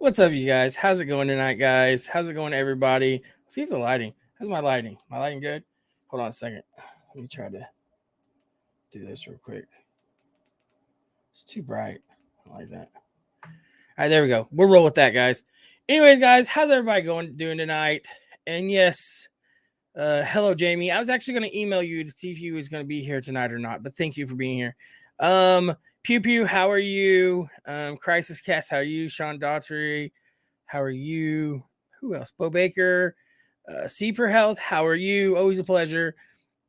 What's up, you guys? How's it going tonight, guys? How's it going, everybody? Let's see if the lighting. How's my lighting? My lighting good? Hold on a second. Let me try to do this real quick. It's too bright. I like that. All right, there we go. We'll roll with that, guys. Anyways, guys, how's everybody doing tonight? And yes, hello, Jamie. I was actually going to email you to see if you was going to be here tonight or not, but thank you for being here. Pew Pew, how are you? Crisis Cast, how are you? Sean Daughtry, how are you? Who else? Bo Baker, Seeper Health, how are you? Always a pleasure.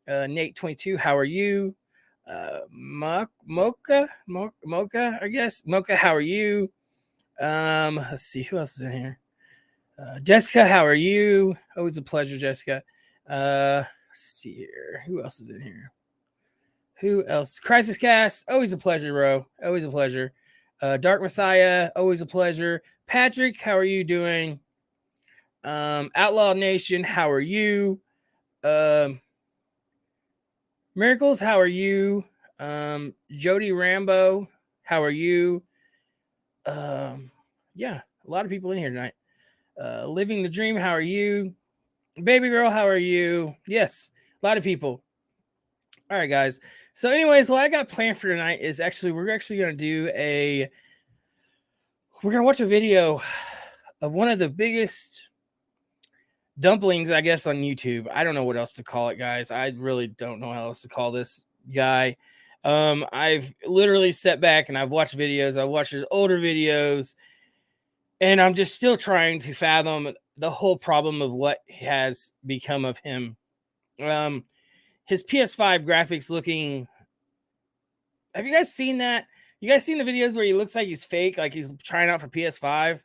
Nate22, how are you? Mocha, I guess. Mocha, how are you? Let's see, who else is in here? Jessica, how are you? Always a pleasure, Jessica. Let's see here. Who else is in here? Who else? Crisis Cast, always a pleasure, bro. Always a pleasure. Dark Messiah, always a pleasure. Patrick, how are you doing? Outlaw Nation, how are you? Miracles, how are you? Jody Rambo, how are you? Yeah, a lot of people in here tonight. Living the Dream, how are you? Baby Girl, how are you? Yes, a lot of people. All right, guys. So, anyways, what I got planned for tonight is we're actually going to watch a video of one of the biggest dumplings, I guess, on YouTube. I don't know what else to call it, guys. I really don't know how else to call this guy. I've literally sat back and I've watched videos. I've watched his older videos, and I'm just still trying to fathom the whole problem of what has become of him. His PS5 graphics looking. Have you guys seen that? You guys seen the videos where he looks like he's fake, like he's trying out for PS5?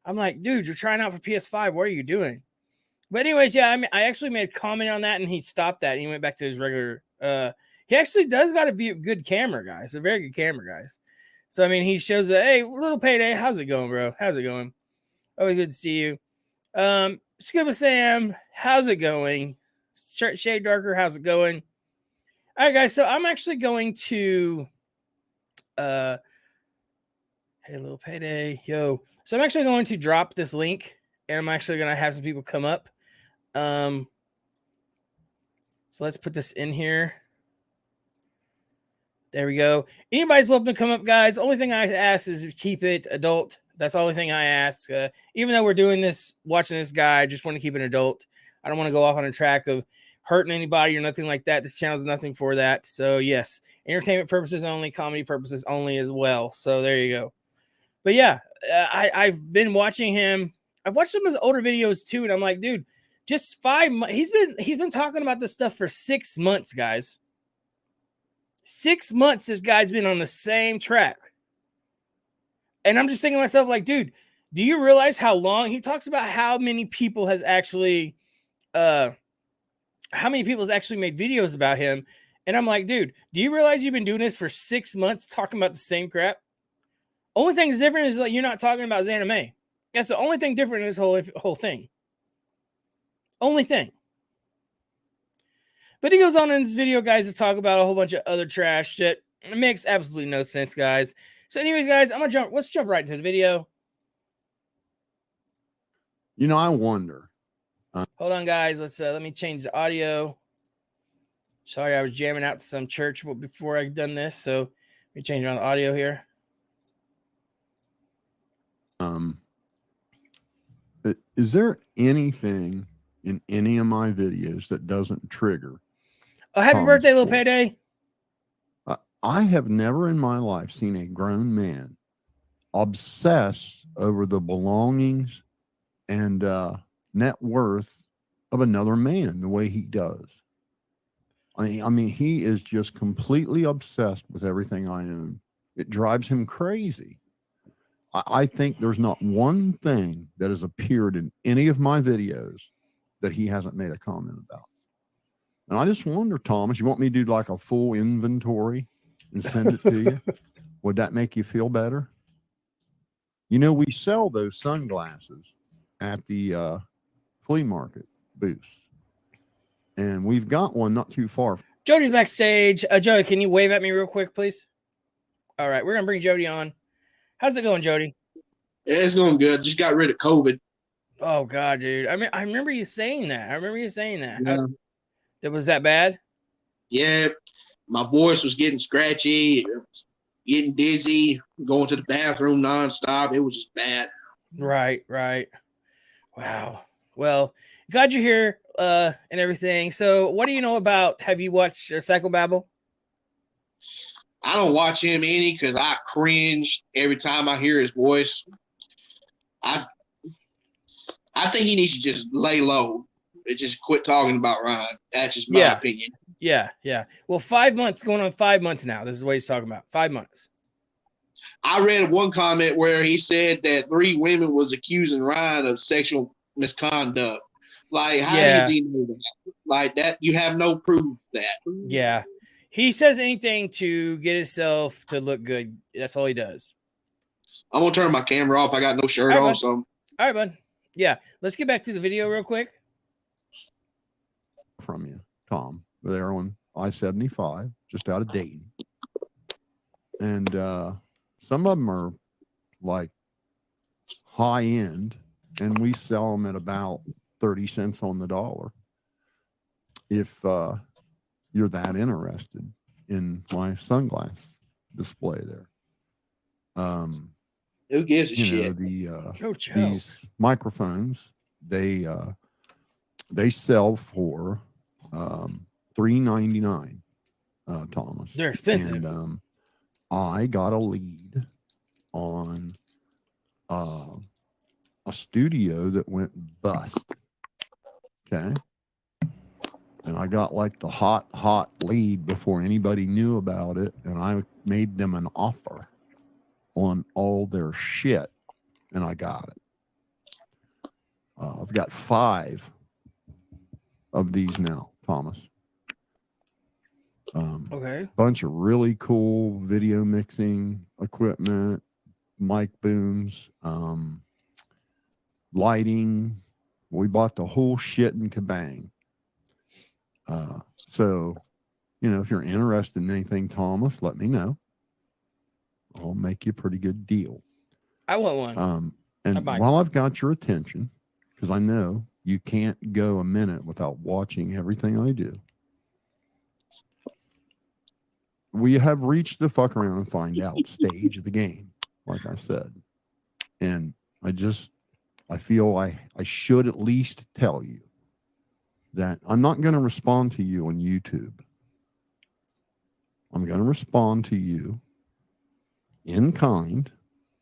I'm like, dude, you're trying out for PS5. What are you doing? But anyways, yeah, I actually made a comment on that, and he stopped that. And he went back to his regular. He actually does got a good camera, guys. A very good camera, guys. So I mean, he shows that. Hey, little payday, how's it going, bro? How's it going? Always good to see you. Scuba Sam, how's it going? Shade Darker, how's it going? All right, guys. So I'm actually going to. Hey, little payday, yo. So I'm actually going to drop this link, and I'm actually going to have some people come up. So let's put this in here. There we go. Anybody's welcome to come up, guys. Only thing I ask is keep it adult. That's the only thing I ask. Even though we're doing this, watching this guy, I just want to keep it adult. I don't want to go off on a track of hurting anybody or nothing like that. This channel is nothing for that. So yes, entertainment purposes only, comedy purposes only as well. So there you go. But yeah, I've been watching him. I've watched some of his older videos too, and I'm like, dude, just 5 months. He's been talking about this stuff for 6 months, guys. 6 months this guy's been on the same track. And I'm just thinking to myself, like, dude, do you realize how long he talks about how many people has actually made videos about him? And I'm like, dude, do you realize you've been doing this for 6 months talking about the same crap? Only thing is different is like you're not talking about his anime. That's the only thing different in this whole thing. Only thing. But he goes on in this video, guys, to talk about a whole bunch of other trash shit. It makes absolutely no sense, guys. So anyways, guys, let's jump right into the video. You know, I wonder. Hold on, guys. Let me change the audio. Sorry, I was jamming out to some church before I done this. So let me change around the audio here. Is there anything in any of my videos that doesn't trigger? Oh, happy birthday, little payday. I have never in my life seen a grown man obsess over the belongings and net worth of another man the way he does. I mean, he is just completely obsessed with everything I own. It drives him crazy. I think there's not one thing that has appeared in any of my videos that he hasn't made a comment about. And I just wonder, Thomas, you want me to do like a full inventory and send it to you? Would that make you feel better? You know, we sell those sunglasses at the flea market booth. And we've got one not too far. Jody's backstage. Jody, can you wave at me real quick, please? All right, we're going to bring Jody on. How's it going, Jody? Yeah, it's going good. Just got rid of COVID. Oh God, dude. I mean, I remember you saying that. Yeah. That was that bad? Yeah. My voice was getting scratchy, getting dizzy, going to the bathroom nonstop. It was just bad. Right. Wow. Well, glad you're here and everything. So, what do you know about? Have you watched Psychobabble? I don't watch him any because I cringe every time I hear his voice. I I think he needs to just lay low and just quit talking about Ryan. That's just my opinion. Yeah. Well, 5 months, going on 5 months now. This is what he's talking about. 5 months. I read one comment where he said that 3 women was accusing Ryan of sexual misconduct. Like, how does he know that? Like that, you have no proof of that. Yeah. He says anything to get himself to look good. That's all he does. I'm gonna turn my camera off. I got no shirt All right, on, bud. so All right, bud. Yeah. Let's get back to the video real quick. From you, Tom. They're on I-75, just out of Dayton. And some of them are like high end, and we sell them at about 30 cents on the dollar. If you're that interested in my sunglass display there. who gives a shit? These microphones, they sell for $3.99, Thomas. They're expensive. And I got a lead on a studio that went bust. Okay. And I got like the hot lead before anybody knew about it. And I made them an offer on all their shit. And I got it. I've got 5 of these now, Thomas. Okay. Bunch of really cool video mixing equipment, mic booms, lighting. We bought the whole shit and kabang. So, if you're interested in anything, Thomas, let me know. I'll make you a pretty good deal. I want one. And while I've got your attention, because I know you can't go a minute without watching everything I do, we have reached the fuck around and find out stage of the game, like I said. And I feel I should at least tell you that I'm not going to respond to you on YouTube. I'm going to respond to you in kind,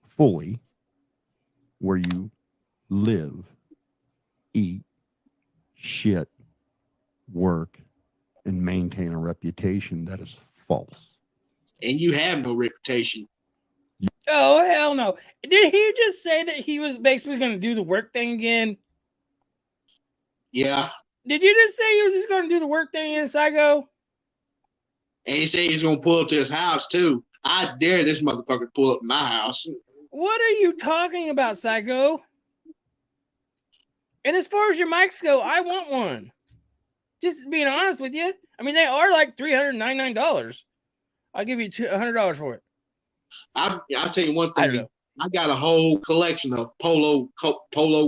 fully, where you live, eat, shit, work, and maintain a reputation that is false. And you have no reputation. Oh, hell no. Did he just say that he was basically going to do the work thing again? Yeah. Did you just say he was just going to do the work thing in Psycho? And he said he's going to pull up to his house, too. I dare this motherfucker to pull up to my house. What are you talking about, Psycho? And as far as your mics go, I want one. Just being honest with you. I mean, they are like $399. I'll give you $100 for it. I'll tell you one thing. I got a whole collection of Polo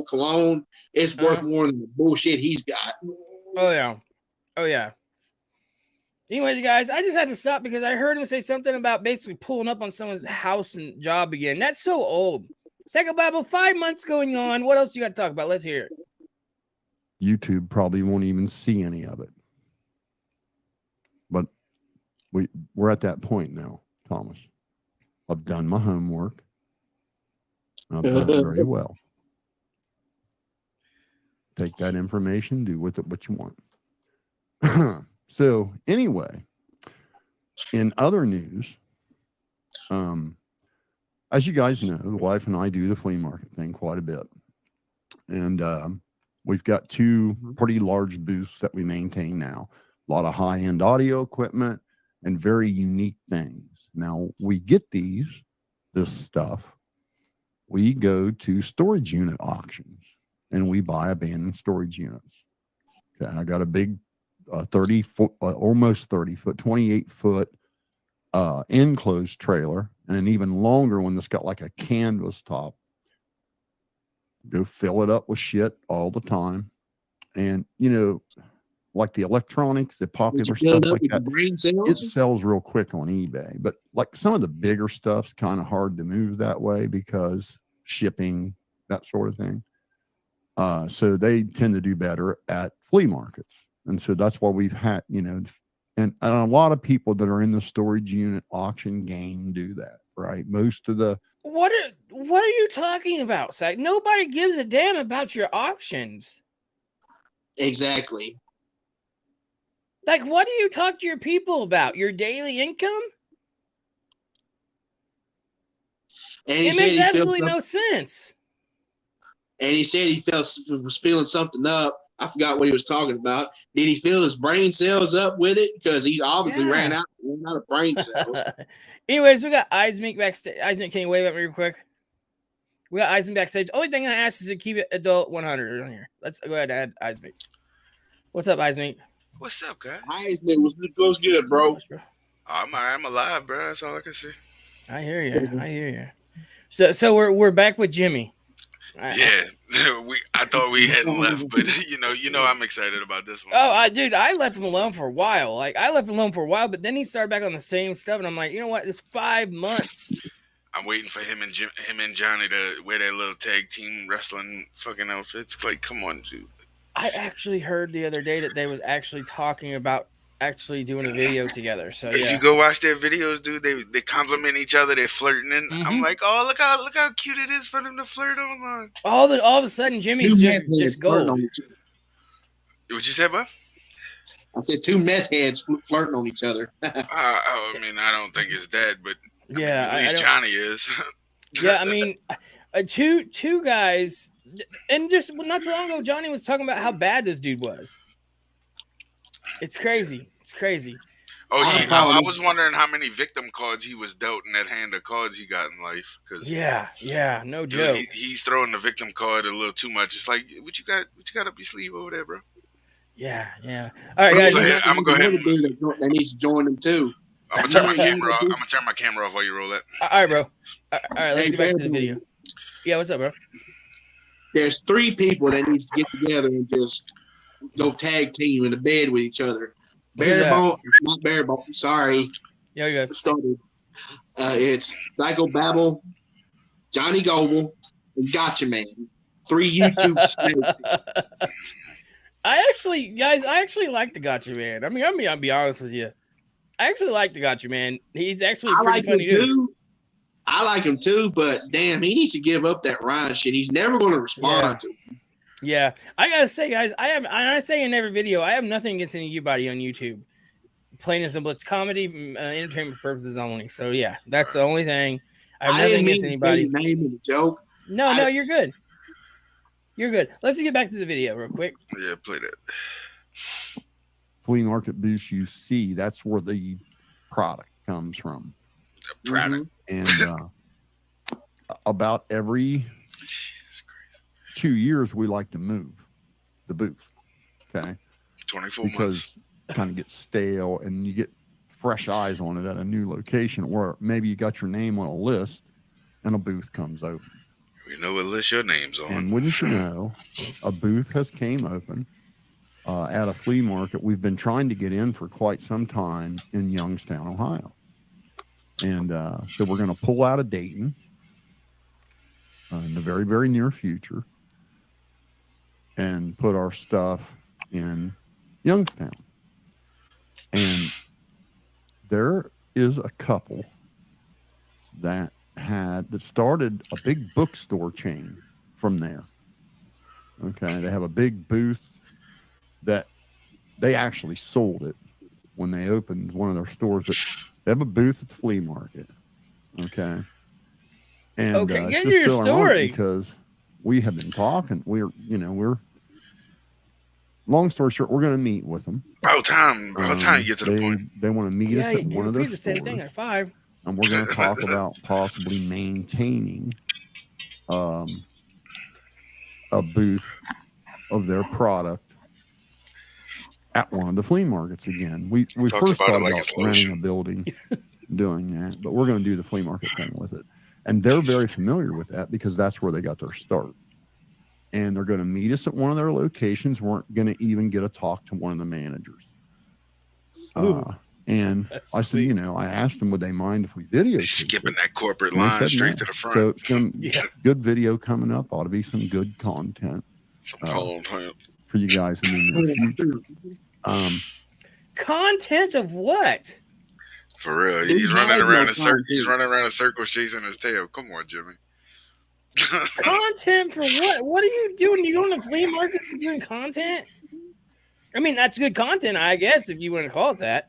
cologne. It's worth more than the bullshit he's got. Oh, yeah. Anyways, guys, I just had to stop because I heard him say something about basically pulling up on someone's house and job again. That's so old. Psychobabble, 5 months going on. What else you got to talk about? Let's hear it. YouTube probably won't even see any of it. But we're at that point now, Thomas. I've done my homework. I've done it very well. Take that information, do with it what you want. So anyway, in other news, as you guys know, the wife and I do the flea market thing quite a bit. And we've got 2 pretty large booths that we maintain now. A lot of high-end audio equipment and very unique things. Now, we get this stuff. We go to storage unit auctions and we buy abandoned storage units. Okay, I got a big 30 foot, almost 30 foot, 28 foot enclosed trailer, and an even longer one that's got like a canvas top go fill it up with shit all the time. And, you know, like the electronics, the Did popular you fill stuff it up like with the that, brain it cells? sells real quick on eBay. But like some of the bigger stuff's kind of hard to move that way because shipping, that sort of thing. So they tend to do better at flea markets. And so that's why we've had, you know, and a lot of people that are in the storage unit auction game do that, right? Most of the What are you talking about, Zach? Nobody gives a damn about your auctions. Exactly. Like, what do you talk to your people about? Your daily income? And he It said makes he felt absolutely something, no sense. and he said he was feeling something up. I forgot what he was talking about. Did he fill his brain cells up with it? Because he obviously ran out of brain cells. Anyways, we got Eismink backstage. Eismink, can you wave at me real quick? We got Eismink backstage. Only thing I ask is to keep it adult 100 on here. Let's go ahead and add Eismink. What's up, Eismink? What's up, guys? Heisman was good, bro. I'm alive, bro. That's all I can say. I hear you. So we're back with Jimmy. Yeah, I thought we hadn't left, but you know, I'm excited about this one. Oh, I left him alone for a while. Like I left him alone for a while, but then he started back on the same stuff, and I'm like, you know what? It's 5 months. I'm waiting for him and Johnny to wear their little tag team wrestling fucking outfits. Like, come on, dude. I actually heard the other day that they was actually talking about actually doing a video together. So if you go watch their videos, dude, they compliment each other. They're flirting. Mm-hmm. I'm like, oh, look how cute it is for them to flirt online. All of a sudden, Jimmy's just gold. What you say, bud? I said 2 meth heads flirting on each other. I mean, I don't think it's that, but yeah, at least Johnny is. Yeah, I mean, two guys, and just not too long ago, Johnny was talking about how bad this dude was. It's crazy. Oh, I was wondering how many victim cards he was dealt in that hand of cards he got in life. Cause yeah, no joke. He's throwing the victim card a little too much. It's like, what you got up your sleeve over there, bro? Yeah. All right, guys. I'm gonna go ahead. That needs to join them too. I'm gonna turn my camera off while you roll that. All right, bro. All right, let's get back to the video. Yeah, what's up, bro? There's 3 people that need to get together and just go tag team in the bed with each other. Barebones, not Barebones. Sorry. Yeah, you go. Started. It's Psycho Babble, Johnny Goble, and Gotcha Man. 3 YouTube snakes. I actually like the Gotcha Man. I mean, I'll be honest with you. I actually like the Gotcha Man. He's actually pretty funny too. I like him too, but damn, he needs to give up that Ryan shit. He's never going to respond to him. Yeah, I gotta say, guys, I say in every video, I have nothing against any of you body on YouTube. Plain and simple, it's comedy, entertainment purposes only. So yeah, that's the only thing. I have nothing against anybody. Name in the joke. No, you're good. You're good. Let's get back to the video real quick. Yeah, play that. flea market booths you see, that's where the product comes from. The product. And about every 2 years, we like to move the booth. Okay. 24 because months. Kind of gets stale and you get fresh eyes on it at a new location, or maybe you got your name on a list and a booth comes open. We know what list your name's on. And wouldn't you know, a booth has came open at a flea market we've been trying to get in for quite some time in Youngstown, Ohio. And so we're going to pull out of Dayton in the very, very near future and put our stuff in Youngstown. And there is a couple that started a big bookstore chain from there. Okay, they have a big booth that they actually sold it when they opened one of their stores, but they have a booth at the flea market. Okay. And okay, get your story, because we have been talking. We're long story short, we're going to meet with them. About time you get to the point. They want to meet us at one of their the stores. same thing at 5. And we're going to talk about possibly maintaining a booth of their product at one of the flea markets again. We first thought about renting a building, doing that, but we're going to do the flea market thing with it. And they're very familiar with that because that's where they got their start. and they're going to meet us at one of their locations. Weren't going to even get a talk to one of the managers. And That's I said, sweet. you know, I asked them, would they mind if we videotape Skipping it? that corporate And they line said straight no. to the front. So it's going to Yeah. good video coming up. Ought to be some good content Some palm hunt. for you guys in the near future. Content of what? For real, He he's running has around no in circles. He's content. running around in circles, chasing his tail. Come on, Jimmy. Content for what? What are you doing? You going to flea markets and doing content? I mean, that's good content, I guess, if you want to call it that.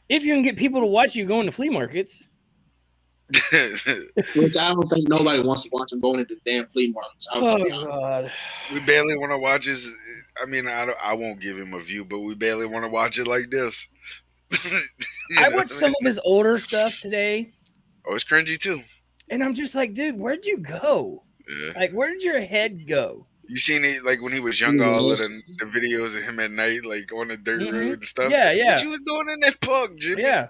If you can get people to watch you going to flea markets. Which I don't think nobody wants to watch him going into the damn flea markets. God. We barely want to watch his. I mean, I won't give him a view, but we barely want to watch it like this. I watched some of his older stuff today. Oh, it's cringy too. And I'm just like, dude, where'd you go? Yeah. Like, where did your head go? You seen it like when he was younger, all of the videos of him at night, like on the dirt road and stuff. Yeah, yeah. What you was doing in that park, Jimmy? Yeah.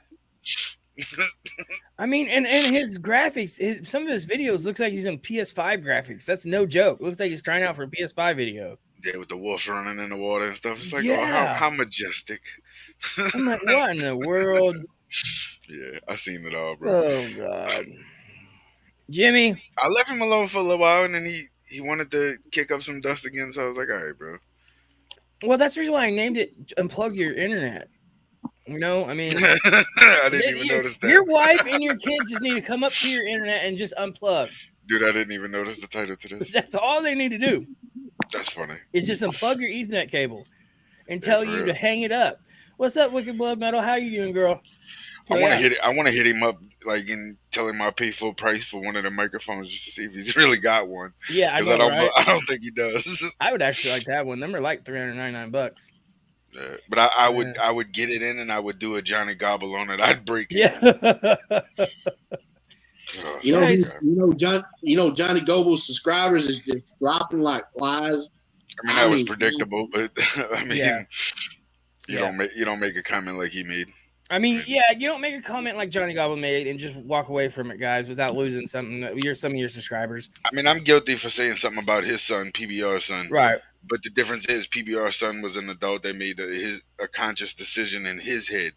I mean, and his graphics, some of his videos looks like he's in PS5 graphics. That's no joke. Looks like he's trying out for a PS5 video. Yeah, with the wolves running in the water and stuff. It's like, oh, Yeah. how majestic. I'm like, what in the world? Yeah, I seen it all, bro. Oh God, Jimmy. I left him alone for a little while, and then he wanted to kick up some dust again. So I was like, all right, bro. Well, that's the reason why I named it "Unplug Your Internet." You know, I mean, I didn't even notice that. Your wife and your kids just need to come up to your internet and just unplug. Dude, I didn't even notice the title to this. That's all they need to do. That's funny. It's just unplug your Ethernet cable and tell you real. to hang it up. What's up, Wicked Blood Metal? How you doing, girl? I want to hit him up, like, and tell him I'll pay full price for one of the microphones just to see if he's really got one. Yeah, I know, right? I don't think he does. I would actually like to have one. Them are like $399. Yeah, but I would get it in and I would do a Johnny Gobble on it. I'd break it. Yeah. You know, Johnny Goble's subscribers is just dropping like flies. I mean, that was predictable, but I mean, Yeah. you don't make a comment like he made. I mean, yeah, you don't make a comment like Johnny Gobble made and just walk away from it, guys, without losing some of your subscribers. I mean, I'm guilty for saying something about his son, PBR's son. Right. But the difference is PBR's son was an adult that made a conscious decision in his head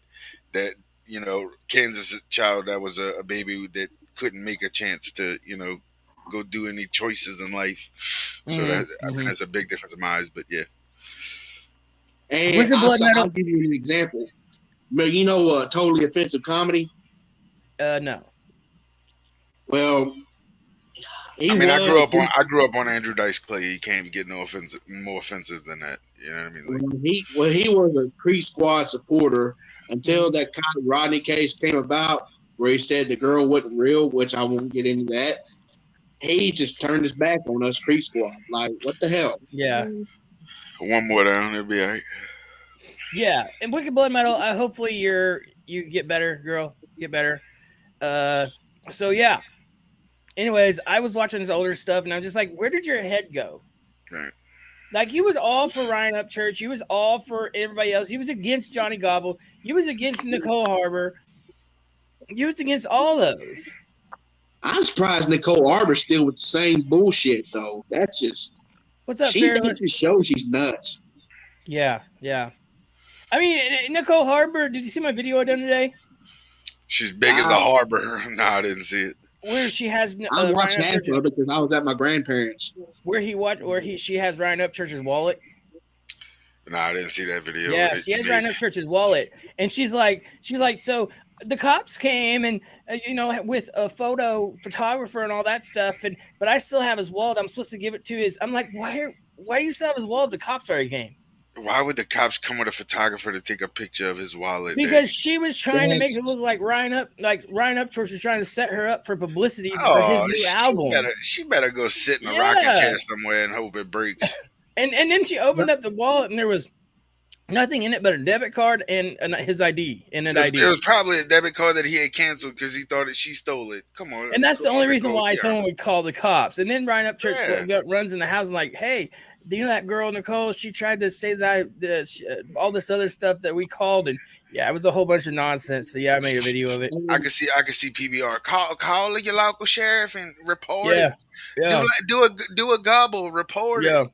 that, you know, Kansas child that was a baby that couldn't make a chance to, you know, go do any choices in life. So I mean, that's a big difference in my eyes, but yeah. And I'll give you an example. But you know, totally offensive comedy. No. Well, I grew up on Andrew Dice Clay. He can't get more offensive than that. You know what I mean? Like, he was a Creed Squad supporter until that kind of Rodney case came about, where he said the girl wasn't real, which I won't get into that. He just turned his back on us Creed Squad. Like, what the hell? Yeah. One more down, it'll be all right. Yeah, and Wicked Blood Metal. Hopefully you get better, girl. Get better. So yeah. Anyways, I was watching his older stuff, and I'm just like, where did your head go? Right. Like, you was all for Ryan Upchurch. You was all for everybody else. You was against Johnny Gobble. You was against Nicole Harbor. You was against all those. I'm surprised Nicole Harbor's still with the same bullshit, though. That's just... What's up, she Fearless? just shows she's nuts. Yeah. I mean, Nicole Harbor, did you see my video I done today? She's big as a harbor. No, I didn't see it. Where she has I watched half of it because I was at my grandparents. She has Ryan Upchurch's wallet. No, I didn't see that video. Yeah, she has Ryan Upchurch's wallet, and she's like, so the cops came and with a photographer and all that stuff, but I still have his wallet. I'm supposed to give it to his. I'm like, why you still have his wallet? The cops already came. Why would the cops come with a photographer to take a picture of his wallet? Because she was trying to make it look like Ryan Upchurch was trying to set her up for publicity for his new album. She better go sit in a rocking chair somewhere and hope it breaks. and then she opened up the wallet and there was nothing in it but a debit card and his ID and an ID. It was probably a debit card that he had canceled because he thought that she stole it. Come on. And that's the only reason why someone would call the cops. And then Ryan Upchurch runs in the house and like, hey, you know that girl Nicole? She tried to say that all this other stuff that we called, and yeah, it was a whole bunch of nonsense. So yeah, I made a video of it. I can see PBR call your local sheriff and report Yeah, it. yeah, Do a gobble, report yeah, it.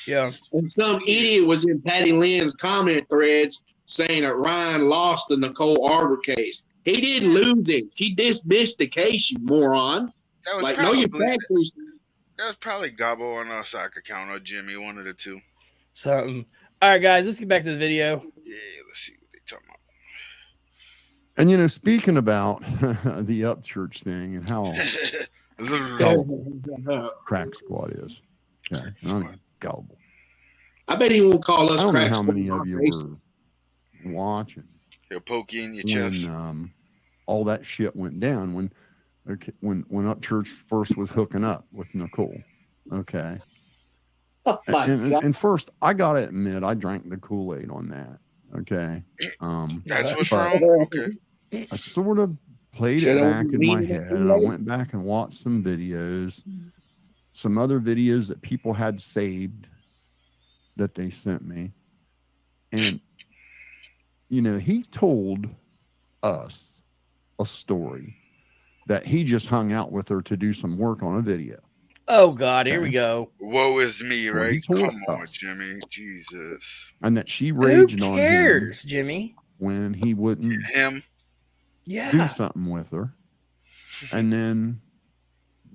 yeah. And some idiot was in Patty Lynn's comment threads saying that Ryan lost the Nicole Arbor case. He didn't lose it. She dismissed the case, you moron. That was Like, no, you practiced. probably gobble on our soccer account or Jimmy, one of the two. Something. All right, guys, let's get back to the video. Yeah, let's see what they talking about. And, you know, speaking about the Upchurch thing and how Crack Squad is. Okay. Gullible. I bet he won't call us. I don't know Crack how many Squad of you racing. were watching He'll poke you in your when chest. all that shit went down, when Upchurch first was hooking up with Nicole. Okay. Oh, my God. And first, I got to admit, I drank the Kool-Aid on that. Okay. That's what's but wrong. Okay. I sort of played Shit it back over in my me. head, and I went back and watched some videos, some other videos that people had saved that they sent me. And, you know, he told us a story that he just hung out with her to do some work on a video. Oh God, here we go. Woe is me, Well, he right? told Come on, us. Jimmy. Jesus. And that she Who raged on him cares, Jimmy? when he wouldn't Him. do Yeah. something with her. And then,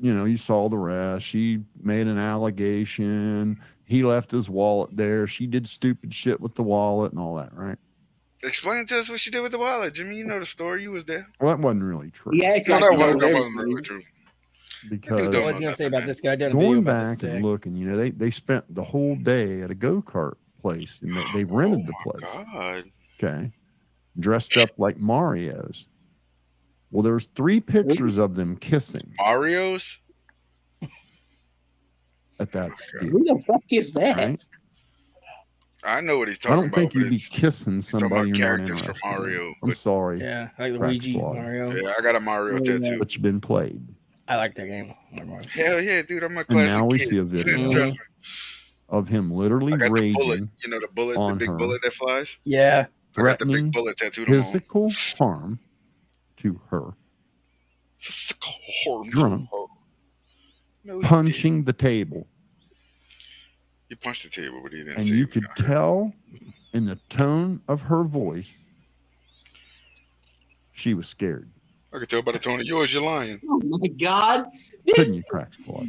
you know, you saw the rest. She made an allegation. He left his wallet there. She did stupid shit with the wallet and all that, right? Explain to us what she did with the wallet, Jimmy. You know the story. You was there. Well, that wasn't really true. He acts No, like that he knows wasn't everything. really true. Because Dude, What was I gonna say about this guy? I done a video going about back this and today. looking, you know, they spent the whole day at a go-kart place, and they rented the place. God. Okay. Dressed up like Marios. Well, there's 3 pictures of them kissing Mario's? at that deal, Who the fuck is that? right? I know what he's I talking don't about. think but you'd be it's- kissing talking about somebody you're not characters from interested in. Mario, I'm but- sorry, Yeah, like Crack Luigi, Squad. Mario. Yeah, I got a Mario tattoo. but you've been played. I like that game. Never mind. Hell yeah, dude. I'm a And classic now we kid. see a video Trust me. of him literally I got the bullet. raging, You know the bullet, the on big her. bullet that flies? Yeah. I got the threatening big bullet tattooed on my arm. physical harm to her, Physical harm. Drunk. No, he punching the table. didn't. He punched the table, but he didn't. And say you he was could gonna hurt. tell in the tone of her voice, she was scared. I could tell by the tone of yours, you're lying. Oh my God. Couldn't you, Crack Squad?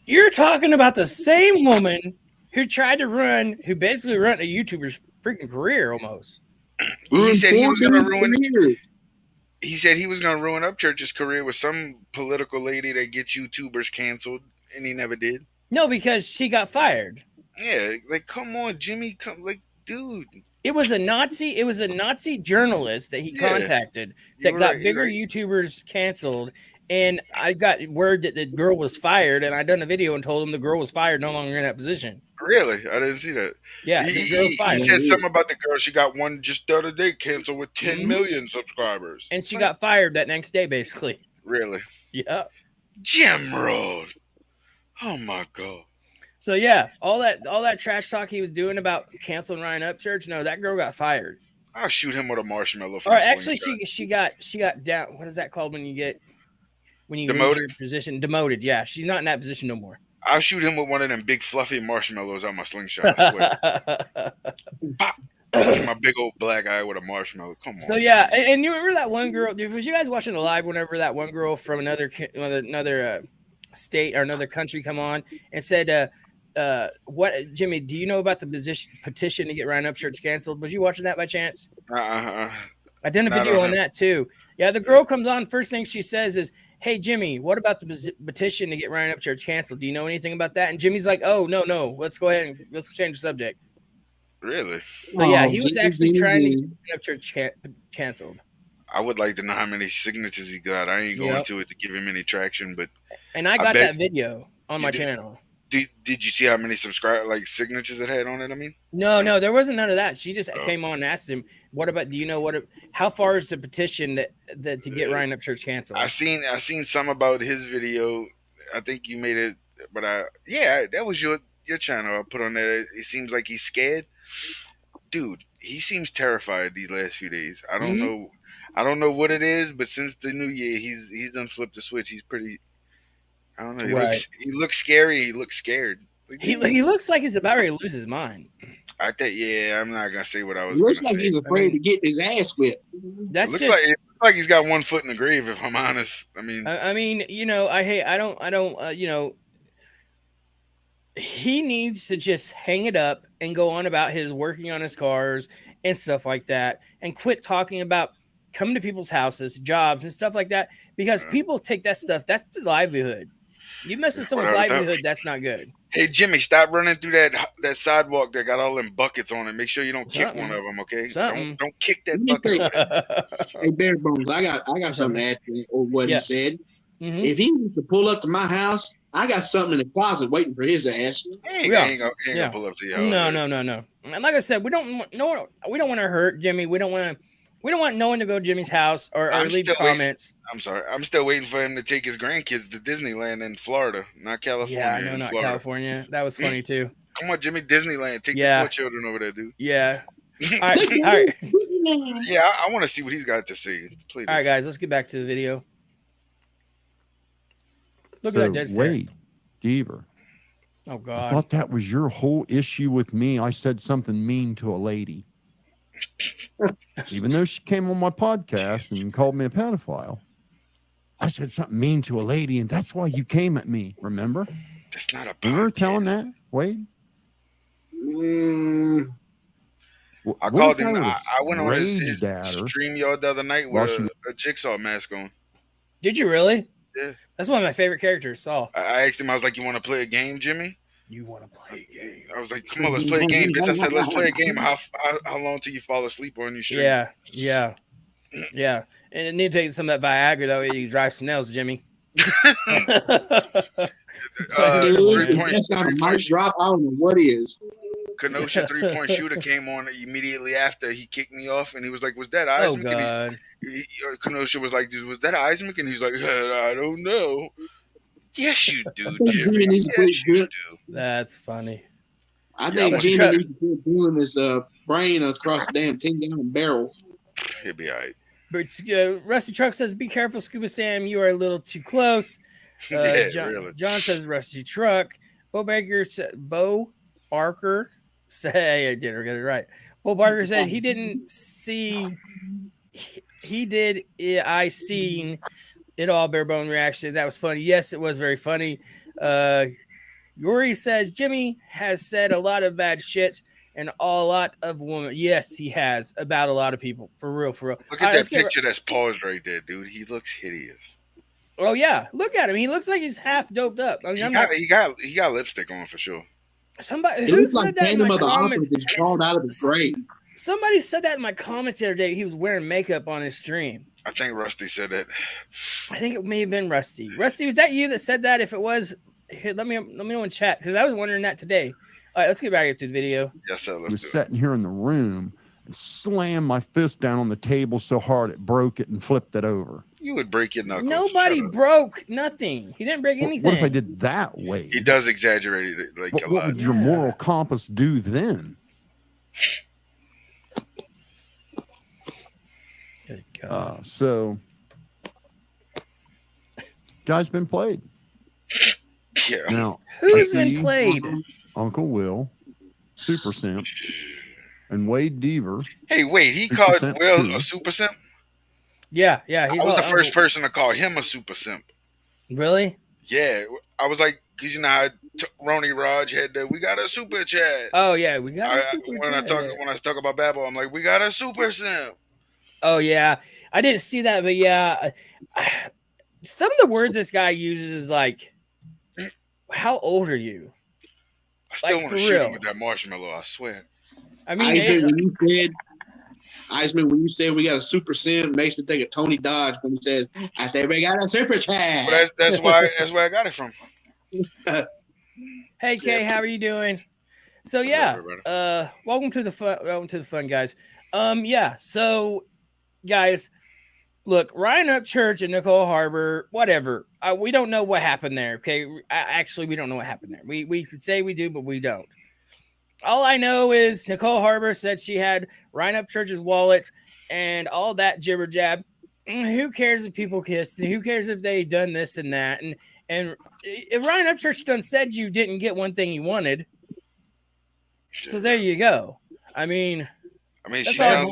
You're talking about the same woman who tried to who basically run a YouTuber's freaking career almost. He said he was going to ruin. Years. He said he was going to ruin Upchurch's career with some political lady that gets YouTubers canceled, and he never did. No, because she got fired. Yeah, like come on, Jimmy, dude. It was a Nazi journalist that he Yeah. contacted You that were got right, bigger you're right. YouTubers canceled. And I got word that the girl was fired, and I done a video and told him the girl was fired, no longer in that position. Really, I didn't see that. Yeah, the girl's He fired. said something about the girl. She got one just the other day canceled with 10 Mhm. million subscribers. And she got fired that next day, basically. Really, Yeah. Jim Road. Oh my god. So yeah, all that trash talk he was doing about canceling Ryan Upchurch, no, that girl got fired. I'll shoot him with a marshmallow. From Or the actually, slingshot. she got down. What is that called when you lose Demoted? your position? Demoted. Yeah, she's not in that position no more. I'll shoot him with one of them big fluffy marshmallows out my slingshot. I swear. Pop. My big old black eye with a marshmallow. Come on. So yeah, and you remember that one girl? Dude, was you guys watching the live whenever that one girl from another state or another country come on and said, "What, Jimmy? Do you know about the petition to get Ryan Upchurch canceled?" Was you watching that by chance? I done a Not video on on him. that too. Yeah, the girl comes on. First thing she says is, "Hey Jimmy, what about the petition to get Ryan Upchurch canceled? Do you know anything about that?" And Jimmy's like, "Oh no. Let's go ahead and let's change the subject." Really? So yeah, he was Oh, actually trying to Jimmy. get Ryan Upchurch canceled. I would like to know how many signatures he got. I ain't going Yep. to it to give him any traction, but And I I got bet- that video on You my did? channel. did you see how many signatures it had on it? I mean, No, there wasn't none of that. She just Oh. came on and asked him, "What about? Do you know how far is the petition that to get Ryan Upchurch canceled?" I seen some about his video. I think you made it, but that was your channel. I put on there. It seems like he's scared, dude. He seems terrified these last few days. I don't Mhm. know. I don't know what it is, but since the new year, he's done flipped the switch. He's pretty. I don't know. Right. He looks scary. He looks scared. Like, He looks like he's about ready to lose his mind. I think. Yeah, I'm not gonna say what I It was gonna looks like say. he's afraid to get his ass whipped. That's It just. looks like he's got one foot in the grave. If I'm honest, I mean, I mean, I don't. He needs to just hang it up and go on about his working on his cars and stuff like that, and quit talking about coming to people's houses, jobs, and stuff like that. Because people take that stuff. That's the livelihood. You mess with someone's livelihood, that's not good. Hey Jimmy, stop running through that sidewalk that got all them buckets on it. Make sure you don't kick one of them, okay? Don't kick that bucket. Hey, Barebones, I got something to add to what he said. Mm-hmm. If he was to pull up to my house, I got something in the closet waiting for his ass. He ain't gonna pull up to your house. No. And like I said, we don't want to hurt Jimmy. We don't want no one to go to Jimmy's house or leave comments. I'm sorry. I'm still waiting for him to take his grandkids to Disneyland in Florida, not California. Yeah, I know, not Florida. California. That was funny too. Come on, Jimmy, Disneyland. Take the poor children over there, dude. Yeah. All right. Yeah, I want to see what he's got to say. All right, guys, let's get back to the video. Look at that dead stare. Wait, Deaver. Oh God! I thought that was your whole issue with me. I said something mean to a lady, even though she came on my podcast and called me a pedophile. I said something mean to a lady, and that's why you came at me. Remember? That's not a. You were telling that, Wade. I called him. I went on his StreamYard the other night with a Jigsaw mask on. Did you really? Yeah. That's one of my favorite characters, Saul. I asked him, I was like, you want to play a game, Jimmy? You want to play a game? I was like, come on, let's play a game, bitch. I said, let's play a game. How long till you fall asleep on your stream? Yeah. And it need to take some of that Viagra, though. You can drive some nails, Jimmy. 3-point drop. I don't know what is. Kenosha 3-point shooter came on immediately after he kicked me off, and he was like, "Was that Isaac?" Oh God! Kenosha was like, "Was that Isaac?" And he's like, "I don't know." Yes, you do, Jimmy. Yes, you do. That's funny. I think Jimmy needs to quit doing his brain across the damn 10-gallon barrel. He'll be all right. But Rusty Truck says, "Be careful, Scuba Sam. You are a little too close." John says, "Rusty Truck." Bo Barker say I did get it right. Bo Barker said he didn't see. He did. I seen it all. Barebone reaction. That was funny. Yes, it was very funny. Yuri says Jimmy has said a lot of bad shit and a lot of women. Yes, he has about a lot of people. For real. Look at that picture that's paused right there, dude. He looks hideous. Oh yeah, look at him. He looks like he's half doped up. I mean, he got lipstick on for sure. Somebody who said that in my comments. Crawled out of his grave. Somebody said that in my comments the other day. He was wearing makeup on his stream. I think Rusty said that. I think it may have been Rusty. Rusty, was that you that said that? If it was, here, let me know in chat because I was wondering that today. All right, let's get back to the video. Yes, sir. I was sitting here in the room and slammed my fist down on the table so hard it broke it and flipped it over. You would break your knuckles. Nobody broke nothing. He didn't break anything. What if I did that way? He does exaggerate it like a lot. What would your moral compass do then? Good God. So, guy's been played. Yeah. Now, who's been played? Uncle Will, Super Simp, and Wade Deaver. Hey, wait, he called Will a super simp? Yeah. I was the first person to call him a super simp. Really? Yeah. I was like, because you know how Ronnie Raj had we got a super chat. Oh, yeah, we got a super chat. When I talk about Babel, I'm like, we got a super simp. Oh, yeah. I didn't see that, but yeah. Some of the words this guy uses is like, how old are you? I still want to shoot him with that marshmallow, I swear. I mean, Eisman, when you said we got a super sim, makes me think of Tony Dodge when he says, I think we got a super chat. Well, that's where I got it from. Hey, Kay, how are you doing? So, yeah, welcome to the fun, guys. So, guys, look, Ryan Upchurch and Nicole Harbor, whatever. We don't know what happened there. Okay, actually, we don't know what happened there. We could say we do, but we don't. All I know is Nicole Harbor said she had Ryan Upchurch's wallet and all that jibber jab. Who cares if people kissed? And who cares if they done this and that? And if Ryan Upchurch done said you didn't get one thing you wanted, so there you go. I mean, she sounds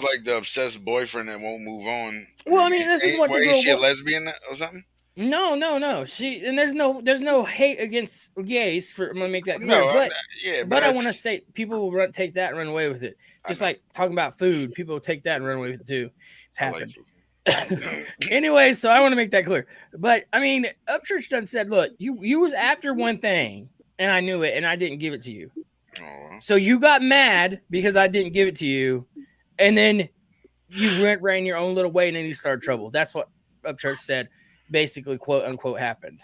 like the obsessed boyfriend that won't move on. Well, I mean, this is what the girl. Is she a lesbian or something? No. She and there's no hate against gays. I'm gonna make that clear. But I want to say people will take that and run away with it. Just like talking about food, people will take that and run away with it too. It's happened. Anyway, so I want to make that clear. But I mean, Upchurch done said, look, you was after one thing, and I knew it, and I didn't give it to you. So you got mad because I didn't give it to you, and then you ran your own little way, and then you started trouble. That's what Upchurch said, basically, quote unquote, happened.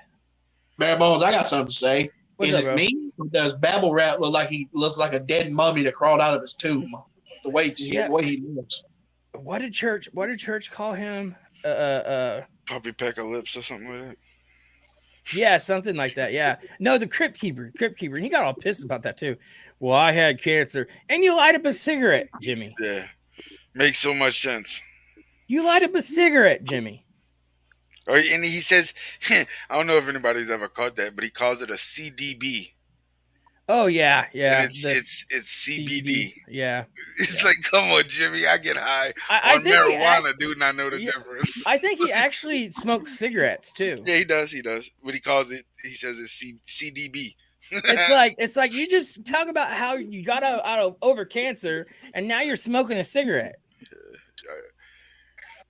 Barebones, I got something to say. What's up, bro? Me? Or does Babble Rat he looks like a dead mummy that crawled out of his tomb? The way he looks. What did Church call him? Puppy pecker lips or something like that. Yeah, something like that. Yeah. No, the Crypt Keeper. He got all pissed about that too. Well, I had cancer. And you light up a cigarette, Jimmy. Yeah. Makes so much sense. You light up a cigarette, Jimmy. Oh, and he says, I don't know if anybody's ever caught that, but he calls it a CDB. Oh, yeah. And it's CBD. Yeah. It's like, come on, Jimmy. I get high on marijuana, dude, and I know the difference. I think he actually smokes cigarettes, too. Yeah, he does. But he says it's CDB. It's like you just talk about how you got out over cancer, and now you're smoking a cigarette.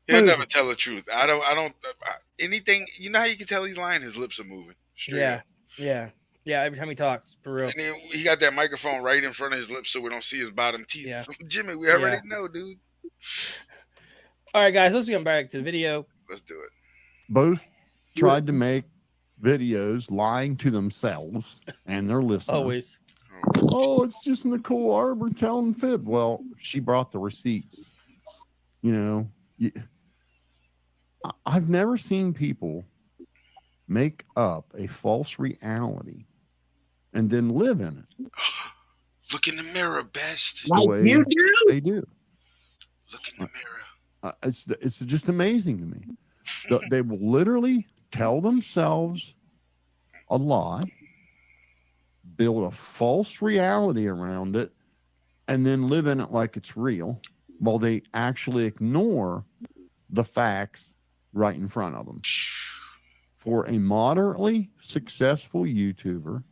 He'll never tell the truth. I don't. Anything. You know how you can tell he's lying? His lips are moving. Yeah. Every time he talks, for real. And then he got that microphone right in front of his lips, so we don't see his bottom teeth. Yeah. Jimmy, we already know, dude. All right, guys, let's get back to the video. Let's do it. Both tried to make videos lying to themselves and their listeners. Always. Oh, it's just Nicole Arbor telling fib. Well, she brought the receipts. I've never seen people make up a false reality and then live in it. Look in the mirror, best. Like you do. They do. Look in the mirror. It's just amazing to me. They will literally tell themselves a lie, build a false reality around it, and then live in it like it's real, while they actually ignore the facts right in front of them. For a moderately successful YouTuber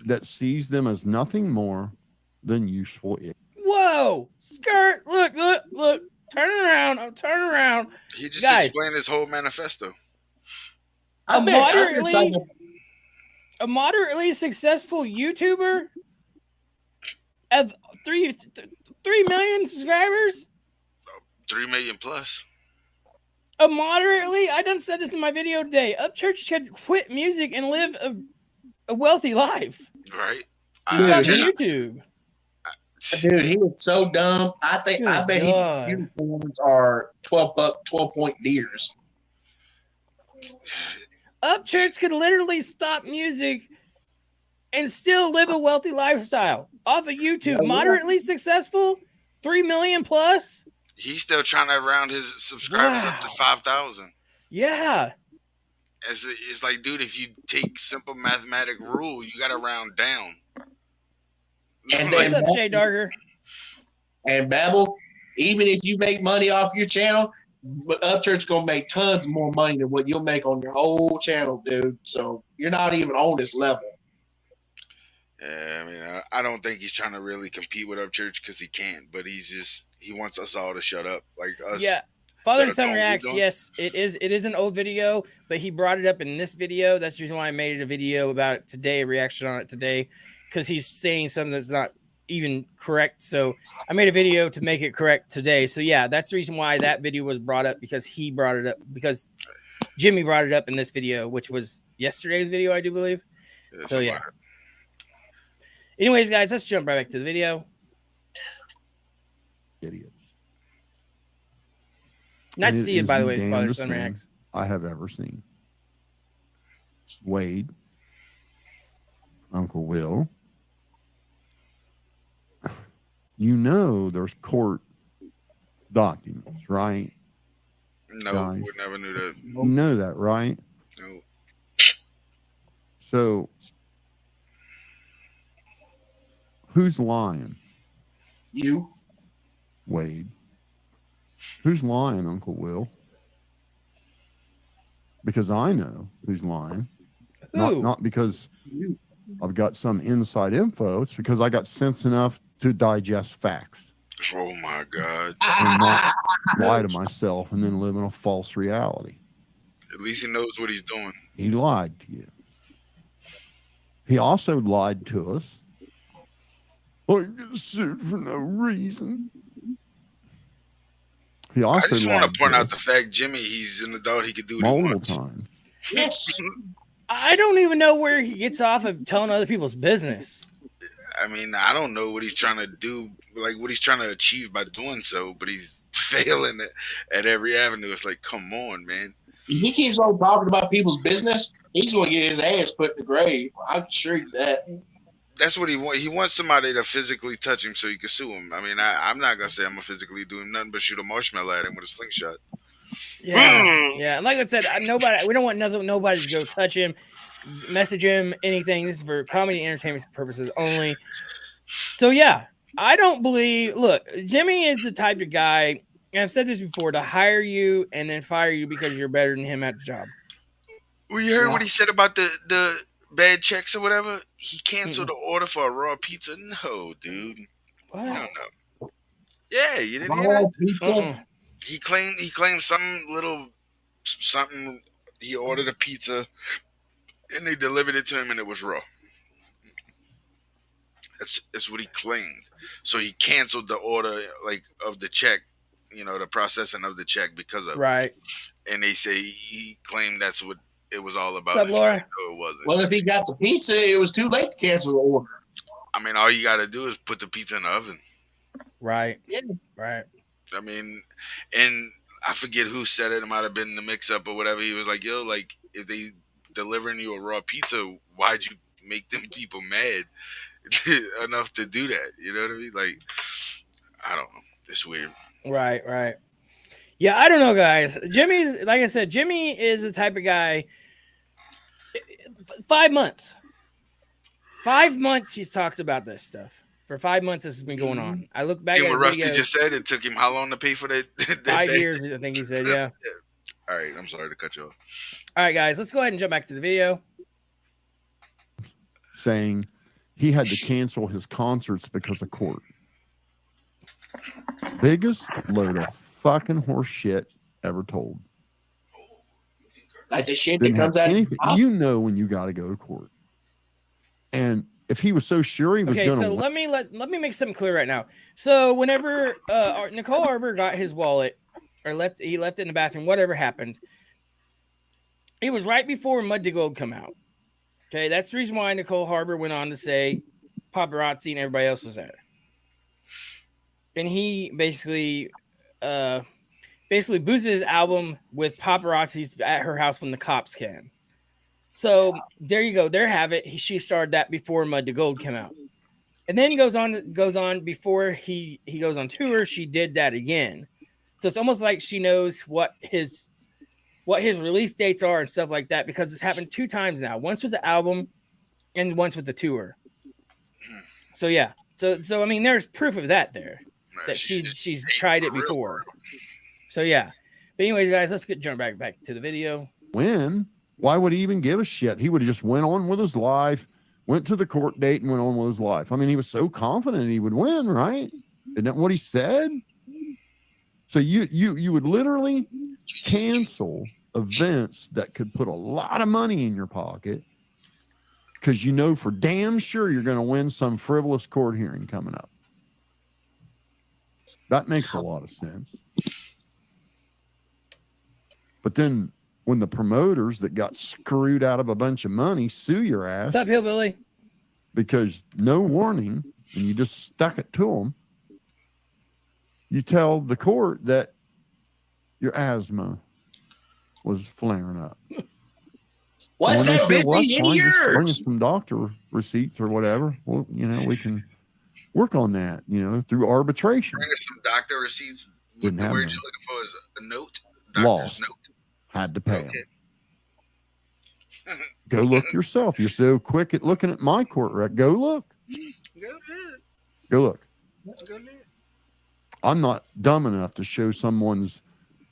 that sees them as nothing more than useful. Whoa! Skirt! Look! Turn around! I'm turning around. He just explained his whole manifesto. A moderately successful YouTuber of 3 million subscribers. 3 million plus. A moderately, I done said this in my video today. Upchurch should quit music and live a wealthy life. Right. He's on YouTube. Dude, he was so dumb. I bet his uniforms are 12-point deers. Upchurch could literally stop music and still live a wealthy lifestyle off of YouTube. Yeah. Moderately successful, 3 million plus. He's still trying to round his subscribers up to 5,000. Yeah. It's like, dude, if you take simple mathematic rule, you got to round down. And what's up, Shay Darker? And Babble, even if you make money off your channel, Upchurch gonna make tons more money than what you'll make on your whole channel, dude. So you're not even on this level. Yeah, I mean, I don't think he's trying to really compete with Upchurch because he can't, but he wants us all to shut up, like us. Yeah. Father and Son Reacts, yes, it is an old video, but he brought it up in this video. That's the reason why I made it a video about it today, a reaction on it today, because he's saying something that's not even correct. So I made a video to make it correct today. So yeah, that's the reason why that video was brought up, because he brought it up, because Jimmy brought it up in this video, which was yesterday's video, I do believe. So yeah. Anyways, guys, let's jump right back to the video. Idiots. Nice And to see you, is by the the way, Father damnedest Son thing Reacts. I have ever seen. Wade, Uncle Will, you know there's court documents, right? No, Guys, we never knew that. you know that, right? No. So who's lying? You. Wade. Who's lying, Uncle Will? Because I know who's lying. Who? Not because You. I've got some inside info. It's because I got sense enough to digest facts Oh my God. and not lie to myself and then live in a false reality. At least he knows what he's doing. He lied to you. He also lied to us. Oh, you get sued for no reason. He I also just want lied to point to out us the fact Jimmy, he's an adult. He could do what he multiple wants. times. Yes. I don't even know where he gets off of telling other people's business. I mean, I don't know what he's trying to do, like what he's trying to achieve by doing so, but he's failing at every avenue. It's like, come on, man. He keeps on talking about people's business. He's going to get his ass put in the grave. I'm sure he's that. That's what he wants. He wants somebody to physically touch him so he can sue him. I mean, I'm not gonna say I'm gonna physically do him nothing but shoot a marshmallow at him with a slingshot. Yeah, yeah. And like I said, nobody. We don't want nobody to go touch him, message him, anything. This is for comedy and entertainment purposes only. So yeah, I don't believe. Look, Jimmy is the type of guy, and I've said this before, to hire you and then fire you because you're better than him at the job. Well, you heard Yeah. what he said about the bad checks or whatever? He canceled the order for a raw pizza. No, dude. What? No, no. Yeah, you didn't hear that? Raw pizza. He claimed some little something. He ordered a pizza and they delivered it to him and it was raw. That's what he claimed. So he canceled the order of the check, the processing of the check because of Right. it. And they say he claimed that's what it was all about. What's up, Laura? No, it wasn't. Well, if he got the pizza, it was too late to cancel the order. I mean, all you got to do is put the pizza in the oven. Right. Yeah. Right. I mean, and I forget who said it. It might have been the mix-up or whatever. He was like, yo, like, if they delivering you a raw pizza, why'd you make them people mad enough to do that? You know what I mean? Like, I don't know. It's weird. Right. Right. Yeah, I don't know, guys. Jimmy's, like I said, Jimmy is the type of guy. 5 months. 5 months he's talked about this stuff. For 5 months this has been going on. I look back And at what his Rusty video, just said, it took him how long to pay for that? 5 years, I think he said, yeah. All right, I'm sorry to cut you off. All right, guys, let's go ahead and jump back to the video. Saying he had to cancel his concerts because of court. Biggest load of fucking horse shit ever told. Like the shit that Didn't have comes out. anything. You know when you got to go to court. And if he was so sure he was Okay, going to so let me make something clear right now. So whenever Nicole Arbor got his wallet, or he left it in the bathroom, whatever happened, it was right before Mud to Gold come out. Okay, that's the reason why Nicole Arbor went on to say paparazzi and everybody else was there. And he basically boosted his album with paparazzis at her house when the cops came. So there you go. There have it. She started that before Mud to Gold came out. And then goes on before he goes on tour. She did that again. So it's almost like she knows what his release dates are and stuff like that, because it's happened 2 times now. Once with the album and once with the tour. So yeah. So I mean, there's proof of that there. That she's tried it before. So yeah. But anyways, guys, let's jump back to the video. win. Why would he even give a shit? He would have just went on with his life, went to the court date and went on with his life. I mean, he was so confident he would win, right? Isn't that what he said? So you would literally cancel events that could put a lot of money in your pocket because you know for damn sure you're going to win some frivolous court hearing coming up. That makes a lot of sense. But then when the promoters that got screwed out of a bunch of money sue your ass, What's up, Hillbilly? because no warning and you just stuck it to them, you tell the court that your asthma was flaring up. What's And when that they say, well, that's busy in fine, just bring us yours? some doctor receipts or whatever. Well, we can work on that, through arbitration. Bring us some doctor receipts. Didn't The have word none. you're looking for is a note. Lost. Note. Had to pay Okay. them. Go look yourself. You're so quick at looking at my court record. Go look. Go ahead. Go look. Go ahead. I'm not dumb enough to show someone's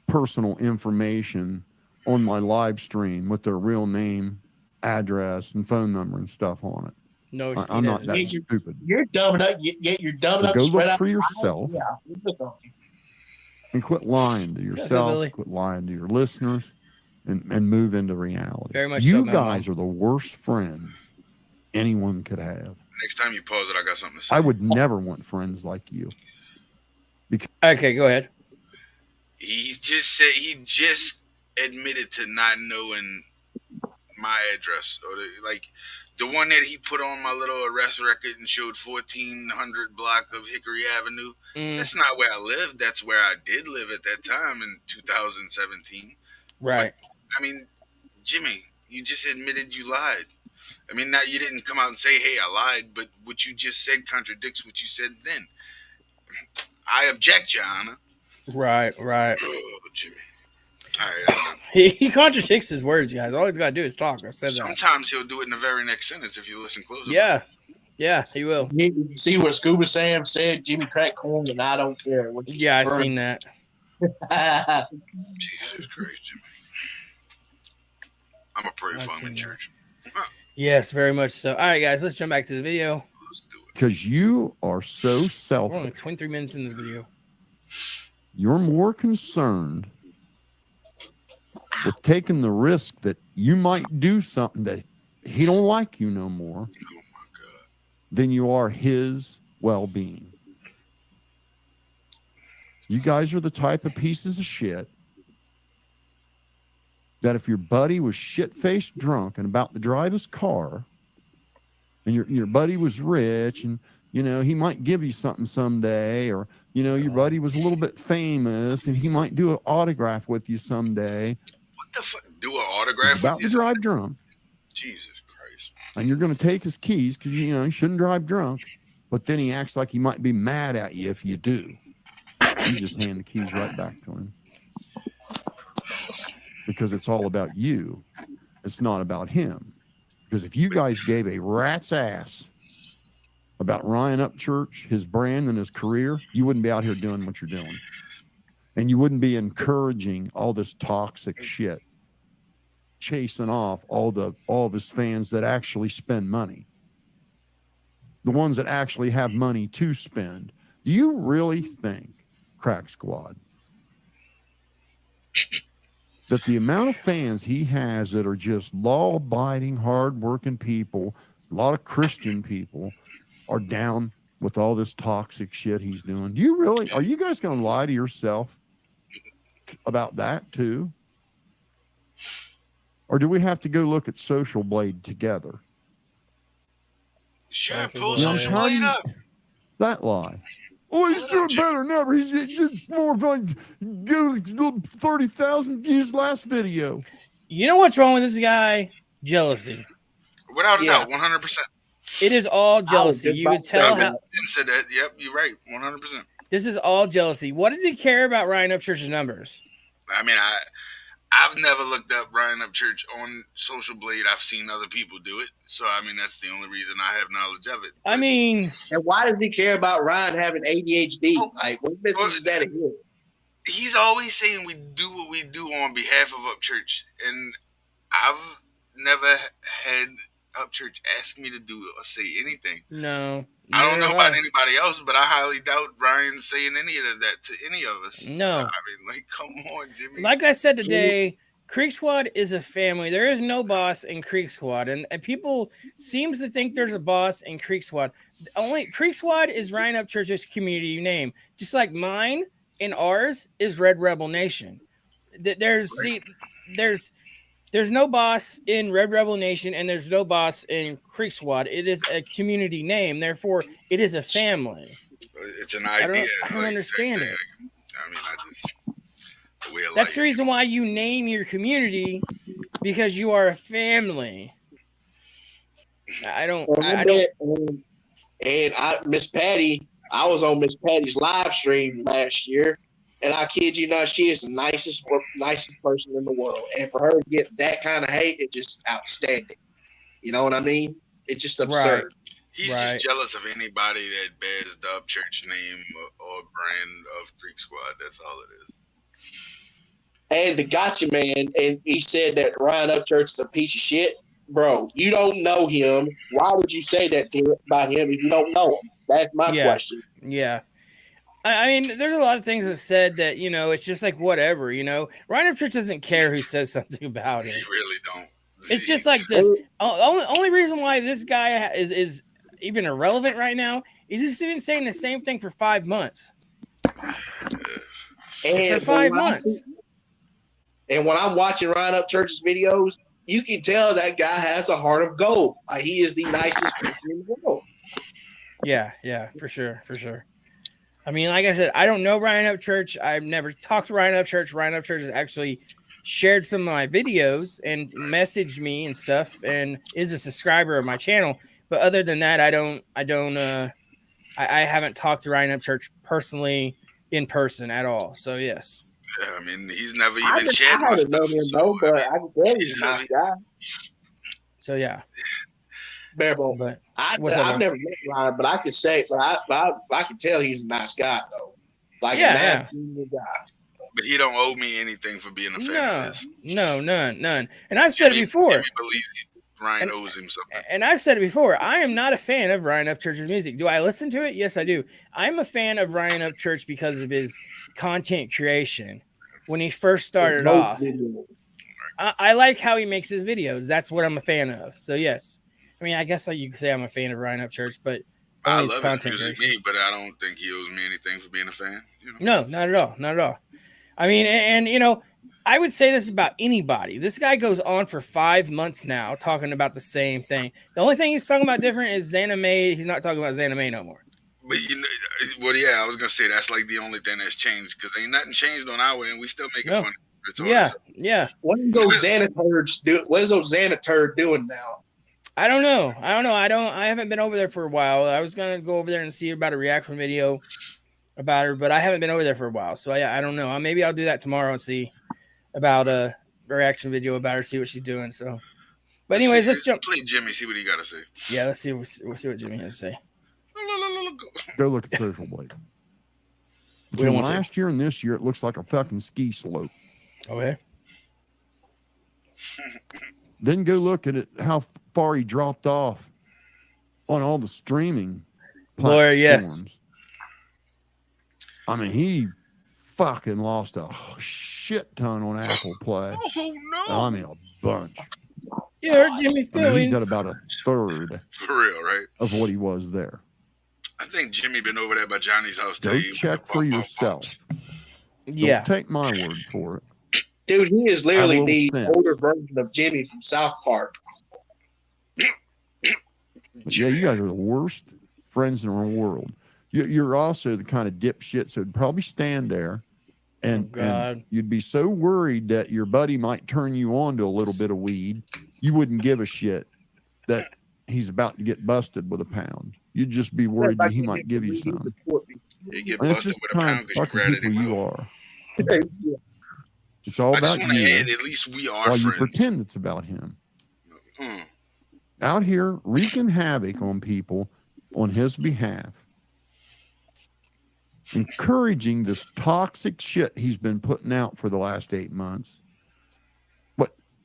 personal information on my live stream with their real name, address, and phone number and stuff on it. No, I'm not that You're- stupid. You're dumb enough. Yet you're dumb So enough go to spread look out. for yourself Yeah. and quit lying to Billy? yourself, quit lying to your listeners, and move into reality. Very much you so, my guys mom. are the worst friends anyone could have. Next time you pause it, I got something to say. I would never want friends like you. Okay, go ahead. He just admitted to not knowing my address, or the one that he put on my little arrest record and showed 1400 block of Hickory Avenue. That's not where I lived. That's where I did live at that time in 2017. Right. But, I mean, Jimmy, you just admitted you lied. I mean, now you didn't come out and say, "Hey, I lied," but what you just said contradicts what you said then. I object, Your Honor. Right. Oh, Jimmy. All right. He contradicts his words, guys. All he's got to do is talk. I've said that. Sometimes he'll do it in the very next sentence if you listen closely. Yeah, he will. You see what Scuba Sam said? Jimmy cracked corn, and I don't care. Yeah, I've seen that. Jesus Christ, Jimmy. I'm a pray for him in church. Yes, very much so. All right, guys, let's jump back to the video. Let's do it. Because you are so We're only selfish. 23 minutes in this video. You're more concerned with taking the risk that you might do something that he don't like you no more Oh my God. than you are his well-being. You guys are the type of pieces of shit that if your buddy was shit-faced drunk and about to drive his car, and your buddy was rich, and he might give you something someday, or your buddy was a little bit famous and he might do an autograph with you someday. What the fuck? Do an autograph He's about with to you? drive drunk, Jesus Christ. and you're going to take his keys because he shouldn't drive drunk, but then he acts like he might be mad at you if you do. You just hand the keys right back to him because it's all about you. It's not about him. Because if you guys gave a rat's ass about Ryan Upchurch, his brand and his career, you wouldn't be out here doing what you're doing. And you wouldn't be encouraging all this toxic shit, chasing off all of his fans that actually spend money. The ones that actually have money to spend. Do you really think, Crack Squad, that the amount of fans he has that are just law-abiding, hard-working people, a lot of Christian people, are down with all this toxic shit he's doing? Do you really? Are you guys going to lie to yourself about that too? Or do we have to go look at Social Blade together? Sure, Social pull Blade. I'm Social trying Blade to- up. That lie. Oh, he's doing better than ever. He's just more like 30,000 views last video. You know what's wrong with this guy? Jealousy. Without a Yeah. doubt, 100%. It is all jealousy. just You could about to tell say how that. And said that. Yep, you're right. 100%. this is all jealousy. What does he care about Ryan Upchurch's numbers? I mean, I've never looked up Ryan Upchurch on Social Blade. I've seen other people do it. So, I mean, that's the only reason I have knowledge of it. I mean, And why does he care about Ryan having ADHD? Like, what business is that of his? He's always saying we do what we do on behalf of Upchurch. And I've never had Upchurch ask me to do or say anything. no. I don't know neither about have anybody else, but I highly doubt Ryan's saying any of that to any of us. No. So, I mean, like, come on, Jimmy. Like I said today, Creek Squad is a family. There is no boss in Creek Squad, and people seems to think there's a boss in Creek Squad. Only Creek Squad is Ryan Upchurch's community name, just like mine and ours is Red Rebel Nation. There's no boss in Red Rebel Nation, and there's no boss in Creek Squad. It is a community name, therefore it is a family. It's an idea. I don't understand it. I mean, Way of That's life. the reason why you name your community, because you are a family. I don't. And Miss Patty, I was on Miss Patty's live stream last year, and I kid you not, she is the nicest person in the world. And for her to get that kind of hate, it's just outstanding. You know what I mean? It's just absurd. Right. He's just jealous of anybody that bears the Upchurch name or brand of Creek Squad. That's all it is. And the gotcha man, and he said that Ryan Upchurch is a piece of shit. Bro, you don't know him. Why would you say that about him if you don't know him? That's my question. Yeah. I mean, there's a lot of things that said that, you know, it's just like whatever, you know. Ryan Upchurch doesn't care who says something about him. He really don't. It's just like this. Only reason why this guy is even irrelevant right now is he's been saying the same thing for 5 months. And for 5 months. And when I'm watching Ryan Upchurch's videos, you can tell that guy has a heart of gold. He is the nicest person in the world. Yeah, for sure. I mean, like I said, I don't know Ryan Upchurch. I've never talked to Ryan Upchurch. Ryan Upchurch has actually shared some of my videos and messaged me and stuff, and is a subscriber of my channel. But other than that, I haven't talked to Ryan Upchurch personally in person at all. So yes. Yeah, I mean, he's never even shared my stuff. But I can tell he's a nice guy. So yeah. Barebones. But I've never met Ryan, but I could say, I can tell he's a nice guy though. Like a nice guy. But he don't owe me anything for being a fan of this. No, none. And I've said it before. Jimmy believes Ryan owes him something. And I've said it before. I am not a fan of Ryan Upchurch's music. Do I listen to it? Yes, I do. I'm a fan of Ryan Upchurch because of his content creation. When he first started off, I like how he makes his videos. That's what I'm a fan of. So yes. I mean, I guess you could say I'm a fan of Ryan Upchurch, but I love his music, but I don't think he owes me anything for being a fan. You No, know? not at all. I mean, and you know, I would say this about anybody. This guy goes on for 5 months now talking about the same thing. The only thing he's talking about different is Xana May. He's not talking about Xana May no more. But you know, well, yeah, I was gonna say that's like the only thing that's changed because ain't nothing changed on our end. We still make it fun. Yeah. What is those Xana turds do? What is those Xana turd doing now? I don't know. I haven't been over there for a while. I was gonna go over there and see about a reaction video about her, but I haven't been over there for a while. So I don't know. Maybe I'll do that tomorrow and see about a reaction video about her, see what she's doing. So, but anyways, let's jump. Play Jimmy, see what he got to say. Yeah, let's see. We'll see what Jimmy has to say. Go look at Social Blade. Between last year and this year, it looks like a fucking ski slope. Okay. Then go look at it, how far he dropped off on all the streaming platforms. Lord, yes. I mean, he fucking lost a shit ton on Apple Play. Oh, no. I mean, a bunch. You heard Jimmy feelings. He's at about a third for real, right? of what he was there. I think Jimmy been over there by Johnny's house. Go check for yourself. Yeah. Don't take my word for it. Dude, he is literally the older version of Jimmy from South Park. Yeah, you guys are the worst friends in the world. You're also the kind of dipshits who'd probably stand there and you'd be so worried that your buddy might turn you on to a little bit of weed, you wouldn't give a shit that he's about to get busted with a pound. You'd just be worried that he might give you some. You get And it's busted just with the a kind pound of because you fucking grabbed it people in you my are. It's all about I just you. add, at least we are while friends. you pretend it's about him. Out here wreaking havoc on people on his behalf, encouraging this toxic shit he's been putting out for the last 8 months.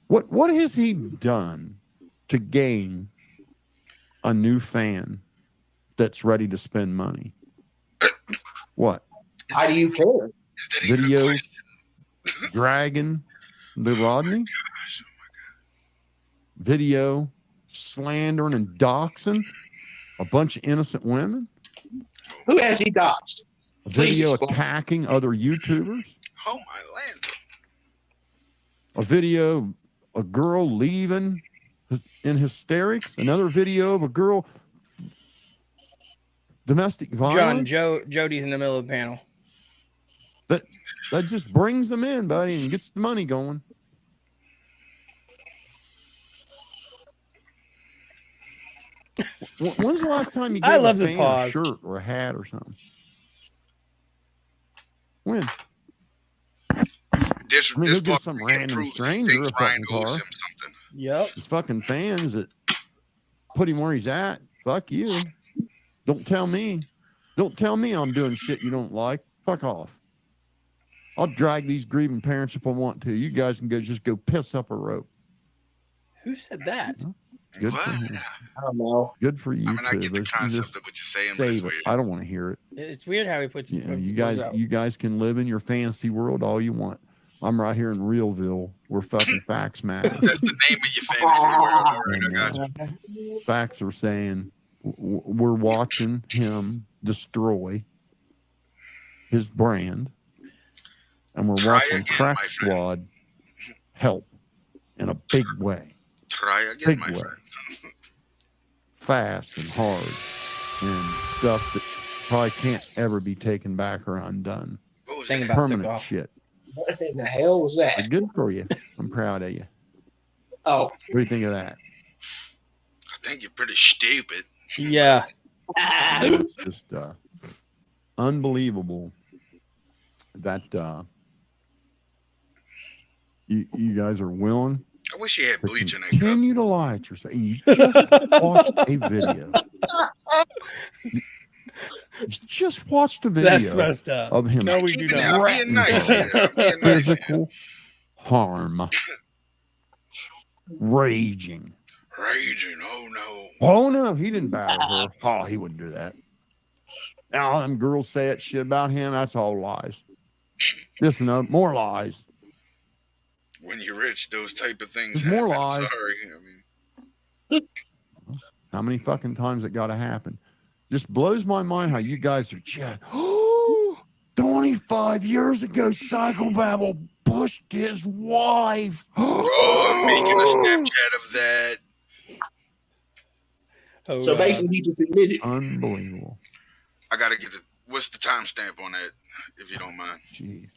What has he done to gain a new fan that's ready to spend money? What? How do you care? Video dragging the Rodney? Gosh, oh my God. Video slandering and doxing a bunch of innocent women? Who has he doxed? Video attacking other YouTubers? Oh my land. A video of a girl leaving in hysterics? Another video of a girl domestic violence? Jody's in the middle of the panel. That just brings them in, buddy, and gets the money going. When's the last time you I gave love a the fan a pause. shirt or a hat or something? When? This He'll get part some again random proves he stranger thinks a Ryan fucking owes car. him something. Yep. His fucking fans that put him where he's at. Fuck you. Don't tell me. Don't tell me I'm doing shit you don't like. Fuck off. I'll drag these grieving parents if I want to. You guys can just go piss up a rope. Who said that? Good What? for him. I don't know. Good for you I mean, I too. get the But you concept just of what you're saying, but save it's it. weird. I don't want to hear it. It's weird how he puts. You know, puts you words guys, out. you guys can live in your fantasy world all you want. I'm right here in Realville, where fucking facts matter. That's the name of your fantasy world. All right, I got you. Facts are saying we're watching him destroy his brand, and we're Try watching again, Crack my friend. Squad help in a big way, Try again, big my way, friend. fast and hard, and stuff that probably can't ever be taken back or undone. What was Think that? about took Permanent off. shit. What in the hell was that? But good for you. I'm proud of you. Oh. What do you think of that? I think you're pretty stupid. Yeah. It's just unbelievable that you guys are willing I wish you had to bleach in that cup. continue to lie at yourself. You just watched a video. You just watched a That's video messed up. of him No, we do Keeping it- not. I'm being nice. Yeah, I'm being nice. physical harm, raging. Raging. Oh no. Oh no, he didn't batter her. Oh, he wouldn't do that. Now them girls say that shit about him. That's all lies. Just no more lies. When you're rich, those type of things There's more happen. lies. Sorry. I mean, How many fucking times it got to happen? Just blows my mind how you guys are just. Oh, 25 years ago, Psychobabble pushed his wife. oh, I'm making a Snapchat of that. Oh, So God. basically, he just admitted. Unbelievable. I gotta get the. What's the timestamp on that, if you don't mind? Jeez.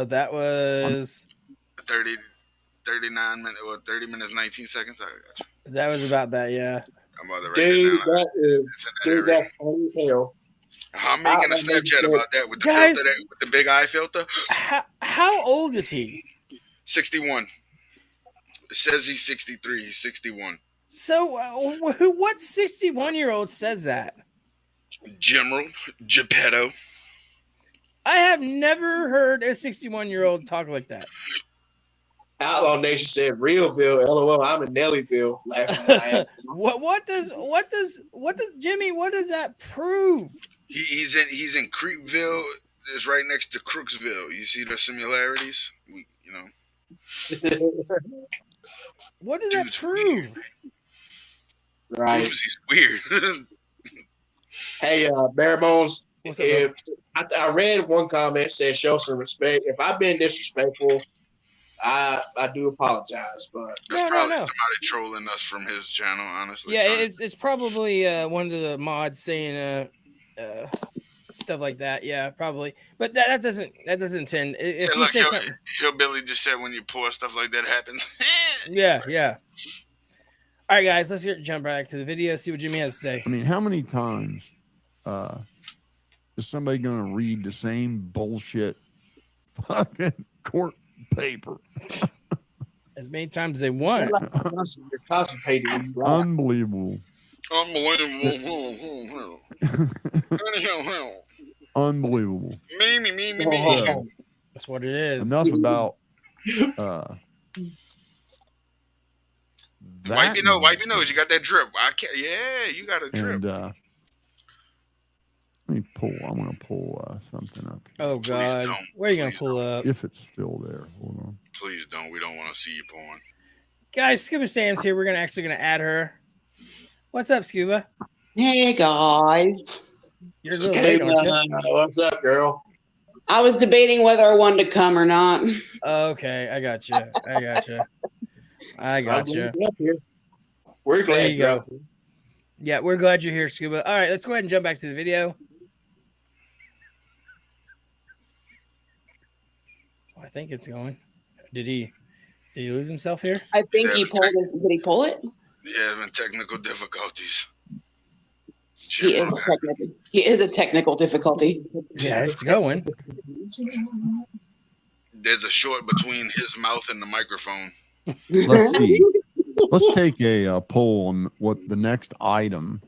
That was 39 minutes or 30 minutes 19 seconds. I got you. that was about that. Yeah. I'm about to write Dude, it down. that is, It's in that dude, area. that's funny as hell. I'm making a I'm making Snapchat sure- about that with the Guys- filter, with the big eye filter. How old is he? 61. It says he's 63. He's 61. So what 61-year-old says that? General Geppetto. I have never heard a 61-year-old talk like that. Outlaw Nation said, "Realville, LOL. I'm in Nellyville." Laughing my ass. what does Jimmy? What does that prove? He's in Creepville. It's right next to Crooksville. You see the similarities? What does that Dude's prove? Right. Proves he's weird. Hey, Barebones. What's up, If I read one comment said, "Show some respect." If I've been disrespectful, I do apologize. But That's No, probably no. somebody trolling us from his channel, honestly. Yeah, trying- it's probably one of the mods saying stuff like that. Yeah, probably. But that doesn't tend. If Yeah, you look, say something, Hillbilly just said when you pour stuff like that happens. yeah. All right, guys, let's jump back to the video. See what Jimmy has to say. I mean, how many times is somebody going to read the same bullshit fucking court paper? As many times as they want. you're constipated when you lie. Unbelievable. Unbelievable. Me. That's what it is. Enough about Wipe your nose. You got that drip. I can't. Yeah, you got a drip. And let me pull. I want to pull something up here, Oh God, don't. where are you gonna Please pull up, if it's still there. Hold on. Please don't. We don't want to see you porn. guys? Scuba Sam's here. We're gonna add her. What's up, Scuba? Hey guys, You're a little Hey, late, aren't you? what's up, girl? I was debating whether I wanted to come or not. Okay, I got you. I got you. I'm glad you're up here. We're There glad you you're go. up here. Yeah, we're glad you're here, Scuba. All right, let's go ahead and jump back to the video. I think it's going. Did he lose himself here? I think Yeah, he pulled it. Did he pull it? Yeah, having technical difficulties. He is, he is a technical difficulty. Yeah, it's going. There's a short between his mouth and the microphone. Let's see. Let's take a poll on what the next item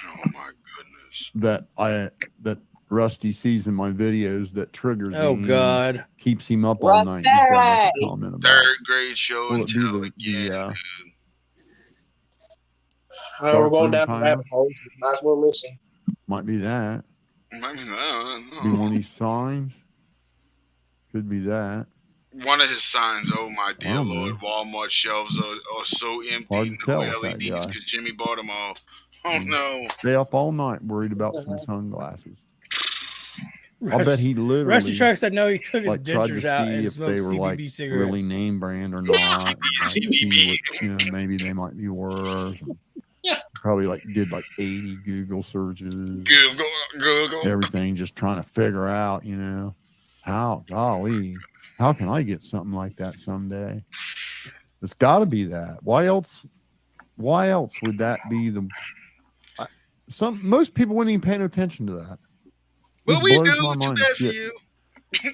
Oh my goodness! that Rusty sees in my videos that triggers Oh him and God. keeps him up all night. He's got to make a comment about. Third grade show Will and it be tell the again. We're going down the timer? rabbit hole. So might as well listen. Might be that. I mean, I Be don't one of know. these signs. Could be that. One of his signs, oh my dear I don't Lord, know. Walmart shelves are so empty. Hard to No tell with that LEDs guy. because Jimmy bought them all. Oh no. Stay up all night worried about some sunglasses. I'll bet Rusty he literally Rusty Truck said no. He took his like tried to dentures out see and if smoked they were CBD like cigarettes. really name brand or not. And, like, see CBD. what, maybe they might be worse. Yeah. Probably like did like 80 Google searches. Google. Everything just trying to figure out, how can I get something like that someday? It's got to be that. Why else would that be most people wouldn't even pay no attention to that. Well, This we blows do. my Too mind bad for shit you.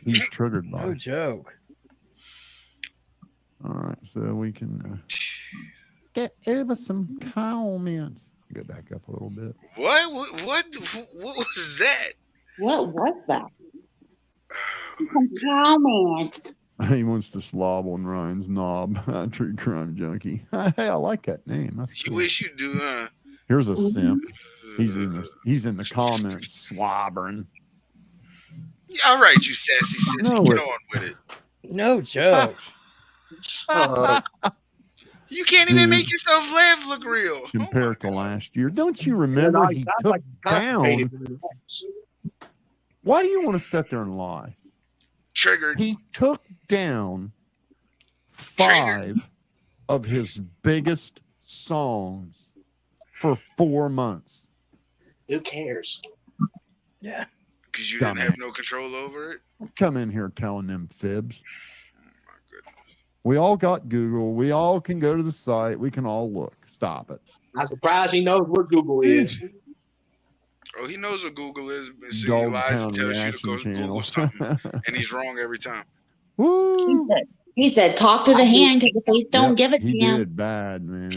he's triggered by. No joke. All right, so we can get over some comments. Go back up a little bit. What was that? What was that? Oh, Some comments. He wants to slob on Ryan's knob. True crime junkie. Hey, I like that name. That's you cool. wish you do, huh? Here's a simp. He's in the comments slobbering. Yeah, all right, you sassy sissy. No, Get it- on with it. No joke. You can't even Dude. make yourself laugh look real. Compared to Oh my God. last year. Don't you remember he sounds took like down? constipated. Why do you want to sit there and lie? Triggered. He took down 5 of his biggest songs for 4 months. Who cares? Yeah. Because you Dumb didn't have no control over it. Come in here telling them fibs. Oh my goodness. We all got Google. We all can go to the site. We can all look. Stop it. I'm surprised he knows where Google is. Oh, he knows what Google is. As soon as he Dog lies, Pound he tells you to Reaction go Channel. Google something, and he's wrong every time. Woo! He said, talk to the hand because the face don't Yep, give it to he him. did bad, man.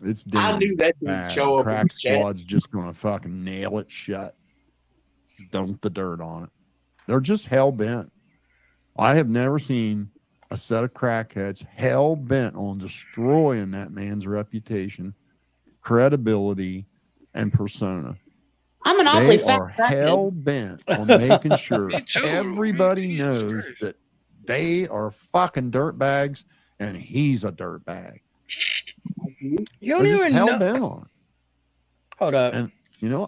It's I damn knew that dude bad. show up in Crack the chat. Squad's just gonna fucking nail it shut. Dump the dirt on it. They're just hell bent. I have never seen a set of crackheads hell bent on destroying that man's reputation, credibility, and persona. I'm an awfully They fat are crackhead. hell bent on making sure Me too. everybody Jesus knows Christ. that they are fucking dirtbags and he's a dirtbag. You They're don't just even hell know. bent on it. Hold up. And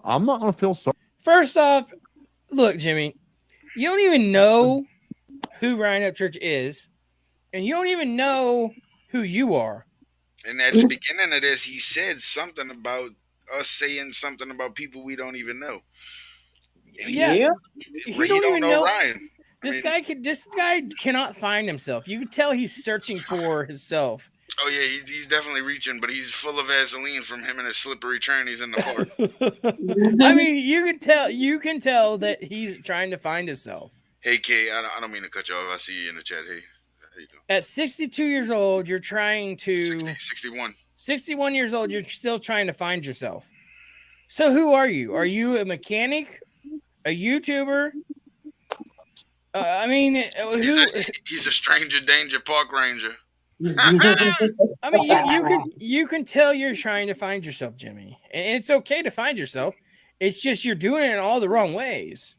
I'm not gonna feel sorry. First off, look, Jimmy, you don't even know who Ryan Upchurch is, and you don't even know who you are. And at the beginning of this, he said something about us saying something about people we don't even know. Yeah, Yeah. he He don't even know. Ryan. This guy cannot find himself. You can tell he's searching for himself. Oh yeah, he's definitely reaching, but he's full of Vaseline from him and his slippery trannies in the park. I mean, you can tell that he's trying to find himself. Hey Kay, I don't mean to cut you off. I see you in the chat. Hey, how you doing? At 62 years old, you're trying to 61. 61 years old, you're still trying to find yourself. So who are you? Are you a mechanic? A YouTuber? I mean, He's a stranger danger park ranger. I mean, you can tell you're trying to find yourself, Jimmy, and it's okay to find yourself. It's just you're doing it in all the wrong ways.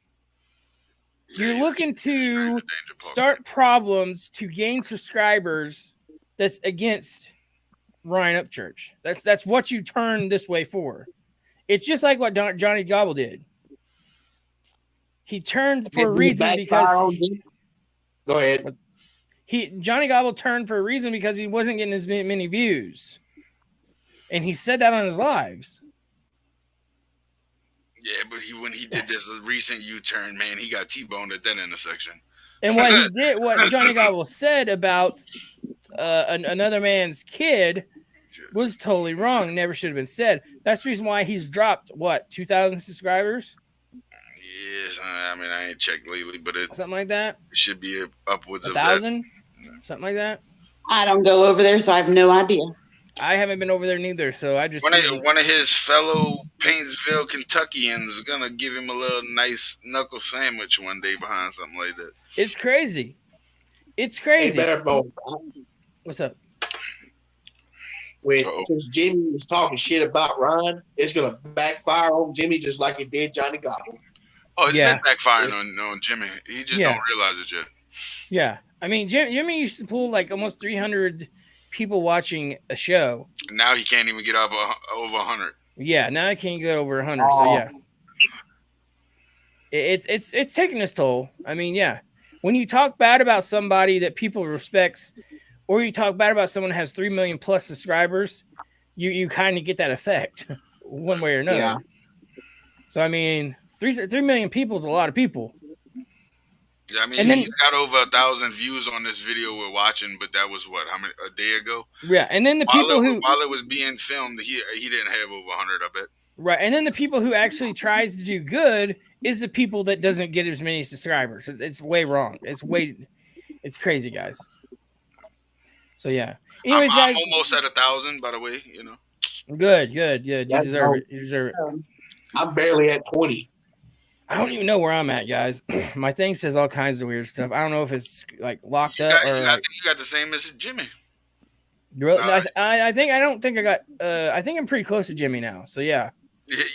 You're looking to start problems to gain subscribers. That's against Ryan Upchurch. That's what you turn this way for. It's just like what Johnny Gobble did. He turned for a reason because Go ahead. Johnny Gobble turned for a reason because he wasn't getting as many views. And he said that on his lives. Yeah, but when he did this recent U-turn, man, he got T-boned at that intersection. And what he did, what Johnny Gobble said about another man's kid was totally wrong. Never should have been said. That's the reason why he's dropped, what, 2,000 subscribers? Yes, I mean, I ain't checked lately, but it Something like that? should be upwards of 1,000? Something like that? I don't go over there, so I have no idea. I haven't been over there neither, so I just One of his fellow Painesville Kentuckians is gonna give him a little nice knuckle sandwich one day behind something like that. It's crazy. It's Hey, crazy. Barebones, What's up? since Jimmy was talking shit about Ryan, it's gonna backfire on Jimmy just like it did Johnny Gobble. Oh, it's Yeah. been backfiring on Jimmy. He just Yeah. don't realize it yet. Yeah. I mean, Jimmy used to pull like almost 300 people watching a show. Now he can't even get up over 100. Yeah, now I can't get over 100. So yeah, it's taking its toll. I mean, yeah, when you talk bad about somebody that people respects, or you talk bad about someone that has 3 million plus subscribers, you kind of get that effect one way or another. Yeah. So I mean, 3 million people is a lot of people. Yeah, I mean, And then- he's got over 1,000 views on this video we're watching, but that was what, a day ago? Yeah, and then the people While it was being filmed, he didn't have over 100, I bet. right, and then the people who actually tries to do good is the people that doesn't get as many subscribers. It's way wrong. It's crazy, guys. So yeah. Anyways, I'm guys, almost at 1,000, by the way. good. You That's deserve it. You deserve it. I'm barely at 20. I don't even know where I'm at, guys. My thing says all kinds of weird stuff. I don't know if it's like locked up or. I Like, think you got the same as Jimmy. really? I think I don't think I got. I think I'm pretty close to Jimmy now. So yeah.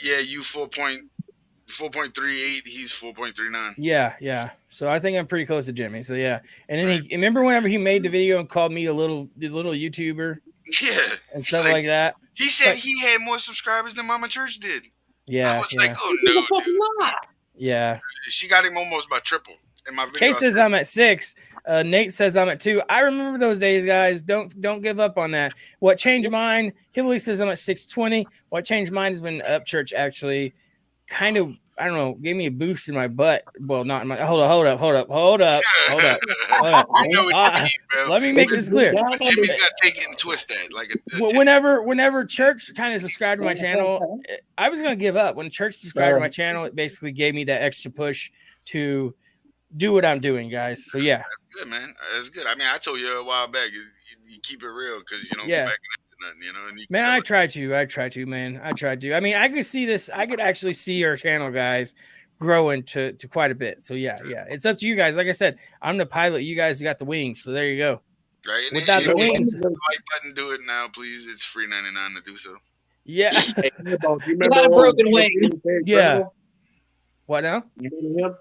Yeah, you 4.38. He's 4.39. Yeah. So I think I'm pretty close to Jimmy. So yeah. And then he remember whenever he made the video and called me the little YouTuber Yeah, and stuff like that. he said But- he had more subscribers than Mama Church did. I Yeah. was Yeah. like, oh no, dude. Yeah. She got him almost by triple. In my video, Chase says I'm at 6. Nate says I'm at 2. I remember those days, guys. Don't give up on that. What changed mine? Hillary says I'm at 620. What changed mine has been Upchurch actually kind of, I don't know, gave me a boost in my butt. Well, not in my hold up. You know what you mean, bro. Let me make this clear. Jimmy's gonna take it and twist that like a Whenever church kind of subscribed to my channel, I was gonna give up. When church subscribed to my channel, it basically gave me that extra push to do what I'm doing, guys. So yeah. Good, man. That's good. I mean, I told you a while back, you keep it real because you don't Yeah. go back and nothing, And you Man, I try to, man. I tried to. I mean, I could see this. I could actually see our channel, guys, growing to quite a bit. So yeah. It's up to you guys. Like I said, I'm the pilot. You guys got the wings. So there you go. Right? And Without the wings, the like button, do it now, please. It's free $99 to do so. yeah. Hey, Barebones, you You got a broken wing. Yeah. What now? You remember him?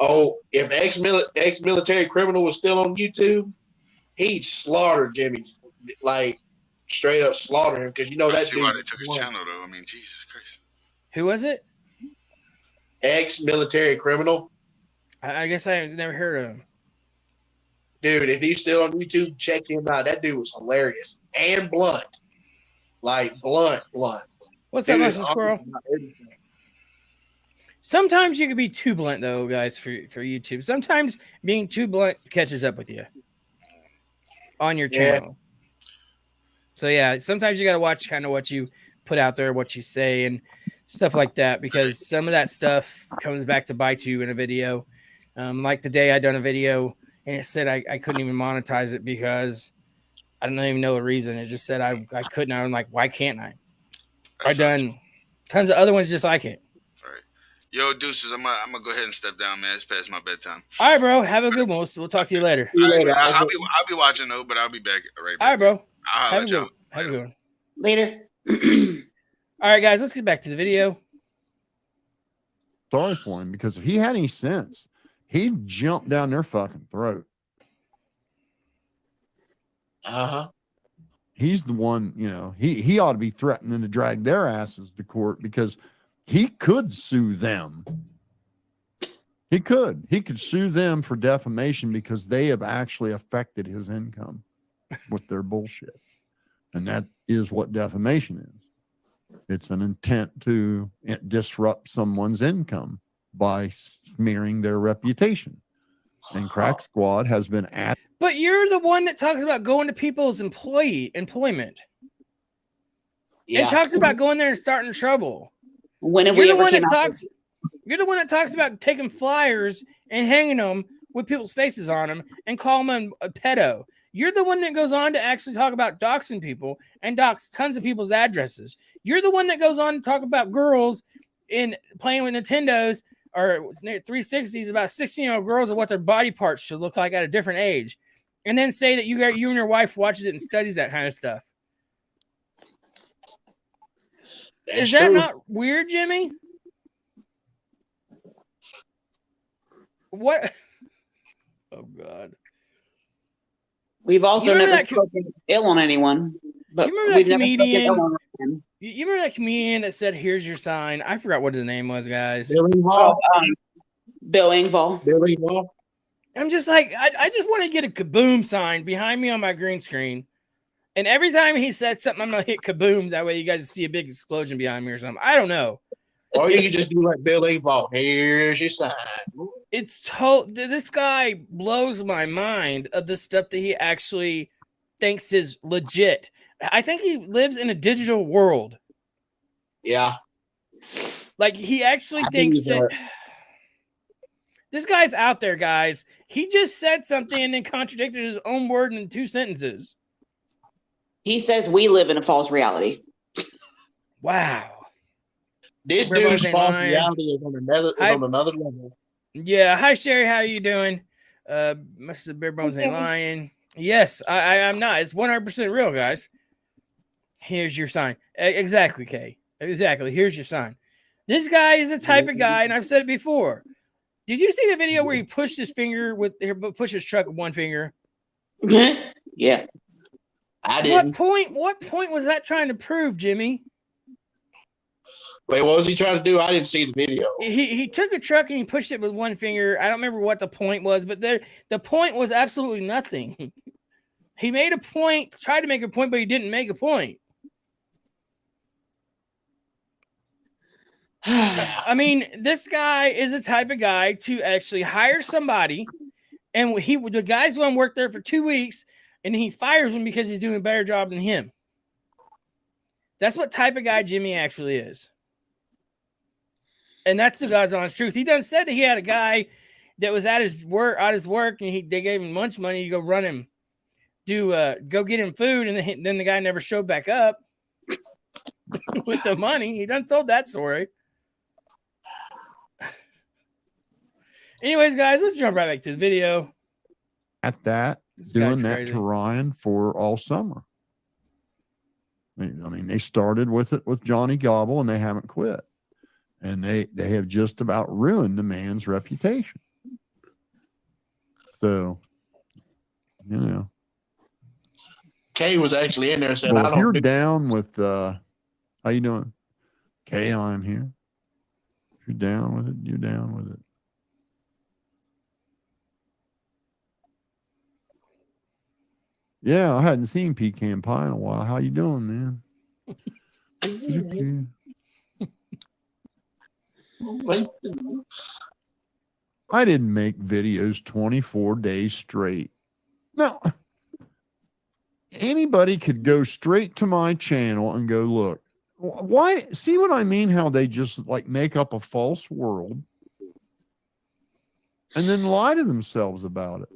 Oh, if ex-military criminal was still on YouTube, he'd slaughter Jimmy, like straight up slaughter him because I that see why dude. they took his channel, though. I mean, Jesus Christ. Who was it? Ex-military criminal, I guess I never heard of him. dude. If he's still on YouTube, check him out. That dude was hilarious and blunt, like blunt. What's up, Dude, Mr. Squirrel? about everything. Sometimes you can be too blunt, though, guys, for YouTube. Sometimes being too blunt catches up with you on your Yeah. channel. So yeah, sometimes you got to watch kind of what you put out there, what you say, and stuff like that, because some of that stuff comes back to bite you in a video. Like today, I done a video and it said I couldn't even monetize it because I don't even know the reason. It just said I couldn't. I'm like, why can't I? I done tons of other ones just like it. Yo, deuces, I'm gonna go ahead and step down, man. It's past my bedtime. All right, bro. Have a good one. We'll talk to you later. See you All right, later. man, I'll be watching though, but I'll be back right back. All right, bro. I'll Have a holler at good y'all. one. Have a good one. Later. All right, guys. Let's get back to the video. Sorry for him, because if he had any sense, he'd jump down their fucking throat. He's the one, he ought to be threatening to drag their asses to court because he could sue them. He could sue them for defamation because they have actually affected his income with their bullshit. And that is what defamation is. It's an intent to disrupt someone's income by smearing their reputation. And Crack Squad has been at. But you're the one that talks about going to people's employment. Yeah. And talks about going there and starting trouble. When have You're we the ever one came that out? talks. You're the one that talks about taking flyers and hanging them with people's faces on them and call them a pedo. You're the one that goes on to actually talk about doxing people and dox tons of people's addresses. You're the one that goes on to talk about girls in playing with Nintendos or 360s about 16-year-old girls and what their body parts should look like at a different age, and then say that you and your wife watches it and studies that kind of stuff. Is that not weird, Jimmy? What? Oh God! We've also remember never that spoken ill on anyone, but You remember that we've never spoken comedian? ill on him. You remember that comedian that said, "Here's your sign"? I forgot what his name was, guys. Billy Oh, Hall. Bill Engvall. Billy Hall. I'm just like, I just want to get a kaboom sign behind me on my green screen. And every time he says something, I'm going to hit kaboom. That way you guys see a big explosion behind me or something. I don't know. Or you can just do like Billy Hall. Here's your sign. It's this guy blows my mind of the stuff that he actually thinks is legit. I think he lives in a digital world. Yeah. Like he actually thinks that this guy's out there, guys. He just said something and then contradicted his own word in 2 sentences. He says we live in a false reality. Wow. This Everybody's dude's false lying. reality is on another level. Yeah. Hi, Sherry. How are you doing? Mr. Barebones ain't lying. Yes, I'm not. It's 100% real, guys. Here's your sign. Exactly, Kay. Exactly. Here's your sign. This guy is the type of guy, and I've said it before. Did you see the video where he pushed his finger push his truck with one finger? Yeah. I didn't. What point was that trying to prove, Jimmy? Wait, what was he trying to do? I didn't see the video. He took a truck and he pushed it with one finger. I don't remember what the point was, but the point was absolutely nothing. He made a point, tried to make a point, but he didn't make a point. I mean, this guy is the type of guy to actually hire somebody, and the guy's going to work there for 2 weeks, and he fires him because he's doing a better job than him. That's what type of guy Jimmy actually is. And that's the God's honest truth. He done said that he had a guy that was at his work, and they gave him lunch money to go run him, go get him food, and then the guy never showed back up with the money. He done told that story. Anyways, guys, let's jump right back to the video. At that, doing that to Ryan for all summer. I mean, they started with it with Johnny Gobble, and they haven't quit. And they have just about ruined the man's reputation. So, you know. Kay was actually in there saying, well, if you're down with, how you doing? Kay, I'm here. If you're down with it, you're down with it. Yeah, I hadn't seen pecan pie in a while. How you doing, man? I didn't make videos 24 days straight. Now, anybody could go straight to my channel and go, look, why? See what I mean? How they just like make up a false world and then lie to themselves about it.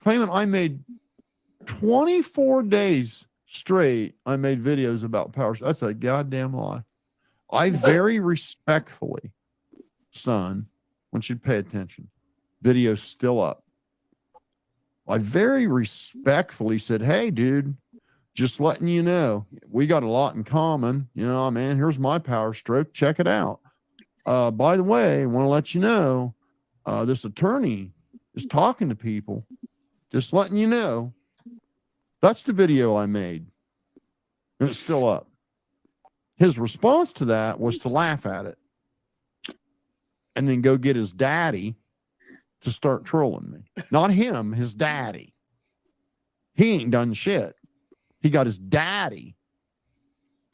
Claiming I made 24 days straight, I made videos about power. That's a goddamn lie. I very respectfully, son, want you to pay attention. Video's still up. I very respectfully said, hey, dude, just letting you know, we got a lot in common. You know, man, here's my power stroke. Check it out. By the way, I want to let you know, this attorney is talking to people. Just letting you know. That's the video I made. And it's still up. His response to that was to laugh at it. And then go get his daddy to start trolling me. Not him, his daddy. He ain't done shit. He got his daddy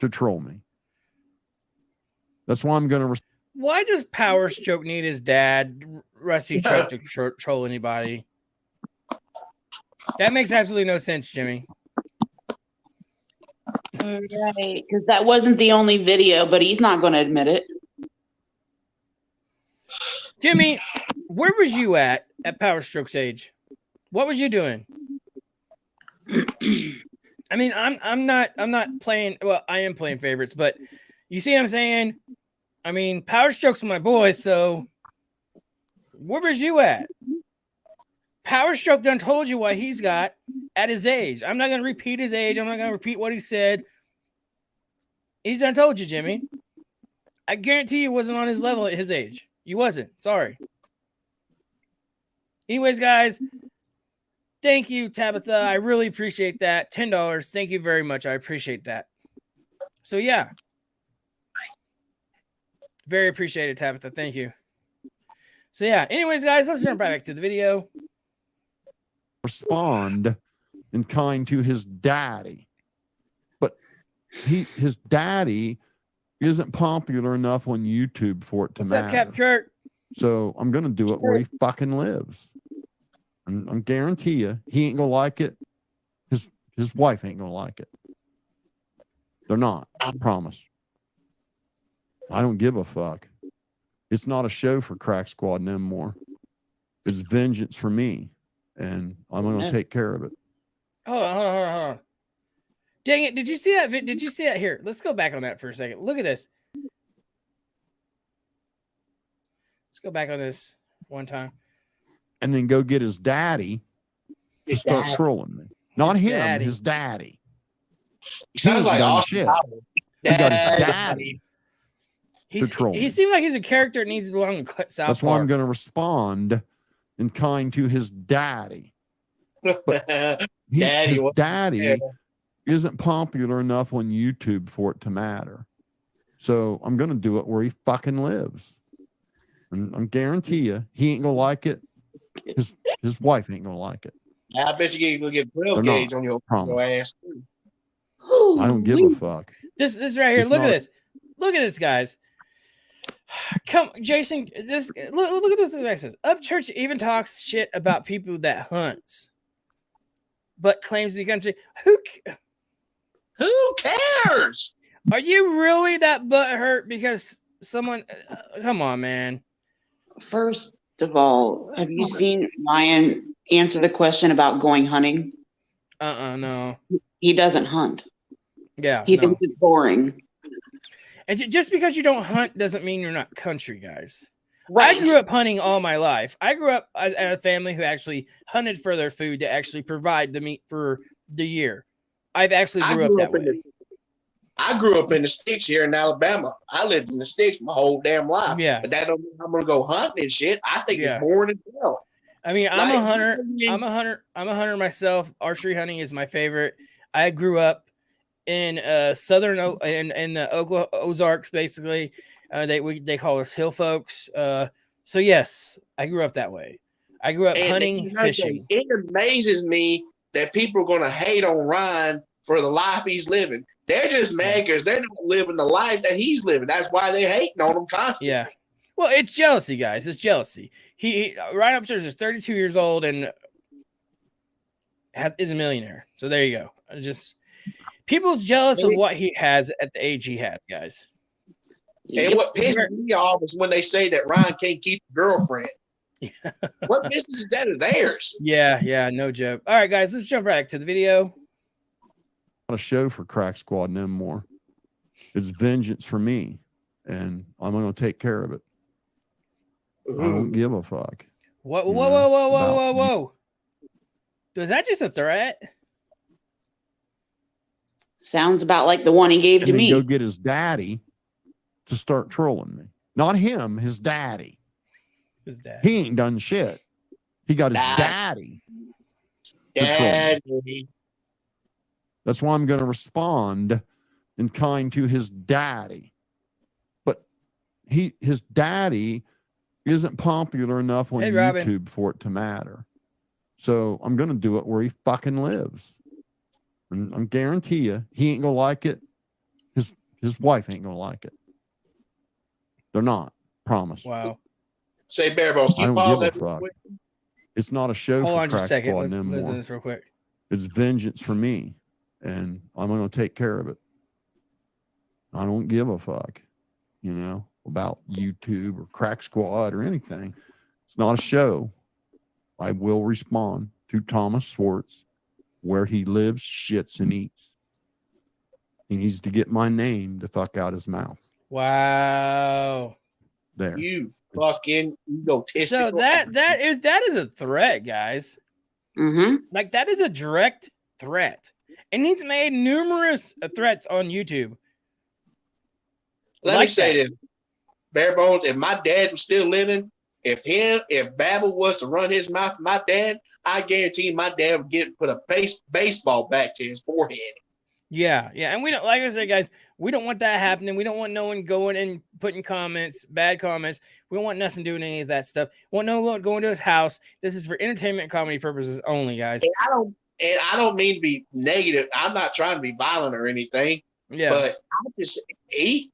to troll me. That's why I'm going to... Why does Power Stroke need his dad, Rusty Truck, to troll anybody? That makes absolutely no sense, Jimmy. Right, because that wasn't the only video, but he's not going to admit it. Jimmy, where was you at Power Stroke's age? What was you doing? I mean, I'm not playing. Well, I am playing favorites, but you see what I'm saying? I mean, Power Stroke's my boy, so where was you at? Power Stroke done told you what he's got at his age. I'm not going to repeat his age. I'm not going to repeat what he said. He's done told you, Jimmy. I guarantee you wasn't on his level at his age. You wasn't. Sorry. Anyways, guys, thank you, Tabitha. I really appreciate that. $10. Thank you very much. I appreciate that. So, yeah. Very appreciated, Tabitha. Thank you. So, yeah. Anyways, guys, let's jump right back to the video. Respond in kind to his daddy. But his daddy isn't popular enough on YouTube for it to What's matter. up, Cap Kurt? So I'm going to do it where he fucking lives. And I guarantee you, he ain't going to like it. His wife ain't going to like it. They're not. I promise. I don't give a fuck. It's not a show for Crack Squad no more. It's vengeance for me. And I'm going to take care of it. Hold on. Dang it. Did you see that? Did you see that? Here, let's go back on that for a second. Look at this. Let's go back on this one time. And then go get his daddy to start trolling me. Not him, daddy. his daddy. He sounds like done Austin shit. Powers. He got his daddy. He me. seems like he's a character that needs to belong in South That's why Park. I'm going to respond in kind to his daddy. His daddy isn't popular enough on YouTube for it to matter. So I'm going to do it where he fucking lives. And I guarantee you, he ain't going to like it. His wife ain't going to like it. I bet you gonna get 12 gauge on your ass. I don't give a fuck. This right here. Look at this. Look at this, guys. Come, Jason. This look at this. It says Upchurch even talks shit about people that hunts, but claims to be country. Who cares? Are you really that butthurt because someone? Come on, man. First of all, have you seen Ryan answer the question about going hunting? No. He doesn't hunt. Yeah, he thinks it's boring. And just because you don't hunt doesn't mean you're not country, guys. Right. I grew up hunting all my life. I grew up at a family who actually hunted for their food to actually provide the meat for the year. I've actually grew up that way. I grew up in the sticks here in Alabama. I lived in the sticks my whole damn life. Yeah. But that don't mean I'm gonna go hunting and shit. I think it's boring as hell. I mean, I'm a hunter. I'm a hunter myself. Archery hunting is my favorite. I grew up in southern in the Ozarks, basically. They call us hill folks. So yes, I grew up that way. I grew up hunting, fishing. It amazes me that people are gonna hate on Ryan for the life he's living. They're just mad because they're not living the life that he's living. That's why they're hating on him constantly. Yeah. Well, it's jealousy, guys. It's jealousy. Ryan Upchurch is 32 years old and is a millionaire. So there you go. People's jealous of what he has at the age he has, guys. And what pisses me off is when they say that Ryan can't keep a girlfriend. What business is that of theirs? Yeah, no joke. All right, guys, let's jump back to the video. Not a show for Crack Squad no more. It's vengeance for me, and I'm going to take care of it. I don't give a fuck. Whoa. Was that just a threat? Sounds about like the one he gave to me. Go get his daddy to start trolling me. Not him, his daddy. His dad. He ain't done shit. He got his daddy. Daddy. That's why I'm going to respond in kind to his daddy. But his daddy isn't popular enough on YouTube for it to matter. So I'm going to do it where he fucking lives. And I guarantee you, he ain't going to like it. His wife ain't going to like it. They're not. Promise. Wow. Say, Barebones, I can you don't pause give a that real fuck. quick? It's not a show Hold for on just a Crack second. Squad Let's listen to anymore. this real quick. It's vengeance for me, and I'm going to take care of it. I don't give a fuck, about YouTube or Crack Squad or anything. It's not a show. I will respond to Thomas Swartz where he lives, shits, and eats. He needs to get my name the fuck out his mouth. Wow. There. You fucking egotistical. So that is a threat, guys. Mm-hmm. Like, that is a direct threat. And he's made numerous threats on YouTube. Let me say this, Barebones, if my dad was still living, if Babel was to run his mouth, my dad, I guarantee my dad would put a baseball bat to his forehead. Yeah. And we don't, like I said, guys, we don't want that happening. We don't want no one going and putting bad comments. We don't want nothing doing any of that stuff. We want no one going to his house. This is for entertainment and comedy purposes only, guys. And I don't mean to be negative. I'm not trying to be violent or anything. Yeah. But he's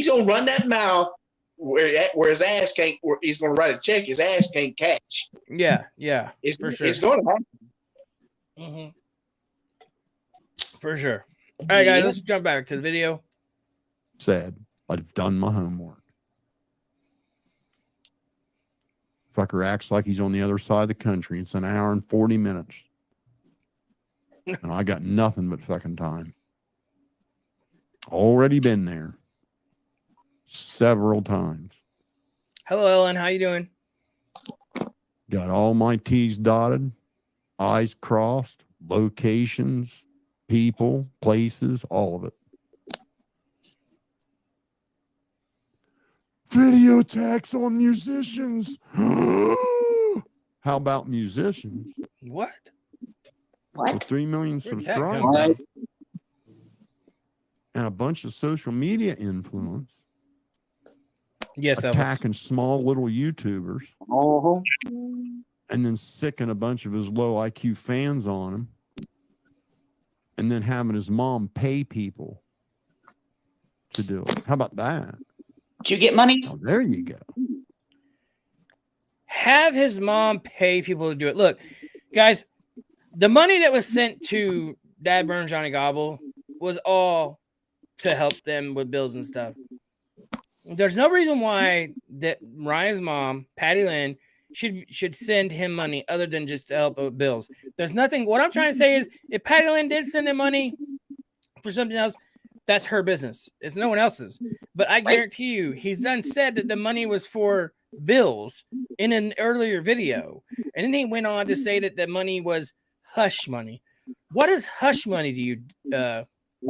gonna run that mouth where his ass can't. Where he's gonna write a check his ass can't catch. Yeah. It's for sure. It's going to happen. Mm-hmm. For sure. All right, guys, let's jump back to the video. Said, I've done my homework. Fucker acts like he's on the other side of the country. It's an hour and 40 minutes. And I got nothing but fucking time. Already been there several times. Hello, Ellen. How you doing? Got all my T's dotted, I's crossed, locations, people, places, all of it. Video attacks on musicians. How about musicians? What? With 3 million Where'd that come from? subscribers and a bunch of social media influence Yes, Elvis. attacking small little YouTubers and then sicking a bunch of his low IQ fans on him and then having his mom pay people to do it. How about that? Did you get money? Oh, there you go. Have his mom pay people to do it. Look, guys, the money that was sent to Dad Burn Johnny Gobble was all to help them with bills and stuff. There's no reason why that Ryan's mom, Patty Lynn, should send him money other than just to help with bills. There's nothing. What I'm trying to say is, if Patty Lynn did send him money for something else, that's her business. It's no one else's. But I guarantee you, he's done said that the money was for bills in an earlier video. And then he went on to say that the money was hush money. What is hush money to you?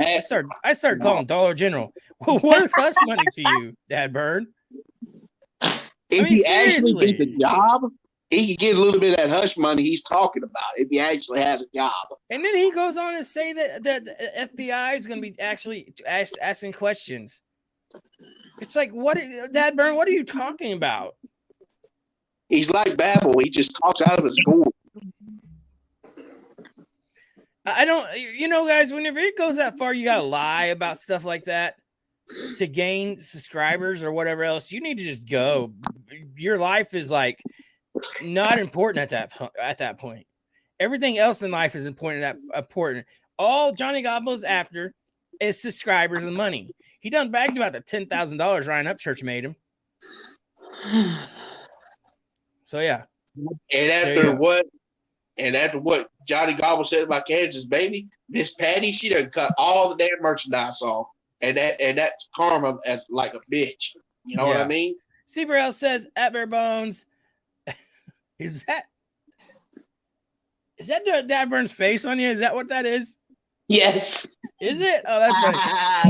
I started calling Dollar General. Well, what is hush money to you, Dad Bird? If he actually gets a job, he can get a little bit of that hush money he's talking about if he actually has a job. And then he goes on to say that the FBI is going to be actually asking questions. It's like, Dad Burn, what are you talking about? He's like Babel. He just talks out of his gourd. I don't, guys, whenever it goes that far, you got to lie about stuff like that to gain subscribers or whatever else. You need to just go. Your life is like not important at that point. Everything else in life is important. All Johnny Gobble's after is subscribers and money. He done bragged about the $10,000 Ryan Upchurch made him. So yeah. And after what Johnny Gobble said about Kansas Baby, Miss Patty, she done cut all the damn merchandise off. And that's karma as like a bitch. You know what I mean? Seabrell says at Barebones. Is that Dad Burn's face on you? Is that what that is? Yes. Is it? Oh, that's funny.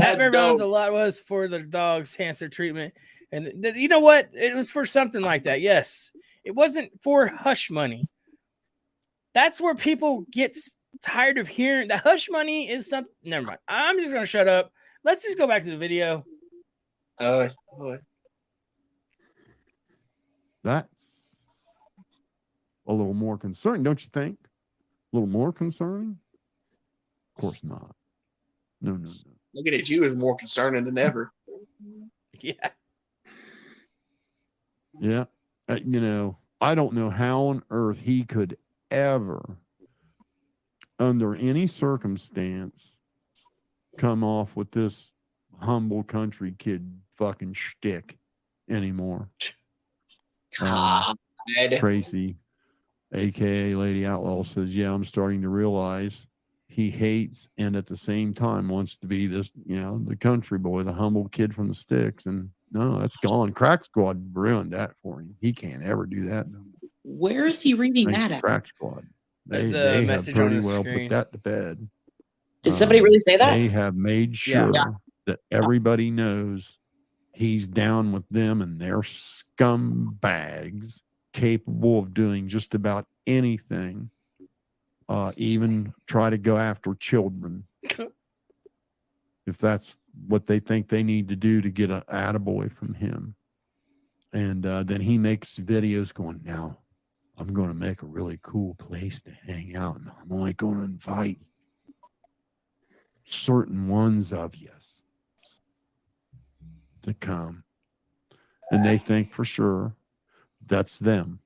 That Barebones a lot was for the dog's cancer treatment. And you know what? It was for something like that. Yes. It wasn't for hush money. That's where people get tired of hearing. The hush money is something. Never mind. I'm just going to shut up. Let's just go back to the video. That's a little more concerning, don't you think? A little more concerning? Of course not. No. Looking at you is more concerning than ever. Yeah. Yeah. You know, I don't know how on earth he could ever, under any circumstance, come off with this humble country kid fucking shtick anymore. God. Tracy, aka Lady Outlaw, says, "Yeah, I'm starting to realize he hates and at the same time wants to be this, you know, the country boy, the humble kid from the sticks." And no, that's gone. Crack Squad ruined that for him. He can't ever do that no more. Where is he reading Thanks that to at? Crack Squad. The They have message on pretty the well put screen. that to bed. Did somebody really say that? They have made Yeah. sure that everybody knows he's down with them and they're scumbags capable of doing just about anything, even try to go after children if that's what they think they need to do to get an attaboy from him. And then he makes videos going, now I'm going to make a really cool place to hang out, and I'm only going to invite certain ones of you to come. And they think for sure that's them.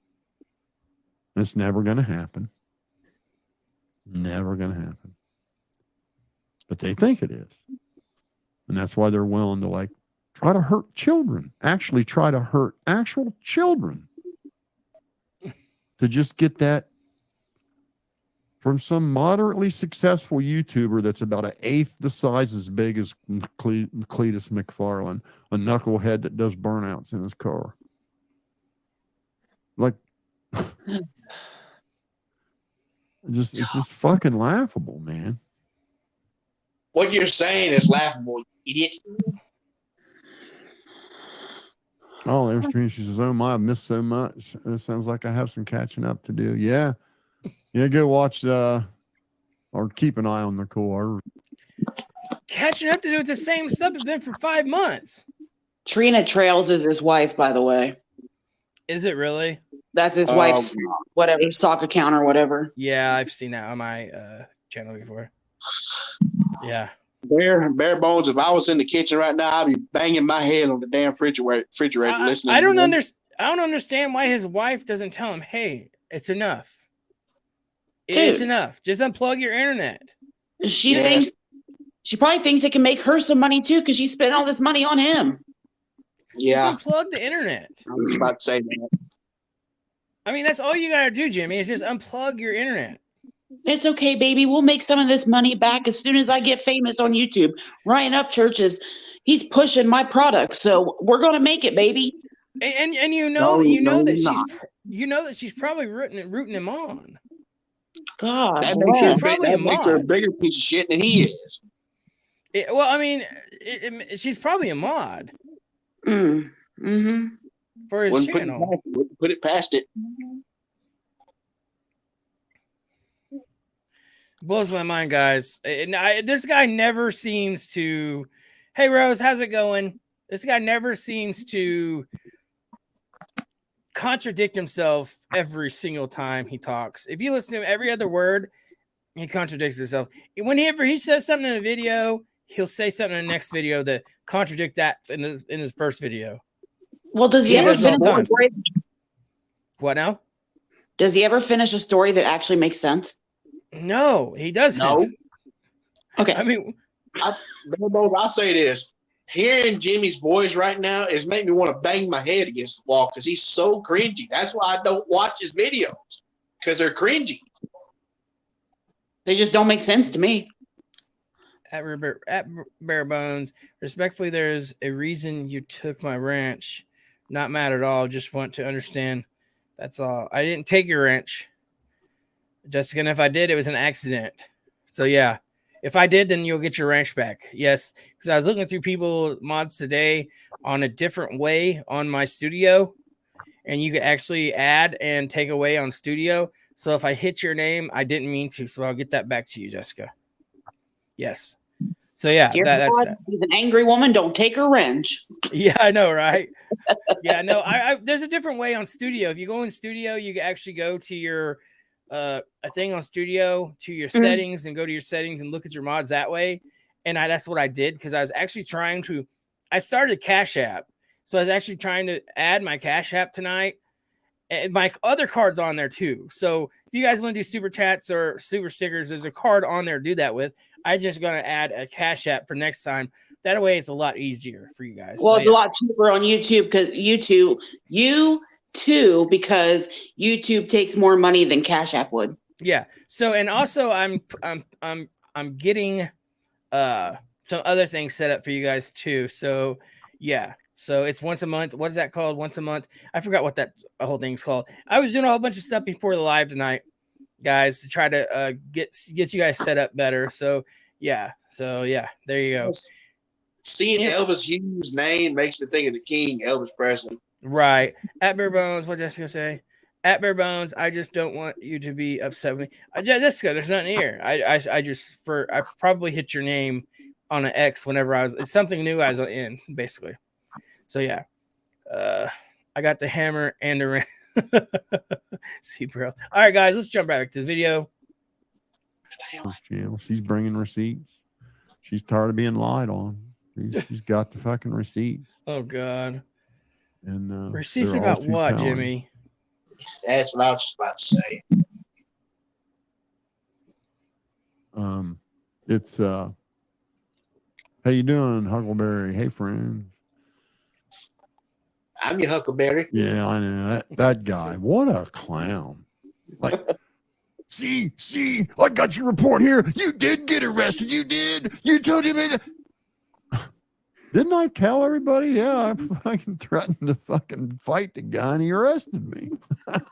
It's never going to happen. Never going to happen. But they think it is. And that's why they're willing to like try to hurt children, actually try to hurt actual children to just get that from some moderately successful YouTuber that's about an eighth the size as big as Cletus McFarlane, a knucklehead that does burnouts in his car. Like, it's just fucking laughable, man. What you're saying is laughable, idiot. Oh, there's Trina. She says, "Oh my, I've missed so much. It sounds like I have some catching up to do." Yeah. Go watch or keep an eye on the core. Catching up to do, it's the same stuff it's been for 5 months. Trina Trails is his wife, by the way. Is it really? That's his wife's whatever stock account or whatever. Yeah, I've seen that on my channel before. Yeah. Barebones, if I was in the kitchen right now, I'd be banging my head on the damn refrigerator listening. I don't understand why his wife doesn't tell him, hey, it's enough. It's enough. Just unplug your internet. She probably thinks it can make her some money too, because she spent all this money on him. Yeah. Just unplug the internet. I was about to say that. I mean, that's all you gotta do, Jimmy, is just unplug your internet. It's okay, baby. We'll make some of this money back as soon as I get famous on YouTube. Ryan Upchurch he's pushing my product, so we're gonna make it, baby. And you know that she's probably rooting him on. God, that makes her a bigger piece of shit than he is. She's probably a mod. Mm-hmm. For his channel. Put it past it. Blows my mind, guys. This guy never seems to. Hey, Rose, how's it going? This guy never seems to contradict himself every single time he talks. If you listen to him, every other word, he contradicts himself. Whenever he says something in a video, he'll say something in the next video that contradict that in his first video. Well, does he ever finish a story? What now? Does he ever finish a story that actually makes sense? No, he doesn't. No. Okay. I mean, I'll say this. Hearing Jimmy's voice right now is making me want to bang my head against the wall because he's so cringy. That's why I don't watch his videos, because they're cringy. They just don't make sense to me. At Barebones, respectfully, there's a reason you took my wrench. Not mad at all. Just want to understand. That's all. I didn't take your wrench, Jessica. And if I did, it was an accident. So yeah, if I did, then you'll get your wrench back. Yes, because I was looking through people mods today on a different way on my studio, and you can actually add and take away on studio. So if I hit your name, I didn't mean to. So I'll get that back to you, Jessica. Yes. So yeah, that's that. She's an angry woman. Don't take her wrench. Yeah, I know, right? Yeah, no. I there's a different way on studio. If you go in studio, you can actually go to your a thing on studio to your settings and go to your settings and look at your mods that way. And that's what I did because I was actually trying to. I started Cash App, So I was actually trying to add my Cash App tonight. And my other card's on there too. So if you guys want to do super chats or super stickers, there's a card on there to do that with. I just gonna add a Cash App for next time. That way it's a lot easier for you guys. Well, So, it's a lot cheaper on YouTube because because YouTube takes more money than Cash App would. yeah. So and also I'm getting some other things set up for you guys too. So yeah. So it's once a month. What is that called? Once a month. I forgot what that whole thing's called. I was doing a whole bunch of stuff before the live tonight, guys, to try to get you guys set up better. So yeah. There you go. Seeing Elvis Hughes' name makes me think of the King, Elvis Presley. Right. At Barebones, what Jessica say? At Barebones, I just don't want you to be upset with me. Jessica, there's nothing here. I probably hit your name on an X whenever it's something new I was in, basically. So yeah. I got the hammer and the ring. See, bro. All right, guys, let's jump back to the video. She's bringing receipts. She's tired of being lied on. She's got the fucking receipts. Oh God. And receipts about what, telling. Jimmy? That's what I was just about to say. It's how you doing, Huckleberry? Hey, friend. I'm your Huckleberry. Yeah, I know that guy. What a clown! Like, see, I got your report here. You did get arrested. You did. You told him it. Didn't I tell everybody? Yeah, I fucking threatened to fucking fight the guy, and he arrested me. It's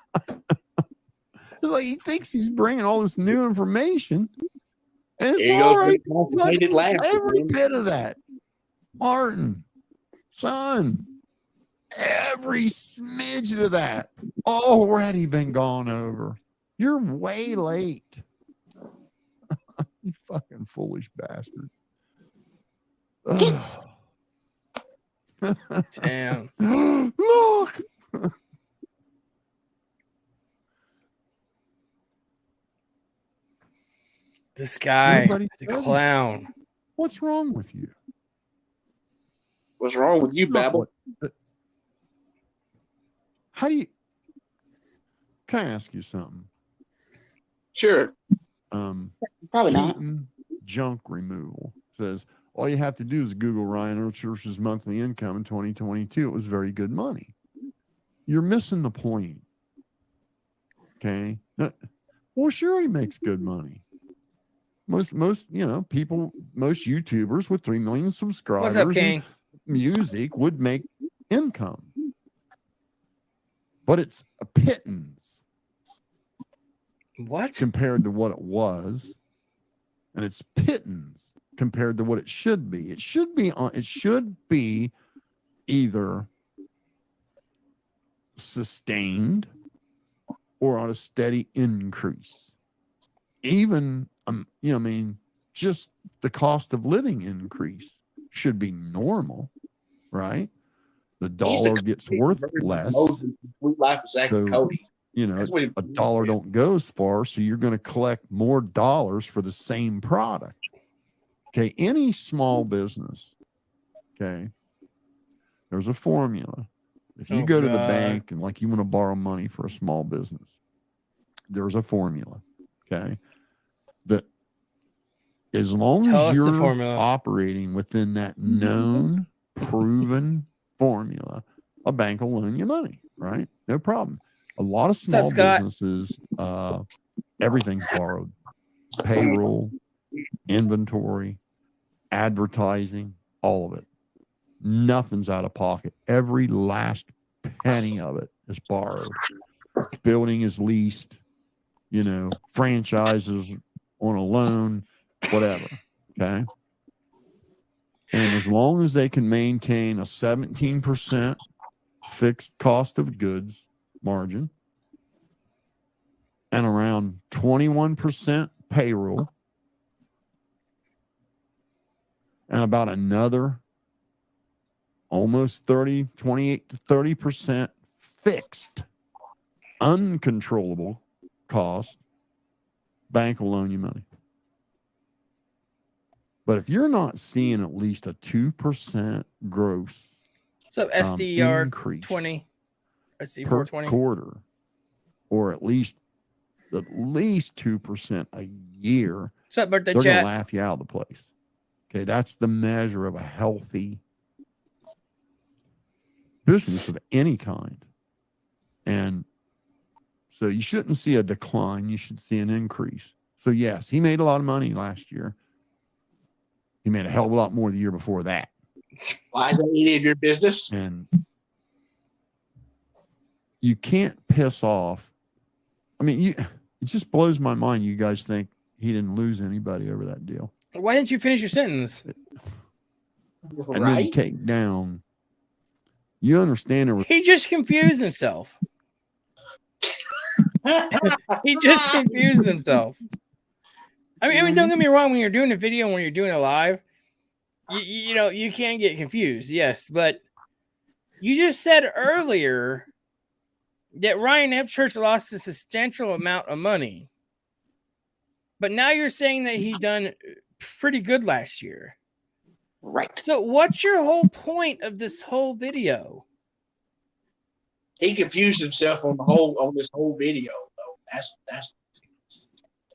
like he thinks he's bringing all this new information, and it's all right. Every bit of that, Martin, son. Every smidge of that already been gone over. You're way late. You fucking foolish bastard. Damn. Look. This guy, the clown. What's wrong with you? What's wrong with you, Babble? How do you? Can I ask you something? Sure. Probably not. Junk removal says all you have to do is Google Ryan Church's monthly income in 2022. It was very good money. You're missing the point. Okay. Well, sure, he makes good money. Most people, most YouTubers with 3 million subscribers, what's up, King? Music would make income. But it's a pittance. What? Compared to what it was. And it's pittance compared to what it should be. It should be either sustained or on a steady increase. Even just the cost of living increase should be normal, right? The dollar gets worth less. Sweet Life of Zach and Cody. A dollar don't go as far, so you're going to collect more dollars for the same product. Okay, any small business, okay, there's a formula. If you go to the bank and like you want to borrow money for a small business, there's a formula, okay, that as long as you're operating within that known, proven formula, a bank will loan you money, right? No problem. A lot of small businesses, everything's borrowed. Payroll, inventory, advertising, all of it. Nothing's out of pocket. Every last penny of it is borrowed. Building is leased, franchises on a loan, whatever. Okay. And as long as they can maintain a 17% fixed cost of goods margin and around 21% payroll and about another almost 28 to 30% fixed uncontrollable cost, bank will loan you money. But if you're not seeing at least a 2% growth So SDR increase 20, SDR per 420. quarter, or at least 2% a year, What's up, birthday they're going to chat? laugh you out of the place. Okay, that's the measure of a healthy business of any kind. And so you shouldn't see a decline. You should see an increase. So yes, he made a lot of money last year. He made a hell of a lot more the year before that. Why is that any of your business? And you can't piss off. I mean, it just blows my mind. You guys think he didn't lose anybody over that deal. Why didn't you finish your sentence? And then take down. You understand there was He just confused himself. He just confused himself. I mean, don't get me wrong. When you're doing a video, when you're doing it live, you know, you can get confused. Yes, but you just said earlier that Ryan Upchurch lost a substantial amount of money, but now you're saying that he done pretty good last year. Right. So what's your whole point of this whole video? He confused himself on this whole video, though. That's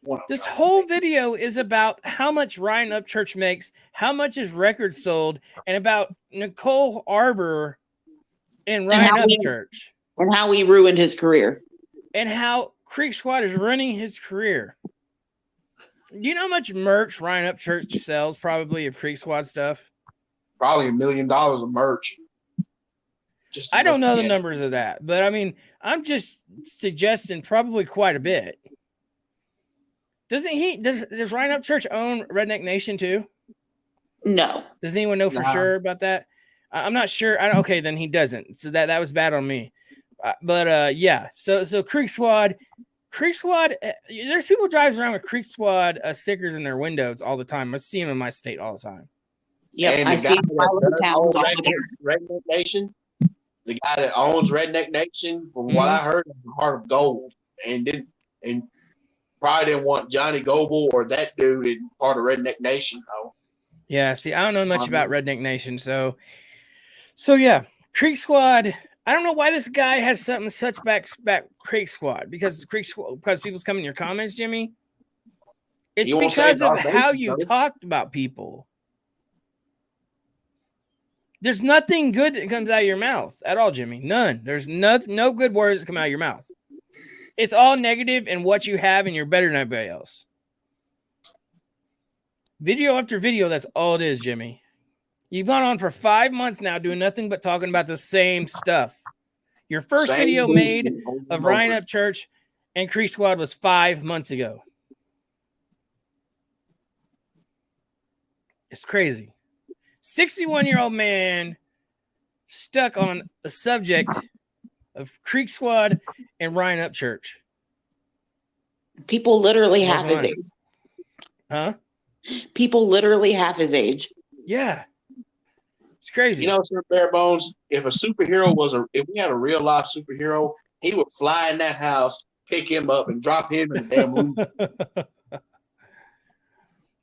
one. This whole video is about how much Ryan Upchurch makes, how much his record sold, and about Nicole Arbor and Ryan Upchurch. And how he ruined his career. And how Creek Squad is running his career. Do you know how much merch Ryan Upchurch sells probably of Creek Squad stuff? Probably $1 million of merch. I don't know the numbers of that, but I mean, I'm just suggesting probably quite a bit. Does Ryan Upchurch own Redneck Nation too? No. Does anyone know for sure about that? I'm not sure. Okay, then he doesn't. So that was bad on me. But yeah. So Creek Squad. There's people driving around with Creek Squad stickers in their windows all the time. I see them in my state all the time. Yeah, I see Redneck Nation. The guy that owns Redneck Nation, from what I heard, is the heart of gold, and probably didn't want Johnny Goble or that dude in part of Redneck Nation, though. Yeah, see, I don't know much about Redneck Nation, so yeah, Creek Squad. I don't know why this guy has something such back Creek Squad, because people's coming in your comments, Jimmy. It's because of how you talked about people. There's nothing good that comes out of your mouth at all, Jimmy. None. There's no good words that come out of your mouth. It's all negative, and what you have, and you're better than everybody else. Video after video, that's all it is, Jimmy. You've gone on for 5 months now doing nothing but talking about the same stuff. Your first video made of Ryan Upchurch and Creek Squad was 5 months ago. It's crazy. 61-year-old man stuck on the subject of Creek Squad and Ryan Upchurch. People literally half his age. Huh? People literally half his age. Yeah. It's crazy. You know, Sir Barebones, if we had a real life superhero, he would fly in that house, pick him up, and drop him in the damn movie.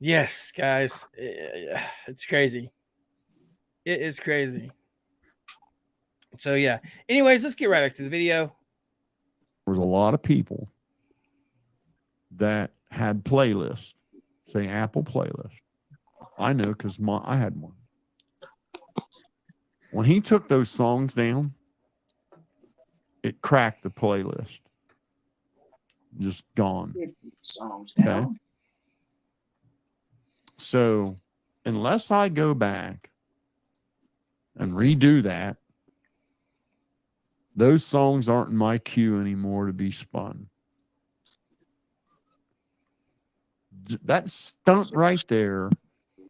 Yes, guys. It's crazy. It is crazy. So, yeah. Anyways, let's get right back to the video. There was a lot of people that had playlists, say Apple playlist. I know because I had one. When he took those songs down, it cracked the playlist. Just gone. Songs down. Okay. So unless I go back and redo that, those songs aren't in my queue anymore to be spun. That stunt right there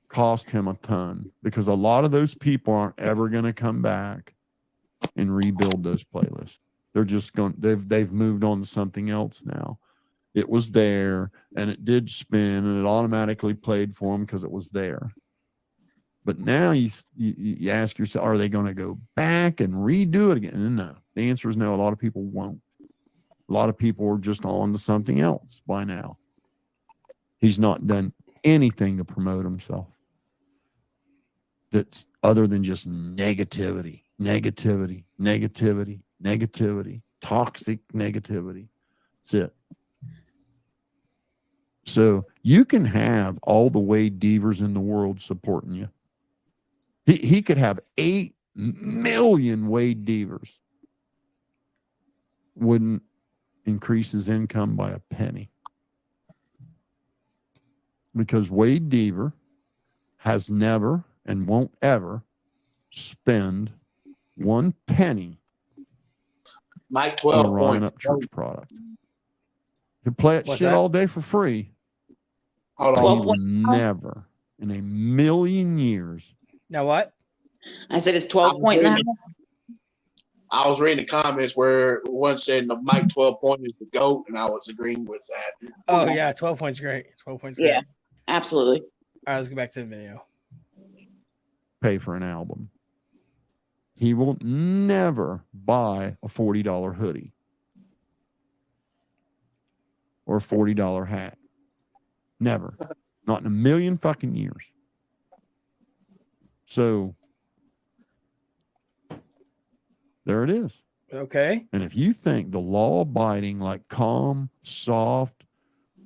cost him a ton, because a lot of those people aren't ever going to come back and rebuild those playlists. They're just going, they've moved on to something else now. It was there and it did spin and it automatically played for them because it was there. But now you ask yourself, are they going to go back and redo it again? And no, the answer is no. A lot of people won't. A lot of people are just on to something else by now. He's not done anything to promote himself that's other than just negativity. Negativity, negativity, negativity, toxic negativity. That's it. So you can have all the Wade Deavers in the world supporting you. He could have 8 million Wade Deavers. Wouldn't increase his income by a penny. Because Wade Deaver has never and won't ever spend 1 penny Mike on 12 a Ryan points. Upchurch product. He'll play that What's shit that? all day for free. Hold But on. he will never in a million years. Now what? I said it's 12 point now. I was reading the comments where one said the Mike 12 point is the GOAT, and I was agreeing with that. Oh yeah, 12 points great. 12 points Yeah, great. absolutely. All right, let's go back to the video. Pay for an album. He will never buy a $40 hoodie or a $40 hat. Never. Not in a million fucking years. So there it is. Okay. And if you think the law-abiding, like calm, soft,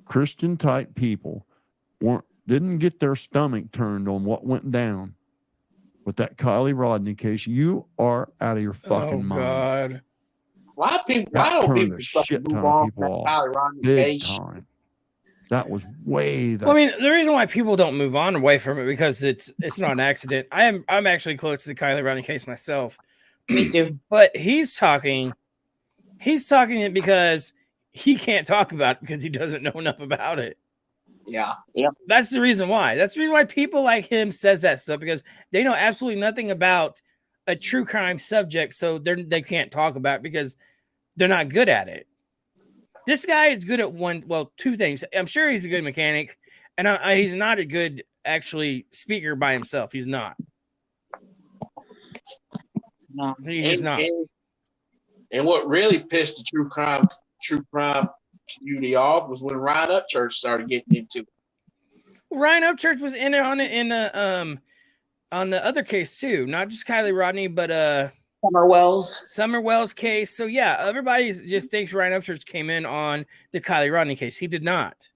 Christian-type people didn't get their stomach turned on what went down with that Kylie Rodney case, you are out of your fucking minds. God. Why don't That turned people a fucking shit ton move of on people from off. that Kylie Rodney Big case? time. That was way Well, I mean, the reason why people don't move on away from it because it's not an accident. I'm actually close to the Kylie Rodney case myself. Me too. But he's talking it because he can't talk about it because he doesn't know enough about it. Yeah. That's the reason why. That's the reason why people like him says that stuff, because they know absolutely nothing about a true crime subject, so they can't talk about it because they're not good at it. This guy is good at two things. I'm sure he's a good mechanic, and he's not a good actually speaker by himself. He's not. No. He's just not. And what really pissed the true crime community off was when Ryan Upchurch started getting into it. Ryan Upchurch was in it on the other case too, not just Kylie Rodney, but Summer Wells case. So yeah, everybody just thinks Ryan Upchurch came in on the Kylie Rodney case. He did not.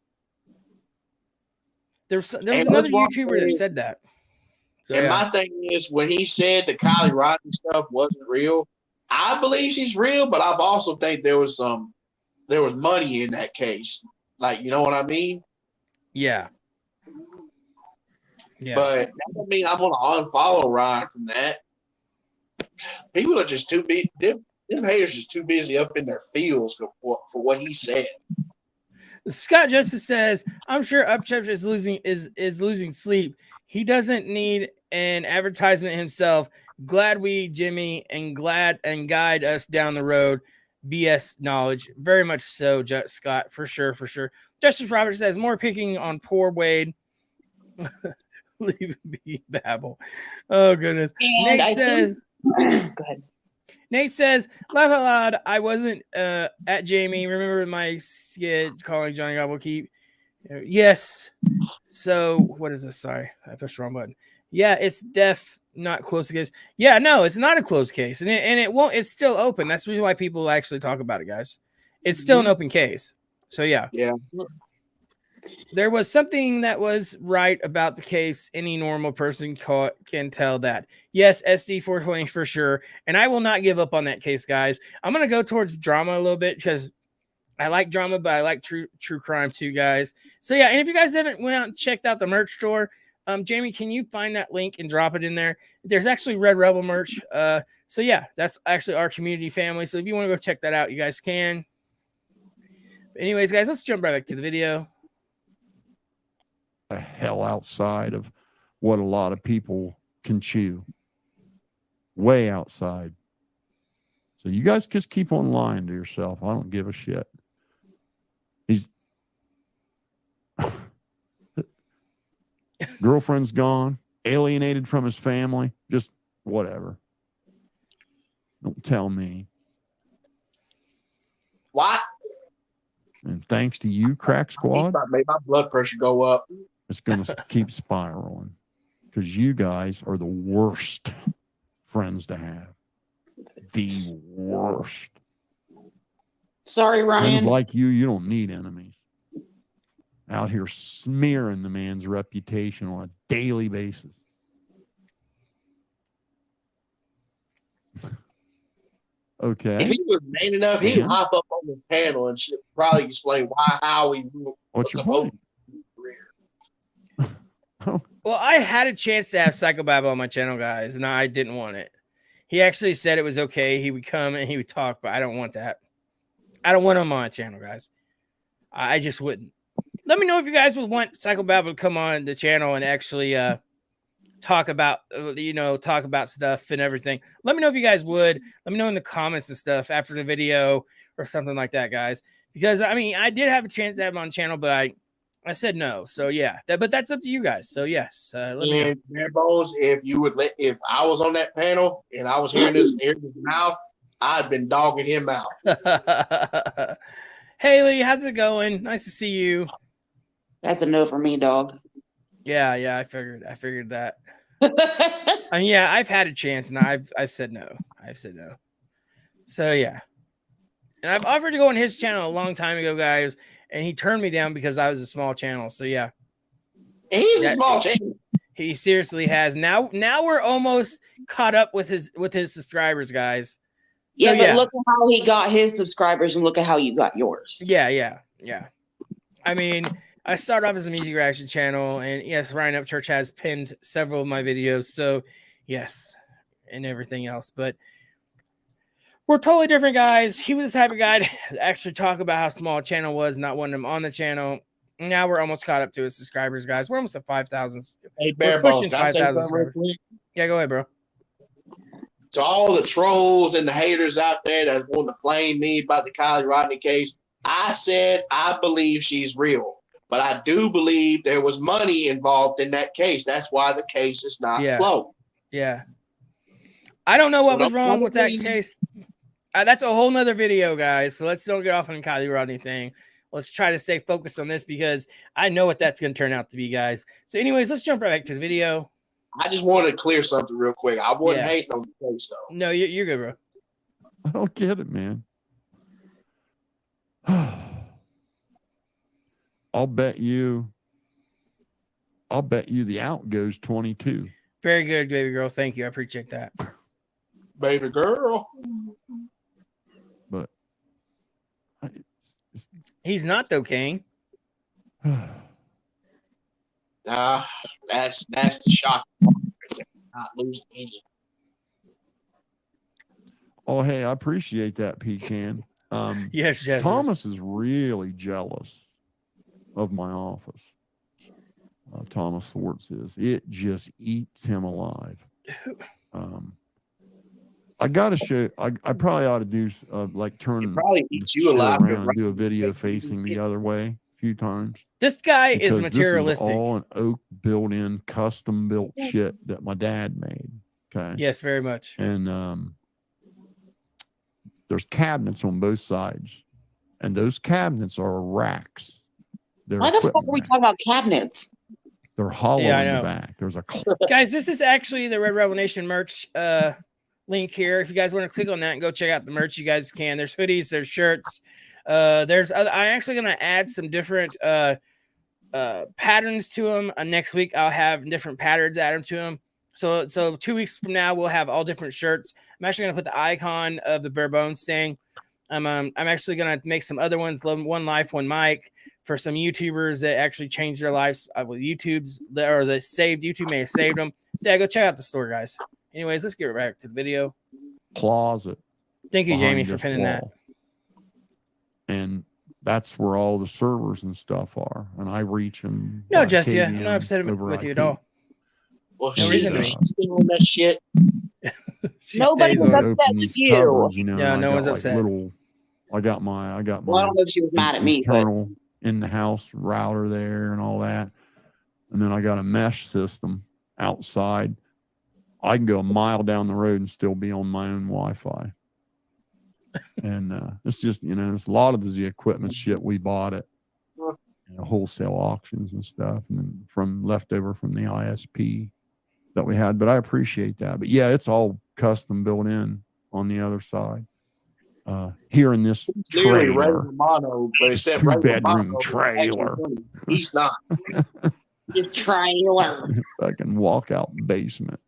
There was another YouTuber that said that. So, and my thing is, when he said the Kylie Rodney stuff wasn't real, I believe she's real, but I've also think there was money in that case. Like, you know what I mean? Yeah. Yeah. But that doesn't mean I'm gonna unfollow Ryan from that. People are just too busy. Them haters just too busy up in their fields for what he said. Scott Justice says, "I'm sure Upchurch is losing sleep. He doesn't need an advertisement himself. Glad we Jimmy and guide us down the road. BS knowledge, very much so, Scott, for sure. Justice Roberts says more picking on poor Wade. Leave be babble. Oh goodness. And Nate says, go ahead. Nate says, laugh out loud. I wasn't at Jamie. Remember my skid calling Johnny Gobblekeep? Yes. So what is this? Sorry, I pushed the wrong button. Yeah, it's not close case. Yeah, no, it's not a closed case, and it won't. It's still open. That's the reason why people actually talk about it, guys. It's still an open case. So yeah. There was something that was right about the case. Any normal person can tell that. Yes, SD 420 for sure. And I will not give up on that case, guys. I'm going to go towards drama a little bit because I like drama, but I like true crime too, guys. So yeah, and if you guys haven't went out and checked out the merch store, Jamie, can you find that link and drop it in there? There's actually Red Rebel merch. So yeah, that's actually our community family. So if you want to go check that out, you guys can. But anyways, guys, let's jump right back to the video. the hell outside of what a lot of people can chew. Way outside. So you guys just keep on lying to yourself. I don't give a shit. He's girlfriend's gone, alienated from his family, just whatever. Don't tell me. What? And thanks to you, Crack Squad, Made my blood pressure go up. it's going to keep spiraling because you guys are the worst friends to have. the worst. Sorry, Friends Ryan. like you don't need enemies. Out here smearing the man's reputation on a daily basis. Okay. If he was man enough, he'd Dan? hop up on this panel and should probably explain how he. What's your point? Well, I had a chance to have Psychobabble on my channel, guys, and I didn't want it. He actually said it was okay. He would come and he would talk, but I don't want that. I don't want him on my channel, guys. I just wouldn't. Let me know if you guys would want Psychobabble to come on the channel and actually talk about, talk about stuff and everything. Let me know if you guys would. Let me know in the comments and stuff after the video or something like that, guys. Because, I mean, I did have a chance to have him on the channel, but I said no. So, yeah. But that's up to you guys. So, yes. Let me know. Barebones, if I was on that panel and I was hearing his mouth, I'd been dogging him out. Haley, how's it going? Nice to see you. That's a no for me, dog. Yeah, I figured that. I mean, yeah, I've had a chance and I've said no. I've said no. So yeah. And I've offered to go on his channel a long time ago, guys, and he turned me down because I was a small channel. So yeah. He's a small channel. He seriously has. Now we're almost caught up with his subscribers, guys. So, yeah, but look at how he got his subscribers and look at how you got yours. Yeah. I mean, I started off as a music reaction channel, and yes, Ryan Upchurch has pinned several of my videos. So, yes, and everything else. But we're totally different, guys. He was the type of guy to actually talk about how small a channel was, not wanting him on the channel. Now we're almost caught up to his subscribers, guys. We're almost at 5,000. Hey, we're pushing 5,000 subscribers. Yeah, go ahead, bro. To all the trolls and the haters out there that want to flame me about the Kylie Rodney case, I said I believe she's real. But I do believe there was money involved in that case. That's why the case is not closed. Yeah. I don't know what was wrong with that case. That's a whole nother video, guys. So let's don't get off on the Kylie Rodney thing. Let's try to stay focused on this because I know what that's going to turn out to be, guys. So anyways, let's jump right back to the video. I just wanted to clear something real quick. I wasn't hating on the case, though. No, you're good, bro. I don't get it, man. I'll bet you the out goes 22. Very good, baby girl. Thank you. I appreciate that. Baby girl. But he's not though, King. That's the shock part. Not losing any. Oh, hey, I appreciate that, Pecan. Yes. Thomas is really jealous of my office. Thomas Swartz is. It just eats him alive. I got to show. I probably ought to do turn probably eats you alive around and do a video facing the other way a few times. This guy is materialistic. This is all an oak built-in, custom-built shit that my dad made. Okay. Yes, very much. And there's cabinets on both sides, and those cabinets are racks. Why the fuck are we talking about cabinets? They're hollow in the back. There's a guys. This is actually the Red Rebel Nation merch link here. If you guys want to click on that and go check out the merch, you guys can. There's hoodies, there's shirts. There's other. I'm actually gonna add some different patterns to them. Next week I'll have different patterns added to them. So 2 weeks from now we'll have all different shirts. I'm actually gonna put the icon of the Barebones thing. I'm actually gonna make some other ones. One Life, One Mic. For some YouTubers that actually changed their lives with YouTube's or that saved YouTube may have saved them. So yeah, go check out the store, guys. Anyways, let's get back to the video. Closet. Thank you, Jamie, for pinning that. And that's where all the servers and stuff are. And I reach them. No, Jesse, I'm not upset with you at all. Well, no reason to steal that shit. Nobody's upset with you. Covers, you know, yeah, no one's upset. I got my. Well, I don't know if she was mad at me, but in the house router there and all that. And then I got a mesh system outside. I can go a mile down the road and still be on my own Wi-Fi. And it's just, it's a lot of the equipment shit we bought at wholesale auctions and stuff, and then from leftover from the ISP that we had. But I appreciate that. But yeah, it's all custom built in. on the other side. Here in this He's literally Ray trailer, Romano, but this except Ray 2-bedroom Romano, trailer, he's not. Just trailer. fucking walkout basement.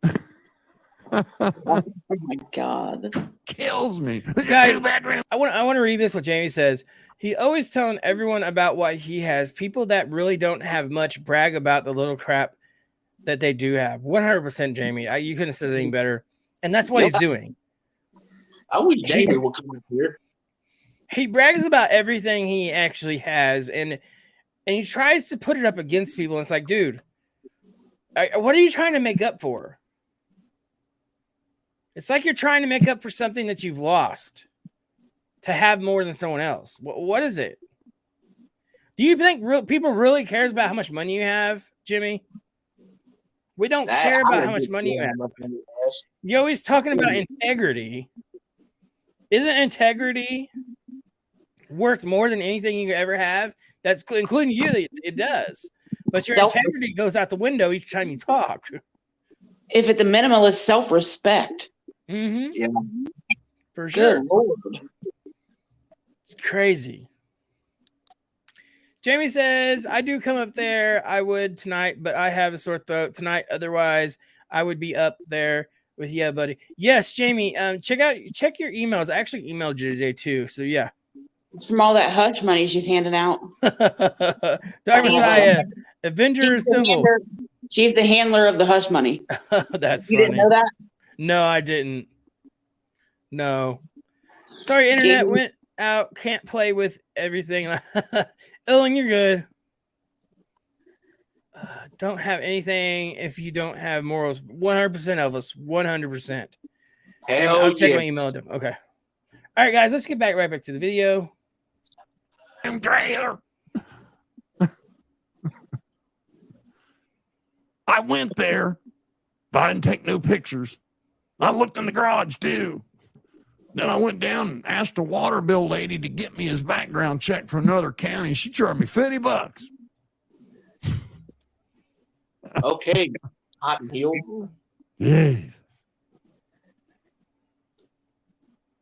Oh my God. Kills me. Guys, 2-bedroom. I want to read this. What Jamie says. He always telling everyone about what he has. People that really don't have much brag about the little crap that they do have. 100%, Jamie. You couldn't have said anything better. And that's what he's doing. I wish Jamie would come up here. He brags about everything he actually has, and he tries to put it up against people. And it's like, dude, what are you trying to make up for? It's like you're trying to make up for something that you've lost to have more than someone else. What is it? Do you think people really cares about how much money you have, Jimmy? We don't care about how much money you have. You're always talking about integrity. Isn't integrity worth more than anything you ever have? That's including you. It does. But your integrity goes out the window each time you talk. If at the minimum, it's self-respect. Mm-hmm. Yeah. For sure. Good Lord. It's crazy. Jamie says, I do come up there. I would tonight, but I have a sore throat tonight. Otherwise, I would be up there with you, buddy. Yes, Jamie. Check your emails. I actually emailed you today too. So yeah. It's from all that hush money she's handing out. Dr. Messiah, Avenger symbol. She's the handler of the hush money. That's you funny. Didn't know that? No, I didn't. No. Sorry, internet went out. Can't play with everything. Ellen, you're good. Don't have anything if you don't have morals. 100% of us. 100%. I'll check my email. Okay. All right, guys, let's get right back to the video. Trailer. I went there, but I didn't take no pictures. I looked in the garage too. Then I went down and asked a water bill lady to get me his background check from another county. She charged me $50. Okay, hot and heel. Jesus.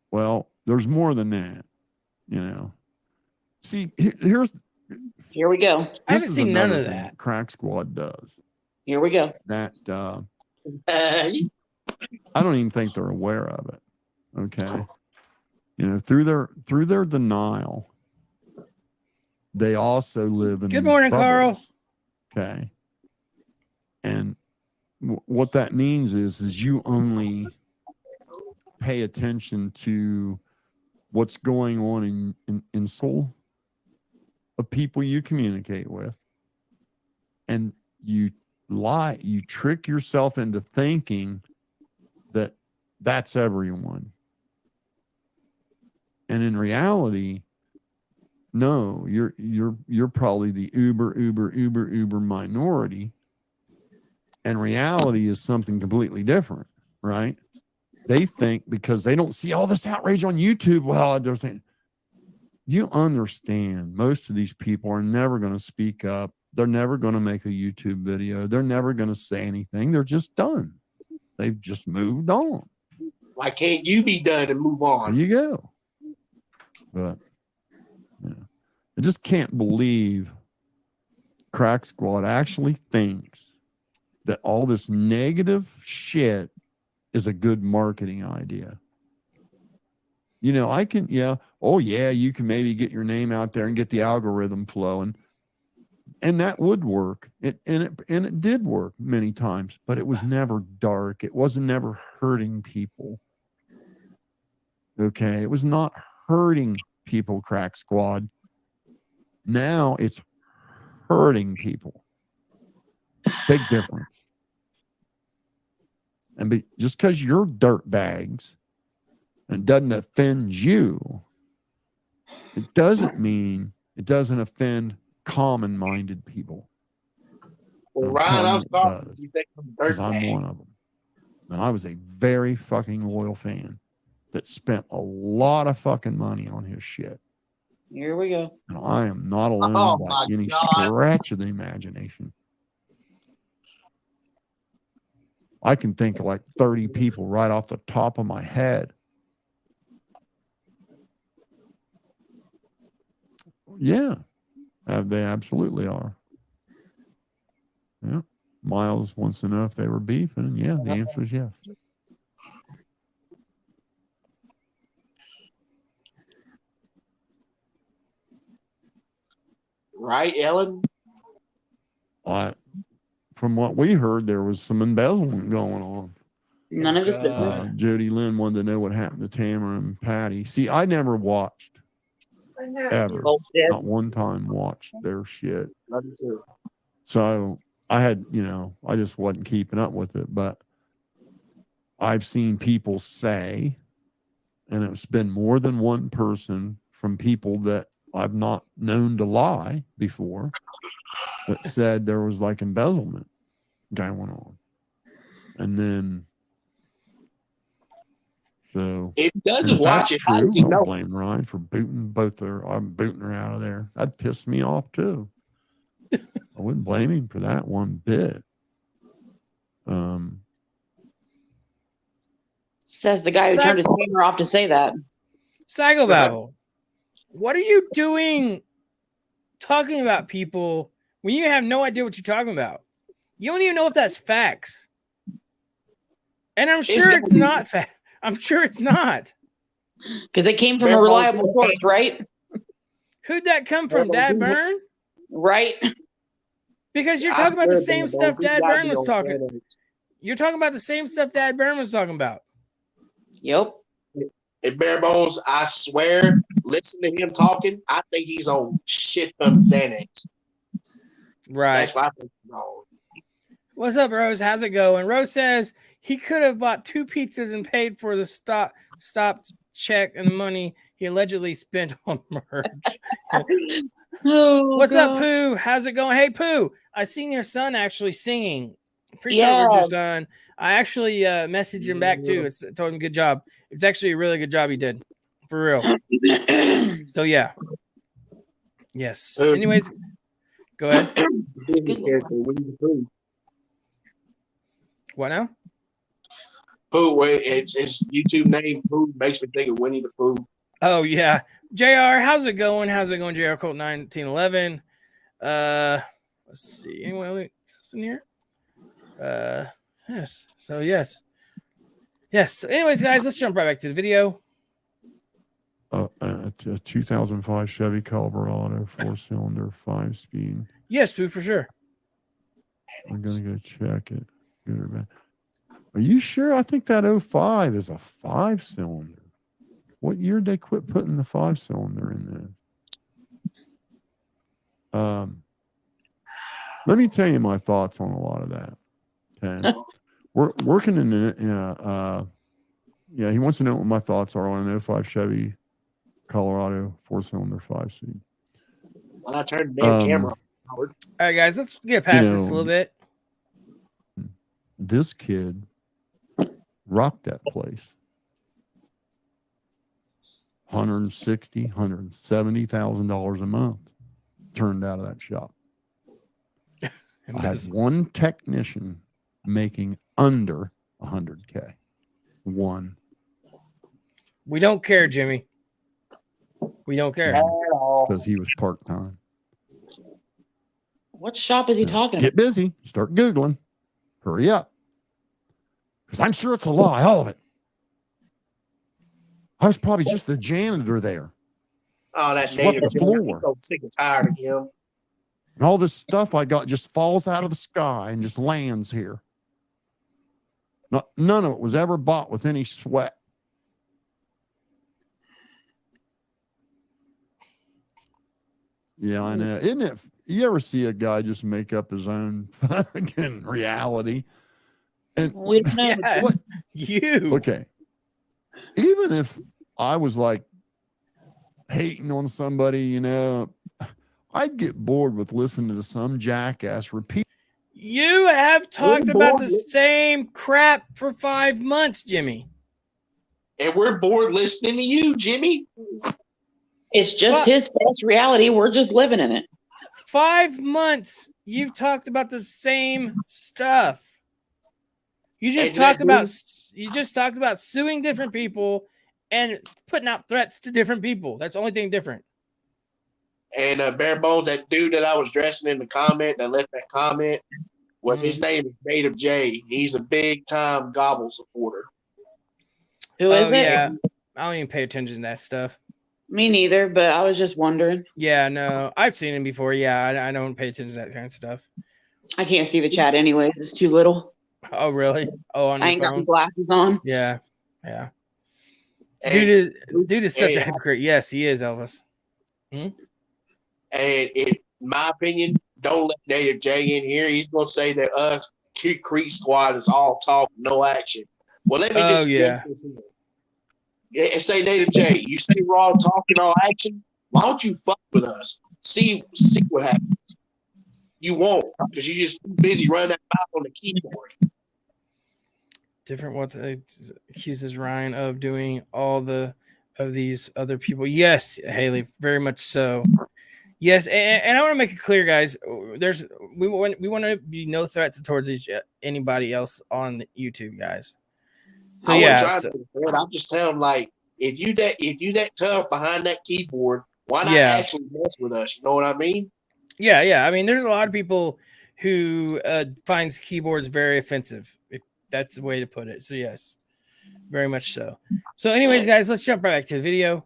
Well, there's more than that, you know. See, Here we go. I haven't seen none of that. Crack Squad does. Here we go. That I don't even think they're aware of it. Okay. You know, through their denial, they also live in Good morning, bubbles. Carl. Okay. And what that means is you only pay attention to what's going on in soul of people you communicate with, and you trick yourself into thinking that that's everyone. And in reality, no, you're probably the uber minority. And reality is something completely different, right? They think because they don't see all this outrage on YouTube, well, they're saying, you understand most of these people are never going to speak up. They're never going to make a YouTube video. They're never going to say anything. They're just done. They've just moved on. Why can't you be done and move on? There you go. But you know, I just can't believe Crack Squad actually thinks that all this negative shit is a good marketing idea. You know, you can maybe get your name out there and get the algorithm flowing. And that would work. It did work many times, but it was never dark. It wasn't never hurting people. Okay. It was not hurting people, Crack Squad. Now it's hurting people. Big difference. And just because you're dirt bags and it doesn't offend you, it doesn't mean it doesn't offend common-minded people. Well, Ryan, I was talking to you because I'm one of them. And I was a very fucking loyal fan that spent a lot of fucking money on his shit. Here we go. And I am not alone by any stretch of the imagination. I can think of like 30 people right off the top of my head Yeah, they absolutely are. Yeah. Miles wants to know if they were beefing. Yeah, the answer is yes. Right, Ellen? From what we heard, there was some embezzlement going on. None of his business. God. Jody Lynn wanted to know what happened to Tamara and Patty. See, I never watched ever, Bullshit. not one time watched their shit. Love you too. So I had, I just wasn't keeping up with it. But I've seen people say, and it's been more than one person from people that I've not known to lie before, that said there was like embezzlement going on. And then, so If he doesn't if watch that's it, how true, does he I know? blame Ryan for booting I'm booting her out of there. That'd piss me off too. I wouldn't blame him for that one bit. Says the guy who turned his camera off to say that. Psychobabble, what are you doing talking about people when you have no idea what you're talking about? You don't even know if that's facts. And I'm sure it's not fact. I'm sure it's not. Because it came from a reliable source, right? Who'd that come from? Dad Byrne? Right. Because you're talking about the same stuff Dad Byrne was talking. You're talking about the same stuff Dad Byrne was talking about. Yep. And Barebones, I swear, listen to him talking. I think he's on shit ton of Xanax. Right. That's what I think he's on. What's up, Rose? How's it going? Rose says he could have bought 2 pizzas and paid for the stopped check and the money he allegedly spent on merch. What's up, Pooh? How's it going? Hey, Pooh, I seen your son actually singing. Pretty sure it was your son. I actually messaged him back too. I told him good job. It's actually a really good job he did, for real. So yeah, yes. Anyways, go ahead. What now? Pooh, it's YouTube name. Pooh makes me think of Winnie the Pooh. Oh yeah, JR, how's it going? How's it going, JR Colt 1911? Let's see. Anyone else in here? Yes. So yes. So anyways, guys, let's jump right back to the video. A 2005 Chevy Colorado 4-cylinder 5-speed. Yes, Pooh, for sure. I'm gonna go check it. Good or bad. Are you sure? I think that 05 is a 5-cylinder. What year did they quit putting the 5-cylinder in there? Let me tell you my thoughts on a lot of that. Okay. We're working in he wants to know what my thoughts are on an 05 Chevy Colorado 4-cylinder 5-speed. When I turned the damn camera on. All right, guys, let's get past this a little bit. This kid rocked that place. $160,000, $170,000 a month turned out of that shop. I had one technician making under $100K. One. We don't care, Jimmy. We don't care. Because he was part-time. What shop is he talking about? Get busy. Start Googling. Hurry up. Because I'm sure it's a lie, all of it. I was probably just the janitor there. Oh, that Swept the floor. I'm so sick and tired of him. And all this stuff I got just falls out of the sky and just lands here. None of it was ever bought with any sweat. Yeah, I know. Isn't it? You ever see a guy just make up his own fucking reality? And We don't know. Yeah, what? You. Okay. Even if I was like hating on somebody, I'd get bored with listening to some jackass repeat. You have talked about the same crap for 5 months, Jimmy. And we're bored listening to you, Jimmy. It's just his false reality. We're just living in it. 5 months. You've talked about the same stuff. You just talked about suing different people and putting out threats to different people. That's the only thing different. And Barebones, that dude that I was dressing in the comment that left that comment, was his name is Native J. He's a big time Gobble supporter. Who is it? Yeah. I don't even pay attention to that stuff. Me neither, but I was just wondering. Yeah, no, I've seen him before. Yeah, I don't pay attention to that kind of stuff. I can't see the chat anyway. It's too little. Oh, really? Oh, on I your ain't got my phone? glasses on. Yeah, yeah. And, Dude is such a hypocrite. Yes, he is, Elvis. and in my opinion, don't let Native J in here. He's going to say that us Creek Squad is all talk, no action. Well, let me just say, Native J, you say we're all talking, all action. Why don't you fuck with us? See what happens. You won't, because you're just too busy running that mouth on the keyboard. Different what accuses Ryan of doing all of these other people. Yes, Haley, very much so. Yes, and I want to make it clear, guys. We want to be no threats towards anybody else on YouTube, guys. So I'll just tell them, like, if you that tough behind that keyboard, why not actually mess with us? You know what I mean? Yeah. I mean, there's a lot of people who finds keyboards very offensive, if that's the way to put it. So yes, very much so. So anyways, guys, let's jump right back to the video.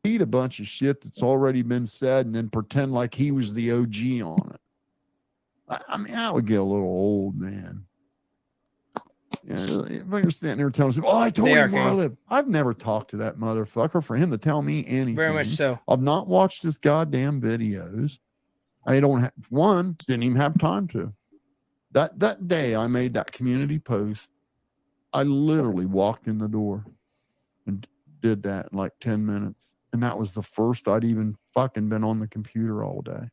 Eat a bunch of shit that's already been said and then pretend like he was the OG on it. I mean, I would get a little old, man. If you're standing there telling him, I told him where I live. I've never talked to that motherfucker for him to tell me anything. Very much so. I've not watched his goddamn videos. I didn't even have time to. That day I made that community post, I literally walked in the door and did that in like 10 minutes. And that was the first I'd even fucking been on the computer all day.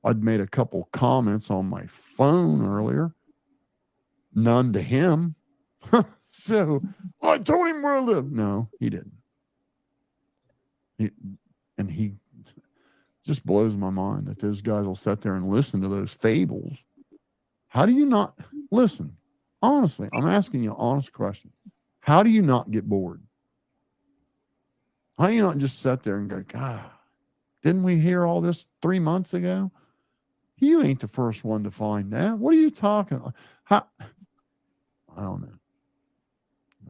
I'd made a couple comments on my phone earlier. None to him. So I told him where I live. No, he didn't. He just blows my mind that those guys will sit there and listen to those fables. How do you not listen? Honestly, I'm asking you an honest question. How do you not get bored? How do you not just sit there and go, God, didn't we hear all this 3 months ago? You ain't the first one to find that. What are you talking about? I don't know.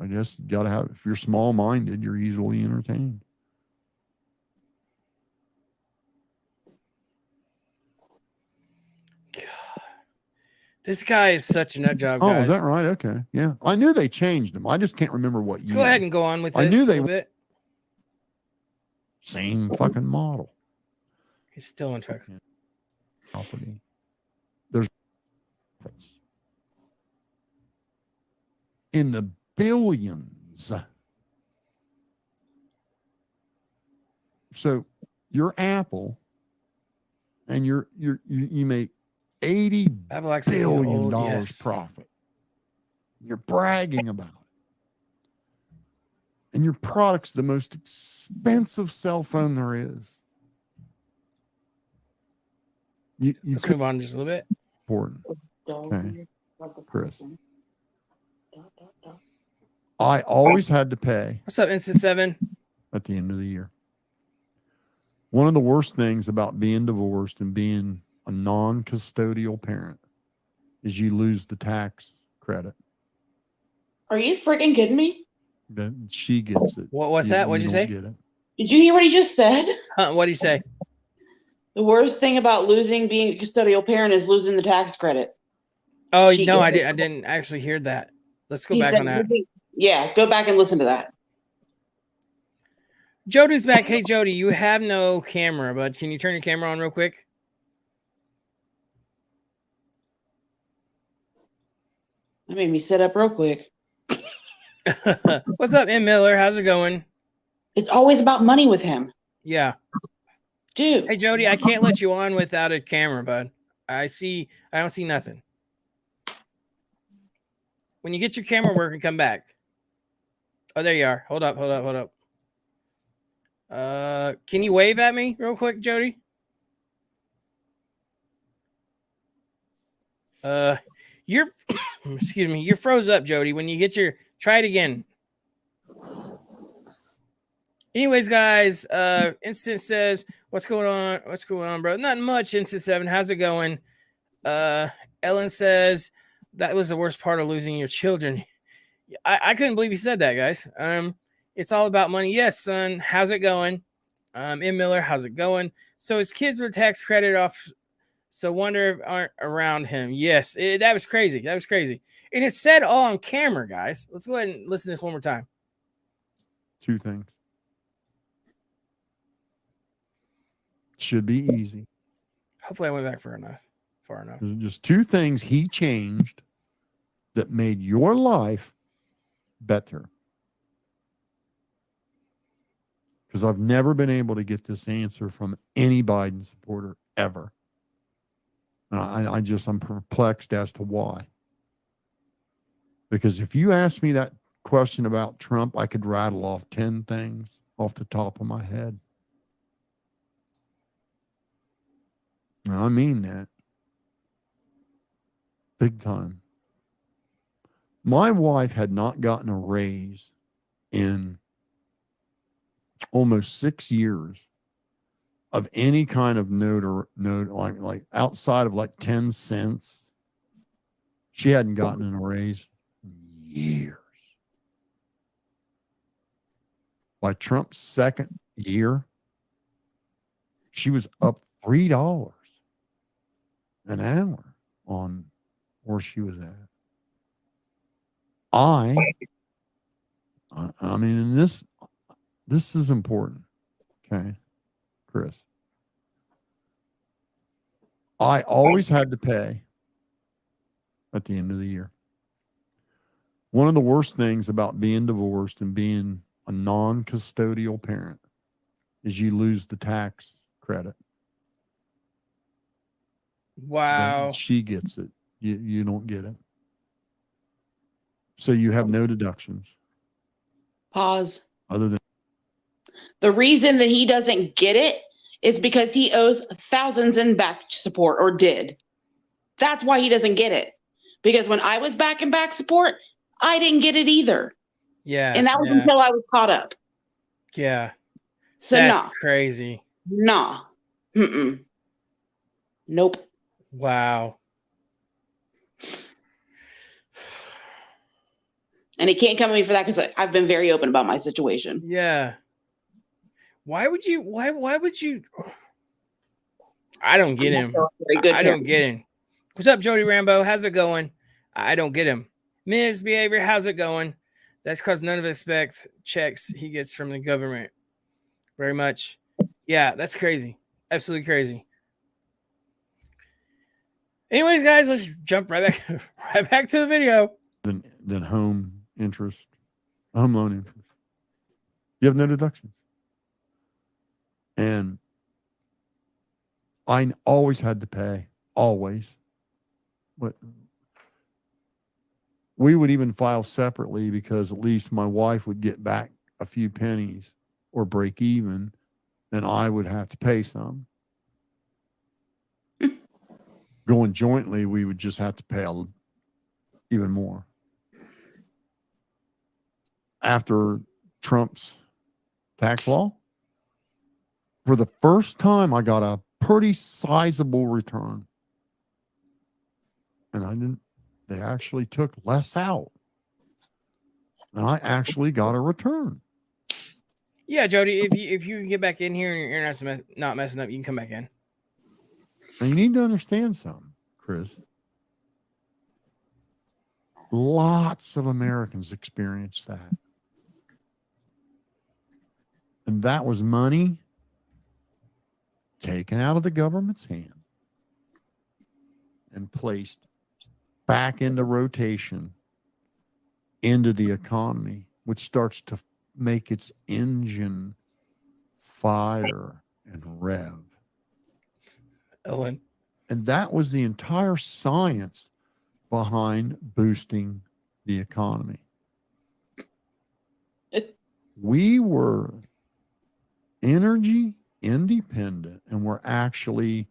I guess you got to have, if you're small-minded, you're easily entertained. God. This guy is such a nut job, guys. Oh, is that right? Okay. Yeah. I knew they changed them. I just can't remember what Let's go ahead and go on with this. I knew they a bit. Same fucking model. He's still in trucks. Property. There's in the billions. So you're Apple and you make $80 billion profit. You're bragging about it. And your product's the most expensive cell phone there is. Let's move on just a little bit. Important. Okay. Chris. I always had to pay. What's up, Instant 7? At the end of the year. One of the worst things about being divorced and being a non-custodial parent is you lose the tax credit. Are you freaking kidding me? Then she gets it. What's that? What'd you say? Get it. Did you hear what he just said? What'd he say? The worst thing about being a custodial parent is losing the tax credit. Oh, no, I didn't actually hear that. Let's go back on that. Yeah, go back and listen to that. Jody's back. Hey, Jody, you have no camera, but can you turn your camera on real quick? That made me sit up real quick. What's up, M. Miller? How's it going? It's always about money with him. Yeah. Dude. Hey, Jody, I can't let you on without a camera, bud. I don't see nothing. When you get your camera working, come back. Oh, there you are. Hold up. Can you wave at me real quick, Jody? You're excuse me, you're froze up, Jody. When you get try it again. Anyways, guys, Instant says, what's going on? What's going on, bro? Not much, Instant 7. How's it going? Ellen says, that was the worst part of losing your children. I couldn't believe you said that, guys. It's all about money. Yes, son. How's it going? M. Miller, how's it going? So his kids were tax credit off. So wonder if aren't around him. Yes, that was crazy. That was crazy. And it's said all on camera, guys. Let's go ahead and listen to this one more time. 2 things. Should be easy. Hopefully I went back far enough. There's just 2 things he changed that made your life better. Because I've never been able to get this answer from any Biden supporter ever. I'm perplexed as to why. Because if you ask me that question about Trump, I could rattle off 10 things off the top of my head. And I mean that. Big time. My wife had not gotten a raise in almost 6 years of any kind of note like outside of like 10 cents. She hadn't gotten a raise in years. By Trump's second year, she was up $3 an hour on where she was at. I mean, and this is important. Okay, Chris. I always had to pay at the end of the year. One of the worst things about being divorced and being a non-custodial parent is you lose the tax credit. Wow. She gets it. You don't get it. So you have no deductions. Pause. Other than The reason that he doesn't get it is because he owes thousands in back support, or did. That's why he doesn't get it. Because when I was back in back support, I didn't get it either. Yeah. And that was until I was caught up. Yeah. So that's nah. crazy. Nah. Mm-mm. Nope. Wow. And he can't come at me for that because I've been very open about my situation. Yeah. Why would you? Why would you? I don't get him. I don't get him. What's up, Jody Rambo? How's it going? I don't get him. Misbehavior, how's it going? That's because none of us expect checks he gets from the government. Very much. Yeah, that's crazy. Absolutely crazy. Anyways, guys, let's jump right back to the video. Than home interest, home loan interest. You have no deductions. And I always had to pay, always. But we would even file separately because at least my wife would get back a few pennies or break even, and I would have to pay some. Going jointly, we would just have to pay even more. After Trump's tax law, for the first time, I got a pretty sizable return. And they actually took less out. And I actually got a return. Yeah, Jody, if you can get back in here and you're not messing up, you can come back in. Now you need to understand something, Chris. Lots of Americans experience that. And that was money taken out of the government's hand and placed back into rotation into the economy, which starts to make its engine fire and rev. Owen. And that was the entire science behind boosting the economy. We were energy independent and we're actually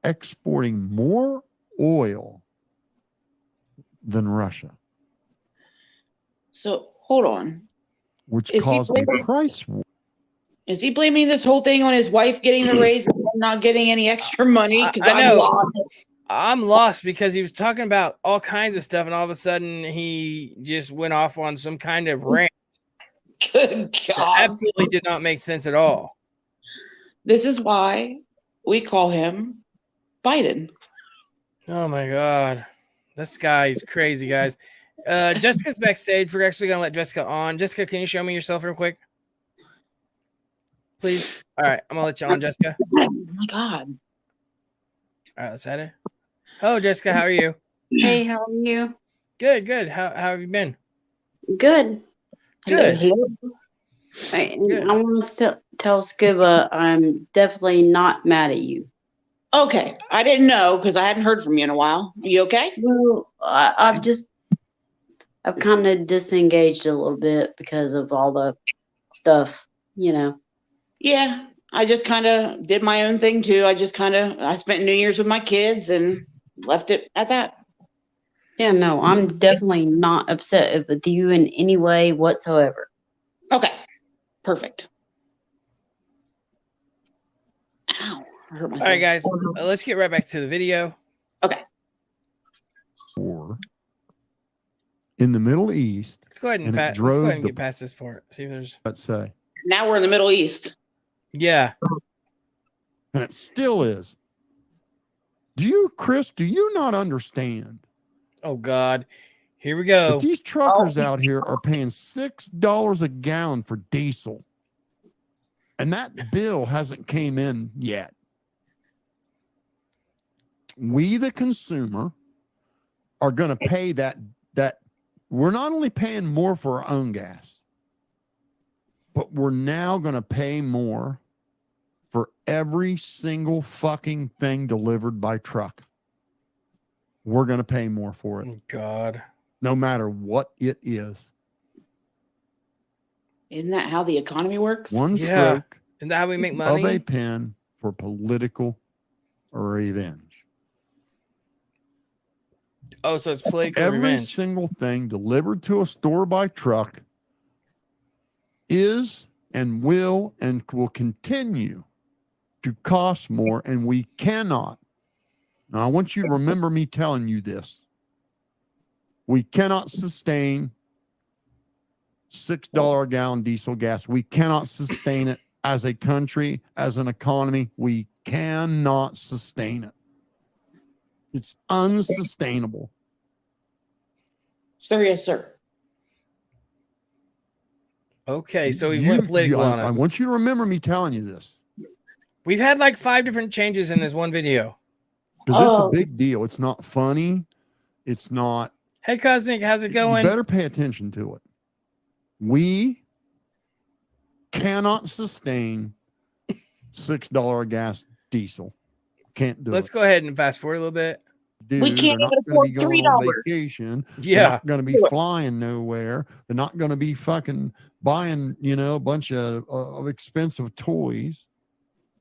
exporting more oil than Russia. So hold on. Which caused a price war. Is he blaming this whole thing on his wife getting the raise and not getting any extra money? Because I know. lost. I'm lost because he was talking about all kinds of stuff, and all of a sudden he just went off on some kind of rant. Good That God. absolutely did not make sense at all. This is why we call him Biden. Oh my God. This guy is crazy, guys. Jessica's backstage. We're actually going to let Jessica on. Jessica, can you show me yourself real quick? Please. All right. I'm going to let you on, Jessica. Oh my God. All right. Let's add it. Hello, Jessica. How are you? Hey, how are you? Good, good. How have you been? Good. Good. Hello. Good. I want to tell Scuba I'm definitely not mad at you. Okay. I didn't know because I hadn't heard from you in a while. Are you okay? Well, I've kind of disengaged a little bit because of all the stuff, you know. Yeah. I just kind of did my own thing too. I spent New Year's with my kids and left it at that. Yeah, no, I'm definitely not upset with you in any way whatsoever. Okay. Perfect. Ow. I hurt myself. All right, guys. Let's get right back to the video. Okay. War in the Middle East. Let's go ahead and, And it let's go drove ahead and the- get past this part. See if there's. Let's say, Now we're in the Middle East. Yeah. and it still is. Chris, do you not understand Oh, God. Here we go. that these truckers out here are paying $6 a gallon for diesel? And that bill hasn't came in yet. We, the consumer, are going to pay that. We're not only paying more for our own gas, but we're now going to pay more for every single fucking thing delivered by truck. We're going to pay more for it, Oh, God. no matter what it is. Isn't that how the economy works? One Yeah. stroke Isn't that how we make of a money? pen for political revenge. Oh, so it's political Every revenge. single thing delivered to a store by truck is and will continue to cost more, and we cannot. Now, I want you to remember me telling you this. We cannot sustain $6 a gallon diesel gas. We cannot sustain it as a country, as an economy. We cannot sustain it. It's unsustainable. Sir, yes, sir. Okay, so we went political on us. I want you to remember me telling you this. We've had like 5 different changes in this one video. Because it's Oh. a big deal. It's not funny. It's not. Hey, Cosmic, how's it You going? better pay attention to it. We cannot sustain $6 gas diesel. Can't do Let's it. go ahead and fast forward a little bit. Dude, We can't they're not even going to be afford going on $3. vacation. They're Yeah. not going to be flying nowhere. They're not going to be fucking buying, a bunch of expensive toys.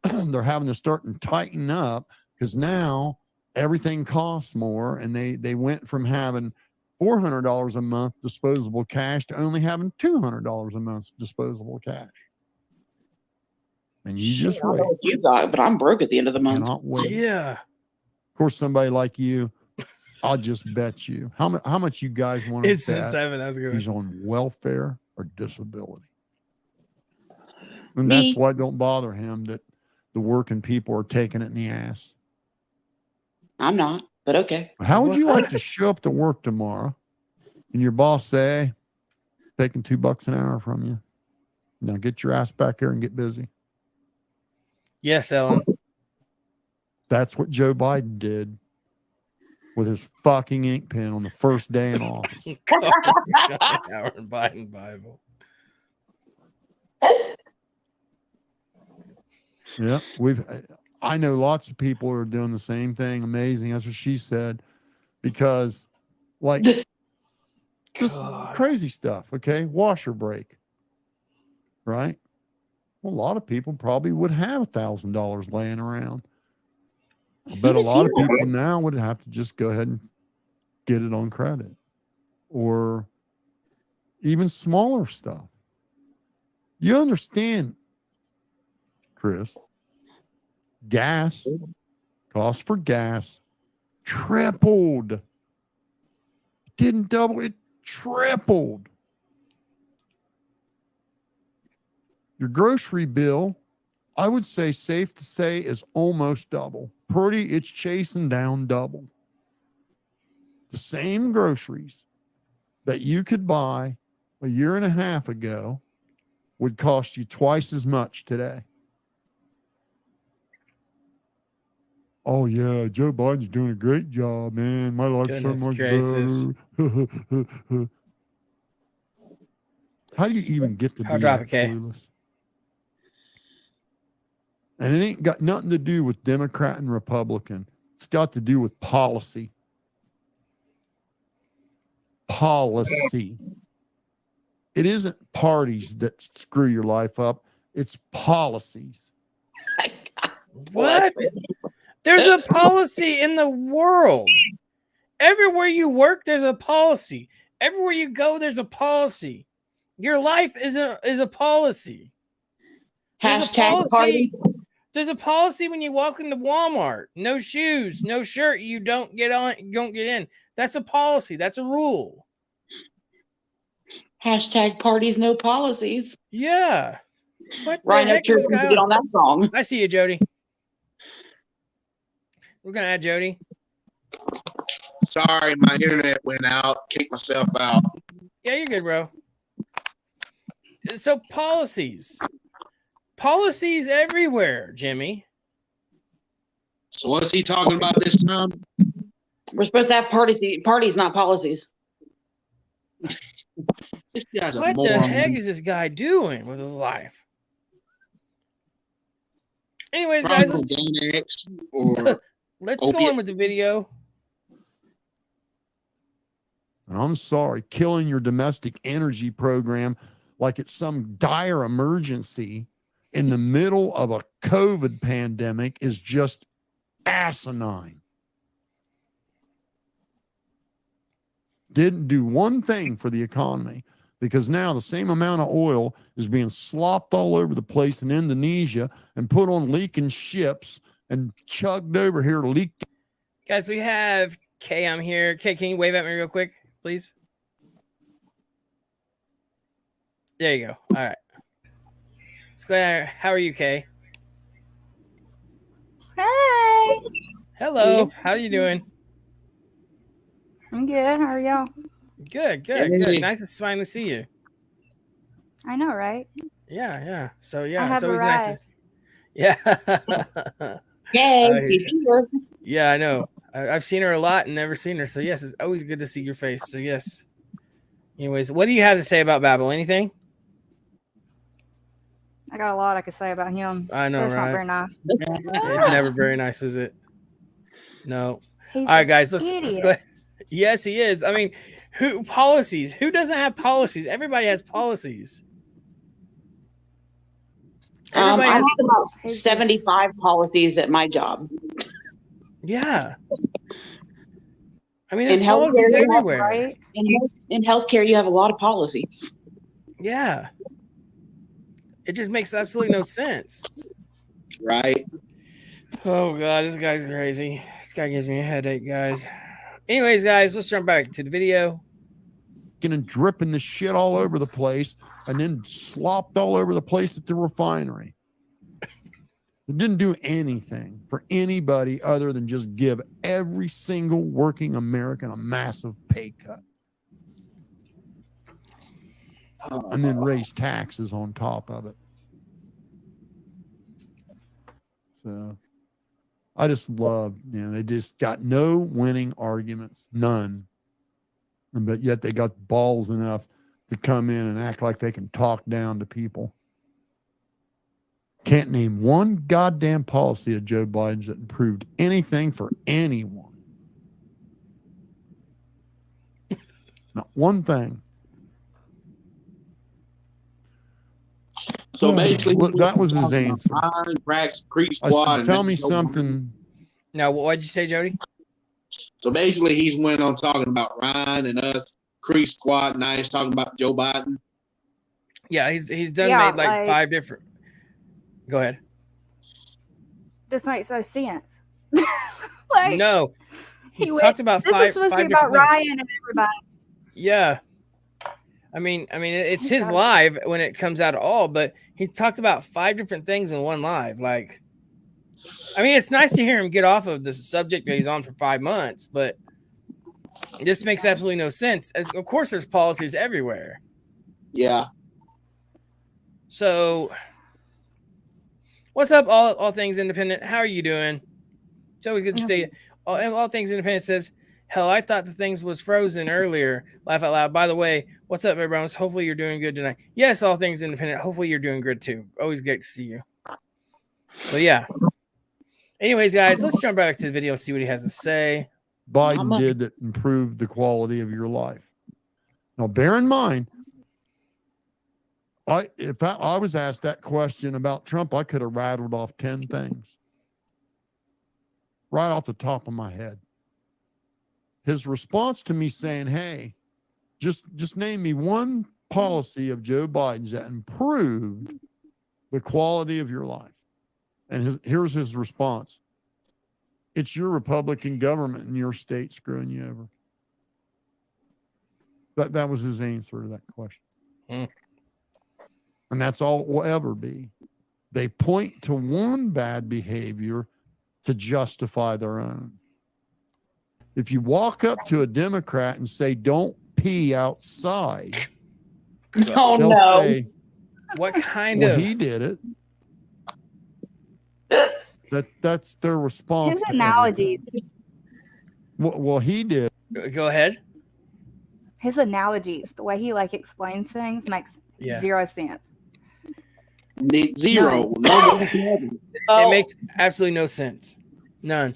They're having to start and tighten up because now everything costs more, and they went from having $400 a month disposable cash to only having $200 a month disposable cash. And you just I don't wait. know what you got, but I'm broke at the end of the month. Cannot wait. Yeah. Of course, somebody like you, I'll just bet you. How much you guys want to It's in bet 7. That's good. he's on welfare or disability? And Me. that's why it don't bother him that the working people are taking it in the ass. I'm not, but okay. How would you What? like to show up to work tomorrow and your boss say, taking $2 an hour from you? Now get your ass back here and get busy. Yes, Ellen. That's what Joe Biden did with his fucking ink pen on the first day in office. Our Biden Bible. Yeah, I know lots of people are doing the same thing. Amazing. That's what she said. Because like just God. crazy stuff. Okay. Washer break. Right. Well, a lot of people probably would have $1,000 laying around. I bet a lot of people now would have to just go ahead and get it on credit, or even smaller stuff. You understand Chris. Gas, cost for gas tripled. Didn't double, it tripled. Your grocery bill, I would say, safe to say, is almost double. It's chasing down double. The same groceries that you could buy a year and a half ago would cost you twice as much today. Oh, yeah, Joe Biden's doing a great job, man. My life's Goodness so much gracious. better. How do you even get to I'll be drop that it, Kay. clueless? And it ain't got nothing to do with Democrat and Republican. It's got to do with policy. Policy. It isn't parties that screw your life up. It's policies. What? There's a policy in the world. Everywhere you work, there's a policy. Everywhere you go, there's a policy. Your life is a policy. There's a policy. There's a policy when you walk into Walmart. No shoes, no shirt. You don't get on. You don't get in. That's a policy. That's a rule. Hashtag parties, no policies. Yeah. What the Rhino heck is this Trooper guy get on? on that song. I see you, Jody. We're gonna add Jody. Sorry, my internet went out. Kicked myself out. Yeah, you're good, bro. So policies everywhere, Jimmy. So what's he talking about this time? We're supposed to have parties, not policies. This guy's a What the moron. heck is this guy doing with his life? Anyways, Probably guys, Gainax or let's go opiate. on with the video. I'm sorry, killing your domestic energy program like it's some dire emergency in the middle of a COVID pandemic is just asinine. Didn't do one thing for the economy, because now the same amount of oil is being slopped all over the place in Indonesia and put on leaking ships and chugged over here leaked. Guys, we have Kay. I'm here. Kay, can you wave at me real quick, please? There you go. All right. Let's go ahead. How are you, Kay? Hey, Hello. How are you doing? I'm good. How are y'all? Good. Hey. Nice to finally see you. I know, right? Yeah. So I yeah, have it's always nice. arrived. Yeah. Yay! Oh, you see her. Yeah, I know. I've seen her a lot and never seen her. So yes, it's always good to see your face. So yes. Anyways, what do you have to say about Babel? Anything? I got a lot I could say about him. I know, That's right? not very nice. It's never very nice, is it? No. He's All right, guys, an let's idiot. go ahead. Yes, he is. I mean, who policies? Who doesn't have policies? Everybody has policies. I Everybody have has, about He's 75 policies at my job. yeah. I mean, In there's healthcare, policies you have everywhere. Right? In healthcare, you have a lot of policies. Yeah. It just makes absolutely no sense. right? Oh God, this guy's crazy. This guy gives me a headache, guys. Anyways, guys, let's jump back to the video. And dripping the shit all over the place and then slopped all over the place at the refinery. It didn't do anything for anybody other than just give every single working American a massive pay cut and then raise taxes on top of it. So I just love, they just got no winning arguments, none. But yet they got balls enough to come in and act like they can talk down to people. Can't name one goddamn policy of Joe Biden's that improved anything for anyone. Not one thing. So basically, Look, that was his answer. Iron, Brax, Creek I Squad. said, and tell me that's- something. Now, what'd you say, Jody? So basically, he's went on talking about Ryan and us, Creek Squad. Now he's talking about Joe Biden. Yeah, he's done Yeah, made like like- 5 different. Go ahead. this makes no sense. Like, No, he's went- talked about this five. is supposed to be five about different things. Ryan and everybody. Yeah. I mean, it's He's his got it. live when it comes out at all, but he talked about 5 different things in one live. Like, I mean, it's nice to hear him get off of the subject that he's on for 5 months, but this makes absolutely no sense. As of course, there's policies everywhere. Yeah. So, what's up, all things independent? How are you doing? It's always good to see you. All things independent says, hell, I thought the things was frozen earlier. Laugh out loud. By the way, what's up, everyone? Hopefully you're doing good tonight. Yes, all things independent. Hopefully you're doing good too. Always great to see you. So yeah. Anyways, guys, let's jump back to the video and see what he has to say. Biden did that improved the quality of your life. Now, bear in mind, if I was asked that question about Trump, I could have rattled off 10 things right off the top of my head. His response to me saying, hey, just name me one policy of Joe Biden's that improved the quality of your life. And here's his response. It's your Republican government in your state screwing you over. That was his answer to that question. Mm. And that's all it will ever be. They point to one bad behavior to justify their own. If you walk up to a Democrat and say, don't pee outside, Oh, they'll no. say, What kind well, of he did it. That's their response. His to analogies. everything. Well, he did. Go ahead. His analogies, the way he like explains things, makes Yeah. zero sense. Zero. No. It Oh, makes absolutely no sense. None.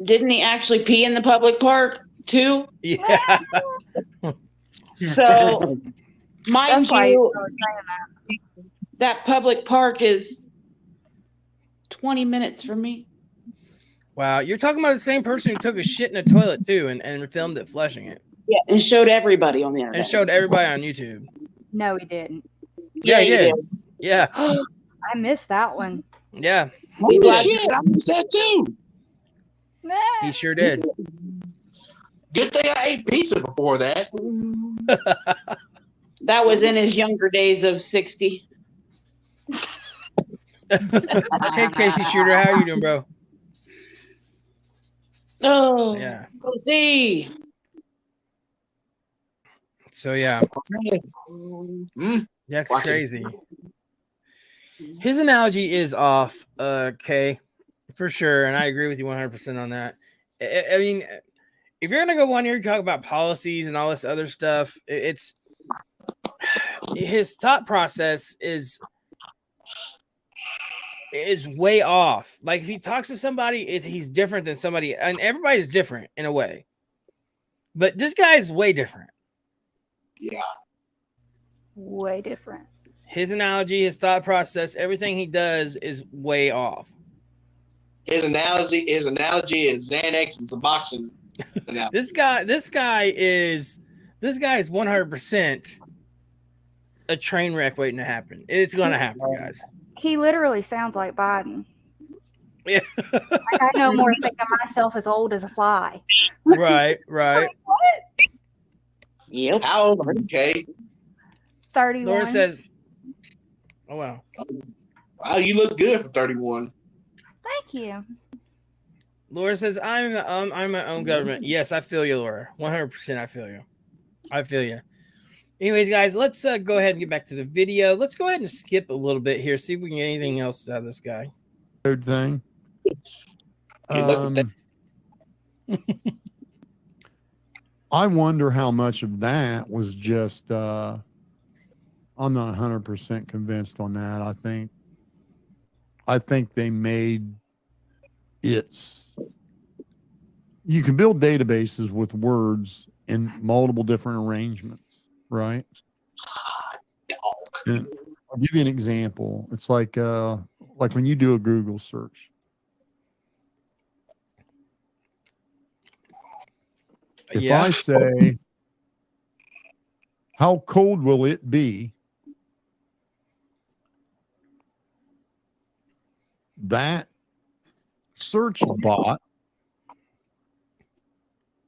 didn't he actually pee in the public park too? Yeah. So, mind That's why he's you, really saying that. that public park is 20 minutes from me. Wow. You're talking about the same person who took a shit in a toilet too and filmed it flushing it. Yeah, and showed everybody on the internet. And showed everybody on YouTube. No, he didn't. Yeah, he you did. Yeah. I missed that one. Yeah. Holy did. shit, I missed that too. He sure did. Good thing I ate pizza before that. That was in his younger days of 60. Okay, Casey Shooter, how are you doing, bro? Oh, Yeah. go see. So yeah, that's Watch it. crazy. His analogy is off, Kay, for sure, and I agree with you 100% on that. I mean, if you're gonna go one year talk about policies and all this other stuff, it's his thought process is way off. Like if he talks to somebody, he's different than somebody, and everybody's different in a way, but this guy is way different. Yeah. Way different. His analogy, his thought process, everything he does is way off. His analogy is Xanax and Suboxone. This guy is 100% a train wreck waiting to happen. It's gonna happen, guys. He literally sounds like Biden. Yeah. Like I no more think of myself as old as a fly. Right. Yep. How old are you, Kate? 31. Laura says, "Oh wow, Wow, you look good for 31. Thank you. Laura says, I'm my own government. Yes, I feel you, Laura. 100%. I feel you. Anyways, guys, let's go ahead and get back to the video. Let's go ahead and skip a little bit here. See if we can get anything else out of this guy. Good thing. Look at I wonder how much of that was just, I'm not 100% convinced on that. I think they made you can build databases with words in multiple different arrangements, right? And I'll give you an example. It's like when you do a Google search. If I say, how cold will it be? That search bot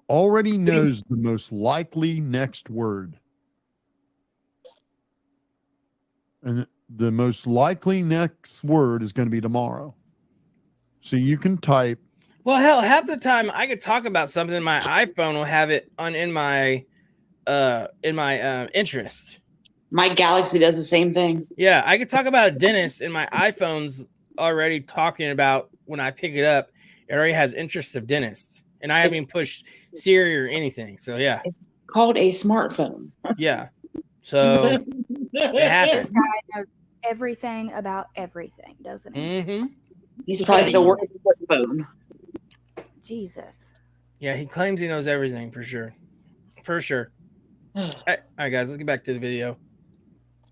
already knows the most likely next word. And the most likely next word is going to be tomorrow. So you can type. Well, hell, half the time I could talk about something, my iPhone will have it on in my interest. My Galaxy does the same thing. Yeah, I could talk about a dentist, and my iPhone's already talking about when I pick it up. It already has interest of dentist, and I haven't even pushed Siri or anything. So yeah, Called a smartphone. yeah. So it This happens. guy knows everything about everything, doesn't he? Mm-hmm. He's probably still working with the phone. Jesus. Yeah, he claims he knows everything for sure. For sure. All right, guys, let's get back to the video.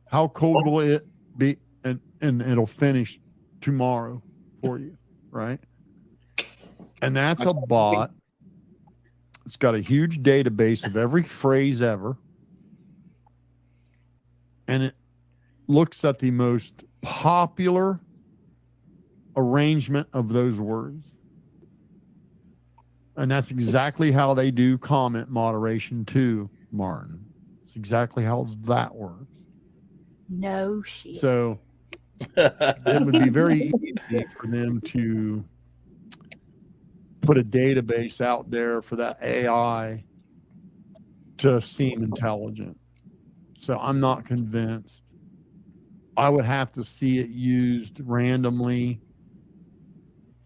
How cold will it be? And it'll finish tomorrow for you, right? And that's a bot. It's got a huge database of every phrase ever. And it looks at the most popular arrangement of those words. And that's exactly how they do comment moderation too, Martin. It's exactly how that works. No shit. So it would be very easy for them to put a database out there for that AI to seem intelligent. So I'm not convinced. I would have to see it used randomly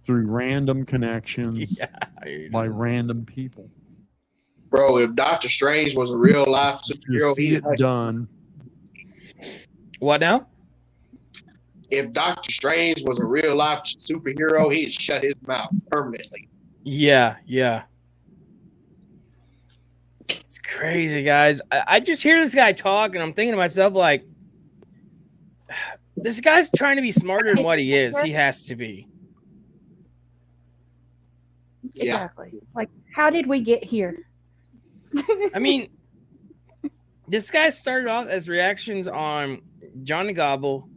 through random connections by random people. Bro, if Doctor Strange was a real life To superhero, see it done. What now? If Doctor Strange was a real life superhero, he'd shut his mouth permanently. Yeah. It's crazy, guys. I just hear this guy talk, and I'm thinking to myself, like, this guy's trying to be smarter than what he is. He has to be. Yeah. Exactly. Like, how did we get here? I mean, this guy started off as reactions on Johnny Gobble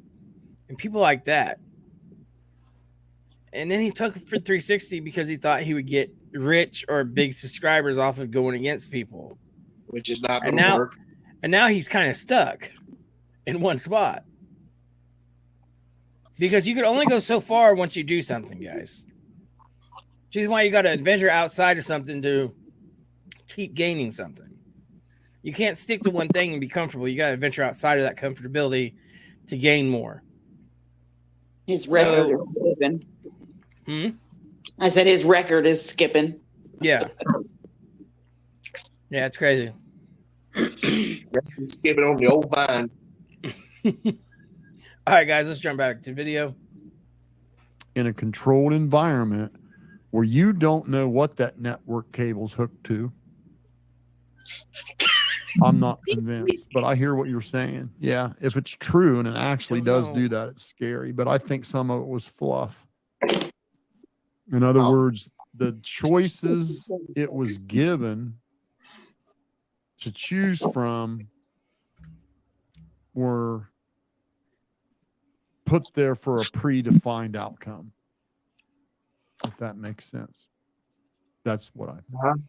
and people like that. And then he took it for 360 because he thought he would get rich or big subscribers off of going against people. Which is not And going to now, work. and now he's kind of stuck in one spot. Because you can only go so far once you do something, guys. Which is why you got to adventure outside of something to keep gaining something. You can't stick to one thing and be comfortable. You got to venture outside of that comfortability to gain more. His record is skipping. I said his record is skipping. Yeah. Yeah, it's crazy. Skipping on the old vine. All right, guys, let's jump back to video. In a controlled environment where you don't know what that network cable's hooked to. I'm not convinced, but I hear what you're saying. Yeah, if it's true and it actually does do that, it's scary. But I think some of it was fluff. In other words, the choices it was given to choose from were put there for a predefined outcome. If that makes sense. That's what I think.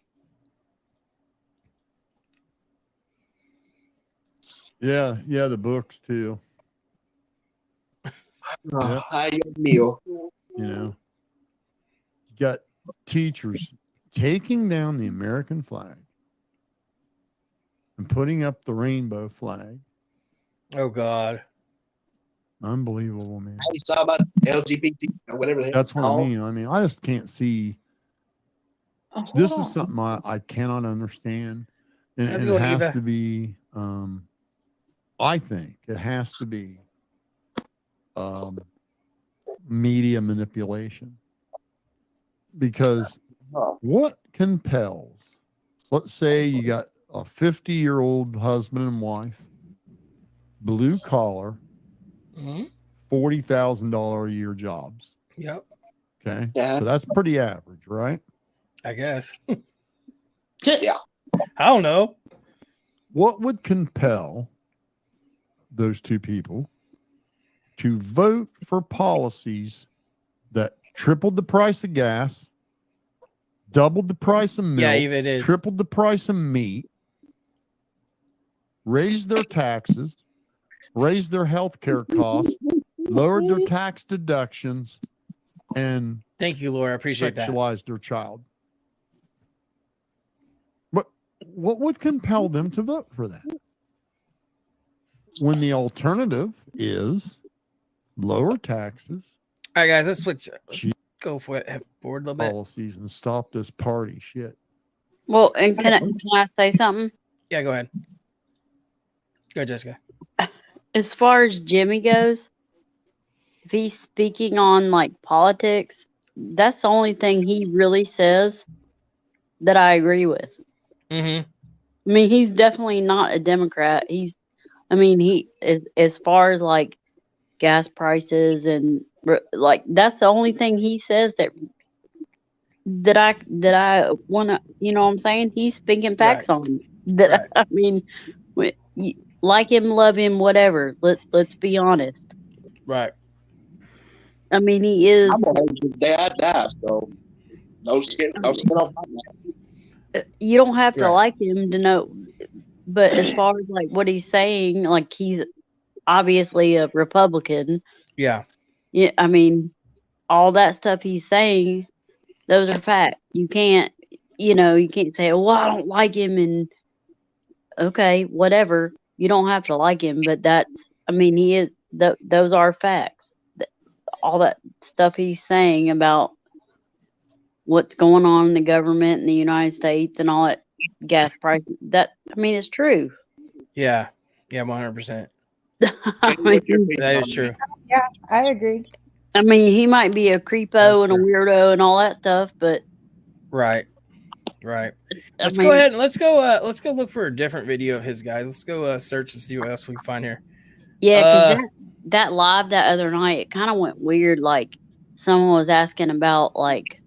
Yeah, the books too. Ay, Dios mío. You know, you got teachers taking down the American flag and putting up the rainbow flag. Oh, God. Unbelievable, man. You saw about LGBT or whatever. That's what I mean. I mean, I just can't see. This is something I cannot understand. And it has to be, I think it has to be media manipulation. Because what compels, let's say you got a 50-year-old husband and wife, blue collar, $40,000 a year jobs. Yep. Okay. Yeah. So that's pretty average, right? I guess. Yeah. I don't know. What would compel those two people to vote for policies that tripled the price of gas, doubled the price of milk, Yeah, even it is. tripled the price of meat, raised their taxes, raised their health care costs, lowered their tax deductions, and Thank you, Laura. I appreciate that. sexualized their child. But what would compel them to vote for that? When the alternative is lower taxes, All right, guys, let's switch. Let's cheap go for it. Have board a little bit. policies, and stop this party shit. Well, and can I say something? Yeah, go ahead. Go ahead, Jessica. As far as Jimmy goes, if he's speaking on like politics, that's the only thing he really says that I agree with. Mm-hmm. I mean, he's definitely not a Democrat. He as far as like gas prices and like that's the only thing he says that I want to, you know what I'm saying? He's speaking facts on that. Right. I mean, like him, love him, whatever. Let's be honest. Right. I mean, he is. I'm gonna hate you the day I die. So no skin off my back. You don't have to Right. like him to know. But as far as like what he's saying, like he's obviously a Republican. Yeah. Yeah, I mean, all that stuff he's saying, those are facts. You can't say, well, I don't like him, and okay, whatever. You don't have to like him, but he is. Those are facts. All that stuff he's saying about what's going on in the government in the United States and all that gas price. It's true. Yeah. Yeah. 100%. That is true. Yeah, I agree. He might be a creepo and a weirdo and all that stuff, but right. Let's let's go ahead and let's go look for a different video of his, guys. Let's go search and see what else we can find here. Yeah, because that live that other night, it kind of went weird. Like someone was asking about like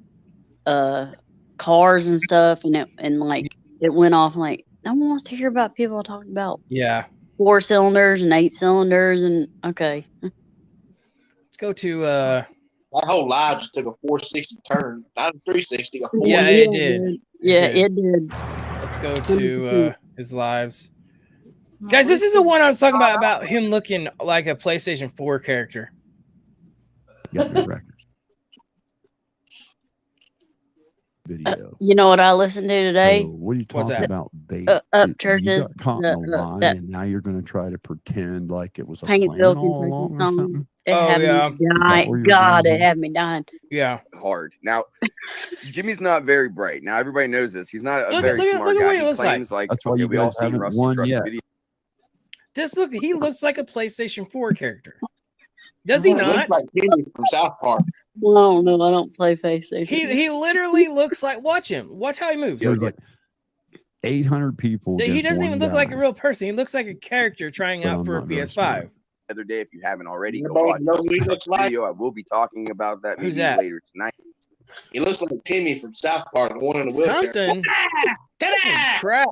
cars and stuff, and it went off like no one wants to hear about people talking about 4 cylinders and 8 cylinders and okay. Let's go to that whole live just took a 460 turn, not a 360. A 460. Yeah, it did. It did. Let's go to his lives. Guys, this is the one I was talking about him looking like a PlayStation 4 character. Got your records. Video. You know what I listened to today? So what are you talking about? Bait. Up churches. You got caught in a lie, and now you're going to try to pretend like it was a plan Paintsville all along or something? It had me dying. God, it had me dying. Yeah. Hard. Now, Jimmy's not very bright. Now, everybody knows this. He's not a Look very at smart what guy. he looks claims like. That's why you we all guys seen haven't Rusty won Truck's yet. video. He looks like a PlayStation 4 character. Does he He looks not? like Kenny from South Park. Well, no, I don't play PlayStation. He literally looks like. Watch him. Watch how he moves. So get 800 people. He against doesn't one even look guy. like a real person. He looks like a character trying But out I'm for a not very PS5. smart. The other day, if you haven't already, go Everybody watch knows who he looks like. video. I will be talking about that Who's maybe that? later tonight. He looks like Timmy from South Park, the one in the wheelchair. Something. Holy crap.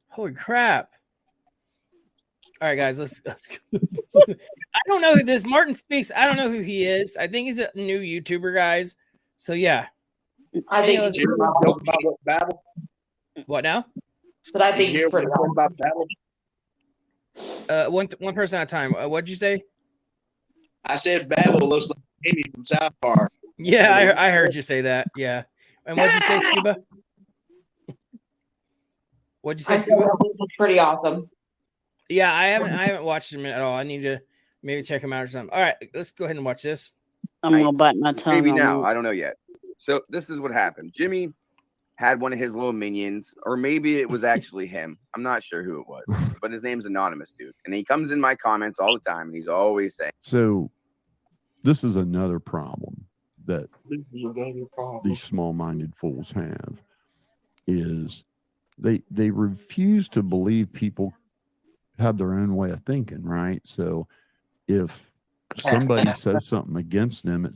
Holy crap. All right, guys, let's I don't know who this Martin Speaks. I don't know who he is. I think he's a new YouTuber, guys. So yeah. I think Did you hear my joke about what Babel? What now? I Did think you hear pretty what I said about Babel? One person at a time. What'd you say? I said Babel looks like Timmy from South Park. Yeah, I heard you say that. Yeah. And what'd you say, Scuba? What'd you say, I think Scuba? it's pretty awesome. Yeah, I haven't watched him at all. I need to maybe check him out or something. All right, let's go ahead and watch this. I'm gonna bite my tongue. Maybe on now. that. I don't know yet. So this is what happened. Jimmy had one of his little minions, or maybe it was actually him. I'm not sure who it was, but his name's Anonymous Dude. And he comes in my comments all the time, and he's always saying, So this is another problem that these small-minded fools have, is they refuse to believe people have their own way of thinking, right? So if somebody says something against them,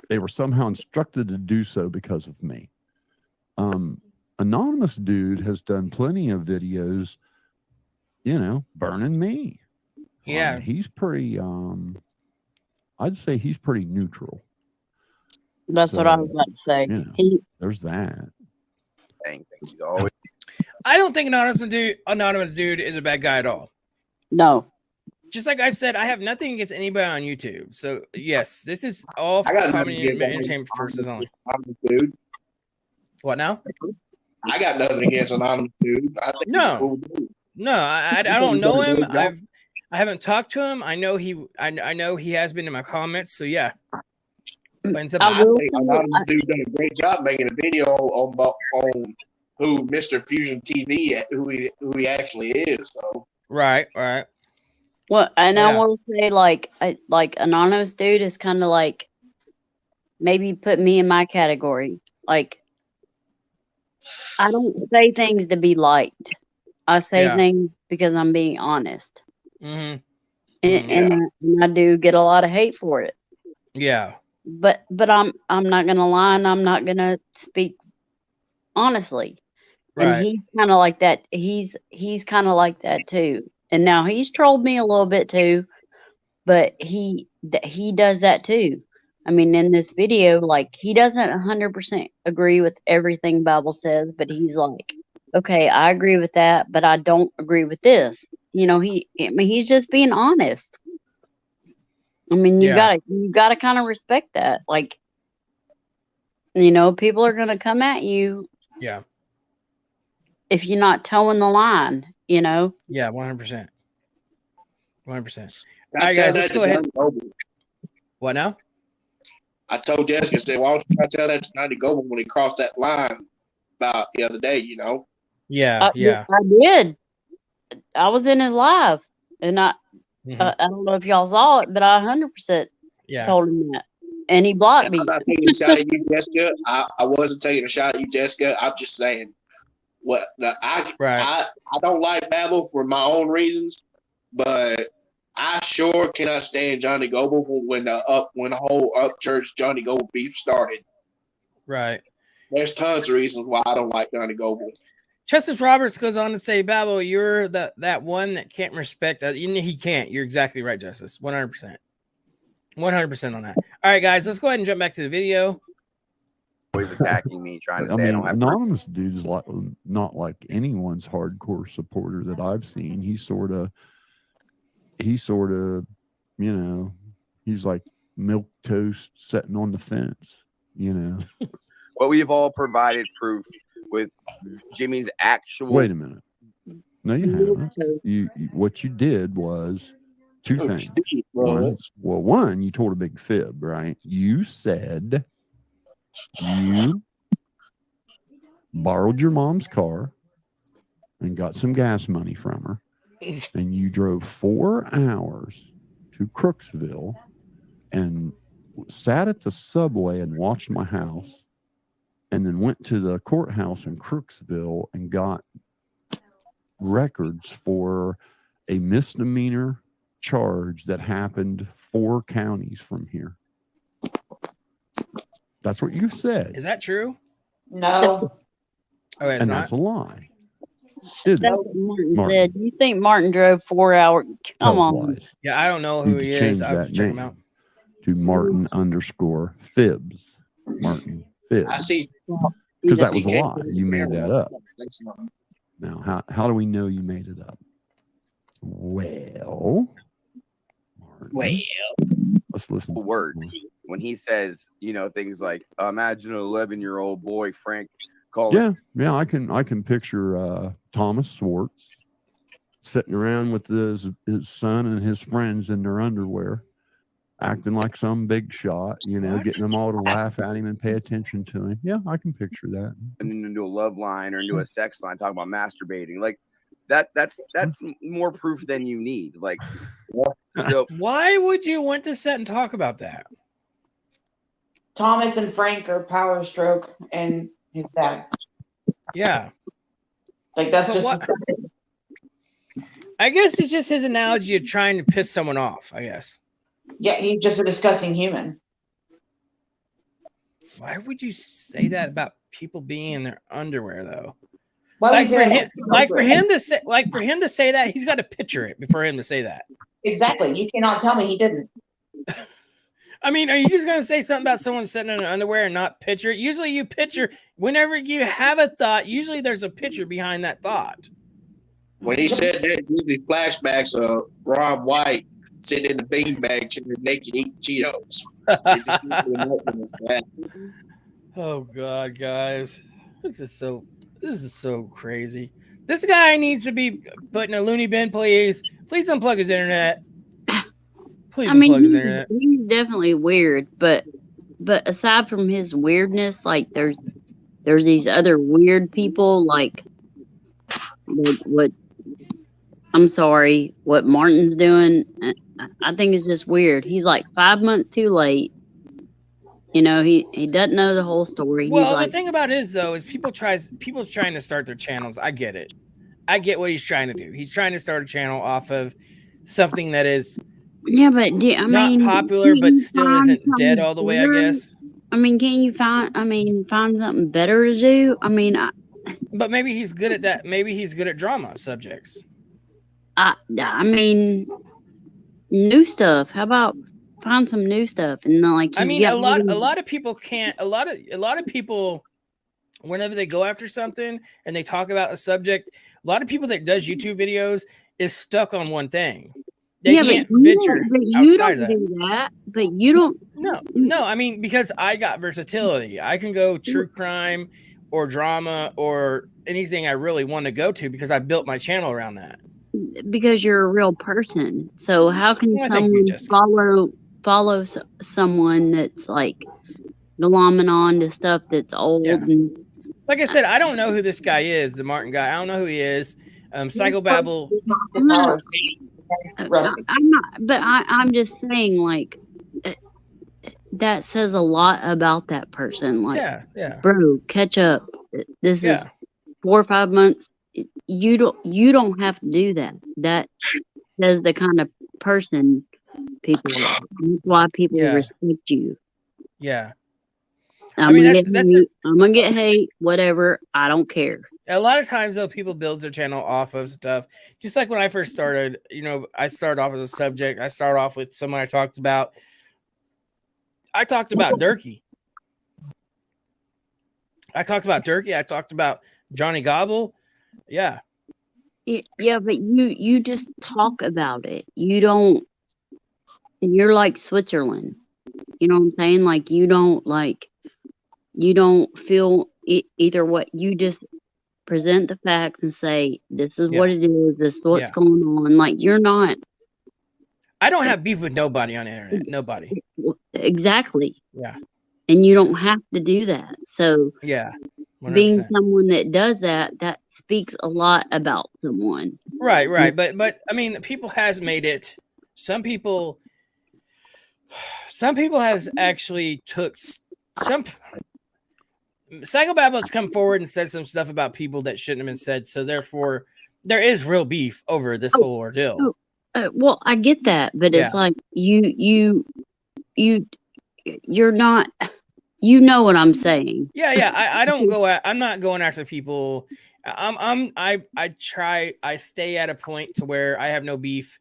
they were somehow instructed to do so because of me. Anonymous Dude has done plenty of videos, burning me. Yeah. He's pretty I'd say he's pretty neutral. That's what I was So, about to say. you know, He, there's that. Dang, he's always I don't think anonymous dude is a bad guy at all. no. Just like I've said, I have nothing against anybody on YouTube. So yes, this is all I for got comedy nothing and against entertainment purposes only. anonymous dude. What now? I got nothing against anonymous dude. I think he's a No. cool dude. No, I think don't he's know done a him. great job. I haven't talked to him. I know he has been in my comments. So yeah. And so, I I will think say, anonymous dude done a great job making a video on who Mr. Fusion TV who he actually is. So right. well, and Yeah. I will say, like anonymous dude is kind of like maybe put me in my category. Like, I don't say things to be liked. I say Yeah. things because I'm being honest, Mm-hmm. and I do get a lot of hate for it. Yeah. But I'm not gonna lie, and I'm not gonna speak honestly. And Right. he's kind of like that. He's kind of like that too. And now he's trolled me a little bit too, but he does that too. I mean, in this video, like, he doesn't 100% agree with everything Bible says, but he's like, okay, I agree with that, but I don't agree with this. You know, he's just being honest. I mean, you Yeah. gotta kind of respect that. Like, you know, people are gonna come at you Yeah. if you're not towing the line. You know. Yeah. 100%. 100%. I All right, tell guys, that let's to go ahead. Johnny Goble. What now? I told Jessica, I said, why don't you try to tell that to Johnny Goble when he crossed that line about the other day, you know? Yeah. Yeah. I did. I was in his live, and I don't know if y'all saw it, but I 100% Yeah. told him that, and he blocked me. I'm not taking a shot at you, Jessica. I wasn't taking a shot at you, Jessica. I'm just saying I don't like Babel for my own reasons, but I sure cannot stand Johnny Goble when the whole up church Johnny Goble beef started. Right. There's tons of reasons why I don't like Johnny Goble. Justice Roberts goes on to say, Babel, you're that one that can't respect. He can't. You're exactly right, Justice. 100%. 100% on that. All right, guys, let's go ahead and jump back to the video. always attacking me, trying to I say I mean, don't have anonymous dude's not like anyone's hardcore supporter that I've seen. He's sort of, you know, he's like milk toast sitting on the fence, you know. Well, we've all provided proof with Jimmy's actual. Wait a minute. No, you haven't. You what you did was two things. One, you told a big fib, right? You said you borrowed your mom's car and got some gas money from her, and you drove 4 hours to Crooksville and sat at the subway and watched my house, and then went to the courthouse in Crooksville and got records for a misdemeanor charge that happened 4 counties from here. That's what you said. Is that true? No. Oh, it's And not. that's a lie. It That's what Martin said. You think Martin drove 4 hours? Come tells on. lies. Yeah, I don't know who Need to he change is. I'll that check him name out. to Martin _ Fibs. Martin Fibs. I see. Because that see was a lie. Gabe- You made that up. Now, how do we know you made it up? Well, Martin, let's listen. Words when he says, you know, things like, imagine an 11-year-old boy, Frank, calling. Yeah, I can picture Thomas Swartz sitting around with his son and his friends in their underwear, acting like some big shot, you know, getting them all to laugh at him and pay attention to him. Yeah, I can picture that. And then into a love line or into a sex line, talking about masturbating. Like that's more proof than you need. Like, so Why would you want to sit and talk about that? Thomas and Frank are Power Stroke and his dad. Yeah. Like, that's But just what- I guess it's just his analogy of trying to piss someone off, I guess. yeah, he's just a disgusting human. Why would you say that about people being in their underwear, though? Why Like would for you say him, that? like for him to say that, he's got to picture it before him to say that. Exactly. You cannot tell me he didn't. I mean, are you just gonna say something about someone sitting in underwear and not picture it? Usually, you picture whenever you have a thought. Usually, there's a picture behind that thought. When he said that, it gives me flashbacks of Rob White sitting in the beanbag chair naked eating Cheetos. It just gives me emotions, man. Oh God, guys, this is so crazy. This guy needs to be put in a loony bin, please. Please unplug his internet. Please unplug his internet. He's definitely weird, but aside from his weirdness, like there's these other weird people, like what I'm sorry, what Martin's doing. I think it's just weird. He's like 5 months too late. You know, he doesn't know the whole story. Well, He's like, the thing about it is though, is people's trying to start their channels. I get it. I get what he's trying to do. He's trying to start a channel off of something that is but not popular, but still isn't dead all the way, I guess. I mean, can you find something better to do? I mean, but maybe he's good at that. Maybe he's good at drama subjects. I mean, new stuff. How about find some new stuff? And then, like, I mean, a lot of people can't. A lot of people, whenever they go after something and they talk about a subject, a lot of people that does YouTube videos is stuck on one thing. They can't venture outside of that. But you don't. No. I mean, because I got versatility. I can go true crime or drama or anything I really want to go to because I built my channel around that. Because you're a real person. So how can someone follow someone that's like glomming on to stuff that's old? Yeah. And like I said, I don't know who this guy is, the Martin guy. I don't know who he is. Psychobabble. I'm not, but I'm just saying, like, that says a lot about that person. Like, yeah. Bro, catch up. This is 4 or 5 months. You don't have to do that. That says the kind of person people are. That's why people respect you. Yeah. I'm gonna get hate, whatever. I don't care. A lot of times, though, people build their channel off of stuff. Just like when I first started, you know, I started off with a subject. I started off with someone I talked about. I talked about Durkee. I talked about Johnny Gobble. Yeah. Yeah, but you just talk about it. You don't. You're like Switzerland. You know what I'm saying? Like you don't feel either what you just present the facts and say this is what it is. This is what's going on. Like you're not. I don't have beef with nobody on the internet. Nobody. Exactly. Yeah. And you don't have to do that. So 100%. Being someone that does that speaks a lot about someone. Right. But I mean, people has made it. Some people has actually took some. Psychobabble's come forward and said some stuff about people that shouldn't have been said. So therefore, there is real beef over this whole ordeal. Well, I get that, but it's like you're not. You know what I'm saying? Yeah. I don't go at. I'm not going after people. I stay at a point to where I have no beef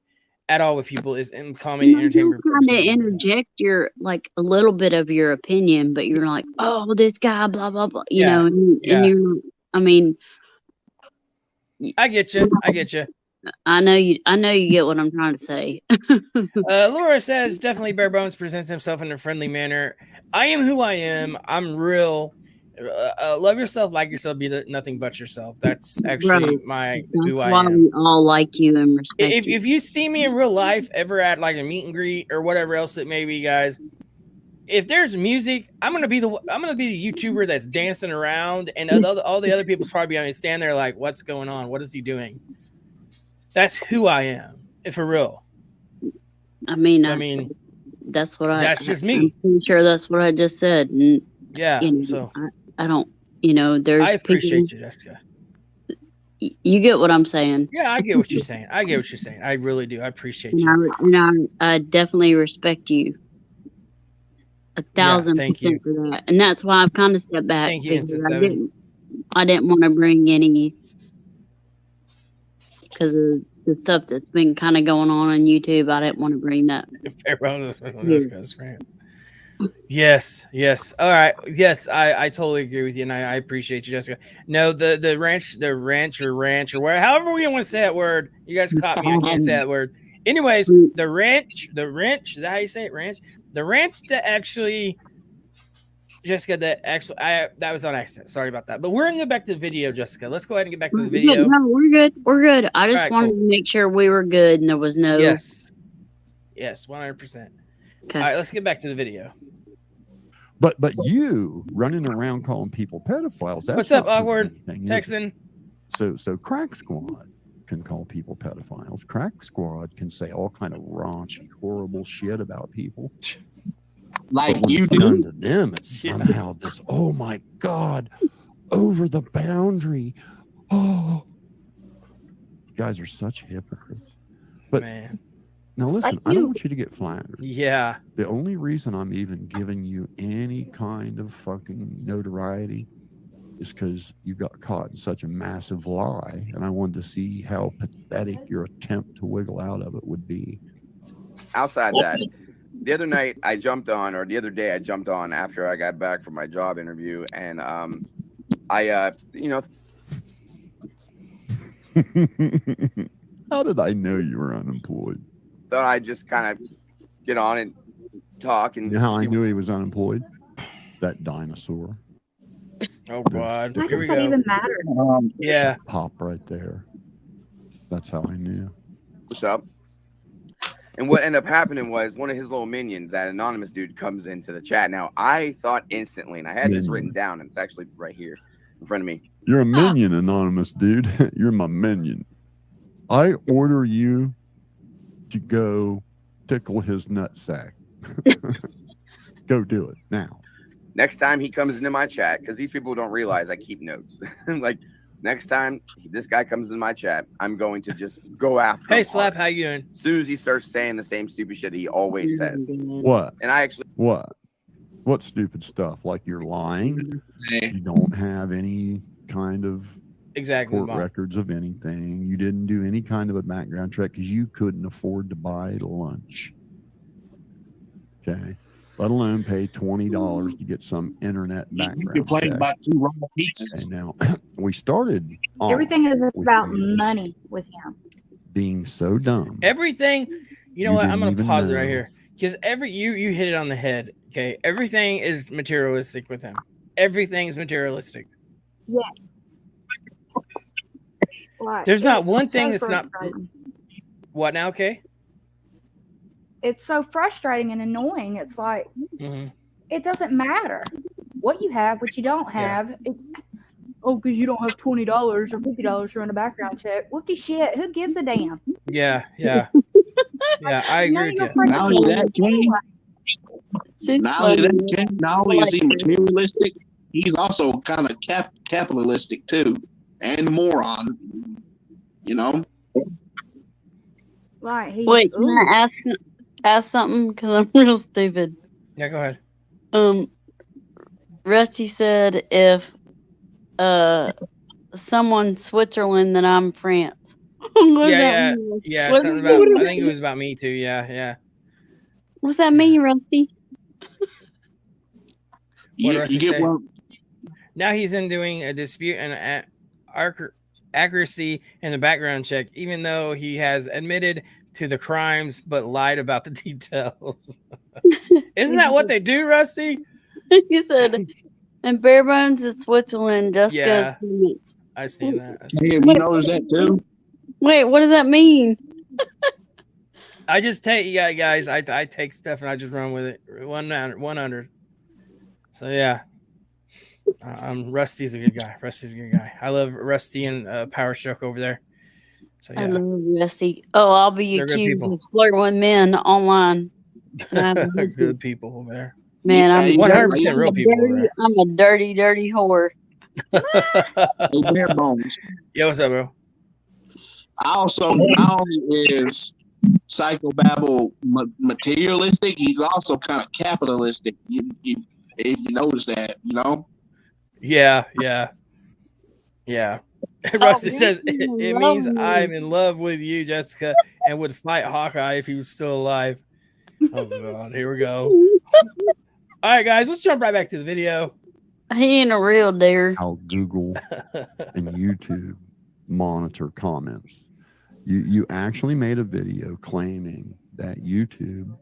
at all with people. Is in comedy entertainment. Trying to interject your like a little bit of your opinion, but you're like, oh, this guy, blah blah blah. You know, and you're. I mean, I get you. I know you get what I'm trying to say. Laura says definitely Barebones presents himself in a friendly manner. I am who I am. I'm real. Love yourself, like yourself, be nothing but yourself. That's actually who I am. We all like you and respect you. If you see me in real life ever at like a meet and greet or whatever else it may be, guys, if there's music, I'm gonna be the YouTuber that's dancing around, and all the other people's probably gonna stand there like, what's going on? What is he doing? That's who I am, if for real. I mean, that's what that's just me. I'm pretty sure that's what I just said. And, yeah. You know, so I don't. You know, there's. I appreciate you, Jessica. You get what I'm saying. Yeah, I get what you're saying. I really do. I appreciate you. And I definitely respect you. 1,000% for that, and that's why I've kind of stepped back. Thank you. I didn't want to bring any. Because of the stuff that's been kind of going on YouTube, I didn't want to bring that. Jessica's friend. Yes. All right. Yes, I totally agree with you, and I appreciate you, Jessica. No, the ranch or where, however we want to say that word. You guys caught me. I can't say that word. Anyways, the ranch. Is that how you say it? Ranch. The ranch that actually, Jessica. That was on accident. Sorry about that. But we're gonna go back to the video, Jessica. Let's go ahead and get back to the video. No, we're good. We're good. I just Alright, wanted cool. to make sure we were good and there was no. Yes, 100%. Okay. All right, let's get back to the video. But you running around calling people pedophiles. That's What's up, not awkward anything, is it? Texan? So Crack Squad can call people pedophiles. Crack Squad can say all kind of raunchy, horrible shit about people. Like But when you it's done do. to them, it's somehow this, oh my God, over the boundary. Oh, you guys are such hypocrites. But Man, now listen, I don't want you to get flattered. yeah. The only reason I'm even giving you any kind of fucking notoriety is because you got caught in such a massive lie, and I wanted to see how pathetic your attempt to wiggle out of it would be. Outside that, the other day I jumped on after I got back from my job interview, and How did I know you were unemployed? thought I'd just kind of get on and talk and You know how I see- knew he was unemployed? That dinosaur. Oh God, Why here does we that go. even matter? Yeah, Pop right there. That's how I knew. what's up. And what ended up happening was one of his little minions, that anonymous dude, comes into the chat. Now, I thought instantly, and I had this written down, and it's actually right here in front of me. You're a minion, anonymous dude. You're my minion. I order you to go tickle his nutsack. Go do it now. Next time he comes into my chat, because these people don't realize I keep notes. Like, next time this guy comes in my chat, I'm going to just go after hey him Slap, hard. how you doing? As soon as he starts saying the same stupid shit he always says. What? And I actually, What stupid stuff? Like you're lying? Hey, You don't have any kind of Exactly, court Mom. records of anything. You didn't do any kind of a background check because you couldn't afford to buy lunch. Okay. Let alone pay $20 to get some internet you background complain check. about 2 raw pizzas. And now we started off Everything is with about you money with him. being so dumb. Everything. You know You what? I'm didn't gonna even pause it right know. here because you hit it on the head. Okay, everything is materialistic with him. Everything is materialistic. Like, There's not it's one thing so that's not. frustrating. What now? Okay. It's so frustrating and annoying. It's like Mm-hmm. it doesn't matter what you have, what you don't Yeah. have. Because you don't have $20 or $50 to run a background check. Whoopty shit. Who gives a damn? Yeah. Yeah. I None agree of your with you. freaking Not only that, business King, She's not only funny. that, King, not only is he materialistic, he's also kind of capitalistic too, and moron. You know, Like he's Wait, can I ask something? Because I'm real stupid. Yeah. Go ahead. Rusty said if someone Switzerland, then I'm France. What does that mean? Yeah. What Something does about. that I think it mean? was about me too. Yeah. What's that mean, Rusty? What you Rusty get say? one. Now he's in doing a dispute and accuracy in the background check, even though he has admitted to the crimes but lied about the details. Isn't that what they do, Rusty? He said, and Barebones is Switzerland, Jessica Yeah. is France. I seen that. Hey, have you noticed that too? Wait, what does that mean? I just take guys. I take stuff and I just run with it. 100. So yeah, Rusty's a good guy. I love Rusty and Power Stroke over there. So I yeah, love Rusty. Oh, I'll be They're good accused people. of flirting with men online. good people over there. Man, I'm Hey, 100% real people over there. I'm a dirty, dirty whore. Hey, Barebones. Yo, what's up, bro? Also, not only is Psychobabble materialistic, he's also kind of capitalistic. If you notice that, you know. Yeah. Rusty man, says I'm in it love means with you. I'm in love with you, Jessica, and would fight Hawkeye if he was still alive. Oh God, here we go. All right, guys, let's jump right back to the video. He ain't a real deer. How Google and YouTube monitor comments. You actually made a video claiming that YouTube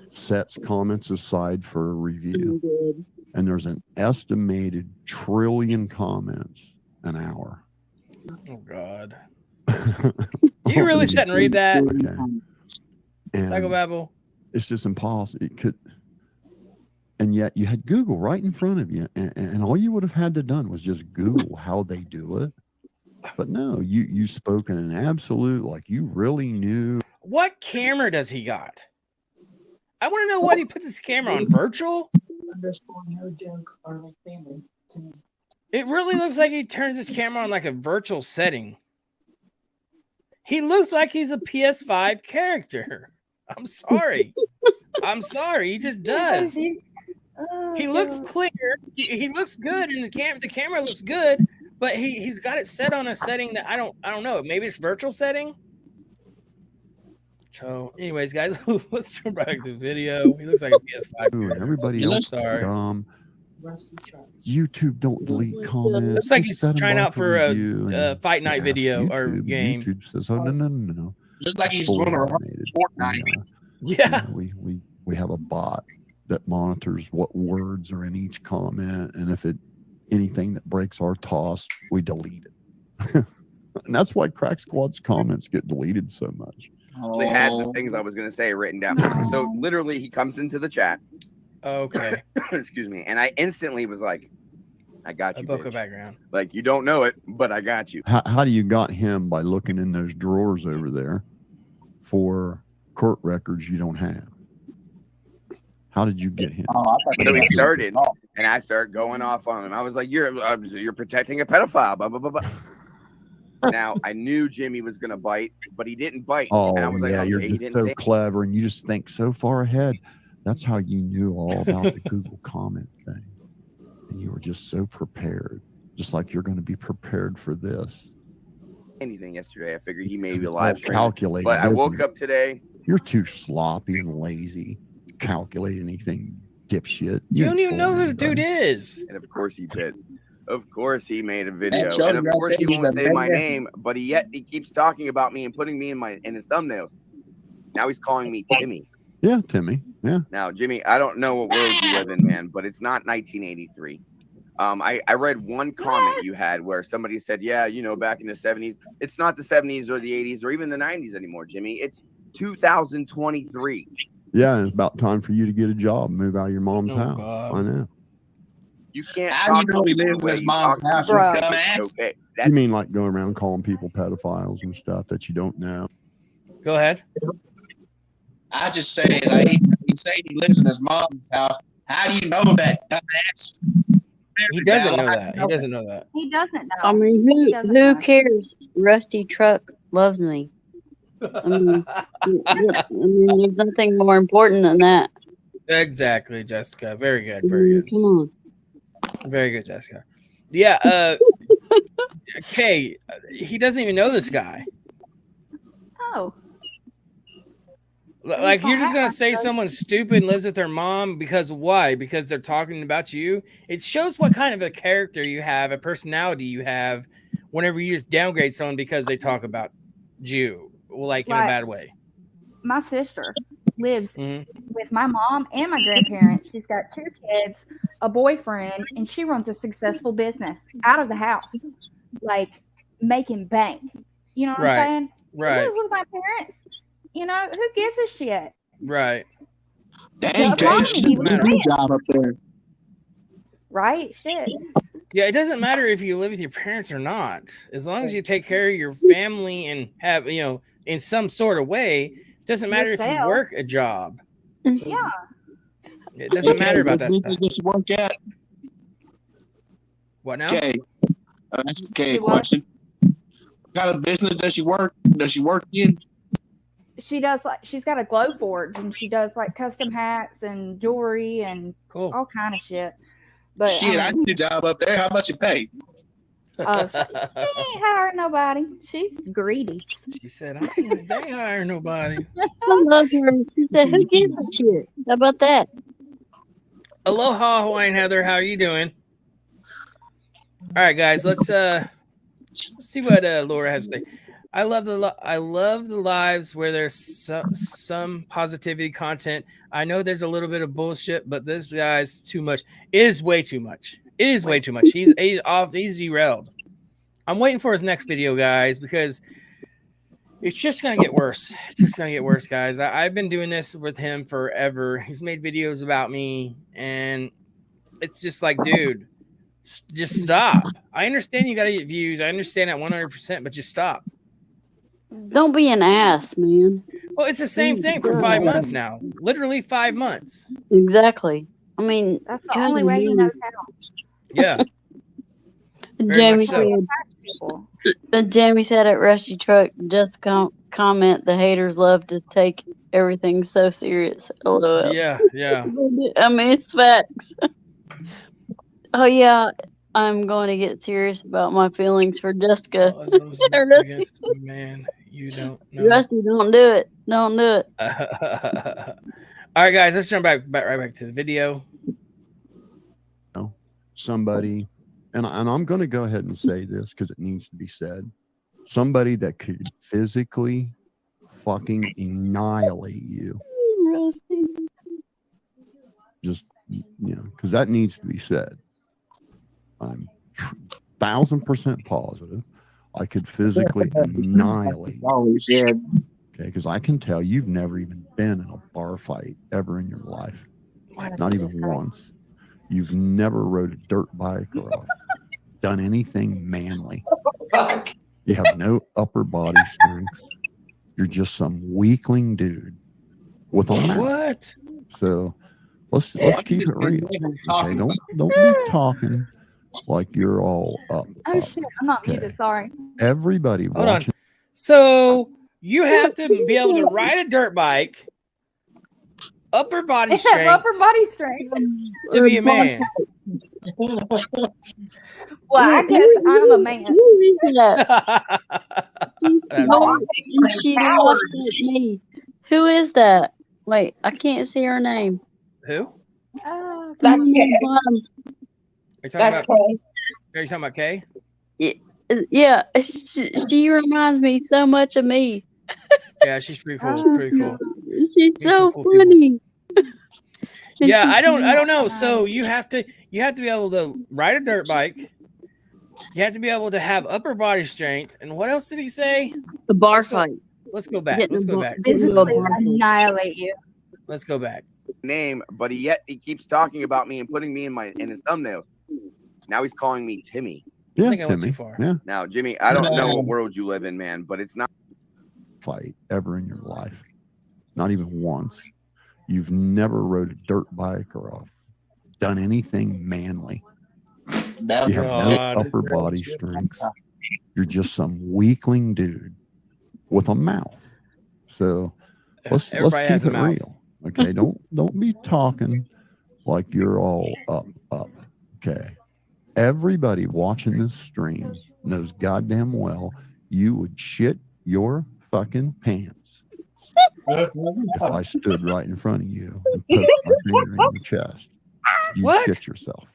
sets comments aside for a review, and there's an estimated trillion comments an hour. Oh God! Do you really sit and read that? Okay. And Psychobabble. it's just impossible. It could, and yet you had Google right in front of you, and all you would have had to done was just Google how they do it. But no, you spoke in an absolute, like you really knew. What camera does he got? I want to know what he put this camera on. Virtual? Underscore no joke are like family to me. It really looks like he turns his camera on like a virtual setting. He looks like he's a PS5 character. I'm sorry. I'm sorry. He just does. He looks clear. He looks good in the camera. The camera looks good, but he's got it set on a setting that I don't know. Maybe it's virtual setting. So, anyways, guys, let's jump back to the video. He looks like a PS5 And character. everybody I'm else is sorry. dumb. YouTube don't delete comments. Looks like Just he's set 'em trying up out for a review, and fight night ask video or YouTube. game. YouTube says, "Oh no." Looks like he's Fully going to run automated. Fortnite. Yeah. We have a bot that monitors what words are in each comment, and if anything that breaks our toss, we delete it. And that's why Crack Squad's comments get deleted so much. They had the things I was going to say written down. So literally, he comes into the chat. Okay. Excuse me. And I instantly was like, I got you. A Boca bitch. background. Like, you don't know it, but I got you. How do you got him? By looking in those drawers over there for court records you don't have. How did you get him? So he started, and I started going off on him. I was like, you're protecting a pedophile. Blah, blah, blah, blah. Now, I knew Jimmy was going to bite, but he didn't bite. Oh, and I was like, yeah, okay, you're he just didn't so say clever, and you just think so far ahead. That's how you knew all about the Google comment thing. And you were just so prepared, just like you're going to be prepared for this. anything yesterday. I figured he may be live streaming. Calculating. But I woke up today. You're too sloppy and lazy. Calculate anything, dipshit. You don't even know who this anybody. dude is. And of course he did. Of course he made a video. That showed And of right course there, he he's won't a say my beggar. name, but he keeps talking about me and putting me in his thumbnails. Now he's calling me Timmy. Yeah, Timmy. Yeah. Now, Jimmy, I don't know what world you live in, man, but it's not 1983. I read one comment you had where somebody said, yeah, back in the 70s. It's not the 70s or the 80s or even the 90s anymore, Jimmy. It's 2023. Yeah, it's about time for you to get a job, move out of your mom's Oh, house. God. I know. You can't How do you talk know he to lives the way in his you mom's talk house, to you people. dumbass? Okay, You mean like going around calling people pedophiles and stuff that you don't know? Go ahead. I just say, like, he's saying he lives in his mom's house. How do you know that, dumbass? He doesn't know How do that. you He doesn't know that. He doesn't know. I mean, He doesn't who know. cares? Rusty Truck loves me. I mean, there's nothing more important than that. Exactly, Jessica. Very good. I Very mean, good. come on. Very good, Jessica. Yeah. Okay. He doesn't even know this guy. Oh, Like you're just gonna say someone's stupid and lives with their mom because why? Because they're talking about you. It shows what kind of a character you have, a personality you have, whenever you just downgrade someone because they talk about you, like in a Right. bad way. my sister lives Mhm. with my mom and my grandparents. She's got 2 kids, a boyfriend, and she runs a successful business out of the house, like making bank. You know what Right. I'm saying? She Right. lives with my parents. Who gives a shit? Right. Dang, Yeah, Kay, she Tommy, does a good job up there. Right? Shit. Yeah, it doesn't matter if you live with your parents or not. As long as you take care of your family and have, in some sort of way, it doesn't matter if you Yourself. work a job. Yeah. It doesn't matter about that What stuff. business does she work at? What now? Okay. That's okay. Do what? Question. What kind of business does she work? Does she work in? She does she's got a glow forge and she does like custom hats and jewelry and Cool. all kind of shit. But Shit, I need a job up there. How much it pay? she ain't hiring nobody. She's greedy. She said, I ain't they hire nobody. I love her. She said, who gives a shit? How about that? Aloha, Hawaiian Heather. How are you doing? All right, guys. Let's see what Laura has to say. I love the lives where there's some positivity content. I know there's a little bit of bullshit, but this guy's too much. It is way too much. It is way too much. He's off. He's derailed. I'm waiting for his next video, guys, because it's just gonna get worse. It's just gonna get worse, guys. I've been doing this with him forever. He's made videos about me, and it's just like, dude, just stop. I understand you gotta get views. I understand that 100%, but just stop. Don't be an ass, man. Well, it's the same thing for 5 months now. Literally 5 months. Exactly. I mean, That's the only way he knows how. Yeah. Very Jamie much so. Jamie said at Rusty Truck, just comment, the haters love to take everything so serious. LOL. Yeah. I mean, it's facts. Oh, yeah. I'm going to get serious about my feelings for Jessica. Against the man you don't know. Rusty, don't do it. Don't do it. All right, guys, let's jump right back to the video. Somebody, and I'm going to go ahead and say this because it needs to be said. Somebody that could physically fucking annihilate you. Rusty. Just, because that needs to be said. I'm 1000% positive I could physically annihilate you. Always said. Okay, because I can tell you've never even been in a bar fight ever in your life. Not even once. You've never rode a dirt bike or done anything manly. You have no upper body strength. You're just some weakling dude with a mouth. What? So let's keep it real. Okay, don't be talking like you're all up. Oh shit, I'm not muted, sorry. Everybody Hold watching. on. So you have to be able to ride a dirt bike, upper body strength, Upper body strength. to be a man. Well, I guess I'm a man. Who is that? That's She looked at me. Who is that? Wait, I can't see her name. Who? That's Are you talking about Kay? Yeah, she reminds me so much of me. Yeah, she's pretty cool. Pretty cool. She's so cool funny. Yeah, I don't know. So you have to be able to ride a dirt bike. You have to be able to have upper body strength. And what else did he say? The bar fight. Let's go back. Let's go back. Physically annihilate you. Let's go back. Name, but he keeps talking about me and putting me in his thumbnails. Now he's calling me Timmy. Yeah, I think I went Timmy. too far. Yeah. Now, Jimmy, I don't know what world you live in, man, but it's not Fight ever in your life. Not even once. You've never rode a dirt bike or done anything manly. You have no upper body strength. You're just some weakling dude with a mouth. So let's keep it real. Okay, don't be talking like you're all up. Okay. Everybody watching this stream knows goddamn well you would shit your fucking pants if I stood right in front of you and poked my finger in your chest. You'd shit yourself.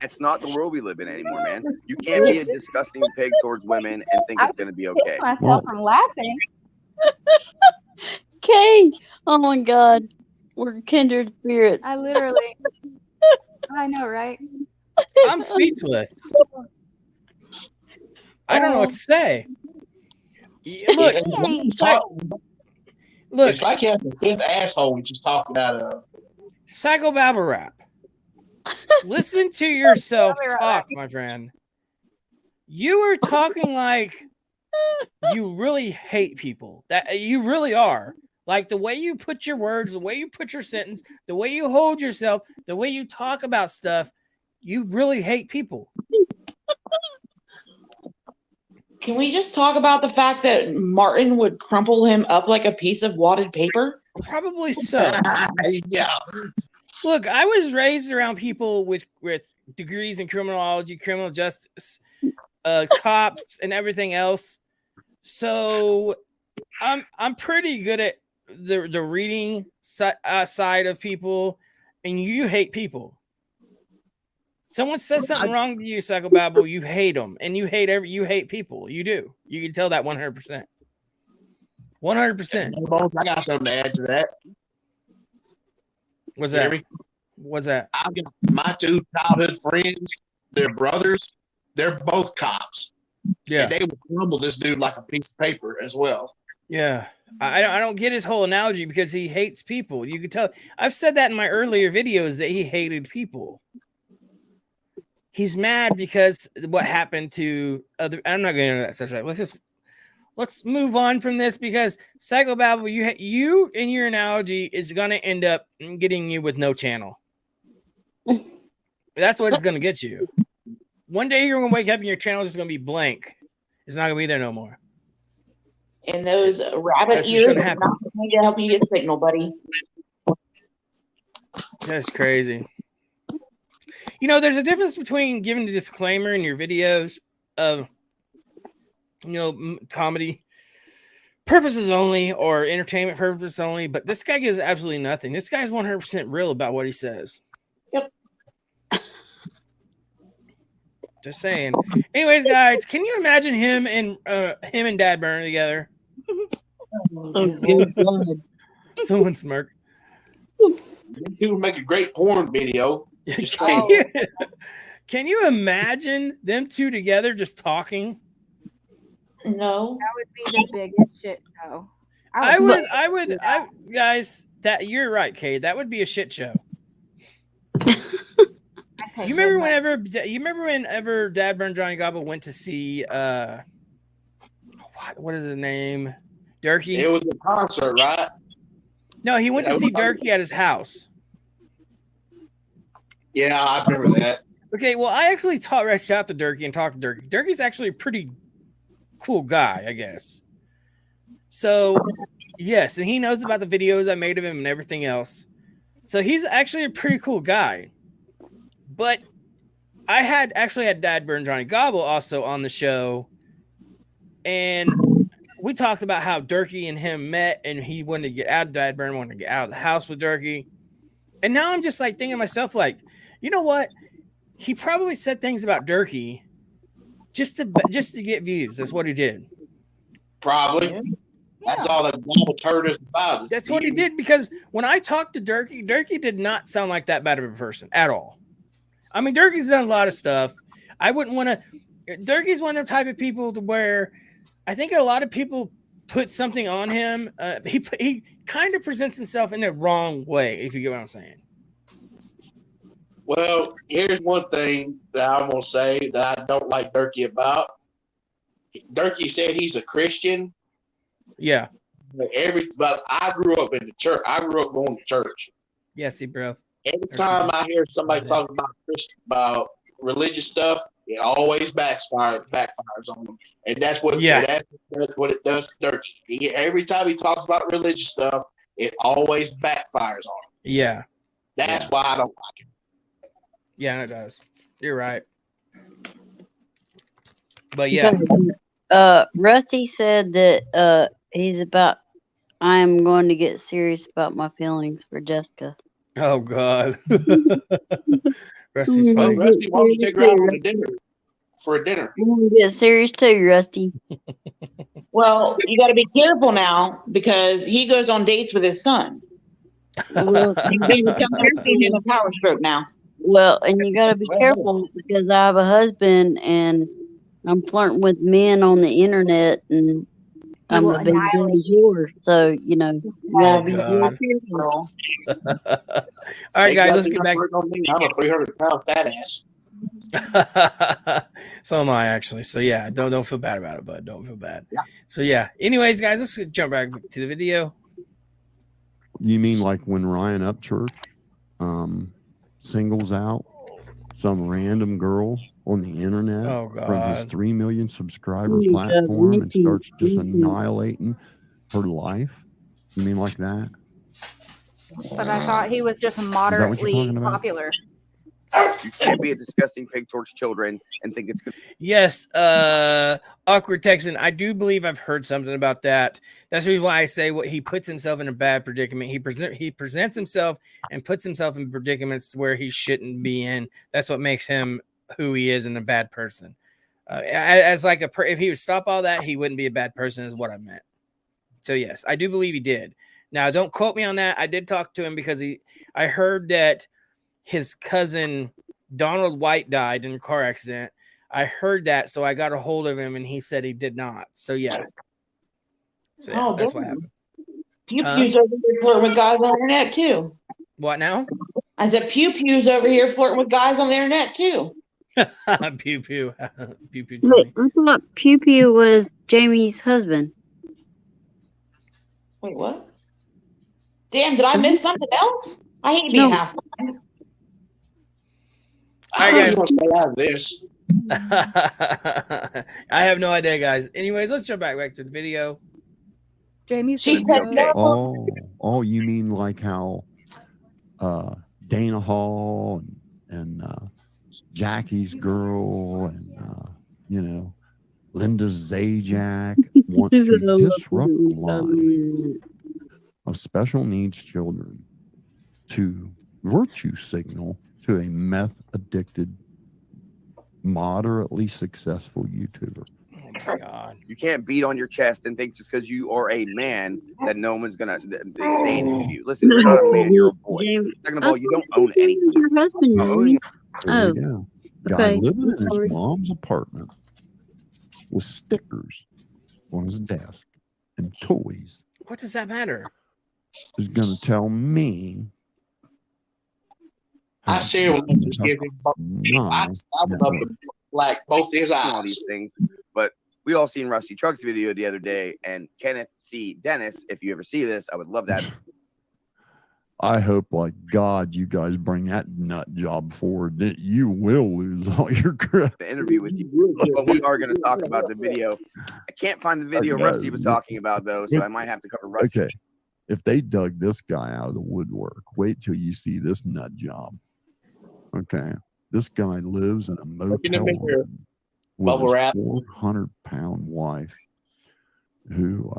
It's not the world we live in anymore, man. You can't be a disgusting pig towards women and think it's going to be okay. I myself from laughing. Kay, oh my God, we're kindred spirits. I literally, I know, right? I'm speechless. I don't know what to say. Look, it's like he has the fifth asshole we just talked about. Psycho Babble Rap. Listen to yourself talk, my friend. You are talking like you really hate people. That you really are. Like the way you put your words, the way you put your sentence, the way you hold yourself, the way you talk about stuff, you really hate people. Can we just talk about the fact that Martin would crumple him up like a piece of wadded paper? Probably so. Yeah. Look, I was raised around people with degrees in criminology, criminal justice, cops, and everything else. So I'm pretty good at the reading side of people and you hate people. Someone says something wrong to you, Psychobabble, you hate them, and you hate people. You do. You can tell that 100%. 100%. I got something to add to that. What's You hear that? me? What's that? I've got my two childhood friends, they're brothers. They're both cops. Yeah. And they would crumble this dude like a piece of paper as well. Yeah. I don't get his whole analogy because he hates people. You can tell. I've said that in my earlier videos that he hated people. He's mad because what happened to other. I'm not going into that subject. Let's move on from this because Psychobabble, you and your analogy is going to end up getting you with no channel. That's what it's going to get you. One day you're going to wake up and your channel is just going to be blank. It's not going to be there no more. And those rabbit ears are not going to help you get signal, buddy. That's crazy. You know, there's a difference between giving the disclaimer in your videos of, comedy purposes only or entertainment purposes only, but this guy gives absolutely nothing. This guy's 100% real about what he says. Yep. Just saying. Anyways, guys, can you imagine him and Dad Burn together? Someone smirk. He would make a great porn video. Can you imagine them two together just talking? No. That would be the biggest shit show. Guys, that you're right, Kate. That would be a shit show. You remember whenever Dad Burn Johnny Gobble went to see what is his name? Durkee? It was a concert, right? No, he went to see Durkee at his house. Yeah, I remember that. Okay, well, I actually reached out to Durkee and talked to Durkee. Durkee's actually a pretty cool guy, I guess. So, yes, and he knows about the videos I made of him and everything else. So he's actually a pretty cool guy. But I had Dad Burn Johnny Gobble also on the show, and we talked about how Durkee and him met, and he wanted to get out of Dad Burn, wanted to get out of the house with Durkee. And now I'm just like thinking to myself, like, you know what? He probably said things about Durkee just to get views. That's what he did. Probably. Yeah. That's all that Gobble turd is about. That's what he did, because when I talked to Durkee did not sound like that bad of a person at all. I mean, Durkee's done a lot of stuff. I wouldn't want to. Durkee's one of the type of people to where I think a lot of people put something on him. He kind of presents himself in the wrong way, if you get what I'm saying. Well, here's one thing that I'm going to say that I don't like Durkee about. Durkee said he's a Christian. Yeah. But I grew up in the church. I grew up going to church. Yeah, see, bro. Every time I hear somebody talking about religious stuff, it always backfires on them, and that's what it does to Durkee. Every time he talks about religious stuff, it always backfires on him. Yeah, that's why I don't like him. Yeah, it does. You're right. But yeah, Rusty said that I'm going to get serious about my feelings for Jessica. Oh God. Rusty's funny. Rusty, why don't you take her out for a dinner? I'm going to get serious too, Rusty. Well, you got to be careful now because he goes on dates with his son. Well, he's a power stroke now. Well, and you got to be careful because I have a husband and I'm flirting with men on the internet and I'm a big joueur, so you know. Be careful. All right, guys, let's get back. I'm a 300-pound fat ass. So am I, actually. So yeah, don't feel bad about it, bud. Don't feel bad. Yeah. So yeah. Anyways, guys, let's jump back to the video. You mean like when Ryan Upchurch singles out some random girl on the internet from his 3 million subscriber platform and starts just annihilating her life? You mean like that? But I thought he was just moderately popular. You can't be a disgusting pig towards children and think it's good. Yes. Awkward Texan, I do believe I've heard something about that. That's the reason why I say what he puts himself in a bad predicament. He presents himself and puts himself in predicaments where he shouldn't be in. That's what makes him who he is and a bad person. As like if he would stop all that, he wouldn't be a bad person, is what I meant. So yes, I do believe he did. Now, don't quote me on that. I did talk to him because I heard that his cousin Donald White died in a car accident. I heard that, so I got a hold of him, and he said he did not. So yeah, that's what happened. Pew Pew's over here flirting with guys on the internet too. What now? I said Pew Pew's over here flirting with guys on the internet too. Pew Pew, Pew Pew. Wait, I thought Pew Pew was Jamie's husband. Wait, what? Damn, did I miss something else? I hate being half blind. All right, guys. Stay out of this. I have no idea, guys. Anyways, let's jump back to the video. Jamie, She said no. Oh, you mean like how Dana Hall and Jackie's girl and Linda Zajac want to disrupt the lives of special needs children to virtue signal to a meth addicted, moderately successful YouTuber. Oh my God. You can't beat on your chest and think just because you are a man that no one's gonna say anything to you. Listen, you're not a man, you're a boy. Second of all, you don't own anything. Your husband. There you go. Guy Okay. living in his mom's apartment with stickers on his desk and toys What does that matter? is going to tell me. I said, well, just give him both. I would love to like both his all eyes. these things, but we all seen Rusty Truck's video the other day, and Kenneth C. Dennis, if you ever see this, I would love that. I hope, like God, you guys bring that nut job forward. That you will lose all your crap. The interview with you, but we are going to talk about the video. I can't find the video Okay. Rusty was talking about though, so I might have to cover Rusty. Okay, if they dug this guy out of the woodwork, wait till you see this nut job. Okay, this guy lives in a motel room with Bubble his wrap. 400-pound wife, who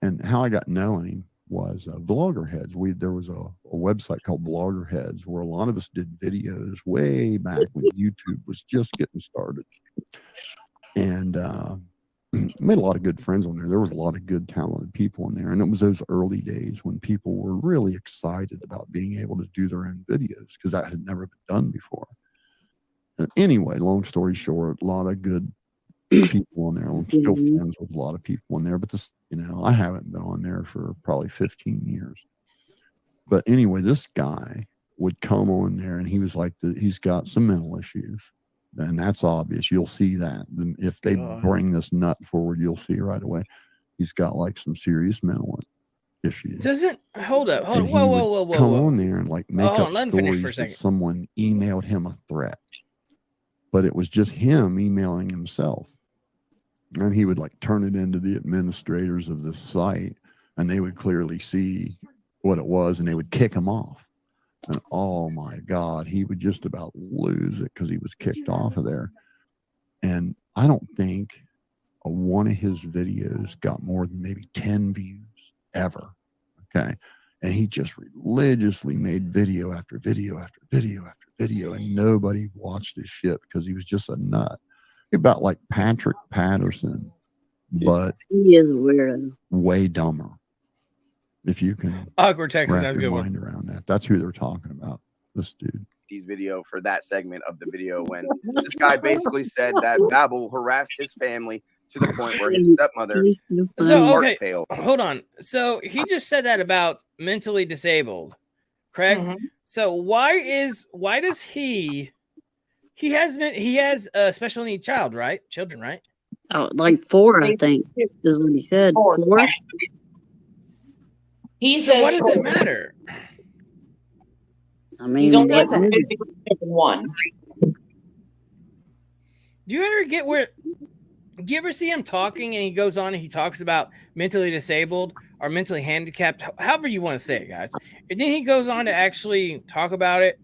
and how I got knowing him was Vloggerheads. There was a website called Vloggerheads where a lot of us did videos way back when YouTube was just getting started, and made a lot of good friends on there. There was a lot of good, talented people in there, and it was those early days when people were really excited about being able to do their own videos because that had never been done before. And anyway, long story short, a lot of good people on there. I'm still friends with a lot of people on there, but this, I haven't been on there for probably 15 years. But anyway, this guy would come on there, and he was like, he's got some mental issues. And that's obvious. You'll see that. If they bring this nut forward, you'll see right away. He's got like some serious mental issues. Hold up. And Whoa. Come on there and like make up let him finish stories for a that second. someone emailed him a threat. But it was just him emailing himself. And he would like turn it into the administrators of this site, and they would clearly see what it was, and they would kick him off. And oh my God, he would just about lose it because he was kicked off of there. And I don't think one of his videos got more than maybe 10 views ever. Okay. And he just religiously made video after video after video after video, and nobody watched his shit because he was just a nut. About like Patrick Patterson, but He is a weirdo. way dumber. If you can Awkward Texan, wrap that's a your good mind around that. That's who they're talking about. This dude. Video for that segment of the video when this guy basically said that Babel harassed his family to the point where his stepmother failed. Hold on. So he just said that about mentally disabled, correct? Mm-hmm. So why does he has a special need child, right? Children, right? Oh, like 4, I think, is what he said. 4? He So says, what does it matter? I mean, he's only what- 1. Do you ever do you ever see him talking and he goes on and he talks about mentally disabled or mentally handicapped, however you want to say it, guys. And then he goes on to actually talk about it,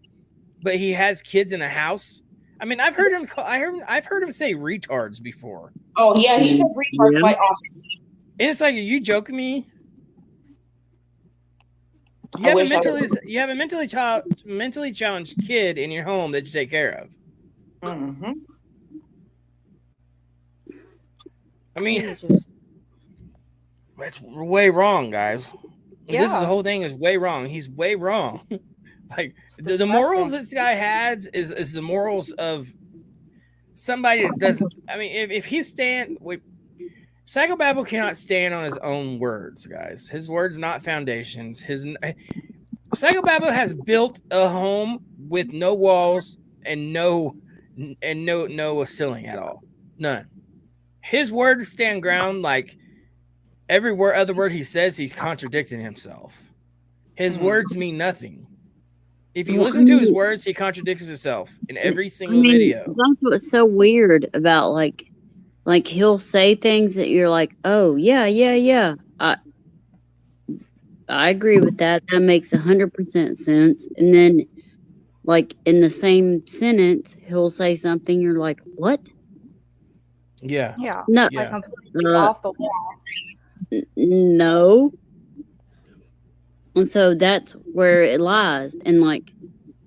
but he has kids in a house I mean, I've heard him say retards before. Oh yeah, he said retard Yeah. quite often. And it's like, are you joking me? You I have a wish I mentally challenged kid in your home that you take care of. Mm-hmm. I mean, He's just that's way wrong, guys. This is the Yeah. whole thing is way wrong. He's way wrong. Like the morals this guy has is the morals of somebody that doesn't. I mean, if he Psychobabble cannot stand on his own words, guys. His words not foundations. Psychobabble has built a home with no walls and no ceiling at all. None. His words stand ground like every other word he says, he's contradicting himself. His words mean nothing. If you listen to his words, he contradicts himself in every single video. That's what's so weird about like he'll say things that you're like, oh yeah. I agree with that. That makes 100% sense. And then, like in the same sentence, he'll say something you're like, what? Yeah. No, like completely off the wall. no. And so that's where it lies. And like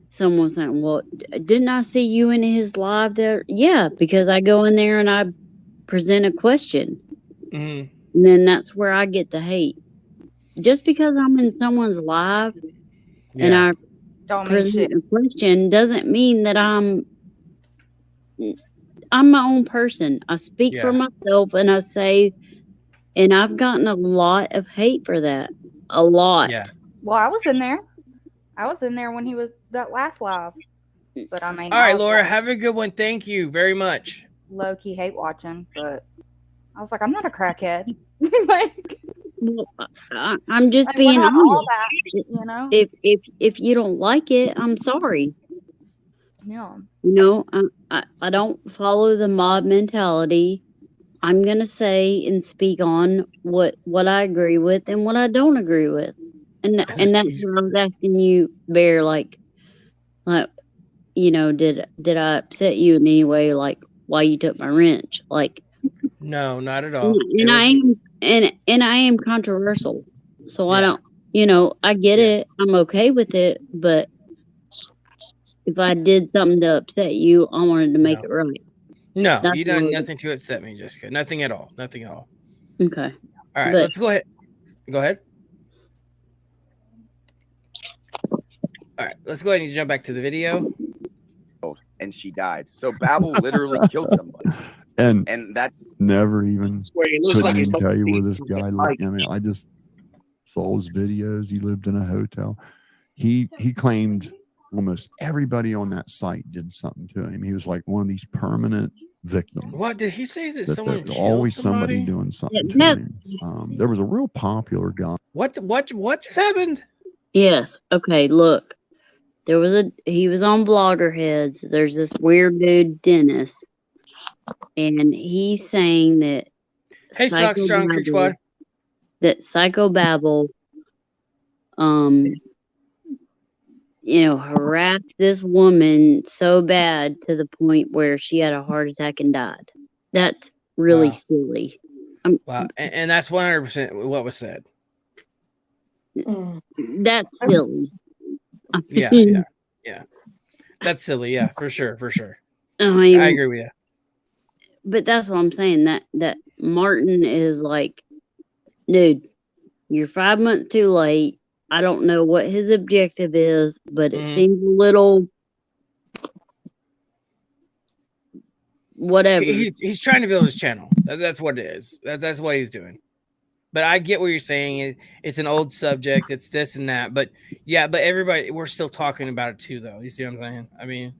someone saying, well, didn't I see you in his live there? Yeah, because I go in there and I present a question. Mhm. And then that's where I get the hate. Just because I'm in someone's live and I Don't mean shit. present a question doesn't mean that I'm my own person. I speak for myself and I say, and I've gotten a lot of hate for that. A lot. Yeah. Well, I was in there. When he was that last live. But I mean, All right, Laura, have a good one. Thank you very much. Low key hate watching, but I was like, I'm not a crackhead. Like, well, I'm just like, being we're not all honest. that, you know. If you don't like it, I'm sorry. Yeah. You know, I don't follow the mob mentality. I'm gonna say and speak on what I agree with and what I don't agree with, and that's what I was asking you, Bear. Like, you know, did I upset you in any way? Like, why you took my wrench? Like, no, not at all. And I am controversial, so I don't. You know, I get it. I'm okay with it, but if I did something to upset you, I wanted to make it right. No, you done nothing to upset me, Jessica. Nothing at all. Nothing at all. Okay. All right, let's go ahead. Go ahead. All right, let's go ahead and jump back to the video. And she died. So Babel literally killed somebody. And that never even looks couldn't like even it's tell you where this guy lived. I mean, I just saw his videos. He lived in a hotel. He claimed almost everybody on that site did something to him. He was like one of these permanent victims. What did he say? That someone there's killed always somebody doing something to him. There was a real popular guy. What just happened? Yes. Okay. Look, he was on Bloggerheads. There's this weird dude, Dennis, and he's saying that Hey, Sock Strong Creek Squad. That Psychobabble, you know, harassed this woman so bad to the point where she had a heart attack and died. That's really silly. Wow, and that's 100% what was said. That's silly. Yeah. That's silly. Yeah, for sure. I mean, I agree with you. But that's what I'm saying. That Martin is like, dude, you're 5 months too late. I don't know what his objective is, but it seems a little whatever. He's trying to build his channel. That's what it is. That's what he's doing. But I get what you're saying. It's an old subject. It's this and that. But yeah, but everybody, we're still talking about it too, though. You see what I'm saying? I mean,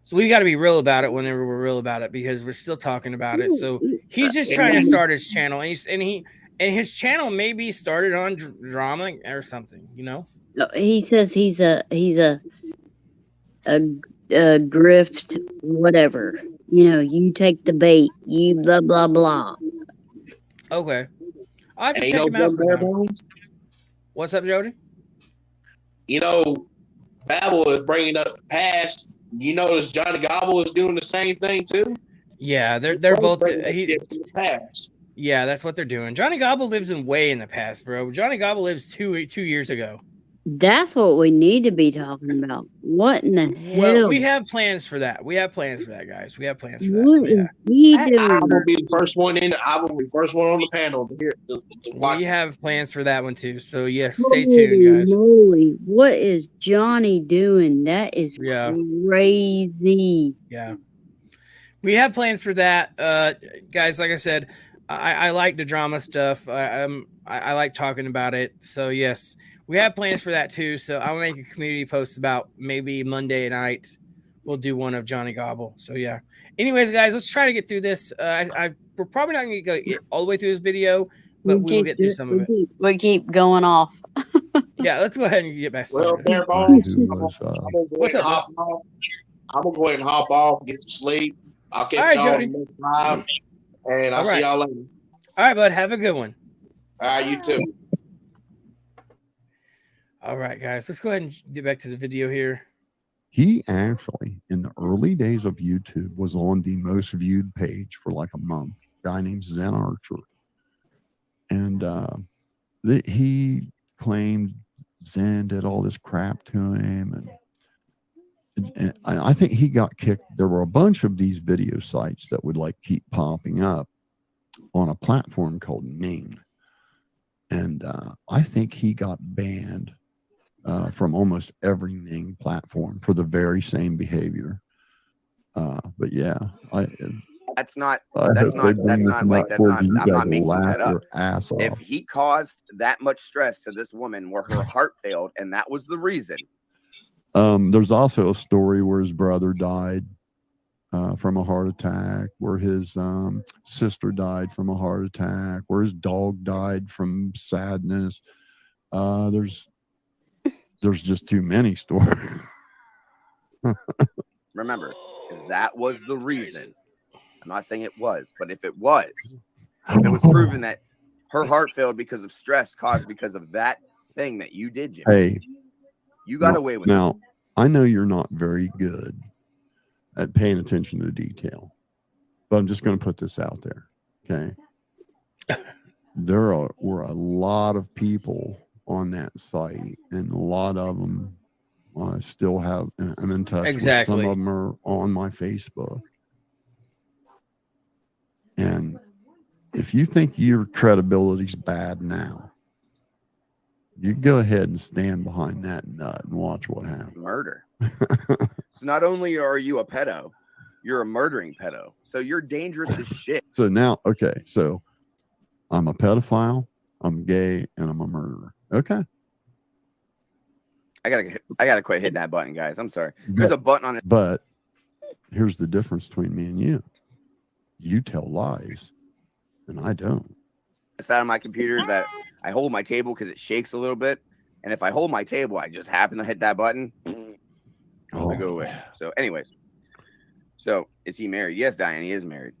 so we got to be real about it whenever we're real about it because we're still talking about it. So he's just trying to start his channel, and his channel maybe started on drama or something. You know? He says he's a grift, whatever. You know, you take the bait. You blah blah blah. Okay. I have to check him out sometime. What's up, Jody? You know, Babel is bringing up past You notice Johnny Gobble is doing the same thing too. Yeah, they're both. Shit from the past. Yeah, that's what they're doing. Johnny Gobble lives way in the past, bro. Johnny Gobble lives two years ago. That's what we need to be talking about. What in the Well, hell? we have plans for that. We have plans for that, guys. We have plans for that. What So, yeah. is he I doing? will be the first one in. I will be the first one on the panel to hear to watch. We have plans for that one too. So yes, stay Holy tuned, guys. moly. What is Johnny doing? That is Yeah. crazy. Yeah. We have plans for that. Guys, like I said, I like the drama stuff. I like talking about it. So yes, we have plans for that too. So I'll make a community post about maybe Monday night. We'll do one of Johnny Gobble. So yeah. Anyways, guys, let's try to get through this. We're probably not going to get all the way through this video, but we will get through some of it. We keep going off. Yeah, let's go ahead and get back Well, started. Barebones, What's up, bud? I'm gonna go ahead and hop off, get some sleep. I'll catch All right, y'all Jody. on the next live, and I'll All see right. y'all later. All right, bud. Have a good one. All right, you too. All right, guys. Let's go ahead and get back to the video here. He actually, in the early days of YouTube, was on the most viewed page for like a month. A guy named Zen Archer. And he claimed Zen did all this crap to him. And I think he got kicked. There were a bunch of these video sites that would like keep popping up on a platform called Ning. And I think he got banned from almost every Ning platform for the very same behavior. But yeah, That's not I'm I'm not making that up. Ass off. If he caused that much stress to this woman where her heart failed and that was the reason. There's also a story where his brother died from a heart attack, where his sister died from a heart attack, where his dog died from sadness. There's just too many stories. Remember, if that was the reason, I'm not saying it was, but if it was proven that her heart failed because of stress caused because of that thing that you did, Jimmy, Hey, you got away with now, it. I know you're not very good at paying attention to detail, but I'm just going to put this out there. Okay. Were a lot of people on that site, and a lot of them still have, I'm in touch with. Some of them are on my Facebook. And if you think your credibility's bad now, you go ahead and stand behind that nut and watch what happens. Murder. So not only are you a pedo, you're a murdering pedo. So you're dangerous as shit. So now, okay, so I'm a pedophile, I'm gay, and I'm a murderer. Okay. I gotta quit hitting that button, guys. I'm sorry. There's a button on it. But here's the difference between me and you. You tell lies, and I don't. It's out of my computer that I hold my table because it shakes a little bit. And if I hold my table, I just happen to hit that button. I go away. So anyways. So is he married? Yes, Diane, he is married.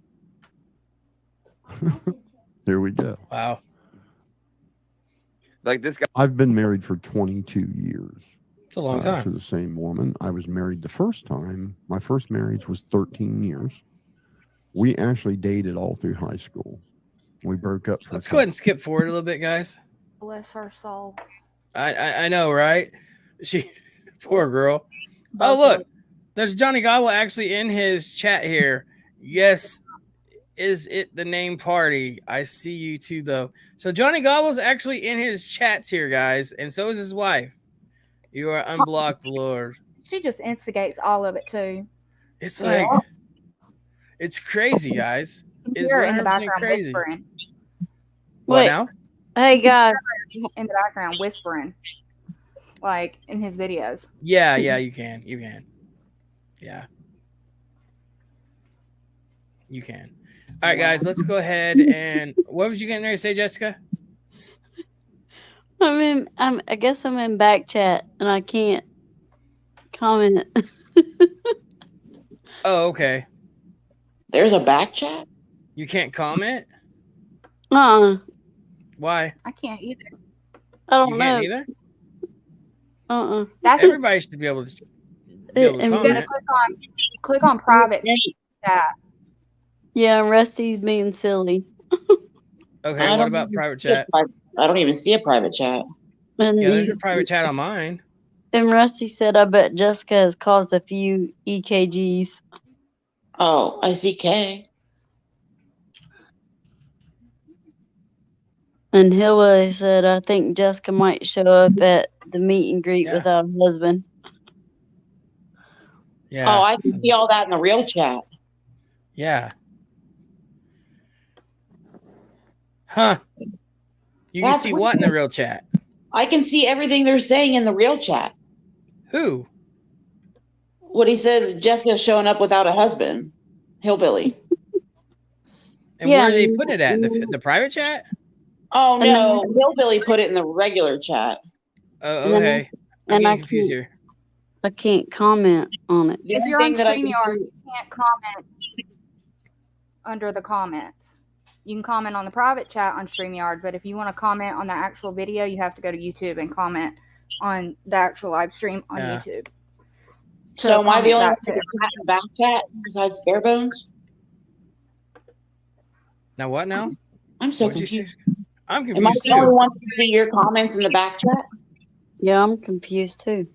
Here we go. Wow. Like this guy. I've been married for 22 years. It's a long time. To the same woman. I was married the first time. My first marriage was 13 years. We actually dated all through high school. We broke up. Let's go ahead and skip forward a little bit, guys. Bless her soul. I know, right? She, poor girl. Oh, look, there's Johnny Gobble actually in his chat here. Yes, is it the name party? I see you too, though. So Johnny Gobble's actually in his chats here, guys, and so is his wife. You are unblocked, Lord. She just instigates all of it too. It's like, it's crazy, guys. It's You're in the 100% background crazy. whispering. What Wait. now? Hey, guys. In the background whispering, like in his videos. Yeah, you can. Yeah. You can. All right, guys, let's go ahead and what was you getting there to say, Jessica? I guess I'm in back chat and I can't comment. Oh, okay. There's a back chat? You can't comment? Why? I can't either. I don't You know. can't either? That's just, Everybody should be able to. be able to And You gotta comment. click on private chat. yeah, Rusty's being silly. Okay, I what don't about even private see a chat? I don't even see a private chat. And Yeah, there's he's a private chat on mine. and Rusty said, "I bet Jessica has caused a few EKGs." Oh, I see K. And Hillary said, "I think Jessica might show up at the meet and greet Yeah. without a husband." Yeah. Oh, I can see all that in the real chat. Yeah. Huh. You can That's see weird. what in the real chat? I can see everything they're saying in the real chat. Who? What he said, Jessica's showing up without a husband. Hillbilly. And Yeah, where do they and- put it at? The private chat? Oh And then- no, Hillbilly put it in the regular chat. Oh, And then- okay. I'm and I getting confused can't- here. I can't comment on it. The If only you're on thing that I can StreamYard, see- you can't comment under the comments. You can comment on the private chat on StreamYard, but if you want to comment on the actual video, you have to go to YouTube and comment on the actual live stream on Yeah. YouTube. So am I the only one comment that back can chat in the back chat besides Barebones? Now what now? I'm so What'd you say? confused. I'm Am I confused the only too. one to see your comments in the back chat? Yeah, I'm confused too.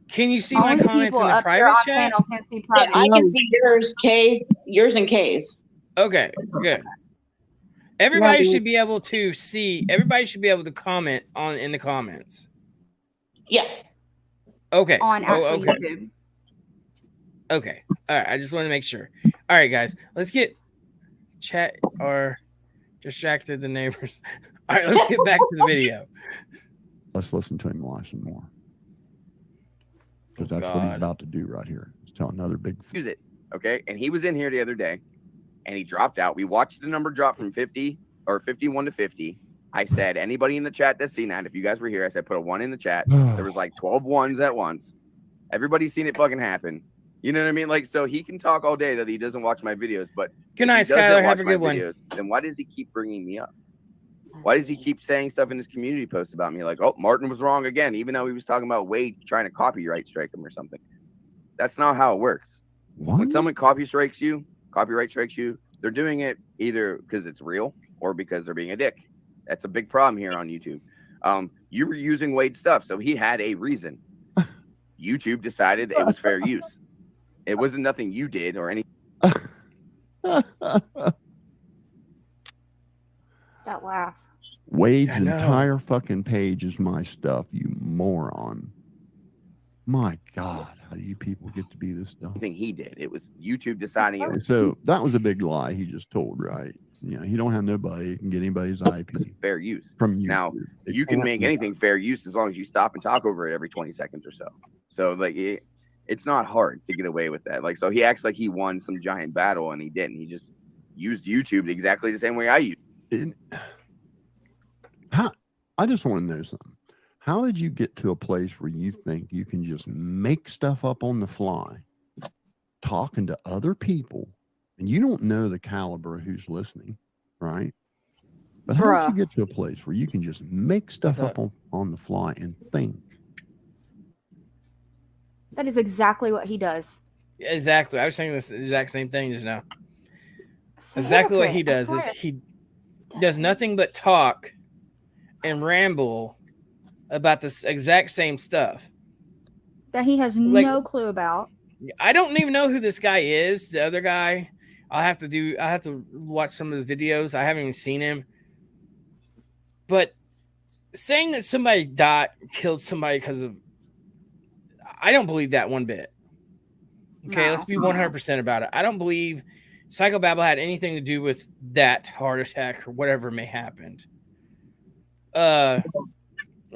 Can you see my Only comments people in the up there private on chat? channel can see Yeah, private. I can see yours and K's. Okay, good. Everybody Yeah, should be able to see. Everybody should be able to comment in the comments. Yeah. Okay. on actual okay. YouTube. Okay. All right. I just want to make sure. All right, guys. Let's get chat or distracted the neighbors. All right. Let's get back to the video. Let's listen to him lie some more. Because that's what he's God. about to do right here. He's telling another big. Use it. Okay. And he was in here the other day and he dropped out. We watched the number drop from 50 or 51 to 50. I said, anybody in the chat that's seen that, if you guys were here, I said, put a 1 in the chat. There was like 12 ones at once. Everybody's seen it fucking happen. You know what I mean? Like, so he can talk all day that he doesn't watch my videos, but Good night, if he doesn't Skylar. Have watch a my good one. videos, then why does he keep bringing me up? Why does he keep saying stuff in his community posts about me? Like, oh, Martin was wrong again, even though he was talking about Wade trying to copyright strike him or something. That's not how it works. What? When someone copyright strikes you, they're doing it either because it's real or because they're being a dick. That's a big problem here on YouTube. You were using Wade's stuff, so he had a reason. YouTube decided it was fair use. It wasn't nothing you did or anything. That laugh. Wade's I know. entire fucking page is my stuff, you moron. My God, how do you people get to be this dumb? He did. It was YouTube deciding it was So that was a big lie he just told, right? You know, he don't have nobody who can get anybody's IP fair use. from you. Now, you can make anything fair use as long as you stop and talk over it every 20 seconds or so. So, like, it's not hard to get away with that. Like, so he acts like he won some giant battle, and he didn't. He just used YouTube exactly the same way I use. I just want to know something. How did you get to a place where you think you can just make stuff up on the fly, talking to other people, and you don't know the caliber of who's listening, right? But how did you get to a place where you can just make stuff up on the fly and think? That is exactly what he does. Exactly. I was saying this exact same thing just now. Exactly what he does is he does nothing but talk and ramble about this exact same stuff that he has no clue about. I don't even know who this guy is. The other guy, I have to watch some of the videos. I haven't even seen him. But saying that somebody killed somebody because of, I don't believe that one bit. Okay, let's be 100% about it. I don't believe Psychobabble had anything to do with that heart attack or whatever may happened.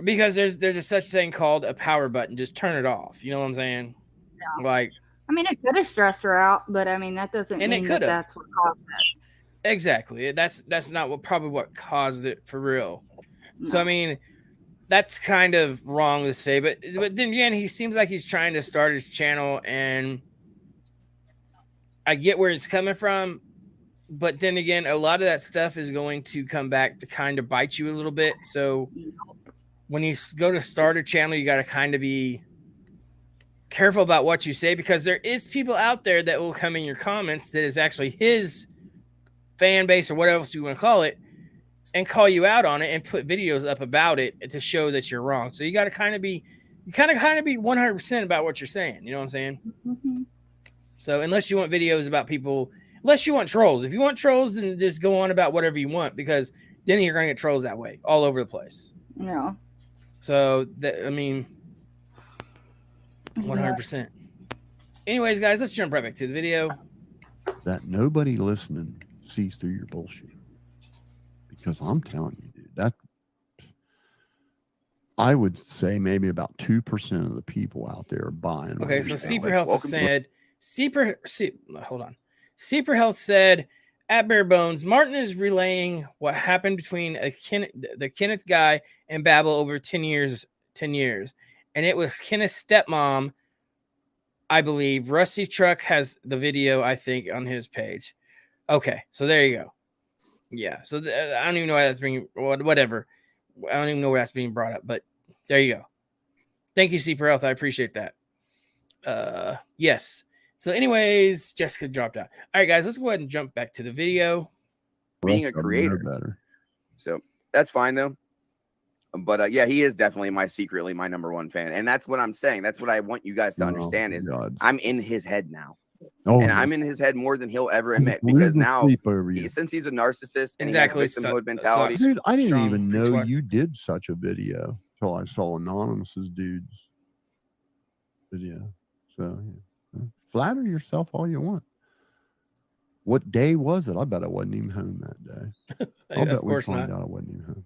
Because there's a such thing called a power button. Just turn it off. You know what I'm saying? Yeah. Like, I mean, it could have stressed her out, but I mean that doesn't mean that that's what caused it. Exactly. That's not what caused it for real. No. So I mean, that's kind of wrong to say, but then again, he seems like he's trying to start his channel, and I get where it's coming from, but then again, a lot of that stuff is going to come back to kind of bite you a little bit. So when you go to start a channel, you got to kind of be careful about what you say, because there is people out there that will come in your comments that is actually his fan base or what else you want to call it, and call you out on it and put videos up about it to show that you're wrong. So you got to kind of be 100% about what you're saying. You know what I'm saying? Mm-hmm. So unless you want videos about people, unless you want trolls, if you want trolls, then just go on about whatever you want, because then you're going to get trolls that way all over the place. Yeah. So that, I mean, 100%. Anyways, guys, let's jump right back to the video. That nobody listening sees through your bullshit. Because I'm telling you, dude, that I would say maybe about 2% of the people out there are buying. what Okay, you're so saying. Seeper Health said, hold on. Seeper Health said at Barebones, Martin is relaying what happened between the Kenneth guy and Babel over 10 years. And it was Kenneth's stepmom, I believe. Rusty Truck has the video, I think, on his page. Okay, so there you go. Yeah, so I don't even know why that's being, whatever. I don't even know where that's being brought up, but there you go. Thank you, Seeper Health. I appreciate that. Yes. So anyways, Jessica dropped out. All right, guys, let's go ahead and jump back to the video. Being a Rest of them know creator. better. So that's fine though. But yeah, he is definitely secretly my number one fan. And that's what I'm saying. That's what I want you guys to understand is God. I'm in his head now. Oh, And yeah. I'm in his head more than he'll ever I'm admit, because losing now sleep over you. since he's a narcissist and Exactly. he has victimhood mentality. sucks. Dude, I didn't Strong even know preach you did such a video until I saw Anonymous's dude's video. So yeah. Flatter yourself all you want. What day was it? I bet I wasn't even home that day. I'll bet Of we course find not. out I wasn't even home.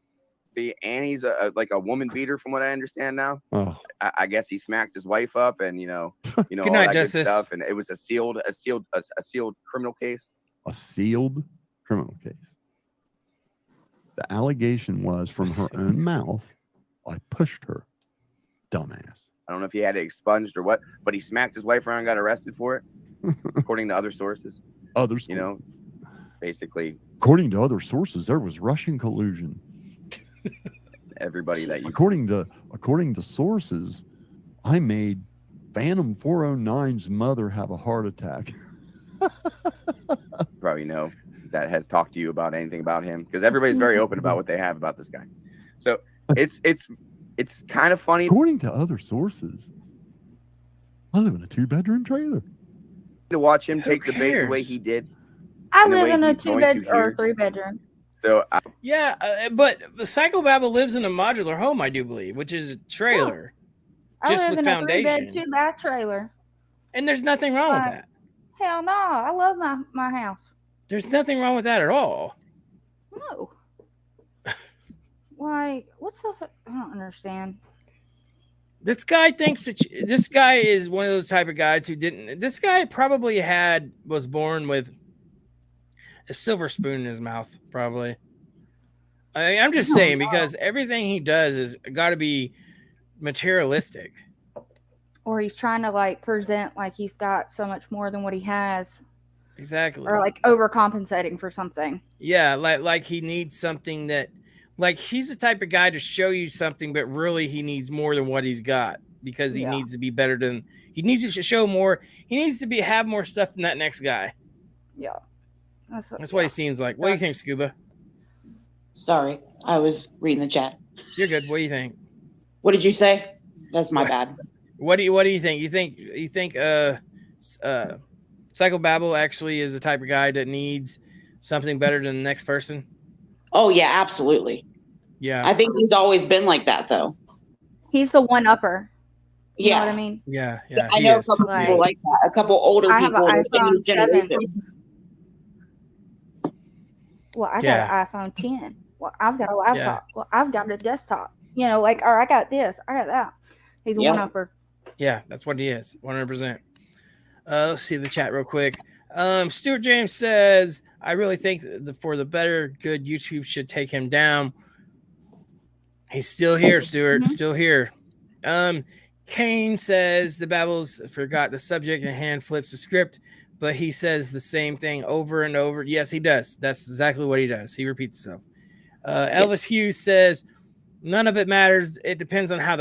Annie's like a woman beater, from what I understand now. Oh, I guess he smacked his wife up, and Good all night, that Justice. good stuff. And it was a sealed criminal case. a sealed criminal case. The allegation was from her own mouth. I pushed her. Dumbass. I don't know if he had it expunged or what, but he smacked his wife around and got arrested for it, according to other sources. Others, Basically according to other sources, there was Russian collusion. everybody that you According to sources, I made Phantom 409's mother have a heart attack. probably know that has talked to you about anything about him, because everybody's very open about what they have about this guy. So it's kind of funny According to other sources, I live in a 2-bedroom trailer. to watch him Who take the bait the way cares? he did. I In the live way in a he's going to 2-bed or here. 3-bedroom. So Yeah, but the Psychobabble lives in a modular home, I do believe, which is a trailer, I just live with in a 3-bed, foundation. 2-bath trailer. And there's nothing wrong with that. Hell no, I love my house. There's nothing wrong with that at all. No. Like, what's the? I don't understand. This guy thinks that this guy is one of those type of guys who didn't. This guy probably was born with a silver spoon in his mouth, probably. I'm just saying, because everything he does is got to be materialistic. Or he's trying to like present like he's got so much more than what he has, Exactly. or like overcompensating for something. Yeah, like he needs something that, like, he's the type of guy to show you something, but really he needs more than what he's got, because he needs to be better than, he needs to show more. He needs to have more stuff than that next guy. Yeah. That's what he seems like. What do you think, Scuba? Sorry, I was reading the chat. You're good. What do you think? What did you say? That's my bad. What do you think? You think Psychobabble actually is the type of guy that needs something better than the next person? Oh yeah, absolutely. Yeah. I think he's always been like that though. He's the one upper. You know Yeah. what I mean? Yeah. I he know a is. couple Like, people like that. A couple older I have people an in the iPhone 7. generation. Well, I got Yeah. an iPhone 10. Well, I've got a laptop. Well, I've got a desktop. Or I got this. I got that. He's a Yeah. one upper. Yeah, that's what he is. 100%. Let's see the chat real quick. Stuart James says, I really think for the better good, YouTube should take him down. He's still here, Stuart. Mhm. Still here. Kane says the Babbles forgot the subject at hand, flips the script, but he says the same thing over and over. Yes, he does. That's exactly what he does. He repeats himself. Elvis Hughes says, None of it matters. It depends on how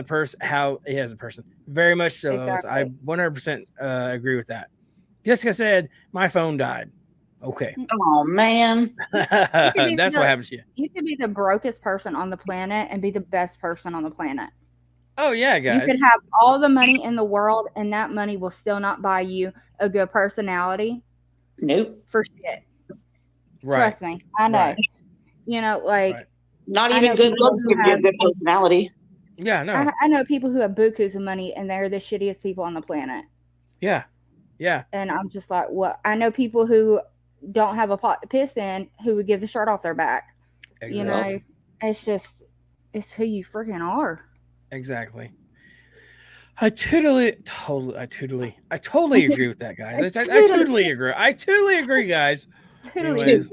he has a person. Very much so. Elvis. I 100% agree with that. Jessica said, my phone died. Okay. Oh, man. That's what happens to you. You could be the brokest person on the planet and be the best person on the planet. Oh, yeah, guys. You can have all the money in the world, and that money will still not buy you a good personality. Nope. For shit. Right. Trust me. I know. Right. You know, like. Right. Not even good looks give you a good personality. Yeah, no. I know people who have bukus of money, and they're the shittiest people on the planet. Yeah. Yeah. And I'm just like, what? I know people who don't have a pot to piss in who would give the shirt off their back. Exactly. You know, it's who you freaking are. Exactly. I totally agree with that, guys. I totally agree. I totally agree, guys. Anyways,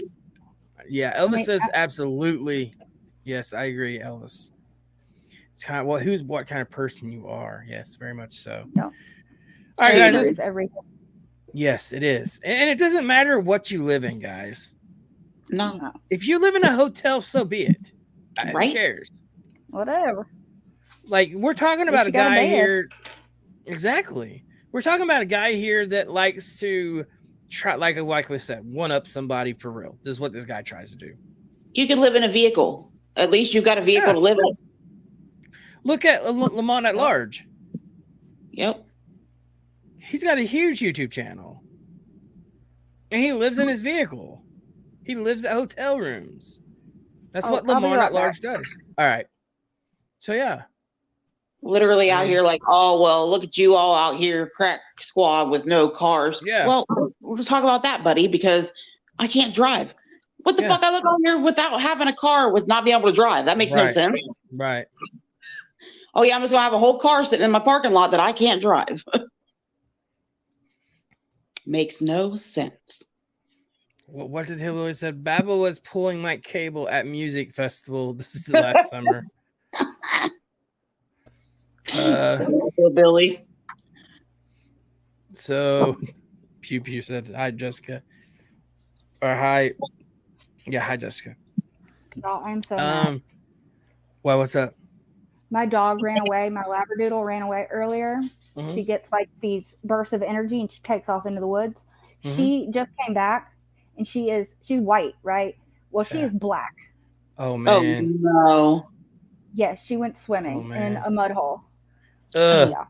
yeah, Elvis says absolutely. Yes, I agree, Elvis. It's kind of what kind of person you are. Yes, very much so. Yeah. All right, guys. Everything. Yes, it is. And it doesn't matter what you live in, guys. No. If you live in a hotel, so be it. Right? Who cares? Whatever. Like, we're talking about a guy here. Exactly. We're talking about a guy here that likes to try, like we said, one up somebody for real. This is what this guy tries to do. You could live in a vehicle. At least you've got a vehicle to live in. Look at Lamont at Large. Yep. He's got a huge YouTube channel. And he lives in his vehicle. He lives at hotel rooms. That's what Lamont at Large does. All right. So, yeah. Literally out here like, oh, well, look at you all out here, crack squad with no cars. Yeah. Well, let's talk about that, buddy, because I can't drive. What the fuck? I live out here without having a car with not being able to drive. That makes no sense. Right. Oh, yeah, I'm just going to have a whole car sitting in my parking lot that I can't drive. Makes no sense. What did Hillbilly said? Baba was pulling my cable at music festival. This is the last summer. Billy. So Pew Pew said hi, Jessica. Or hi. Yeah, hi, Jessica. Oh, I'm so mad. Well, what's up? My dog ran away. My Labradoodle ran away earlier. Mm-hmm. She gets like these bursts of energy and she takes off into the woods. Mm-hmm. She just came back and she's white, right? Well, she is black. Oh, man. Oh, no. Yes, she went swimming in a mud hole. Yeah.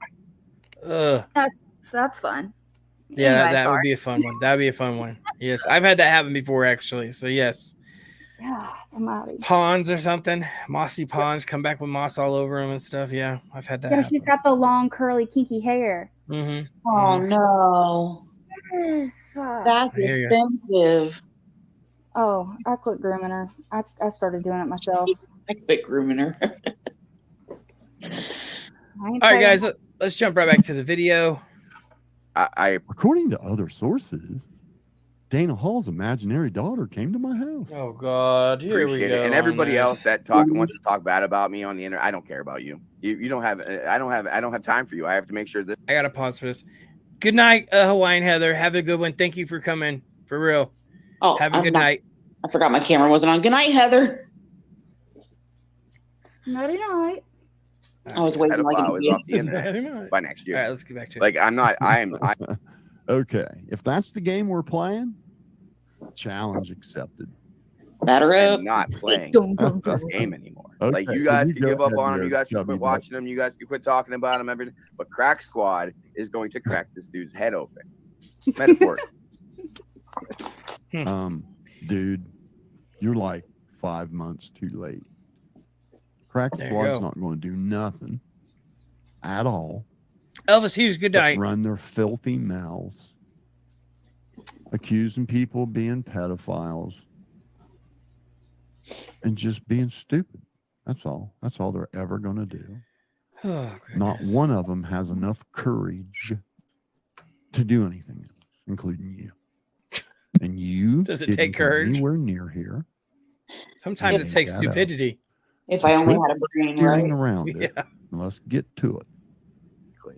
That's fun. Yeah, anyway, that would be a fun one. That would be a fun one. Yes, I've had that happen before, actually. So, yes. Yeah, ponds or something, mossy ponds, come back with moss all over them and stuff. Yeah, I've had that. Yeah, she's got the long, curly, kinky hair. Mm-hmm. Oh no, that's expensive. Oh, I quit grooming her. I started doing it myself. I quit grooming her. All right, guys, let's jump right back to the video. According to other sources, Dana Hall's imaginary daughter came to my house. Oh God, here we go. And everybody else that wants to talk bad about me on the internet, I don't care about you. You don't have. I don't have time for you. I have to make sure that I gotta pause for this. Good night, Hawaiian Heather. Have a good one. Thank you for coming. For real. Oh, have a good night. I forgot my camera wasn't on. Good night, Heather. Nighty night. I was waiting like I was off the internet by next year. All right, let's get back to it. Like I'm not. I'm. Okay, if that's the game we're playing, challenge accepted. Batter up. I'm not playing this game anymore. Okay, like you guys can give up on them. You guys can quit watching them. You guys can quit talking about them. Everything. But Crack Squad is going to crack this dude's head open. Metaphor. Dude, you're like 5 months too late. Crack Squad's not going to do nothing at all. Elvis Hughes, good night. Run their filthy mouths, accusing people of being pedophiles, and just being stupid. That's all. That's all they're ever going to do. Oh, not one of them has enough courage to do anything else, including you. And you does it take courage? Anywhere near here. Sometimes it takes stupidity. If I only had a brain, right? Around it. Let's get to it.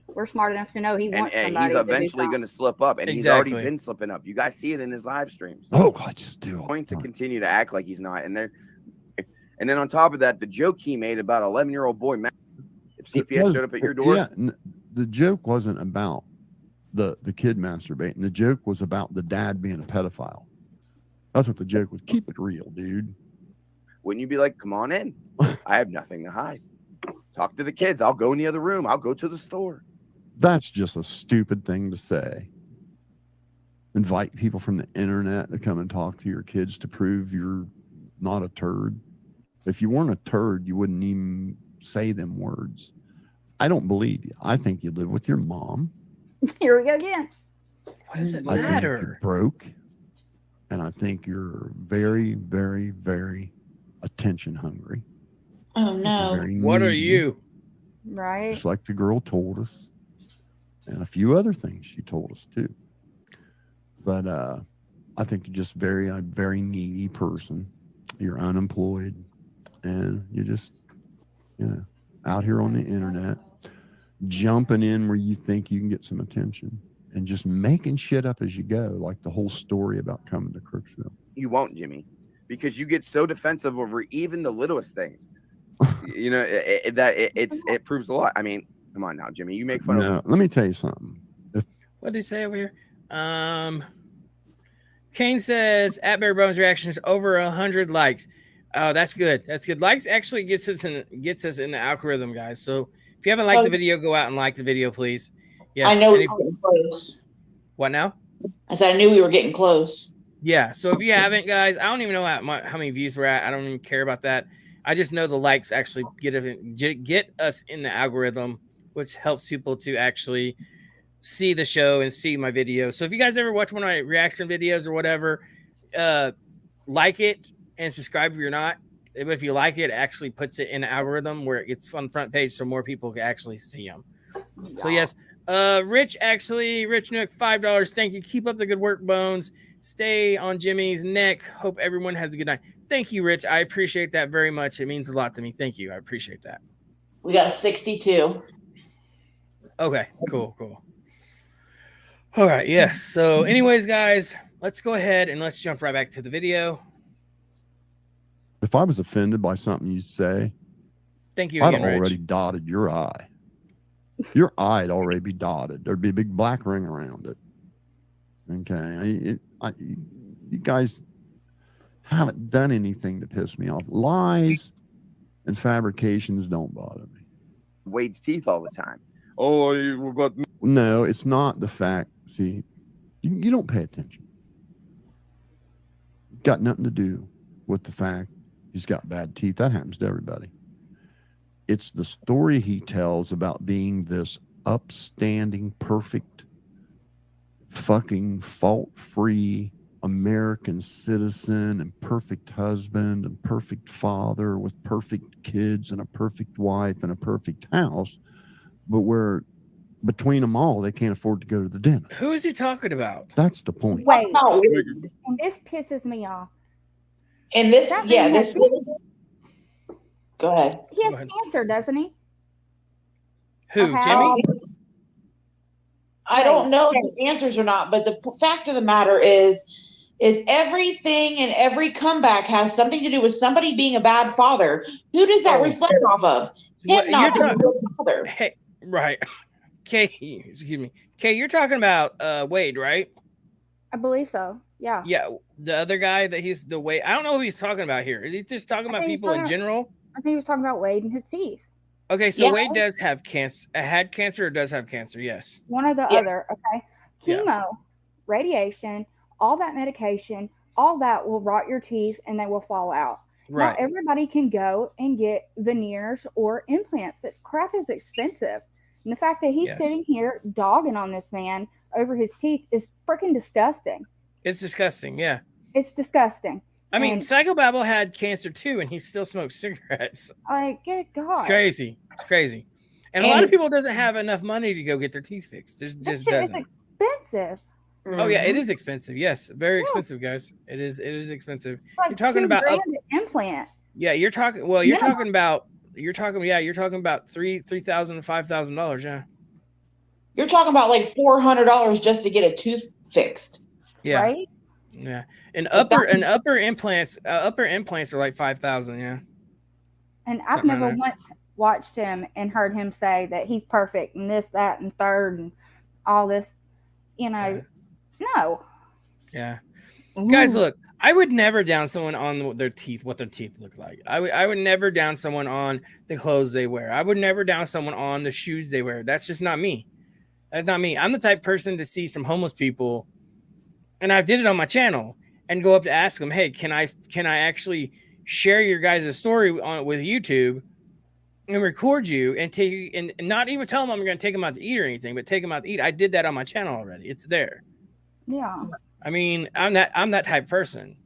We're smart enough to know he wants somebody. And he's eventually going to slip up, and he's already been slipping up. You guys see it in his live streams. Oh, I just do. He's going to continue to act like he's not, and And then on top of that, the joke he made about 11-year-old boy Matt, if CPS showed up at your door. Yeah, the joke wasn't about the kid masturbating. The joke was about the dad being a pedophile. That's what the joke was. Keep it real, dude. Wouldn't you be like, come on in? I have nothing to hide. Talk to the kids. I'll go in the other room. I'll go to the store. That's just a stupid thing to say. Invite people from the internet to come and talk to your kids to prove you're not a turd. If you weren't a turd, you wouldn't even say them words. I don't believe you. I think you live with your mom. Here we go again. What does it I think matter? you're broke. And I think you're very, very, very attention hungry. Oh no. Very What are needy, you? Right. Just like the girl told us. And a few other things she told us too. But I think you're just a very needy person. You're unemployed. And you're just, out here on the internet, jumping in where you think you can get some attention and just making shit up as you go, like the whole story about coming to Crooksville. You won't, Jimmy, because you get so defensive over even the littlest things. It proves a lot. I mean, come on now, Jimmy. You make fun of. Let me tell you something. What did he say over here? Kane says at Barebones reactions over 100 likes. Oh, that's good. That's good. Likes actually gets us in the algorithm, guys. So if you haven't liked the video, go out and like the video, please. Yes. I know we were getting close. What now? I said I knew we were getting close. Yeah. So if you haven't, guys, I don't even know how many views we're at. I don't even care about that. I just know the likes actually get us in the algorithm, which helps people to actually see the show and see my videos. So if you guys ever watch one of my reaction videos or whatever, like it and subscribe if you're not. But if you like it, it actually puts it in the algorithm where it gets on the front page so more people can actually see them. Yeah. So yes, Rich Nook, $5. Thank you. Keep up the good work, Bones. Stay on Jimmy's neck. Hope everyone has a good night. Thank you, Rich. I appreciate that very much. It means a lot to me. Thank you. I appreciate that. We got 62. Okay, cool. All right, yes. So anyways, guys, let's go ahead and let's jump right back to the video. If I was offended by something you say, thank you I'd again, already Rich. dotted your eye. Your eye'd already be dotted. There'd be a big black ring around it. Okay. You guys haven't done anything to piss me off. Lies and fabrications don't bother me. Wade's teeth all the time. Oh, but no, it's not the fact. See, you don't pay attention. Got nothing to do with the fact he's got bad teeth. That happens to everybody. It's the story he tells about being this upstanding, perfect, fucking fault-free American citizen and perfect husband and perfect father with perfect kids and a perfect wife and a perfect house, but where between them all they can't afford to go to the dentist. Who is he talking about? That's the point. Wait, and this pisses me off. And this, That yeah, man this. has- Go ahead. He has Go ahead. cancer, doesn't he? Who, Okay. Jimmy? I don't know if the answers or not, but the fact of the matter is everything and every comeback has something to do with somebody being a bad father. Who does that reflect off of? What- Him not you're being a good father. Hey, right. Kay, excuse me. Kay, you're talking about Wade, right? I believe so. Yeah. Yeah, the other guy that he's the Wade. I don't know who he's talking about here. Is he just talking about think he's people in talking- general? I think he was talking about Wade and his teeth. Okay, so Yeah. Wade does have cancer. Had cancer or does have cancer? Yes. One or the Yeah. other. Okay. Yeah. Chemo, radiation, all that medication, all that will rot your teeth and they will fall out. Right. Not everybody can go and get veneers or implants. That crap is expensive. And the fact that he's Yes. sitting here dogging on this man over his teeth is freaking disgusting. It's disgusting. Yeah. It's disgusting. I mean, And, Psychobabble had cancer too, and he still smokes cigarettes. like, good God. It's crazy. It's crazy. And a lot of people doesn't have enough money to go get their teeth fixed. It That just shit is doesn't. expensive. Oh yeah, it is expensive. Yes, very expensive, guys. It is expensive. Like You're talking $2 about grand an implant. Yeah, you're talking. Well, you're Yeah. talking about. You're talking about $3,000 to $5,000. Yeah. You're talking about like $400 just to get a tooth fixed. Yeah. Right? Yeah. And upper implants are like 5,000. Yeah. And I've Something never like that. once watched him and heard him say that he's perfect and this, that, and third and all this. You know, no. Yeah. Guys, Ooh. look, I would never down someone on what their teeth look like. I would never down someone on the clothes they wear. I would never down someone on the shoes they wear. That's just not me. That's not me. I'm the type of person to see some homeless people, and I did it on my channel, and go up to ask them, hey, can I actually share your guys' story with YouTube and record you and take and not even tell them I'm going to take them out to eat or anything, but take them out to eat. I did that on my channel already. It's there. Yeah. I mean, I'm that type of person.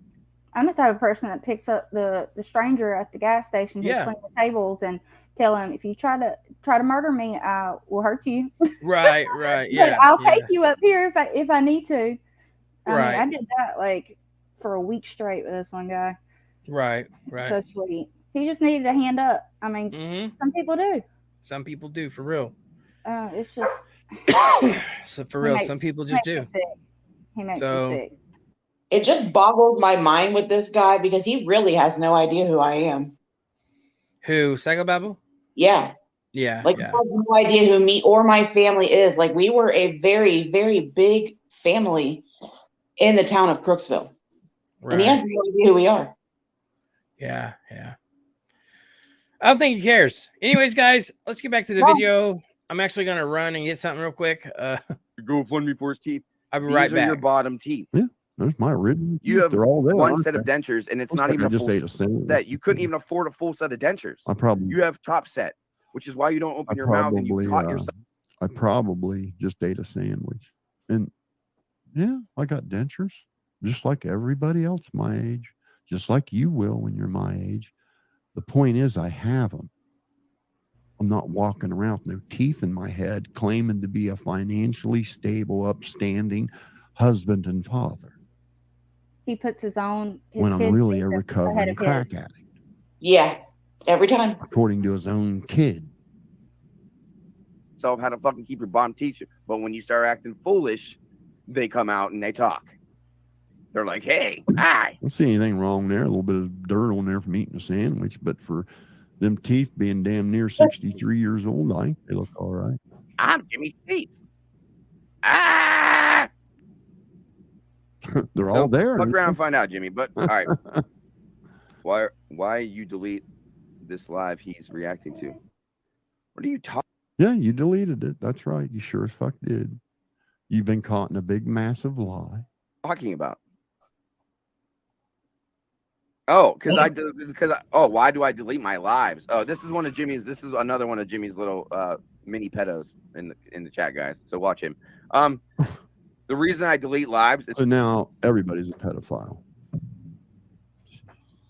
I'm the type of person that picks up the stranger at the gas station who's cleaning the tables and tell him, if you try to murder me, I will hurt you. Right. Yeah. But I'll take you up here if I need to. I mean, Right. I did that like for a week straight with this one guy. Right. So sweet. He just needed a hand up. I mean, some people do. Some people do, for real. It's just so for real, some people just do. He makes me sick. It just boggles my mind with this guy because he really has no idea who I am. Who? Psychobabble? Yeah. Yeah. Like, I have no idea who me or my family is. Like, we were a very, very big family in the town of Crooksville. Right. And he has no idea who we are. Yeah. I don't think he cares. Anyways, guys, let's get back to the video. I'm actually going to run and get something real quick. GoFundMe for his teeth. I'll be right back. These are your bottom teeth. Yeah, there's my original. You have They're all there, one set of dentures, and it's not even a just full ate a sandwich. set. You couldn't even afford a full set of dentures. You have top set, which is why you don't open your mouth and you caught yourself. I probably just ate a sandwich. And yeah, I got dentures, just like everybody else my age, just like you will when you're my age. The point is, I have them. I'm not walking around with no teeth in my head claiming to be a financially stable, upstanding husband and father. He puts his own when I'm really a recovering crack addict. Yeah, every time. According to his own kid. So how to fucking keep your bottom teeth. But when you start acting foolish, they come out and they talk. They're like, hey, hi. I don't see anything wrong there. A little bit of dirt on there from eating a sandwich, but for them teeth being damn near 63 years old, I think they look all right. I'm Jimmy's teeth. Ah! They're all there. Fuck around and find out, Jimmy. But all right. Why you delete this live he's reacting to? What are you talking? Yeah, you deleted it. That's right. You sure as fuck did. You've been caught in a big, massive lie. Talking about? Oh, why do I delete my lives? Oh, this is another one of Jimmy's little mini pedos in the chat, guys. So watch him. The reason I delete lives is so now everybody's a pedophile.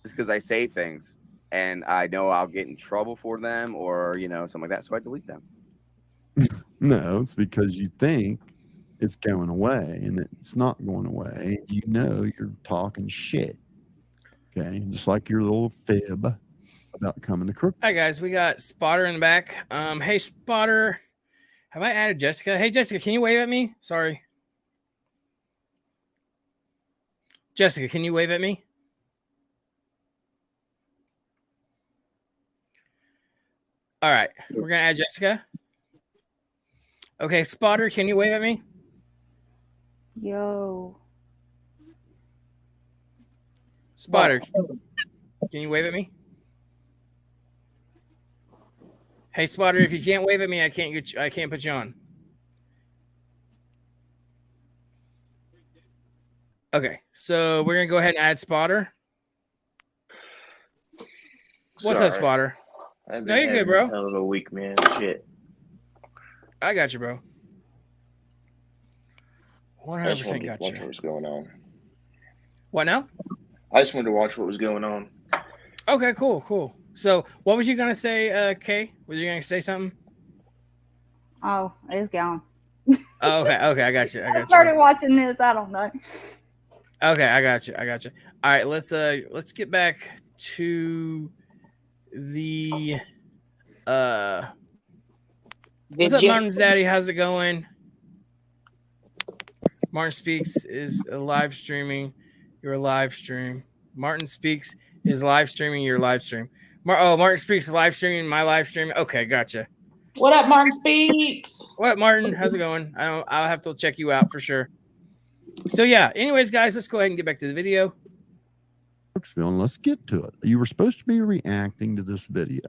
It's because I say things and I know I'll get in trouble for them or something like that. So I delete them. No, it's because you think it's going away and it's not going away. You know you're talking shit. Okay, just like your little fib about coming to Crook. Hi guys, we got Spotter in the back. Hey Spotter, have I added Jessica? Hey Jessica, can you wave at me? Sorry, Jessica, can you wave at me? All right, we're gonna add Jessica. Okay, Spotter, can you wave at me? Yo. Spotter, can you wave at me? Hey, Spotter, if you can't wave at me, I can't put you on. Okay, so we're gonna go ahead and add Spotter. What's up, Spotter? No, you're good, bro. Hell of a week, man. Shit. I got you, bro. 100% got you. Watch what was going on. What now? I just wanted to watch what was going on. Okay, cool. So, what was you gonna say, Kay? Was you gonna say something? Oh, it's gone. Oh, okay, I got you. I started watching this. I don't know. Okay, I got you. All right, let's get back to the what's up, Martin's daddy? How's it going? Martin Speaks is live streaming your live stream. Martin Speaks is live streaming your live stream. Martin Speaks live streaming, my live stream. Okay, gotcha. What up, Martin Speaks? What, Martin? How's it going? I'll have to check you out for sure. So yeah. Anyways, guys, let's go ahead and get back to the video. And let's get to it. You were supposed to be reacting to this video,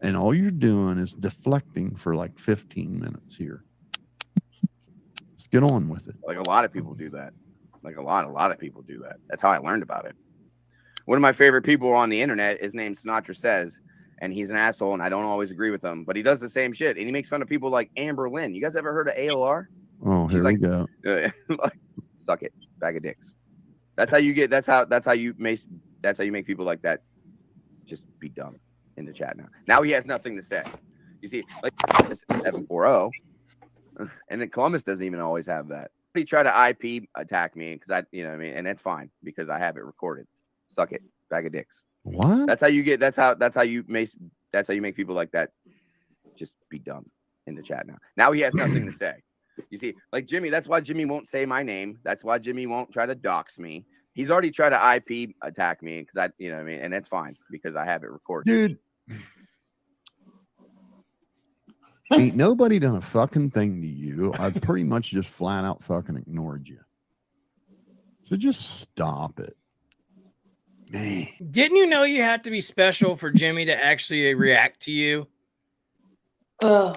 and all you're doing is deflecting for like 15 minutes here. Let's get on with it. Like a lot of people do that. Like a lot of people do that. That's how I learned about it. One of my favorite people on the internet is named Sinatra Says, and he's an asshole, and I don't always agree with him, but he does the same shit, and he makes fun of people like Amber Lynn. You guys ever heard of AOR? Oh, here we go. Like, suck it, bag of dicks. That's how you get. That's how you make people like that just be dumb in the chat now. Now he has nothing to say. You see, like 740, and then Columbus doesn't even always have that. He tried to IP attack me because you know what I mean, and that's fine because I have it recorded. Suck it, bag of dicks. What? That's how you get. That's how you make people like that just be dumb in the chat now. Now he has nothing to say. You see, like Jimmy, that's why Jimmy won't say my name. That's why Jimmy won't try to dox me. He's already tried to IP attack me because you know what I mean, and that's fine because I have it recorded. Dude, ain't nobody done a fucking thing to you. I've pretty much just flat out fucking ignored you. So just stop it. Man. Didn't you know you have to be special for Jimmy to actually react to you? Oh,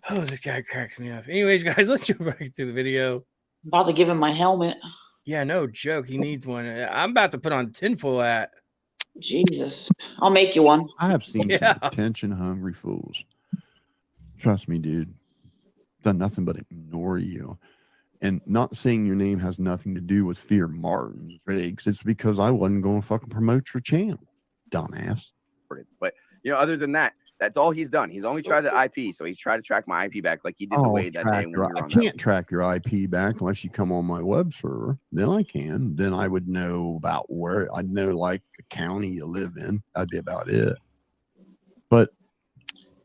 this guy cracks me up. Anyways, guys, let's jump back to the video. I'm about to give him my helmet. Yeah, no joke. He needs one. I'm about to put on tinfoil hat. Jesus. I'll make you one. I have seen some attention-hungry fools. Trust me, dude. Done nothing but ignore you. And not saying your name has nothing to do with Fear Martin Riggs. It's because I wasn't going to fucking promote your channel, dumbass. But, you know, other than that, that's all he's done. He's only tried to IP, so he's tried to track my IP back like he did the way that day when we were on I can't track your IP back unless you come on my web server. Then I can. Then I would know about where. I'd know, like, the county you live in. That'd be about it. But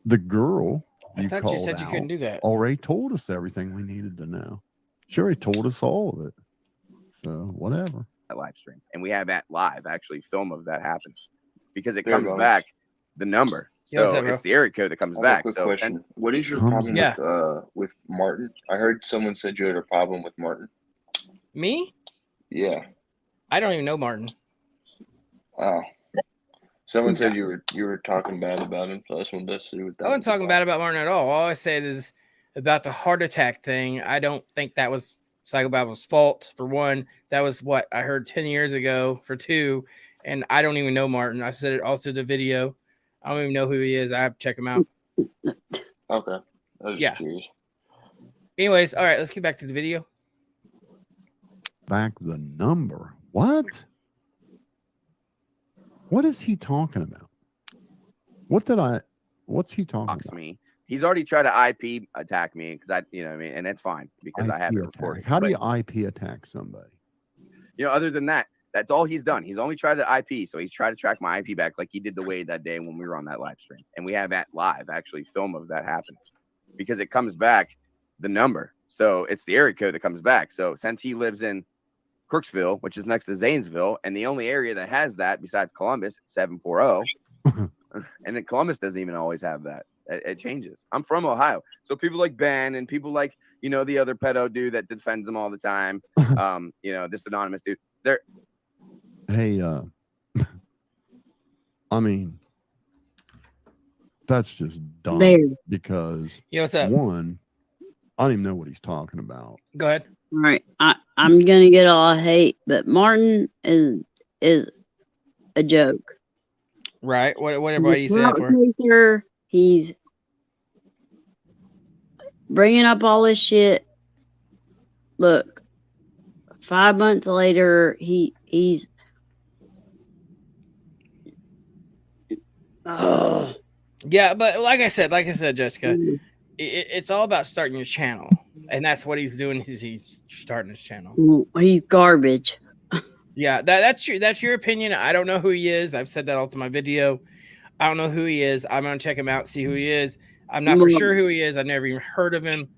the girl I thought you said you couldn't do that. already told us everything we needed to know. She already told us all of it. So, whatever. That live stream. And we have that live, actually, film of that happen. Because it comes back, the number. So it's the area code that comes back. Quick so question. What is your problem with Martin? I heard someone said you had a problem with Martin. Me? Yeah. I don't even know Martin. Oh. Someone said you were talking bad about him, so I just wanted to see what that I wasn't talking bad about Martin at all. All I said is about the heart attack thing. I don't think that was Psychobab's fault, for one. That was what I heard 10 years ago, for two. And I don't even know Martin. I said it all through the video. I don't even know who he is. I have to check him out. Okay. I was just curious. Anyways, all right, let's get back to the video. Back the number. What? What is he talking about? What's he talking about? Me. He's already tried to IP attack me because you know what I mean, and that's fine because I have it recorded. How do you IP attack somebody? You know, other than that, that's all he's done. He's only tried to IP, so he's tried to track my IP back like he did the way that day when we were on that live stream. And we have that live, actually, film of that happening because it comes back the number. So it's the area code that comes back. So since he lives in Crooksville, which is next to Zanesville, and the only area that has that besides Columbus, 740, and then Columbus doesn't even always have that. It changes. I'm from Ohio. So people like Ben and people like, you know, the other pedo dude that defends them all the time, you know, this anonymous dude, they're Hey, I mean, that's just dumb because what's up? One, I don't even know what he's talking about. Go ahead. All right, I'm gonna get all hate, but Martin is a joke. Right. What everybody you say that for? He's bringing up all this shit. Look, 5 months later, he's. Oh. Yeah, but like I said, Jessica, it's all about starting your channel, and that's what he's doing. He's starting his channel. He's garbage. Yeah, that's your opinion. I don't know who he is. I've said that all through my video. I don't know who he is. I'm gonna check him out, see who he is. I'm not for sure who he is. I've never even heard of him.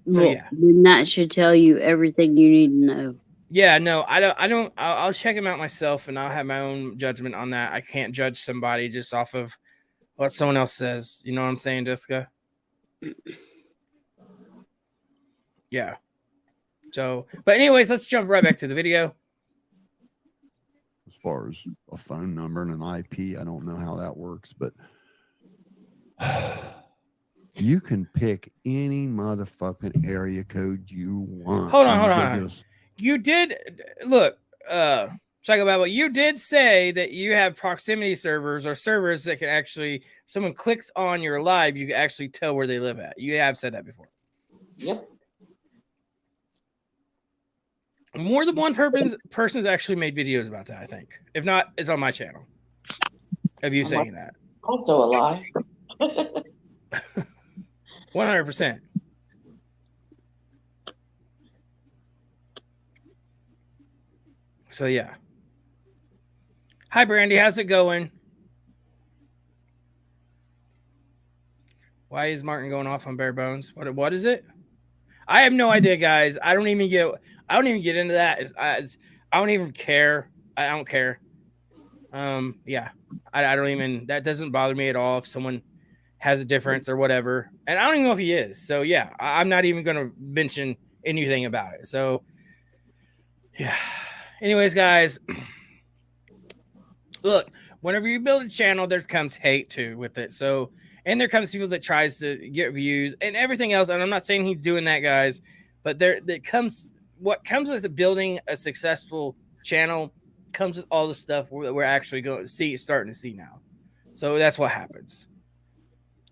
So yeah, then that should tell you everything you need to know. Yeah, no, I don't. I'll check him out myself, and I'll have my own judgment on that. I can't judge somebody just off of what someone else says. You know what I'm saying, Jessica? Yeah. So, but anyways, let's jump right back to the video. As far as a phone number and an IP, I don't know how that works, but you can pick any motherfucking area code you want. Hold on. You did look, Psychobabble, you did say that you have proximity servers or servers that can actually, someone clicks on your live, you can actually tell where they live at. You have said that before. Yep. More than one person's actually made videos about that, I think. If not, it's on my channel. Of you saying that. Also a lie. 100%. So yeah. Hi Brandy, how's it going? Why is Martin going off on Barebones? What is it? I have no idea, guys. I don't even get into that. I don't even care. I don't care. Yeah. I don't even, that doesn't bother me at all if someone has a difference or whatever. And I don't even know if he is. So yeah, I'm not even gonna mention anything about it. So yeah. Anyways, guys. Look, whenever you build a channel, there comes hate too with it. So, and there comes people that tries to get views and everything else. And I'm not saying he's doing that, guys, but what comes with building a successful channel comes with all the stuff we're actually starting to see now. So that's what happens.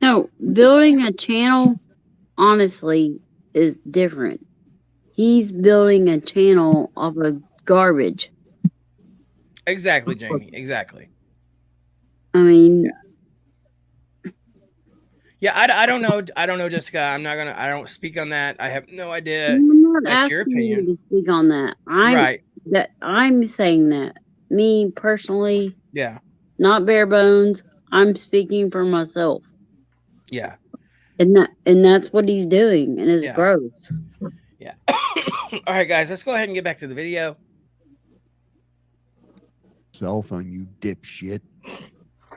No, building a channel, honestly, is different. He's building a channel off of garbage. Exactly, Jamie. Exactly. I mean, yeah, I don't know. I don't know, Jessica. I don't speak on that. I have no idea. I'm not That's your asking you opinion. to speak on that. I'm saying that. Me personally, Yeah. not Barebones. I'm speaking for myself. Yeah. And that's what he's doing, and it's gross. Yeah. All right, guys, let's go ahead and get back to the video. Cell phone, you dipshit.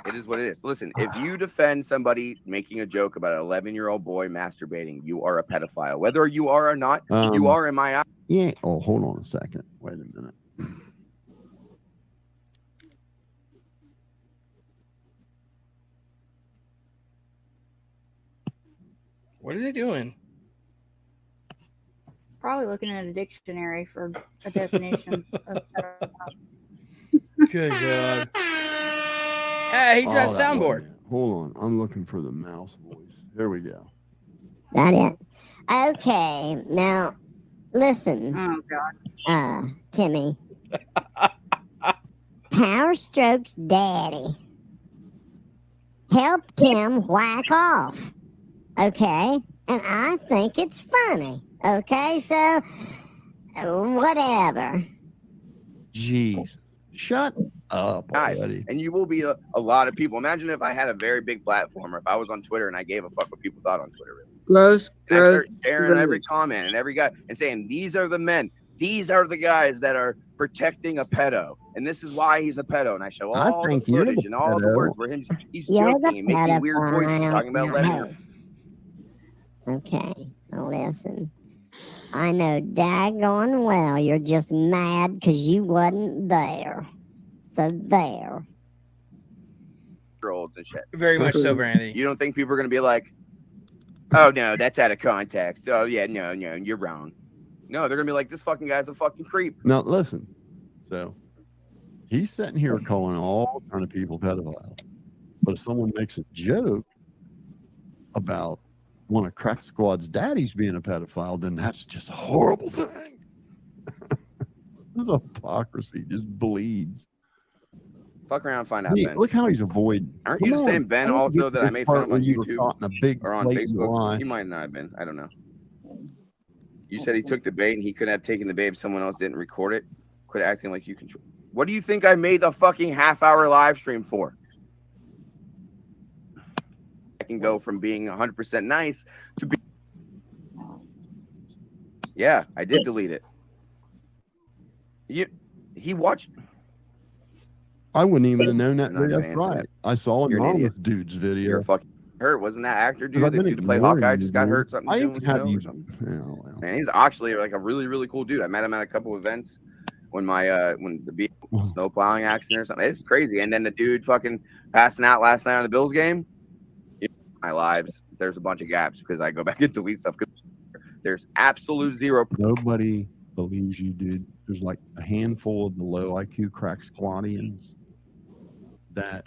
It is what it is. Listen, if you defend somebody making a joke about an 11-year-old boy masturbating, you are a pedophile. Whether you are or not, you are in my eye. Yeah. Oh, hold on a second. Wait a minute. What are they doing? Probably looking at a dictionary for a definition of Good God. Hey, he got a soundboard. Hold on. I'm looking for the mouse voice. There we go. Got it. Okay. Now, listen. Oh, God. Timmy. Power Stroke's daddy helped him whack off. Okay? And I think it's funny. Okay? So, whatever. Jeez. Shut up already. And you will be a lot of people. Imagine if I had a very big platform, or if I was on Twitter and I gave a fuck what people thought on Twitter. Gross. And I start sharing every comment and every guy and saying, these are the men. These are the guys that are protecting a pedo. And this is why he's a pedo. And I show all the footage and all the words where he's joking and making weird voices talking about 11-year-olds. Okay. Now listen. I know daggone well you're just mad because you wasn't there. So there. And shit. Very much so, Brandy. You don't think people are going to be like, oh, no, that's out of context. Oh, yeah, no, you're wrong. No, they're going to be like, this fucking guy's a fucking creep. Now, listen. So, he's sitting here calling all kind of people pedophiles. But if someone makes a joke about one of Crack Squad's daddies being a pedophile, then that's just a horrible thing. This hypocrisy just bleeds. Fuck around and find out, Ben. Look how he's avoiding. Aren't you the same Ben also that I made fun of on YouTube or on Facebook? He might not have been. I don't know. You said he took the bait and he couldn't have taken the bait if someone else didn't record it. Quit acting like you control. What do you think I made the fucking half-hour live stream for? I can go from being 100% nice to be. Yeah, I did delete it. He watched. I wouldn't even have known that. I'm not That's even answering right. it. I saw You're an anonymous idiot. dude's video. You're fucking hurt. Wasn't that actor Because I've dude? The been dude that played ignoring Hawkeye you, just got dude. hurt. Something I doing with have snow you. or something. Oh, well. Man, he's actually like a really, really cool dude. I met him at a couple events when when the snow plowing accident or something. It's crazy. And then the dude fucking passing out last night on the Bills game. My lives, there's a bunch of gaps because I go back and delete stuff because there's absolute zero. Nobody believes you, dude. There's like a handful of the low IQ crack squattians that,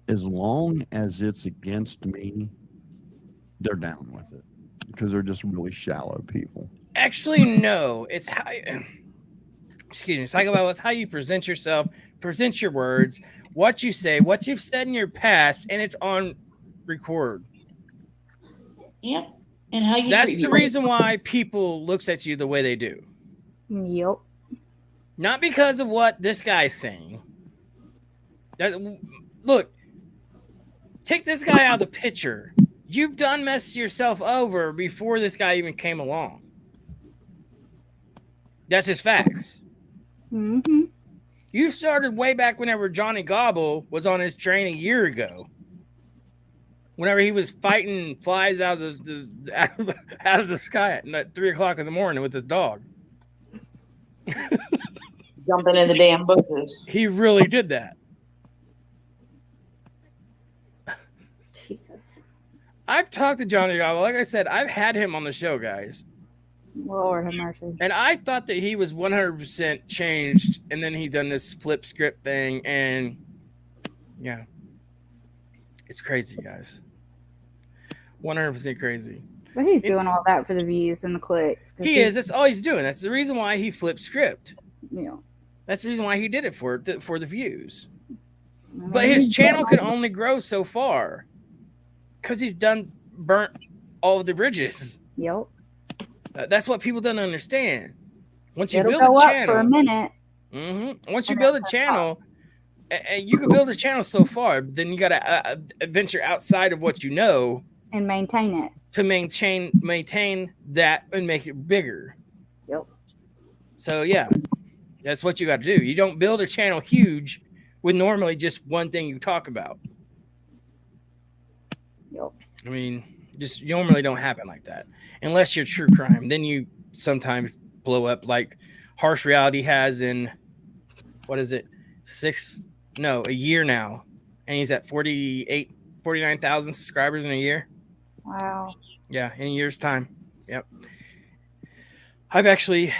as long as it's against me, they're down with it because they're just really shallow people. Actually, no. It's how. Excuse me. Talk about it's how you present yourself, present your words, what you say, what you've said in your past, and it's on record. Yep. And how you That's treat the people. reason why people looks at you the way they do. Yep. Not because of what this guy's saying. Look, take this guy out of the picture. You've done messed yourself over before this guy even came along. That's just facts. Mm-hmm. You started way back whenever Johnny Gobble was on his train a year ago. Whenever he was fighting flies out of the sky at 3 o'clock in the morning with his dog. Jumping in the damn bushes. He really did that. Jesus. I've talked to Johnny Gobble. Like I said, I've had him on the show, guys. Lord have mercy. And I thought that he was 100% changed, and then he done this flip script thing, and yeah, it's crazy, guys. 100% crazy. But he's doing all that for the views and the clicks. He is. That's all he's doing. That's the reason why he flipped script. Yeah. That's the reason why he did it for the views. But his channel can only grow so far because he's burnt all of the bridges. Yep. That's what people don't understand. Once you It'll build go a up channel, for a minute. Once you build a channel, and you can build a channel so far, then you got to venture outside of what you know and maintain it to maintain that and make it bigger. Yep. So yeah, that's what you got to do. You don't build a channel huge with normally just one thing you talk about. Yep. I mean, just normally don't happen like that unless you're true crime. Then you sometimes blow up like Harsh Reality has in, what is it? a year now. And he's at 49,000 subscribers in a year. Wow. Yeah. In a year's time. Yep. I've actually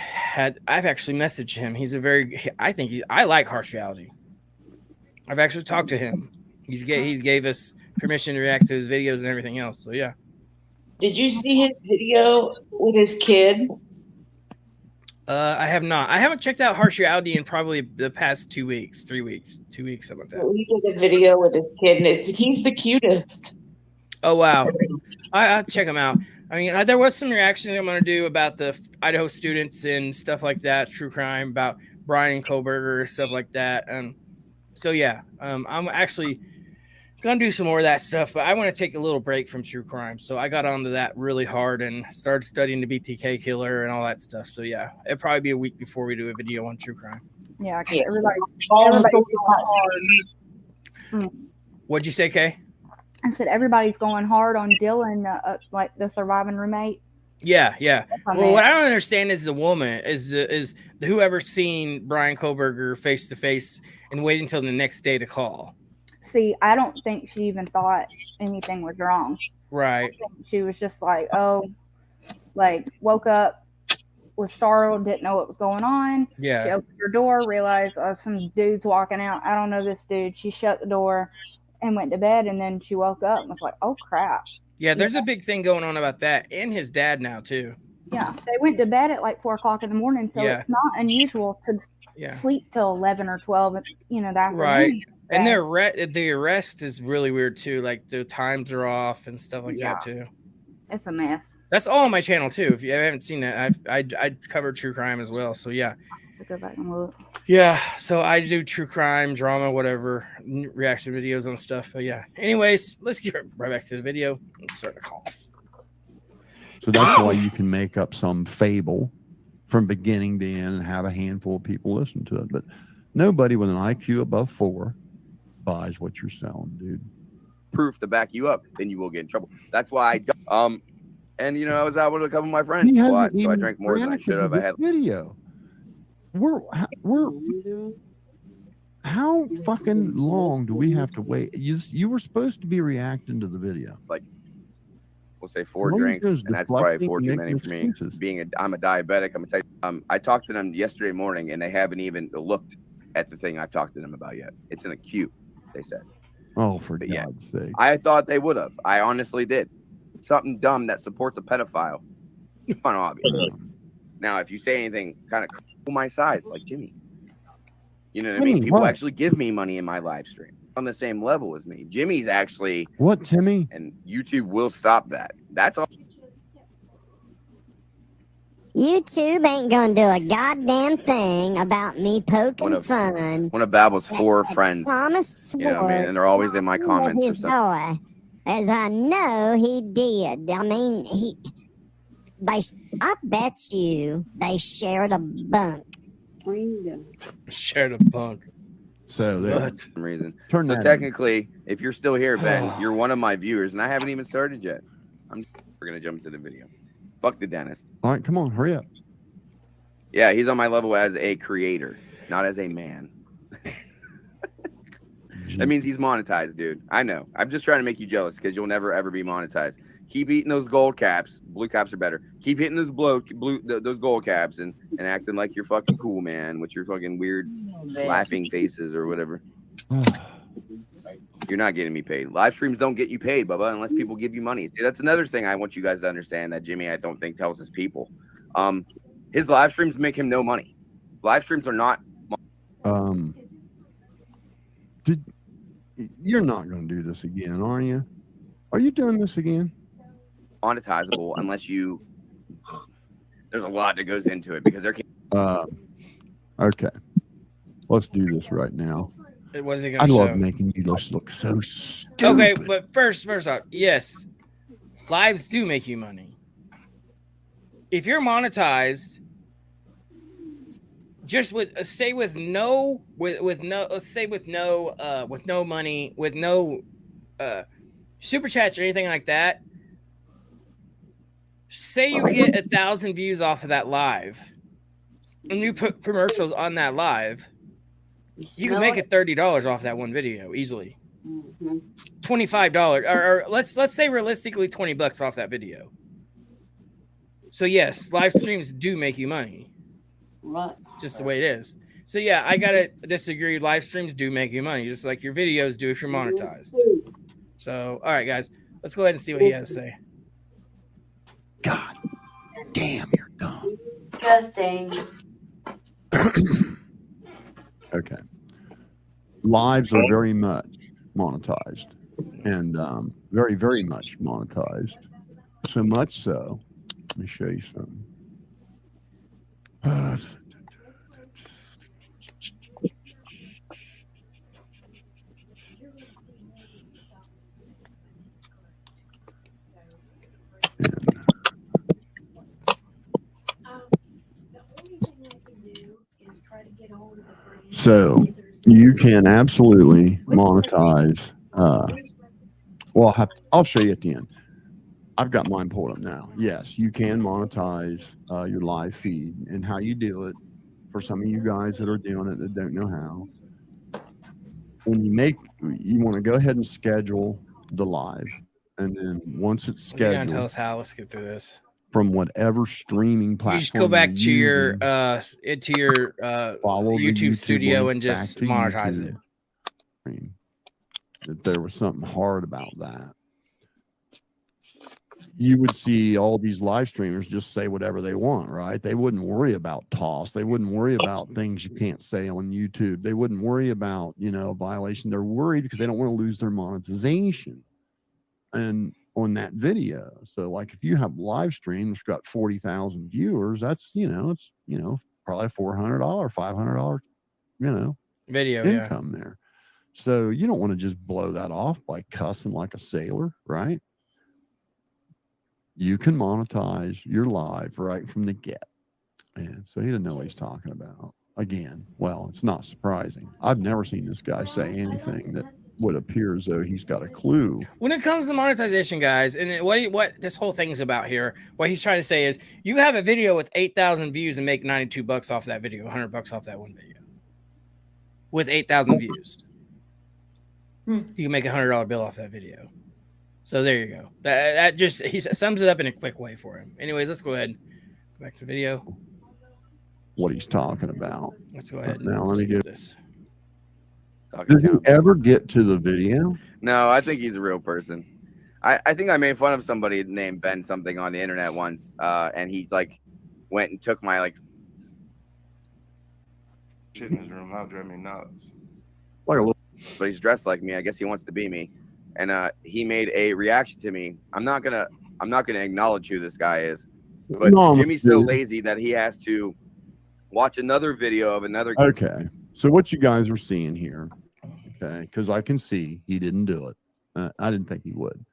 messaged him. He's I like Harsh Reality. I've actually talked to him. He gave us permission to react to his videos and everything else. So yeah. Did you see his video with his kid? I have not. I haven't checked out Harsh Reality in probably the past 2 weeks, 3 weeks, 2 weeks, something like that. He did a video with his kid, and he's the cutest. Oh wow, I'll check him out. I mean, there was some reactions I'm going to do about the Idaho students and stuff like that, true crime, about Brian Kohlberger, stuff like that. So yeah, I'm actually gonna do some more of that stuff, but I want to take a little break from true crime. So I got onto that really hard and started studying the BTK killer and all that stuff. So yeah, it'll probably be a week before we do a video on true crime. Yeah, everybody's Everybody's hard. What'd you say, Kay? I said everybody's going hard on Dylan, like the surviving roommate. Yeah. Well, what I don't understand is the woman is whoever seen Brian Kohlberger face to face and waiting until the next day to call. See, I don't think she even thought anything was wrong. Right. She was just like, woke up, was startled, didn't know what was going on. Yeah. She opened her door, realized some dude's walking out. I don't know this dude. She shut the door and went to bed, and then she woke up and was like, oh, crap. Yeah, there's a big thing going on about that, and his dad now, too. Yeah, they went to bed at like 4 o'clock in the morning, so it's not unusual to sleep till 11 or 12, that afternoon. Right. And the arrest is really weird too. Like the times are off and stuff like that too. It's a mess. That's all on my channel too. If you haven't seen that, I cover true crime as well. So yeah. I'll go back and look. Yeah. So I do true crime, drama, whatever, reaction videos on stuff. But yeah. Anyways, let's get right back to the video. I'm starting to cough. So that's why you can make up some fable from beginning to end and have a handful of people listen to it. But nobody with an IQ above 4 buys what you're selling, dude. Proof to back you up, then you will get in trouble. That's why I don't. And you know, I was out with a couple of my friends, so I drank more than I should have. I had video. How fucking long do we have to wait? You were supposed to be reacting to the video. Like, we'll say 4 drinks, and that's probably 4 too many for me. I'm a diabetic. I talked to them yesterday morning, and they haven't even looked at the thing I've talked to them about yet. It's in a queue, they said. Oh, for God's sake! I thought they would have. I honestly did. Something dumb that supports a pedophile. It's kind of obvious. Now, if you say anything kind of cool my size, like Jimmy, you know what I mean? People actually give me money in my live stream on the same level as me. Jimmy's actually what, Timmy? And YouTube will stop that. That's all. YouTube ain't gonna do a goddamn thing about me poking fun. One of Babel's 4 friends. Thomas, you know what I mean? And they're always in my comments or something. Boy, as I know he did. I mean, I bet you they shared a bunk. Shared a bunk. So for some reason. So technically, if you're still here, Ben, you're one of my viewers, and I haven't even started yet. We're gonna jump into the video. Fuck the dentist. All right, come on, hurry up. Yeah, he's on my level as a creator, not as a man. That means he's monetized, dude. I know. I'm just trying to make you jealous because you'll never ever be monetized. Keep eating those gold caps. Blue caps are better. Keep hitting those those gold caps and acting like you're fucking cool, man, with your fucking weird laughing faces or whatever. You're not getting me paid. Live streams don't get you paid, Bubba, unless people give you money. See, that's another thing I want you guys to understand that Jimmy, I don't think, tells his people. His live streams make him no money. Live streams are not. You're not going to do this again, are you? Are you doing this again? Monetizable unless you. There's a lot that goes into it because there can't. Okay, let's do this right now. It wasn't I gonna love show. making you guys look so stupid. Okay, but first off, yes, lives do make you money. If you're monetized, just with no money, with no super chats or anything like that. Say you get 1,000 views off of that live, and you put commercials on that live. You can make it $30 off that one video easily. $25, or let's say realistically $20 off that video. So yes, live streams do make you money. Right. Just the way it is. So yeah, I gotta disagree. Live streams do make you money, just like your videos do if you're monetized. So all right, guys, let's go ahead and see what he has to say. God damn, you're dumb. Disgusting. Okay. Lives are very much monetized and very, very much monetized. So much so, let me show you something. So you can absolutely monetize. I'll show you at the end. I've got mine pulled up now. Yes, you can monetize your live feed, and how you do it. For some of you guys that are doing it that don't know how, when you want to go ahead and schedule the live, and then once it's scheduled, You're gonna tell us how. Let's get through this. From whatever streaming platform, You just go back to your follow the YouTube studio link and just back to monetize YouTube. it. That there was something hard about that. You would see all these live streamers just say whatever they want, right? They wouldn't worry about toss. They wouldn't worry about things you can't say on YouTube. They wouldn't worry about, violation. They're worried because they don't want to lose their monetization. And on that video. So like if you have live streams got 40,000 viewers, that's, it's, probably $400, $500, Video income there. So you don't want to just blow that off by cussing like a sailor, right? You can monetize your live right from the get. And so he didn't know what he's talking about. Again, well, it's not surprising. I've never seen this guy say anything that would appear as though he's got a clue. When it comes to monetization, guys, and what this whole thing is about here, what he's trying to say is you have a video with 8,000 views and make $92 off that video, $100 off that one video. With 8,000 views. You can make $100 bill off that video. So there you go. That just he sums it up in a quick way for him. Anyways, let's go ahead. Go back to the video. What he's talking about. Let's go ahead. Now let me get this. Did you ever get to the video? No, I think he's a real person. I think I made fun of somebody named Ben something on the internet once, and he like went and took my like shit in his room. That would drive me nuts. like a little, but he's dressed like me. I guess he wants to be me, and he made a reaction to me. I'm not gonna acknowledge who this guy is, but No, Jimmy's so dude. lazy that he has to watch another video of another. Okay. So what you guys are seeing here, okay, because I can see he didn't do it. I didn't think he would.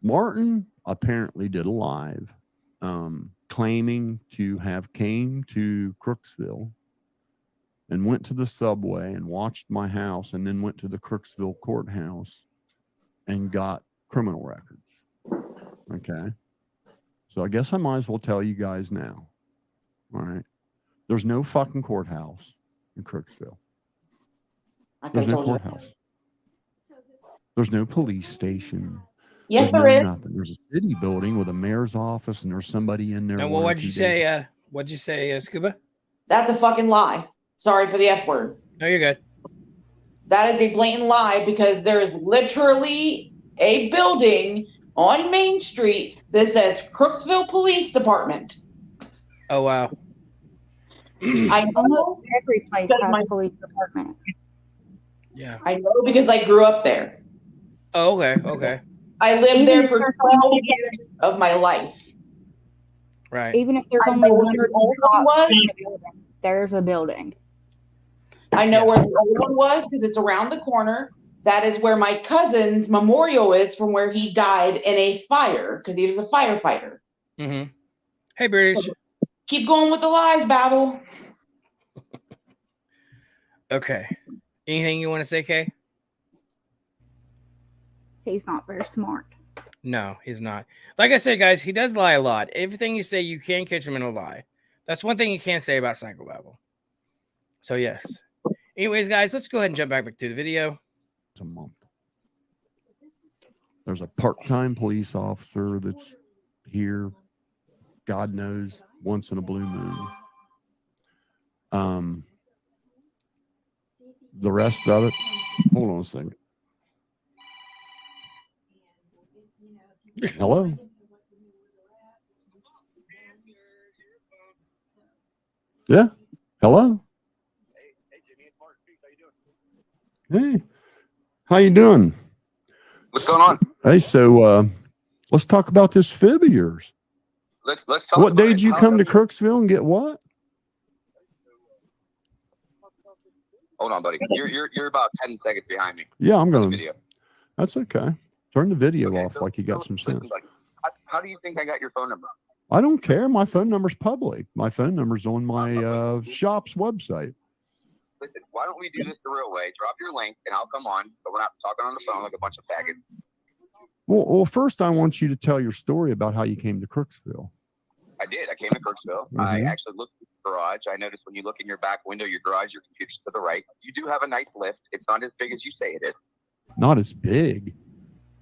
Martin apparently did a live claiming to have came to Crooksville and went to the subway and watched my house and then went to the Crooksville courthouse and got criminal records. Okay. So I guess I might as well tell you guys now. All right. There's no fucking courthouse in Crooksville. There's no courthouse. There's no police station. Yes, There's there is. nothing. There's a city building with a mayor's office, and there's somebody in there. And one or what'd you 2 days. say? What'd you say, Scuba? That's a fucking lie. Sorry for the F word. No, you're good. That is a blatant lie because there is literally a building on Main Street that says Crooksville Police Department. Oh wow. I know Almost every place because has a police department. Yeah. I know because I grew up there. Oh, okay. Okay. I lived Even there if for there's 12 only- years of my life. Right. Even if there's I only know one where or the old two one cops was. in the building, there's a building. I know where the old one was because it's around the corner. That is where my cousin's memorial is from where he died in a fire because he was a firefighter. Mm-hmm. Hey, British. Keep going with the lies, Babel. Okay. Anything you want to say, Kay? He's not very smart. No, he's not. Like I said, guys, he does lie a lot. Everything you say, you can catch him in a lie. That's one thing you can't say about Psychobabble. So, yes. Anyways, guys, let's go ahead and jump back to the video. It's a month. There's a part-time police officer that's here, God knows, once in a blue moon. The rest of it, hold on a second. Hello? Yeah. Hello? Hey. How you doing? What's going on? Hey, so let's talk about this fib of yours. Let's talk. What day about did you How come to come Crooksville and get what? Hold on, buddy. You're about 10 seconds behind me. Yeah, I'm on the going. video. That's okay. Turn the video Okay, off so- like you got so some listen, sense. buddy, how do you think I got your phone number? I don't care. My phone number's public. My phone number's on my shop's website. Listen, why don't we do this the real way? Drop your link and I'll come on, but we're not talking on the phone like a bunch of faggots. Well, first I want you to tell your story about how you came to Crooksville. I did. I came to Crooksville. I Mhm. actually looked at the garage. I noticed when you look in your back window, your garage, your computer's to the right. You do have a nice lift. It's not as big as you say it is. Not as big.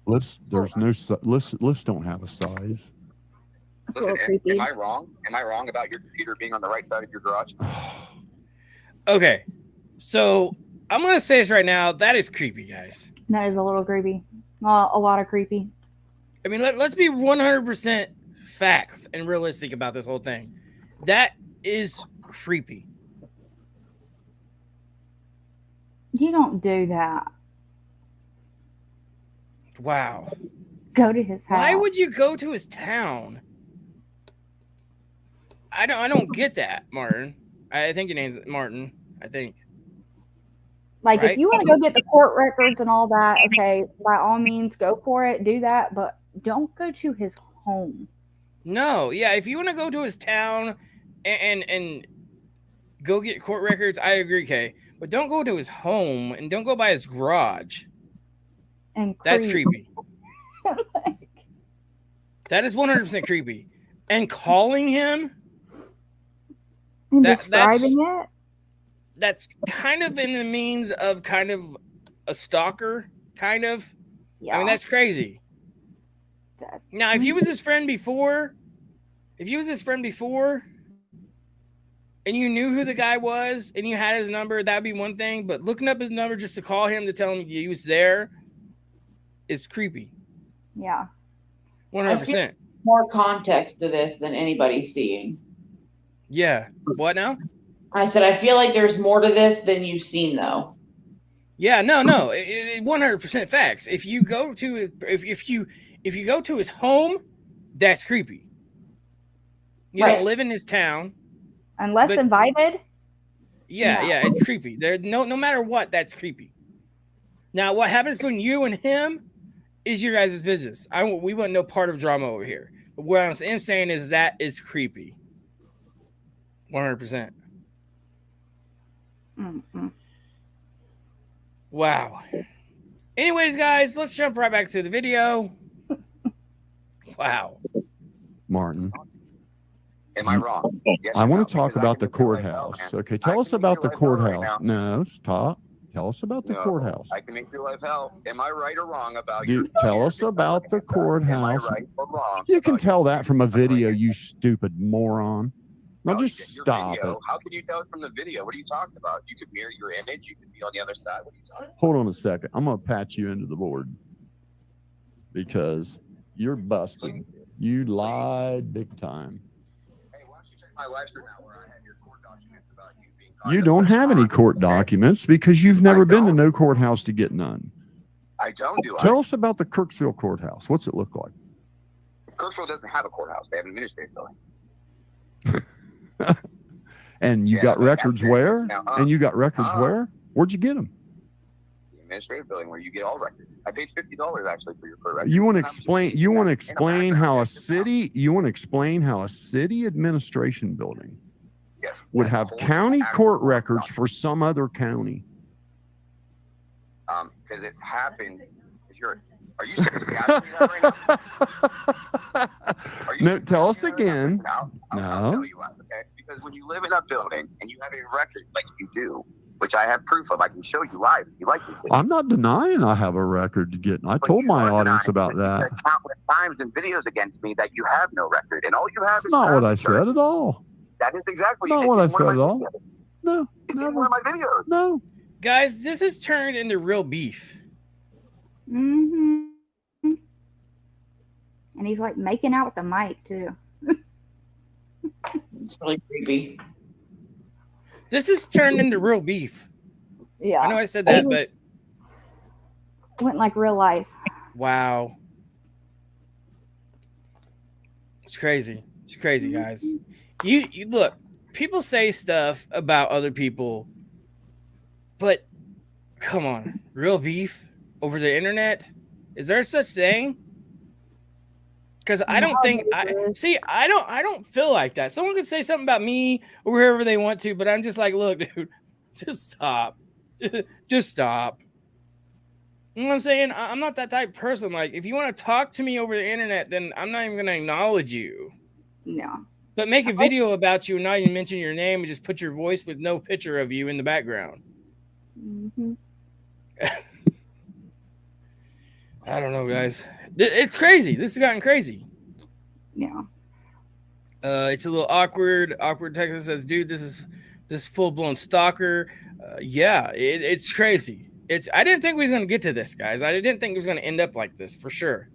Lifts don't have a size. It's a Listen, little creepy. am I wrong? Am I wrong about your computer being on the right side of your garage? Okay. So, I'm going to say this right now. That is creepy, guys. That is a little creepy. A lot of creepy. I mean, let's be 100% facts and realistic about this whole thing. That is creepy. You don't do that. Wow. Go to his house. Why would you go to his town? I don't get that, Martin. I think your name's Martin. I think. Like, Right? if you want to go get the court records and all that, okay, by all means, go for it. Do that, but don't go to his home. No, yeah. If you want to go to his town, and go get court records. I agree, Kay, but don't go to his home and don't go by his garage. And That's creepy. That is 100% creepy. And calling him and describing it. That's kind of in the means of kind of a stalker, kind of. Yeah. I mean, that's crazy. Now, if he was his friend before, and you knew who the guy was and you had his number, that'd be one thing. But looking up his number just to call him to tell him he was there is creepy. Yeah. 100%. More context to this than anybody's seeing. Yeah. What now? I said, I feel like there's more to this than you've seen, though. Yeah, no, 100% facts. If you go to if you go to his home, that's creepy. You don't live in his town, unless invited. Yeah, it's creepy. There, no matter what, that's creepy. Now, what happens between you and him is your guys' business. We want no part of drama over here. But what I'm saying is that is creepy. 100%. Mm-mm. Wow. Anyways, guys, let's jump right back to the video. Wow. Martin. Am I wrong? Yes I or want no? to talk Because I about the can make your life hell, courthouse. man. Okay, I tell can us make about your the life hell right courthouse. now. No, stop. Tell us about the No, courthouse. I can make your life hell. Am I right or wrong about You your tell us about the Am I courthouse. right or wrong? You can about tell your that from a video, upbringing? you stupid moron. Now No, just your stop video. it. How can you tell it from the video? What are you talking about? You could mirror your image. You could be on the other side. What are you talking about? Hold on a second. I'm going to patch you into the board because you're busted. You lied big time. Hey, why don't you check my live stream out where I have your court documents about you being You don't have any court documents because you've never been to don't. no courthouse to get none. I don't do Tell us about the Kirksville courthouse. What's it look like? Kirksville doesn't have a courthouse. They have an administrative building. And you Yeah, got but records that's it. where? Now, And you got records where? Where'd you get them? The administrative building where you get all records. I paid $50 actually for your court records. You want to And I'm explain? just- You want to and a explain how a background check just now. city? You want to explain how a city administration building Yes. would Yes, have the whole county actual court court records document. for some other county? Because it happened. Are you seriously asking me that right now? Are you No, seriously tell us asking me that? again. I'll No. tell you why, okay? Because when you live in a building and you have a record like you do, which I have proof of, I can show you live if you like me to. I'm not denying I have a record to get. I But told you my are audience denying about because you that. said countless times in videos against me that you have no record, and all you have That's is not what travel I insurance. said at all. That is exactly Not what you what did I in one of said my at all. videos. No, It's in never. one of my videos. No. Guys, this has turned into real beef. Mm-hmm. And he's like making out with the mic too. It's really creepy. This has turned into real beef. Yeah. I know I said that, but went like real life. wow. It's crazy. It's crazy, guys. You look, people say stuff about other people, but come on, real beef over the internet? Is there such thing? Because I don't think I don't feel like that. Someone could say something about me or wherever they want to, but I'm just like, look, dude, just stop. Just stop. You know what I'm saying? I'm not that type of person. Like, if you want to talk to me over the internet, then I'm not even going to acknowledge you. No. But make a video about you and not even mention your name and just put your voice with no picture of you in the background. Mm-hmm. I don't know, guys. It's crazy. This has gotten crazy. Yeah. It's a little awkward. Awkward Texas says, dude, this is full-blown stalker. Yeah, it's crazy. I didn't think we was going to get to this, guys. I didn't think it was going to end up like this, for sure.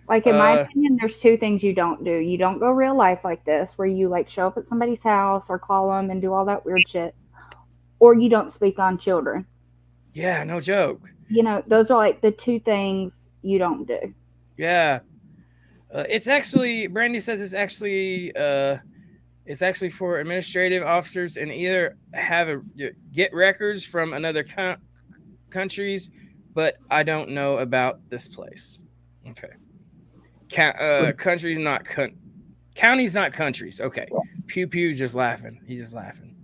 Like, in my opinion, there's two things you don't do. You don't go real life like this, where you, like, show up at somebody's house or call them and do all that weird shit. Or you don't speak on children. Yeah, no joke. You know, those are, like, the two things you don't do. Yeah. It's actually, Brandy says it's actually for administrative officers and either get records from another countries, but I don't know about this place. Okay. Countries, not Counties, not countries. Okay. Pew Pew's just laughing. He's just laughing.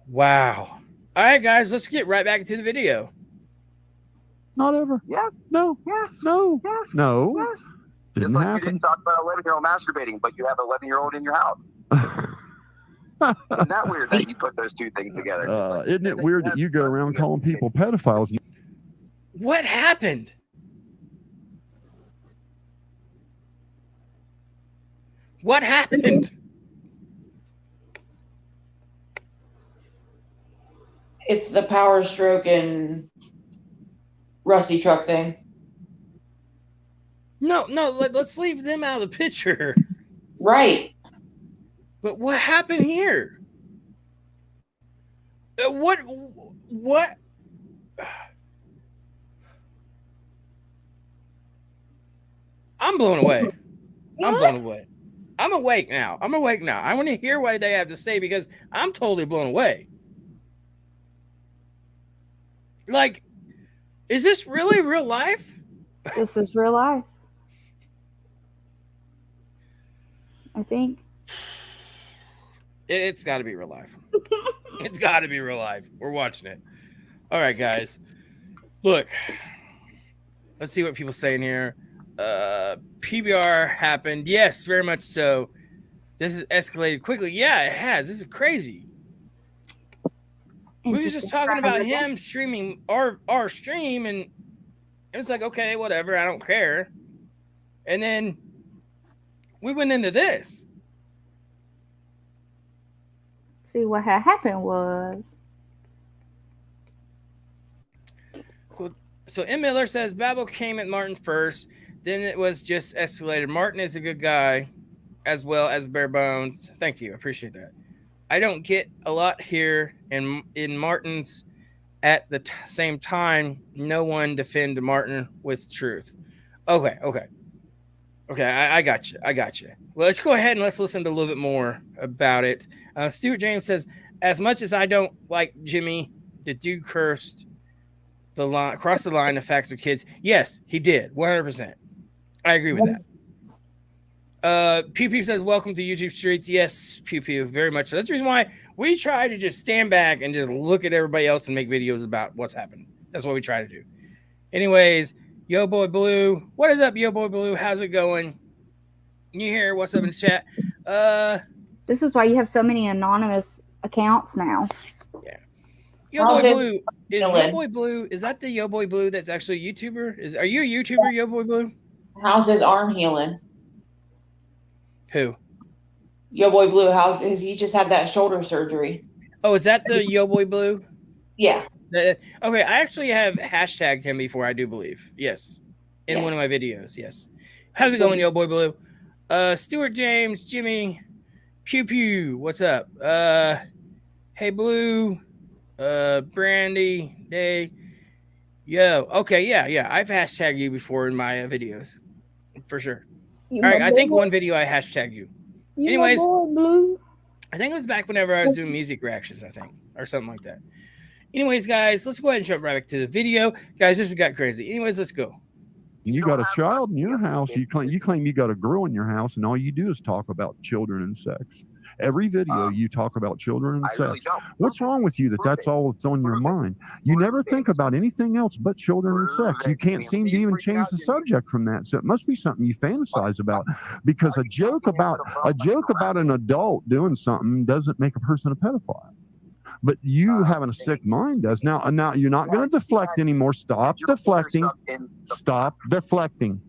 Wow. All right, guys, let's get right back into the video. Not ever. Yeah. No. Yes. No. Yes. No. Yes. Didn't Just like happen. you didn't talk about 11-year-old masturbating, but you have an 11-year-old in your house. Isn't that weird that you put those two things together? Isn't it weird that you go around calling people pedophiles? What happened? What happened? It's the Power Stroke and Rusty Truck thing. No, let's leave them out of the picture. Right. But what happened here? What? I'm blown away. I'm awake now. I want to hear what they have to say because I'm totally blown away. Like, is this really real life? This is real life. I think. It's got to be real life. It's got to be real life. We're watching it. All right, guys. Look. Let's see what people saying here. PBR happened. Yes, very much so. This has escalated quickly. Yeah, it has. This is crazy. We were just talking about him streaming our stream, and it was like, okay, whatever. I don't care. And then we went into this. See, what had happened was. So M. Miller says Babel came at Martin first. Then it was just escalated. Martin is a good guy, as well as Barebones. Thank you. I appreciate that. I don't get a lot here in Martin's. At the same time, no one defend Martin with truth. Okay. I got you. Well, let's go ahead and let's listen to a little bit more about it. Stuart James says, as much as I don't like Jimmy, the dude crossed the line of facts with kids. Yes, he did. 100%. I agree with that. Pew Pew says, welcome to YouTube Streets. Yes, Pew Pew, very much so. That's the reason why we try to just stand back and just look at everybody else and make videos about what's happened. That's what we try to do. Anyways, Yo Boy Blue. What is up, Yo Boy Blue? How's it going? You here? What's up in the chat? This is why you have so many anonymous accounts now. Yeah. Yo Boy Blue. Yo Boy Blue, is that the Yo Boy Blue that's actually a YouTuber? Are you a YouTuber, Yo Boy Blue? How's his arm healing? Who? Yo Boy Blue. He just had that shoulder surgery. Oh, is that the Yo Boy Blue? Yeah. Okay, I actually have hashtagged him before, I do believe. Yes. In one of my videos, yes. How's it going, Yo Boy Blue? Stuart James, Jimmy, Pew Pew, what's up? Hey Blue, Brandy, Day. Yo, okay, yeah. I've hashtagged you before in my videos. For sure. All right, I think one video I hashtagged you. Anyways, I think it was back whenever I was doing music reactions, I think, or something like that. Anyways, guys, let's go ahead and jump right back to the video. Guys, this has got crazy. Anyways, let's go. You got a child in your house. You claim you got a girl in your house, and all you do is talk about children and sex. Every video you talk about children and sex. What's wrong with you that's all that's on your mind? You never think about anything else but children and sex. You can't seem to even change the subject from that. So it must be something you fantasize about, because a joke about an adult doing something doesn't make a person a pedophile. But you having a sick mind does. Now you're not going to deflect anymore. Stop deflecting. Stop deflecting.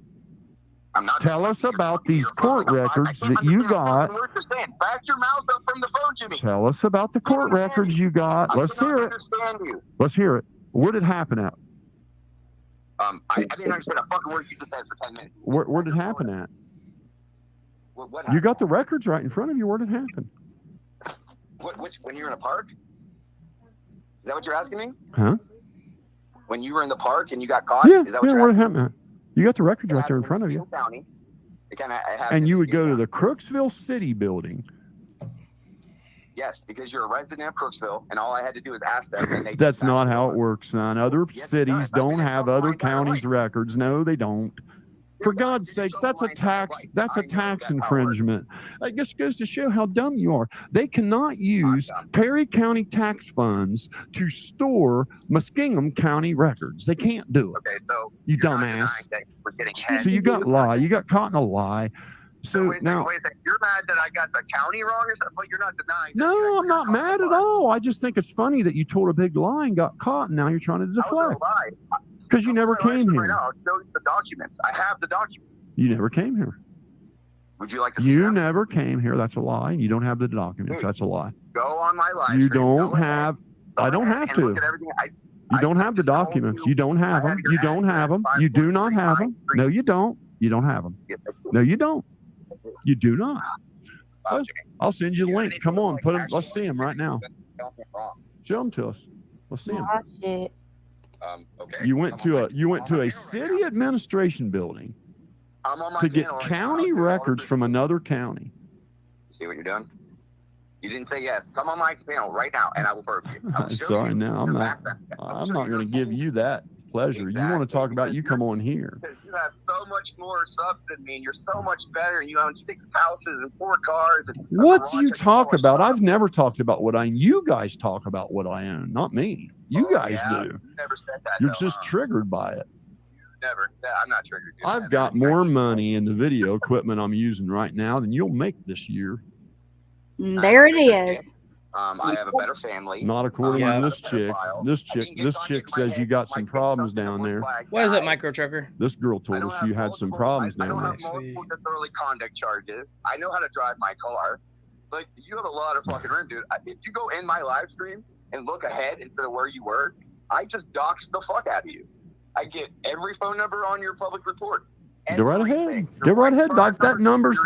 Tell us about these court records that you got. Back your mouth up from the phone, Jimmy. Tell us about the court records you got. Let's hear it. Let's hear it. Where did it happen at? I didn't understand a fucking word you just said for 10 minutes. Where did it happen at? What happened? You got the records right in front of you. Where did it happen? When you're in a park? Is that what you're asking me? Huh? When you were in the park and you got caught? Yeah, is that what where did it happen at? You got the records right there in front of you. County. And you would go to the Crooksville City building. Yes, because you're a resident of Crooksville, and all I had to do was ask them. And they That's not how it works, son. Other cities don't have other counties' records. No, they don't. For God's sakes, that's a tax. That's a tax infringement. It just goes to show how dumb you are. They cannot use Perry County tax funds to store Muskingum County records. They can't do it. Okay, so You you're not dumbass. denying that we're getting head. So you got lie. You got caught in a lie. So now, wait a second. You're mad that I got the county wrong or something, but you're not denying. no, I'm not mad at all. I just think it's funny that you told a big lie and got caught, and now you're trying to deflect. Because you never came here. Right now, I'll show you the documents. I have the documents. You never came here. Would you like to see You them? never came here. That's a lie. You don't have the documents. That's a lie. Go on my live You stream. don't Go ahead. have. Go I don't ahead have and to. look at everything. You don't have the documents. You don't have them. You don't have them. You do not have them. No, you don't. You don't have them. No, you don't. You do not. I'll send you the link. Come on, put them. Let's see them right now. Show them to us. Let's see them. Oh, shit. Okay. You went to a city administration building I'm on my to get channel right county now. records from another county. See what you're doing? You didn't say yes. Come on my channel right now, and I will burp you. I will show Sorry, you now I'm the not. background. I'm not going to give you that pleasure. You want to talk about? You come on here. Because you have so much more subs than me, and you're so much better, and you own 6 houses and 4 cars. And What you talk about? I've never talked about what I own. You guys talk about what I own, not me. You guys do. You never said that. You're though, just triggered by it. Never. I'm not triggered. Dude. I've got more money in the video equipment I'm using right now than you'll make this year. There it is. I have a better family. Not according Yeah. to this chick. This chick says you got some problems down there. What is it, Micro Trucker? This girl told us you had some problems I down don't there. have multiple disorderly conduct charges. I know how to drive my car. Like, you have a lot of fucking room, dude. If you go in my live stream and look ahead instead of where you were, I just doxed the fuck out of you. I get every phone number on your public report. Go right ahead. Go right ahead. That number's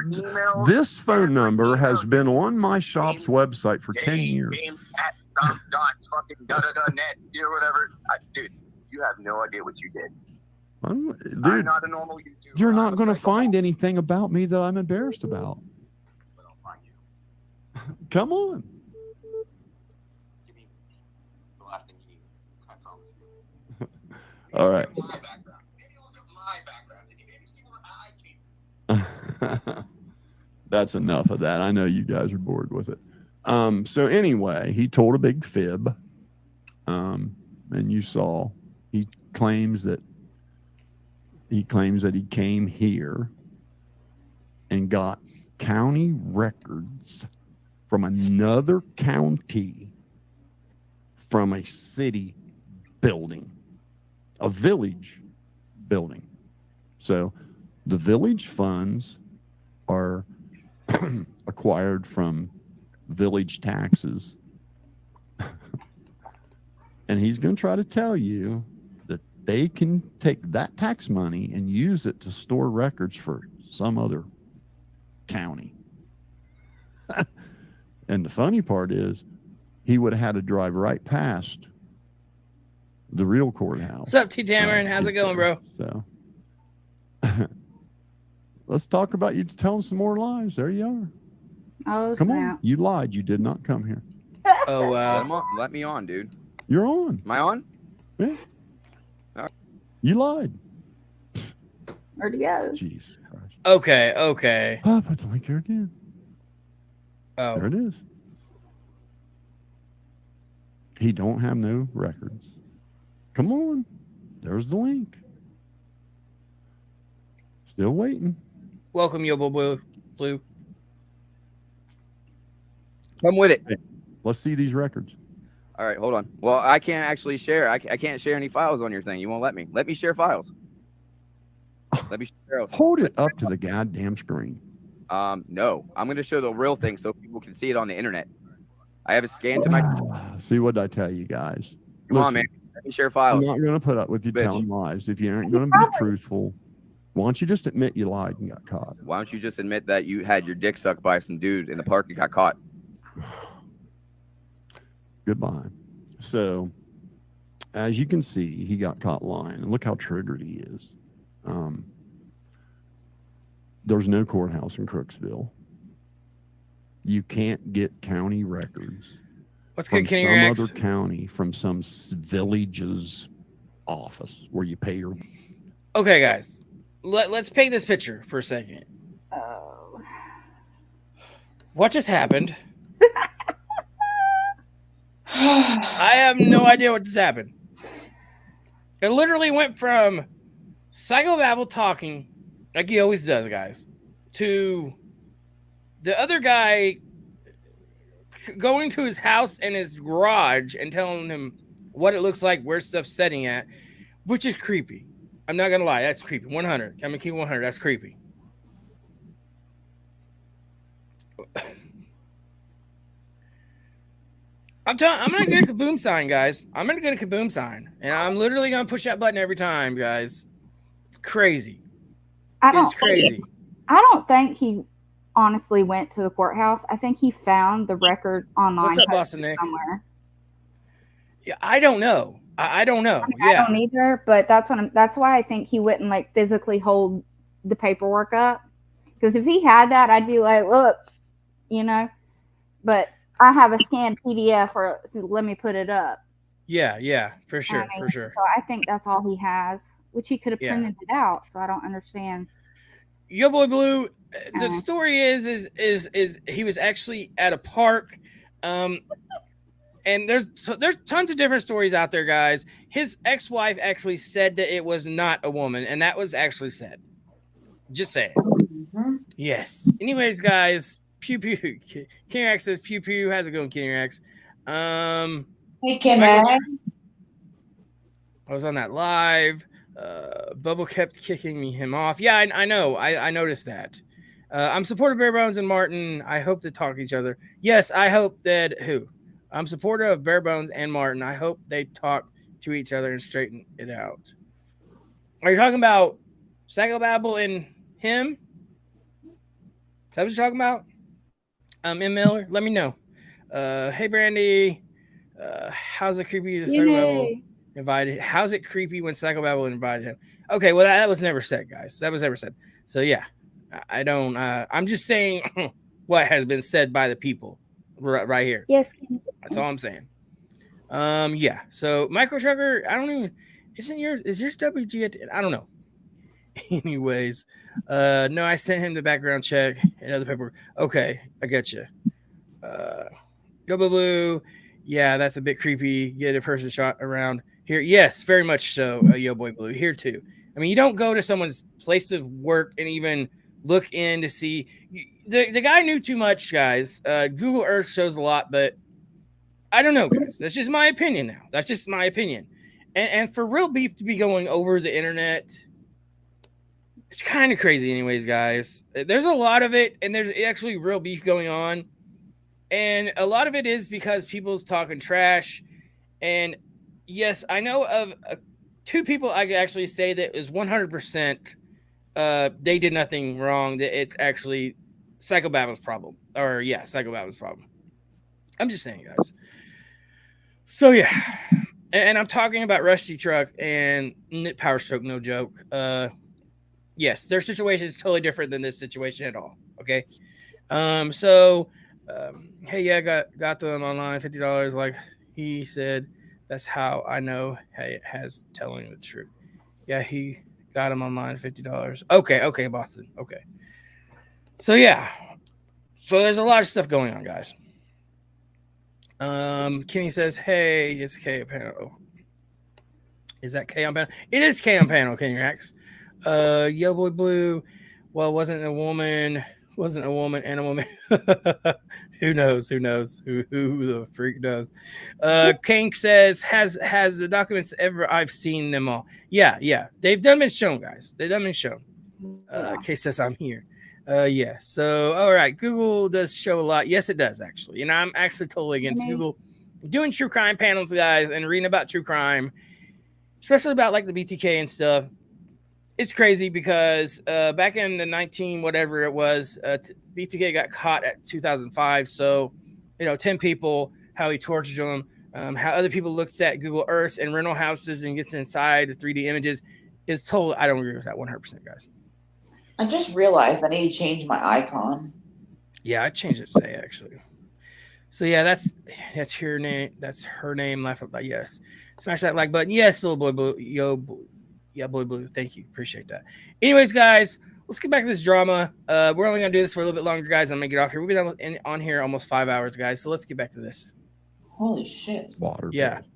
this phone number has been on my shop's website for 10 years. Net, you know, whatever. Dude, you have no idea what you did. I'm Dude, not a normal YouTuber. you're not going to find anything about me that I'm embarrassed about. Come on. All right. That's enough of that. I know you guys are bored with it. So anyway, he told a big fib. And you saw he claims that he came here and got county records from another county from a city building, a village building. So the village funds are acquired from village taxes. And he's going to try to tell you that they can take that tax money and use it to store records for some other county. And the funny part is he would have had to drive right past the real courthouse. What's up, T. Tameron? How's it going, bro? So let's talk about you telling some more lies. There you are. Oh, Come snap. on. You lied. You did not come here. Oh, Let me on, dude. You're on. Am I on? Yeah. You lied. Where'd he go? Jeez Christ. okay. Oh, put the link here again. Oh, There it is. He don't have no records. Come on. There's the link. Still waiting. welcome, Yobo Blue. Come with it. Let's see these records. All right, hold on. Well, I can't actually share. I can't share any files on your thing. You won't let me. Let me share files. Let me share. Hold it up to the goddamn screen. No. I'm going to show the real thing so people can see it on the internet. I have it scanned to my. See what I tell you guys. Come on, man. Let me share files. I'm not going to put up with you Bitch. telling lies. If you aren't going to be truthful, why don't you just admit you lied and got caught? Why don't you just admit that you had your dick sucked by some dude in the park and got caught? Goodbye. So, as you can see, he got caught lying. And look how triggered he is. There's no courthouse in Crooksville. You can't get county records What's from good, Kenny some Rex? other county, from some village's office where you pay your. Okay, guys. let's paint this picture for a second. Oh. What just happened? I have no idea what just happened. It literally went from Psychobabble talking like he always does, guys, to the other guy going to his house and his garage and telling him what it looks like, where stuff's setting at, which is creepy. I'm not gonna lie, that's creepy. 100. I'm gonna keep 100. That's creepy. I'm gonna get a kaboom sign, guys. I'm gonna get a kaboom sign, and I'm literally gonna push that button every time, guys. It's crazy. It's crazy. I don't think he honestly went to the courthouse. I think he found the record online. What's up, Boston Nick? Somewhere. Yeah, I don't know. I don't know. I don't either, but that's why I think he wouldn't like physically hold the paperwork up. Because if he had that, I'd be like, look, you know. But I have a scanned PDF, so let me put it up. Yeah, for sure, for sure. So I think that's all he has, which he could have printed it out. So I don't understand. Yo Boy Blue, the story is he was actually at a park, and there's tons of different stories out there, guys. His ex-wife actually said that it was not a woman, and that was actually said. Just saying. Mm-hmm. Yes. Anyways, guys, pew pew. King Rex says pew pew. How's it going, King Rex? Hey, King Rex. I was on that live. Bubble kept kicking him off. Yeah, I know. I noticed that. I'm supportive of Barebones and Martin. I hope they talk to each other. Yes, I hope that I'm supportive of Barebones and Martin. I hope they talk to each other and straighten it out. Are you talking about Psychobabble and him? Is that what you're talking about? M. Miller, let me know. Hey, Brandy. How's it creepy that Psychobabble invited? How's it creepy when Psychobabble invited him? Okay, well, that was never said, guys. That was never said. So, yeah, I don't. I'm just saying what has been said by the people right here. Yes. That's all I'm saying. Yeah. So, Micro Trucker, I don't even. Is yours WG? I don't know. Anyways, no, I sent him the background check and other paperwork. Okay, I get you. Go Blue. Yeah, that's a bit creepy. Get a person shot around here. Yes, very much so. Yo Boy Blue here too. I mean, you don't go to someone's place of work and even look in to see. The guy knew too much, guys. Google Earth shows a lot, but I don't know, guys. That's just my opinion now. That's just my opinion. And for real beef to be going over the internet, it's kind of crazy anyways, guys. There's a lot of it, and there's actually real beef going on. And a lot of it is because people's talking trash. And yes, I know of two people I could actually say that is 100% they did nothing wrong. That it's actually Psychobabble's problem. Or, yeah, Psychobabble's problem. I'm just saying, guys. So, yeah. And I'm talking about Rusty Truck and Power Stroke, no joke. Yes, their situation is totally different than this situation at all. Okay. Hey, yeah, got them online, $50. Like he said, that's how I know hey has telling the truth. Yeah, he got them online, $50. Okay, Boston. Okay. So yeah. So there's a lot of stuff going on, guys. Kenny says, hey, it's K on panel. Is that K on panel? It is K on panel, Kenny Rex. Yo Boy Blue. Well, wasn't a woman and a woman. Who knows? Who the freak knows? King says, has the documents ever? I've seen them all. Yeah. They've done been shown, guys. They've done been shown. Kay says I'm here. Yeah. So all right, Google does show a lot. Yes, it does actually. And I'm actually totally against Google doing true crime panels, guys, and reading about true crime, especially about like the BTK and stuff. It's crazy because back in the 19 whatever it was, BTK got caught at 2005. So, 10 people, how he tortured them, how other people looked at Google Earth and rental houses and gets inside the 3D images is totally. I don't agree with that 100%, guys. I just realized I need to change my icon. Yeah, I changed it today actually. So yeah, that's her name. That's her name. Laugh about yes. Smash that like button. Yes, little boy, yo. Yeah, blue. Thank you. Appreciate that. Anyways, guys, let's get back to this drama. We're only gonna do this for a little bit longer, guys. I'm gonna get off here. We've been on here almost 5 hours, guys. So let's get back to this. Holy shit. Water Yeah. bill.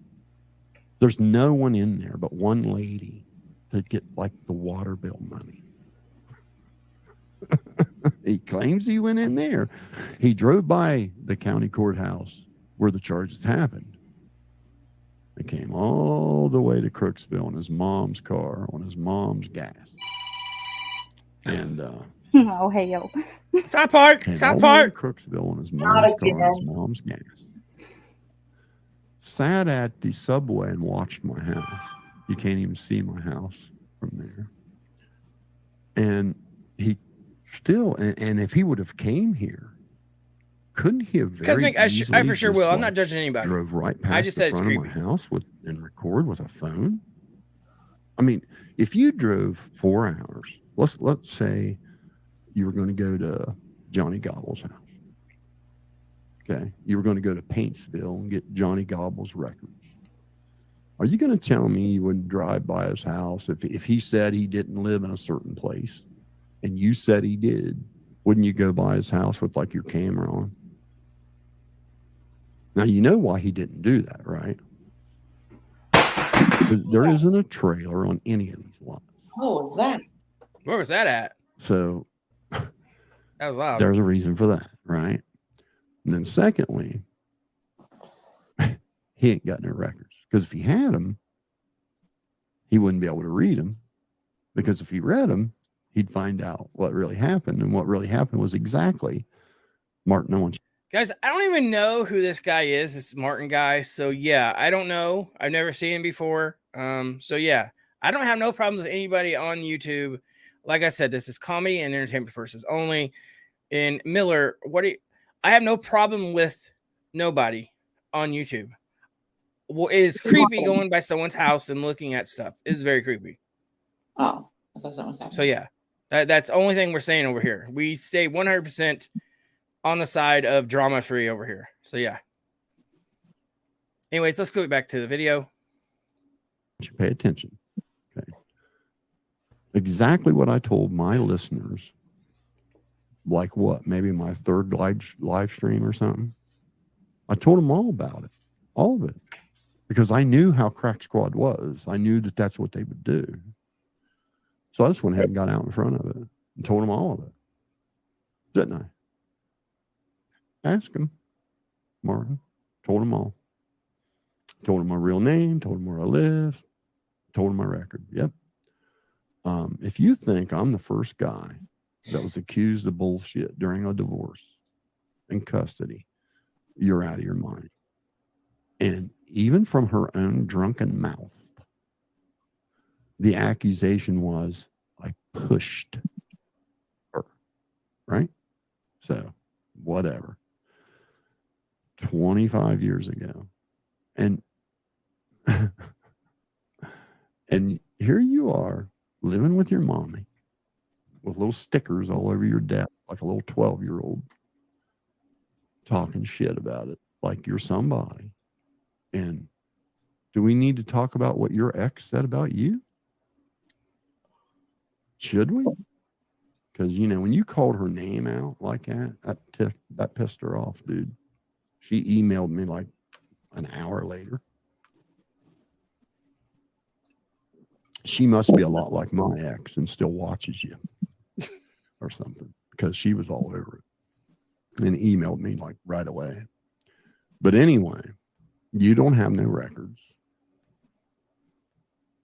There's no one in there but one lady to get like the water bill money. He claims he went in there. He drove by the county courthouse where the charges happened. He came all the way to Crooksville in his mom's car on his mom's gas. And Oh, hey, yo. South Park. came South all the way to Park. Crooksville on his mom's car on his mom's gas. Sat at the subway and watched my house. You can't even see my house from there. And he still, and if he would have came here, couldn't he have very I for sure will. I'm not judging anybody. Drove right past I just the said it's front of my house and record with a phone? I mean, if you drove 4 hours, let's say you were going to go to Johnny Gobble's house. Okay, you were going to go to Paintsville and get Johnny Gobble's records. Are you going to tell me you wouldn't drive by his house if he said he didn't live in a certain place and you said he did? Wouldn't you go by his house with like your camera on? Now, you know why he didn't do that, right? There isn't a trailer on any of these lots. Oh, what's that? Where was that at? So that was loud. There's a reason for that, right? And then secondly, he ain't got no records. Because if he had them, he wouldn't be able to read them. Because if he read them, he'd find out what really happened. And what really happened was exactly Martin Owens. Guys, I don't even know who this guy is, this Martin guy. So yeah, I don't know. I've never seen him before. So yeah, I don't have no problems with anybody on YouTube. Like I said, this is comedy and entertainment purposes only. And Miller, I have no problem with nobody on YouTube. Well, it is creepy going by someone's house and looking at stuff. It's very creepy. Oh, I thought something was happening. So yeah, that's the only thing we're saying over here. We stay 100% on the side of drama free over here. So yeah. Anyways, let's go back to the video. Pay attention. Okay. Exactly what I told my listeners. Like what? Maybe my third live stream or something. I told them all about it. All of it. Because I knew how Crack Squad was. I knew that that's what they would do. So I just went ahead and got out in front of it and told them all of it. Didn't I? Ask them, Martin. Told them all. Told them my real name. Told them where I live. Told them my record. Yep. If you think I'm the first guy that was accused of bullshit during a divorce in custody, you're out of your mind. And even from her own drunken mouth, the accusation was I pushed her. Right? So, whatever. 25 years ago. And and here you are living with your mommy with little stickers all over your desk like a little 12-year-old talking shit about it like you're somebody. And do we need to talk about what your ex said about you? Should we? Because, you know, when you called her name out like that pissed her off, dude. She emailed me like an hour later. She must be a lot like my ex and still watches you or something because she was all over it and emailed me like right away. But anyway, you don't have no records.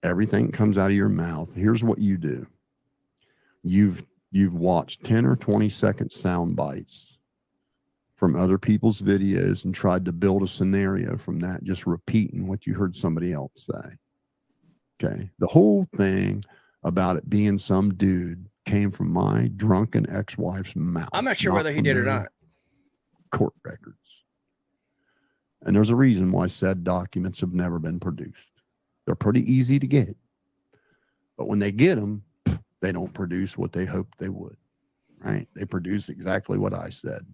Everything comes out of your mouth. Here's what you do. You've watched 10 or 20 second sound bites from other people's videos and tried to build a scenario from that, just repeating what you heard somebody else say. Okay. The whole thing about it being some dude came from my drunken ex-wife's mouth. I'm not sure whether he did or not. Court records. And there's a reason why said documents have never been produced. They're pretty easy to get. But when they get them, they don't produce what they hoped they would. Right? They produce exactly what I said.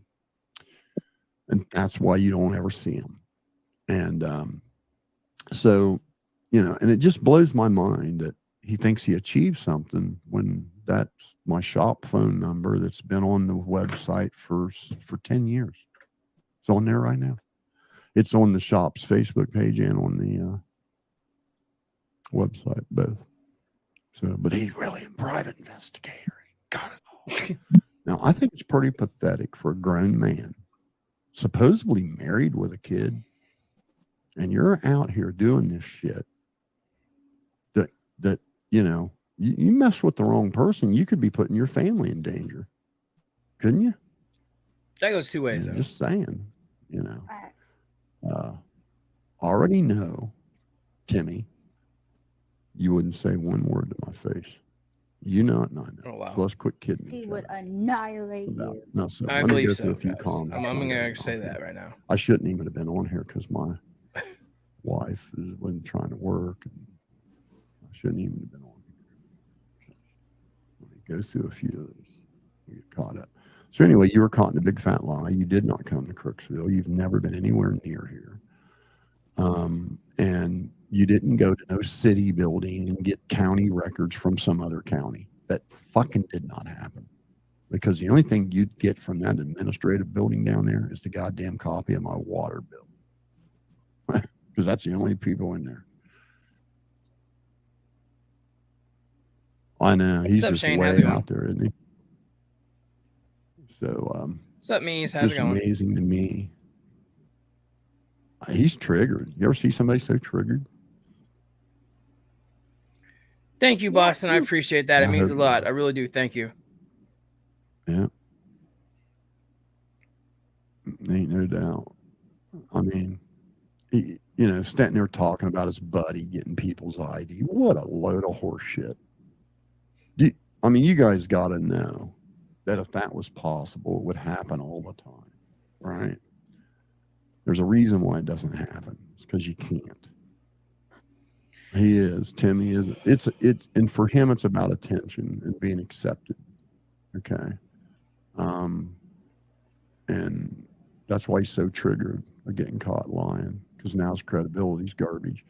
And that's why you don't ever see them. And so, you know, and it just blows my mind that he thinks he achieved something when that's my shop phone number that's been on the website for 10 years. It's on there right now. It's on the shop's Facebook page and on the website, both. So, but he's really a private investigator. He got it all. Now, I think it's pretty pathetic for a grown man, supposedly married with a kid, and you're out here doing this shit that you know, you mess with the wrong person, you could be putting your family in danger, couldn't you? That goes two ways, though. Just saying, you know. Already know, Timmy, you wouldn't say one word to my face. You know it, and I know. Oh, wow. So let's quit kidding. He would annihilate you. No, so I let me believe go so, through a few guys. comments. I'm going to say that right now. I shouldn't even have been on here because my wife wasn't trying to work, and I shouldn't even have been on here. Let me go through a few of those. You get caught up. So anyway, you were caught in a big fat lie. You did not come to Crooksville. You've never been anywhere near here. And you didn't go to no city building and get county records from some other county. That fucking did not happen. Because the only thing you'd get from that administrative building down there is the goddamn copy of my water bill. Because that's the only people in there. I know. He's up, just Shane? way How's it going? out there, isn't he? So, what's up, Mies? How's it it's going? amazing to me. He's triggered. You ever see somebody so triggered? Thank you, Boston. I appreciate that. It I means a hope lot. I really do. Thank you. Yeah. Ain't no doubt. I mean, he, you know, standing there talking about his buddy getting people's ID. What a load of horse shit. I mean, you guys got to know that if that was possible, it would happen all the time, right? There's a reason why it doesn't happen. It's because you can't. Timmy is. It's, and for him, it's about attention and being accepted. Okay. And that's why he's so triggered of getting caught lying, because now his credibility's garbage.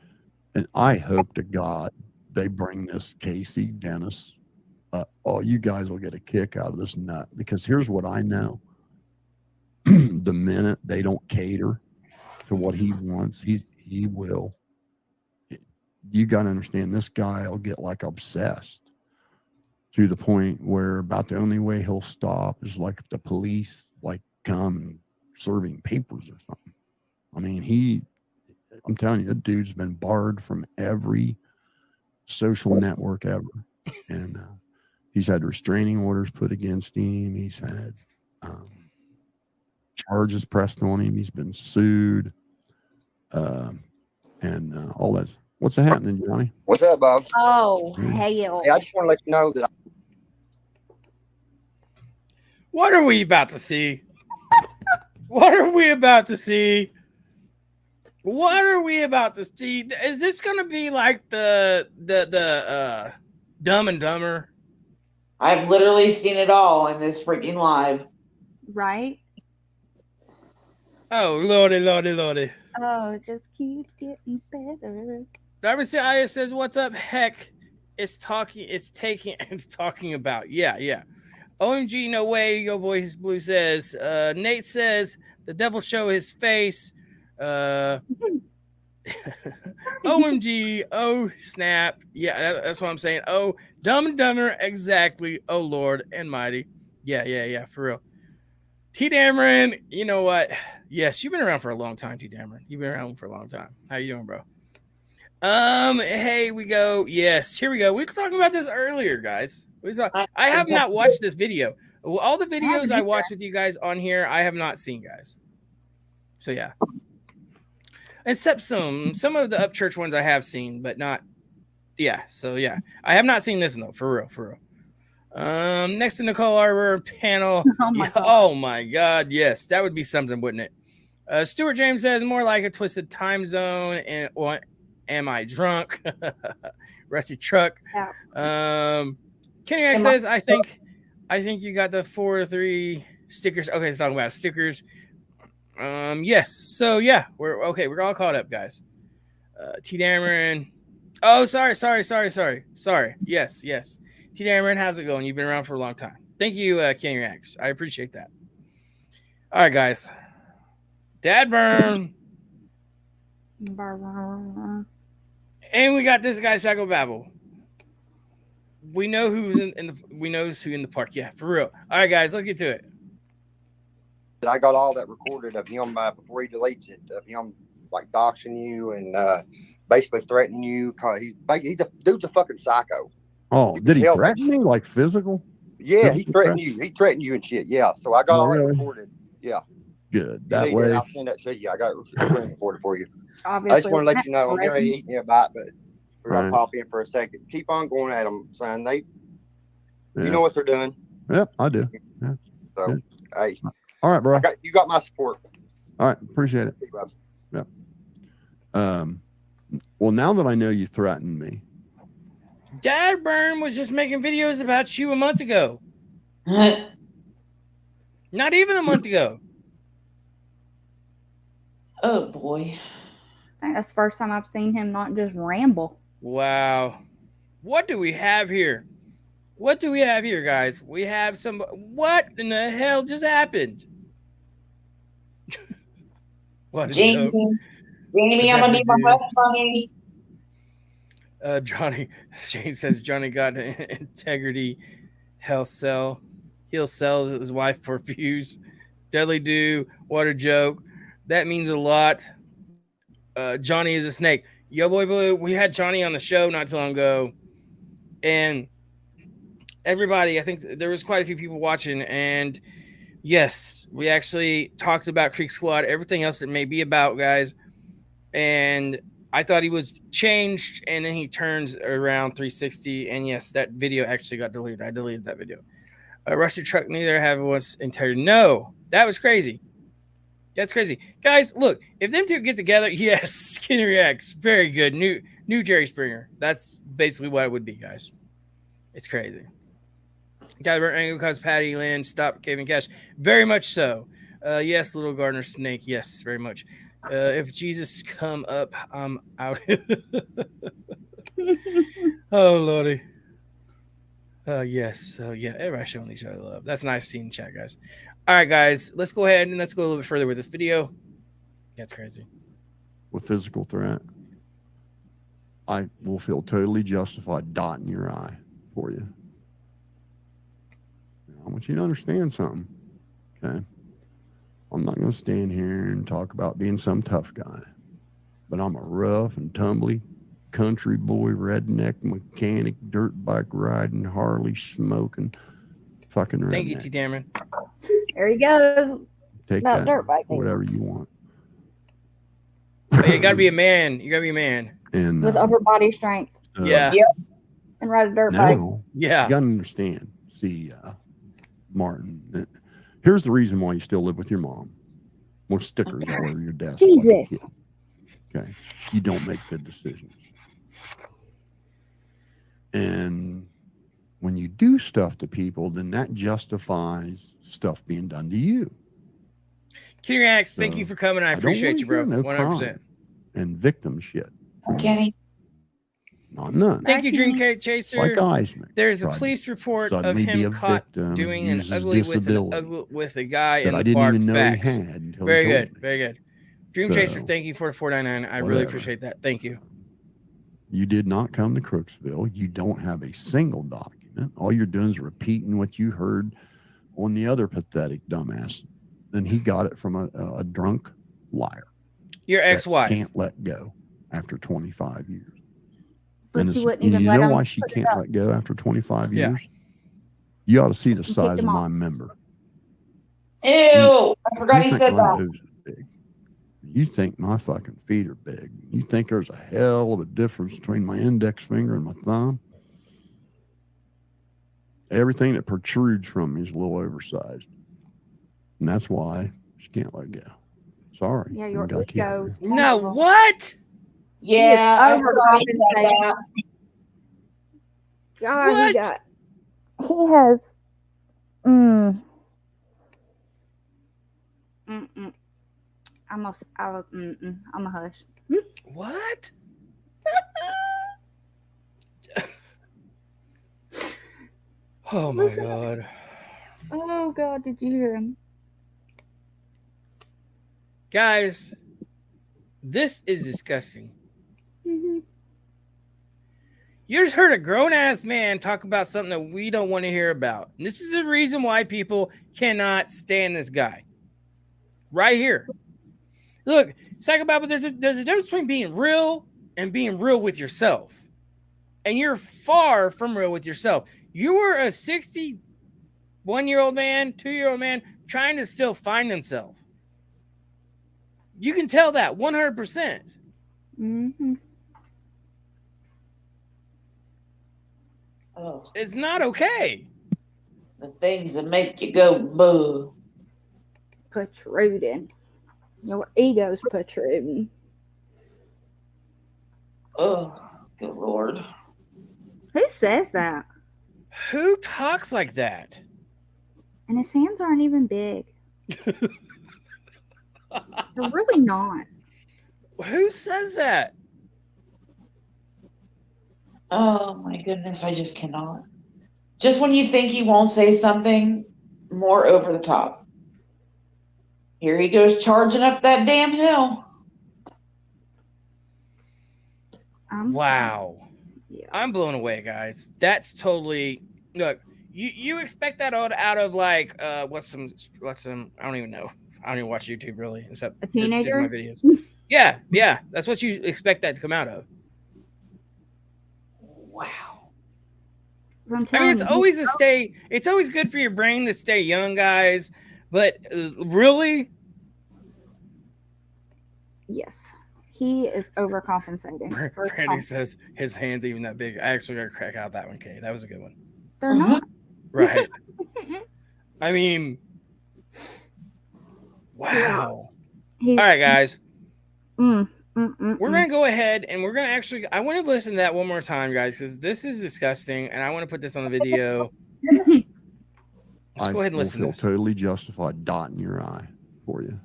And I hope to God they bring this Casey Dennis. Oh, you guys will get a kick out of this nut, because here's what I know. The minute they don't cater to what he wants, he will. You got to understand, this guy will get like obsessed to the point where about the only way he'll stop is like if the police like come and serving papers or something. I mean, I'm telling you, that dude's been barred from every social network ever. And he's had restraining orders put against him. He's had charges pressed on him. He's been sued. And all that. What's happening, Johnny? What's up, Bob? Oh, hell. Hey, I just want to let you know that What are we about to see? What are we about to see? What are we about to see? Is this going to be like the Dumb and Dumber? I've literally seen it all in this freaking live. Right? Oh, lordy, lordy, lordy. Oh, it just keeps getting better. RBCIS says, what's up? Heck, it's talking about. Yeah. OMG, no way. Yo, boy, Blue says. Nate says, the devil show his face. OMG, oh, snap. Yeah, that's what I'm saying. Oh, Dumb and Dumber, exactly. Oh, Lord and Mighty. Yeah, for real. T. Dameron, you know what? Yes, you've been around for a long time, T. Dameron. You've been around for a long time. How you doing, bro? Hey, we go. Yes, here we go. We were talking about this earlier, guys. I have not watched this video. All the videos I watched with you guys on here, I have not seen, guys. So yeah, except some of the Upchurch ones I have seen, but not. Yeah, so yeah, I have not seen this one though, for real. Next to Nicole Arbor panel. Oh my God, yes, that would be something, wouldn't it? Stuart James says more like a twisted time zone. And what? Am I drunk? Rusty truck. Kenny X says, I think you got the 4 or 3 stickers. Okay, it's talking about stickers. Yes. So yeah, we're okay. We're all caught up, guys. T. Dameron. Oh, sorry. Yes. T. Dameron, how's it going? You've been around for a long time. Thank you, Kenny Rex. I appreciate that. All right, guys. Dad burn. And we got this guy, Psycho Babble. We know who's we know who's in the park. Yeah, for real. All right, guys, let's get to it. I got all that recorded of him before he deletes it, of him like doxing you and basically threatening you. He's a dude's a fucking psycho. Oh, did he threaten me like physical? Yeah, he threatened you. He threatened you and shit. Yeah, so I got all that recorded. Yeah, good. That way, I'll send that to you. I got it recorded for you. Obviously, I just want to let you know I'm getting ready to eat me a bite, but we're gonna pop in for a second. Keep on going at them, son. You know what they're doing. Yep, I do. Yeah. So, hey. All right, bro. You got my support. All right, appreciate it. Yep. Well, now that I know you threatened me, Dad Burn was just making videos about you a month ago. Not even a month ago. Oh boy. I think that's the first time I've seen him not just ramble. Wow. What do we have here? What do we have here, guys? We have some. What in the hell just happened? What a Jamie, joke. Jamie, I'm gonna need my bus money. Johnny, Shane says Johnny got integrity. He'll sell his wife for views. Deadly do. What a joke. That means a lot. Johnny is a snake. Yo, boy, blue. We had Johnny on the show not too long ago, and everybody, I think there was quite a few people watching, and yes, we actually talked about Creek Squad, everything else it may be about, guys. And I thought he was changed, and then he turns around 360, and yes, that video actually got deleted. I deleted that video. Rusty Truck neither have what's integrity. No, that was crazy. That's crazy. Guys, look, if them two get together, yes, Skinny Reacts, very good. New Jerry Springer. That's basically what it would be, guys. It's crazy. Guy burnt angry because Patty Lynn stopped caving cash. Very much so. Yes, little gardener snake. Yes, very much. If Jesus come up, I'm out. Oh, Lordy. Yes. Yeah, everybody showing each other love. That's nice seeing the chat, guys. All right, guys, let's go ahead and let's go a little bit further with this video. Yeah, it's crazy. With physical threat, I will feel totally justified dotting your I for you. I want you to understand something, okay? I'm not going to stand here and talk about being some tough guy, but I'm a rough and tumbly country boy, redneck mechanic, dirt bike riding, Harley smoking, fucking redneck. Thank you, T. Dameron. There he goes. Take Not that, dirt bike, whatever you want. But you got to be a man. You got to be a man. And with upper body strength. Yeah. And ride a dirt bike. Yeah. You got to understand. See, Martin, here's the reason why you still live with your mom. More stickers all over your desk. Jesus. Okay. You don't make good decisions. And when you do stuff to people, then that justifies stuff being done to you. Kenny Reacts, thank you for coming. I appreciate you, bro. No 100%. crime and victim shit. Kenny. Not none. Thank you, Dream Chaser. Like Eisman. There's a police report of suddenly be him a caught victim doing and an use his ugly disability with a guy that in I the didn't park. even know Facts. he had until Very he told good. me. Very good. Dream Chaser, thank you for the 499. I really appreciate that. Thank you. You did not come to Crooksville. You don't have a single document. All you're doing is repeating what you heard on the other pathetic dumbass. And he got it from a drunk liar. Your ex-wife. Can't let go after 25 years. But And you wouldn't you even know let him why she put it can't up. let go after 25 Yeah. years? You ought to see the kicked size of him my off. member. Ew, I forgot he think said my that. nose is big. You think my fucking feet are big. You think there's a hell of a difference between my index finger and my thumb? Everything that protrudes from me is a little oversized. And that's why she can't let go. Sorry. Yeah, I your gotta keep ego. her. No, what? Yeah, I He is forgot he said overcompensating. that. God, What? he has. Mm. I'm a hush. What? Oh my Listen. god. Oh God, did you hear him? Guys, this is disgusting. Mm-hmm. You just heard a grown-ass man talk about something that we don't want to hear about. And this is the reason why people cannot stand this guy. Right here. Look, psychopath, but there's a difference between being real and being real with yourself. And you're far from real with yourself. You were a 61-year-old man, 2-year-old man, trying to still find himself. You can tell that 100%. Mm-hmm. Oh, It's not okay. the things that make you go boo. Protruding. Your ego's protruding. Oh, good Lord. Who says that? Who talks like that? And his hands aren't even big. They're really not. Who says that? Oh my goodness, I just cannot. Just when you think he won't say something more over the top, here he goes charging up that damn hill. Wow. Yeah. I'm blown away, guys. That's totally look. You expect that out of like what's some I don't even know. I don't even watch YouTube really, except A just do teenager? my videos. Yeah. That's what you expect that to come out of. Wow. I'm I telling mean, it's you, always it's always good for your brain to stay young, guys. But really, yes, he is overcompensating. Brandy says his hand's even that big. I actually got to crack out that one, Kay. That was a good one. They're not. Right. I mean, wow. All right, guys. We're going to go ahead and we're going to actually, I want to listen to that one more time, guys, because this is disgusting. And I want to put this on the video. Let's go ahead and listen to feel this. totally justified dotting your I for you.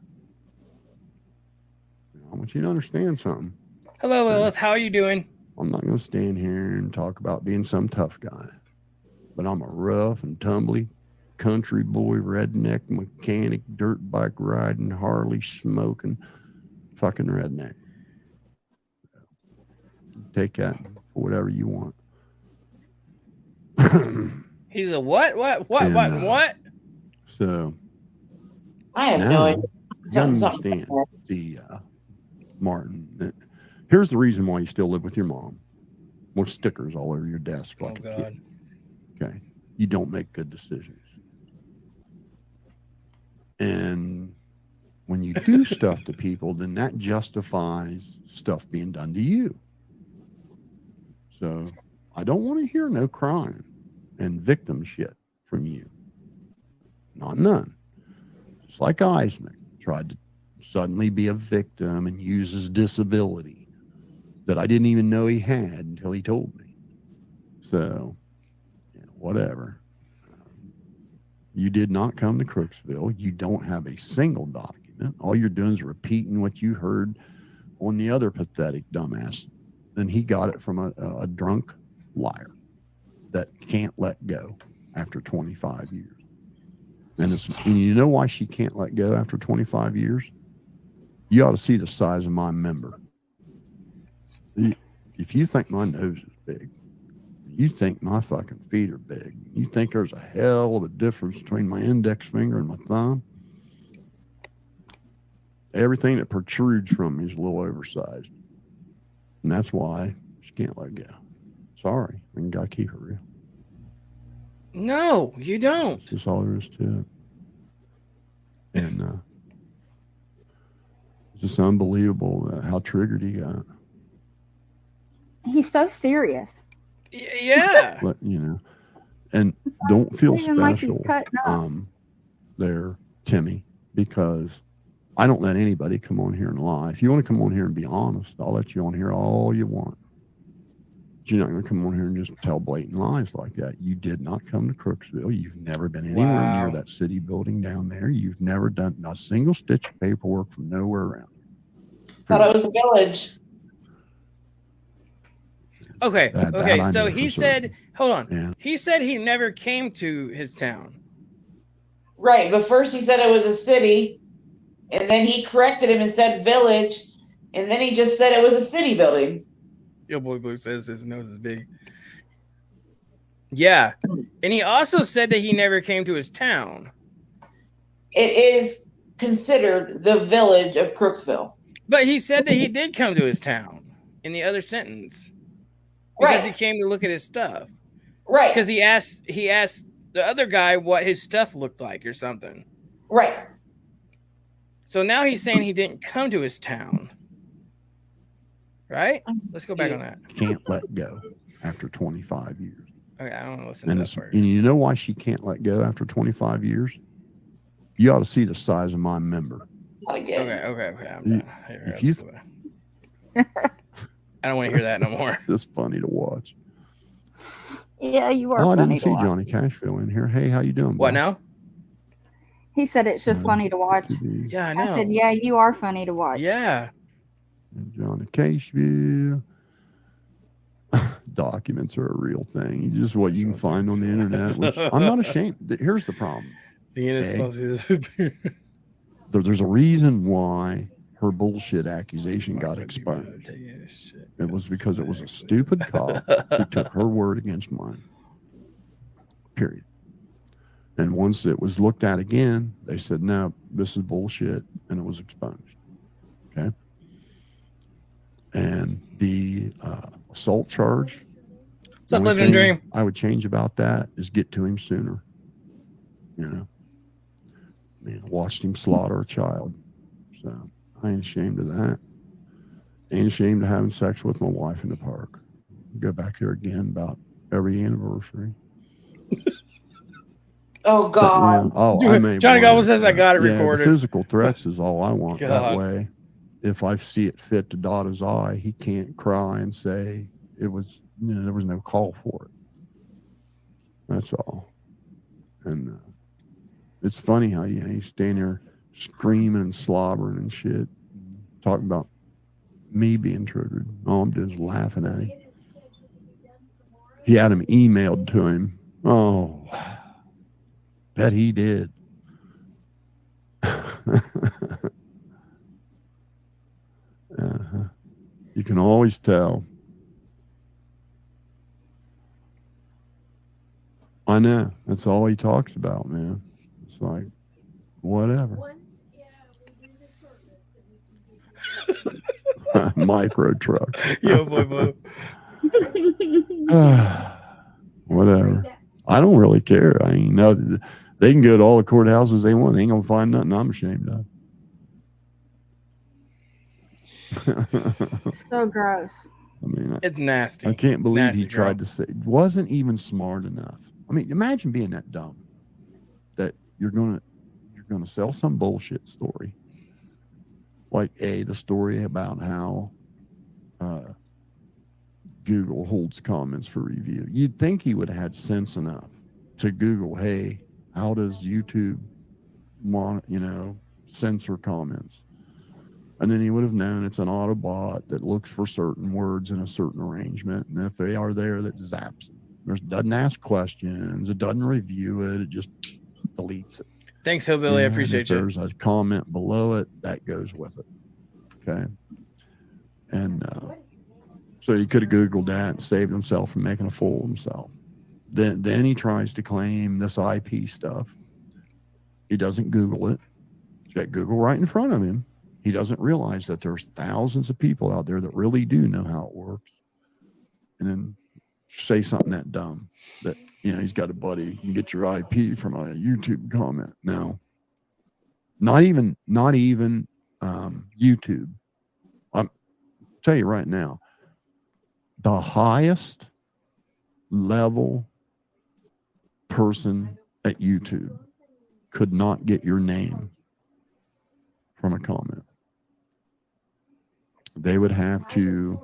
I want you to understand something. Hello, Lilith. How are you doing? I'm not going to stand here and talk about being some tough guy, but I'm a rough and tumbly country boy, redneck mechanic, dirt bike riding, Harley smoking, fucking redneck. Take that for whatever you want. He's a what? So I have now, no idea. you understand the Martin. Here's the reason why you still live with your mom. More stickers all over your desk like a kid. Okay. You don't make good decisions. And when you do stuff to people, then that justifies stuff being done to you. So I don't want to hear no crying and victim shit from you. Not none. Just like Eisman tried to suddenly be a victim and use his disability that I didn't even know he had until he told me. So, yeah, whatever. You did not come to Crooksville. You don't have a single document. All you're doing is repeating what you heard on the other pathetic dumbass. And he got it from a drunk liar that can't let go after 25 years. And you know why she can't let go after 25 years? You ought to see the size of my member. If you think my nose is big, you think my fucking feet are big, you think there's a hell of a difference between my index finger and my thumb, everything that protrudes from me is a little oversized. And that's why she can't let go. Sorry, I mean, gotta keep it real. No, you don't. That's just all there is to it. And it's just unbelievable how triggered he got. He's so serious. Yeah. But, you know, and don't feel even like he's special cutting up. there, Timmy, because I don't let anybody come on here and lie. If you want to come on here and be honest, I'll let you on here all you want. But you're not going to come on here and just tell blatant lies like that. You did not come to Crooksville. You've never been anywhere near that city building down there. You've never done not a single stitch of paperwork from nowhere around. Thought it was a village. Okay. That Okay. I So know he for said, certain. hold on. Yeah. He said he never came to his town. Right, but first he said it was a city, and then he corrected him and said village, and then he just said it was a city building. Yo, boy Blue says his nose is big. Yeah. And he also said that he never came to his town. It is considered the village of Crooksville. But he said that he did come to his town in the other sentence. Because Right. he came to look at his stuff. Right. Because he asked the other guy what his stuff looked like or something. Right. So now he's saying he didn't come to his town. Right? Let's go back on that. Can't let go after 25 years. Okay, I don't want to listen And, to that part. and you know why she can't let go after 25 years? You ought to see the size of my member. Okay. I'm done. If you I don't want to hear that no more. It's just funny to watch. Yeah, you are Oh, I funny didn't to see watch. Johnny Cashville in here. Hey, how you doing? What bro? now? He said it's just funny to watch. Yeah, I know. I said, yeah, you are funny to watch. Yeah. Johnny Cashville. Documents are a real thing. Just what you can find on the internet. Which I'm not ashamed. Here's the problem. There's a reason why her bullshit accusation got exposed. It was because it was a stupid cop who took her word against mine. Period. And once it was looked at again, they said, no, this is bullshit. And it was expunged. Okay. And the assault charge. What's up, living dream? I would change about that is get to him sooner. You know, I mean, I watched him slaughter a child. So I ain't ashamed of that. Ain't ashamed of having sex with my wife in the park. Go back there again about every anniversary. Oh God! I may Johnny Gobble says I got it recorded. The physical threats is all I want. God. That way, if I see it fit to dot his I, he can't cry and say it was. You know, there was no call for it. That's all. And it's funny how you stand there screaming and slobbering and shit, talking about me being triggered. All I'm doing is laughing at him. He had him emailed to him. Oh, bet he did. You can always tell. I know. That's all he talks about, man. It's like, whatever. Micro truck. Yo, boy. Whatever. I don't really care. I mean, no, they can go to all the courthouses they want. They ain't gonna find nothing I'm ashamed of. So gross. I mean, it's nasty. I can't believe nasty he tried to say wasn't even smart enough. I mean, imagine being that dumb that you're gonna sell some bullshit story, like the story about how Google holds comments for review. You'd think he would have had sense enough to Google, hey, how does YouTube censor comments? And then he would have known it's an Autobot that looks for certain words in a certain arrangement. And if they are there, that zaps it. It doesn't ask questions. It doesn't review it. It just deletes it. Thanks, Hillbilly. I appreciate you. If there's a comment below it, that goes with it. Okay. And so he could have Googled that and saved himself from making a fool of himself. Then he tries to claim this IP stuff. He doesn't Google it. He's got Google right in front of him. He doesn't realize that there's thousands of people out there that really do know how it works. And then say something that dumb that, he's got a buddy. You can get your IP from a YouTube comment. No, not even YouTube. I'm tell you right now, the highest level person at YouTube could not get your name from a comment. They would have to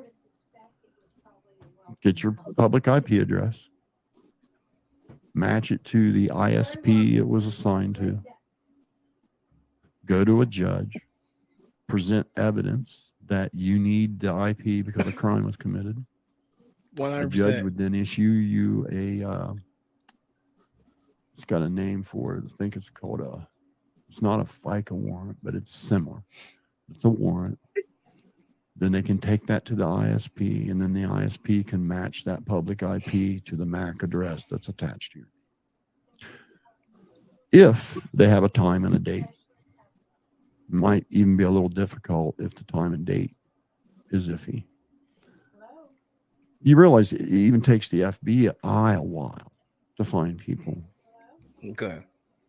get your public IP address, match it to the ISP it was assigned to, go to a judge, present evidence that you need the IP because a crime was committed, A judge would then issue you it's got a name for it. I think it's called it's not a FICA warrant, but it's similar. It's a warrant. Then they can take that to the ISP, and then the ISP can match that public IP to the MAC address that's attached here. If they have a time and a date. Might even be a little difficult if the time and date is iffy. You realize it even takes the FBI a while to find people. Okay.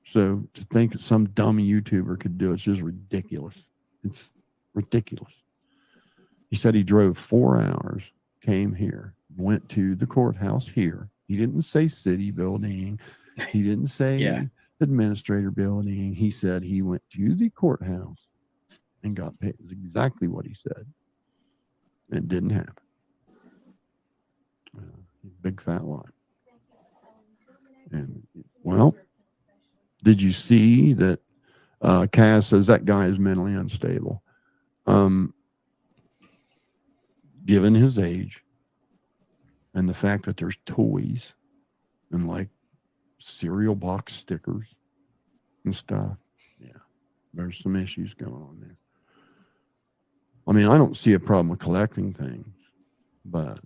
So to think that some dumb YouTuber could do it's just ridiculous. It's ridiculous. He said he drove 4 hours, came here, went to the courthouse here. He didn't say city building. He didn't say administrator building. He said he went to the courthouse and got paid. It was exactly what he said. It didn't happen. Big fat lie. And well, did you see that Kaz says that guy is mentally unstable? Given his age and the fact that there's toys and like cereal box stickers and stuff, there's some issues going on there. I mean, I don't see a problem with collecting things, but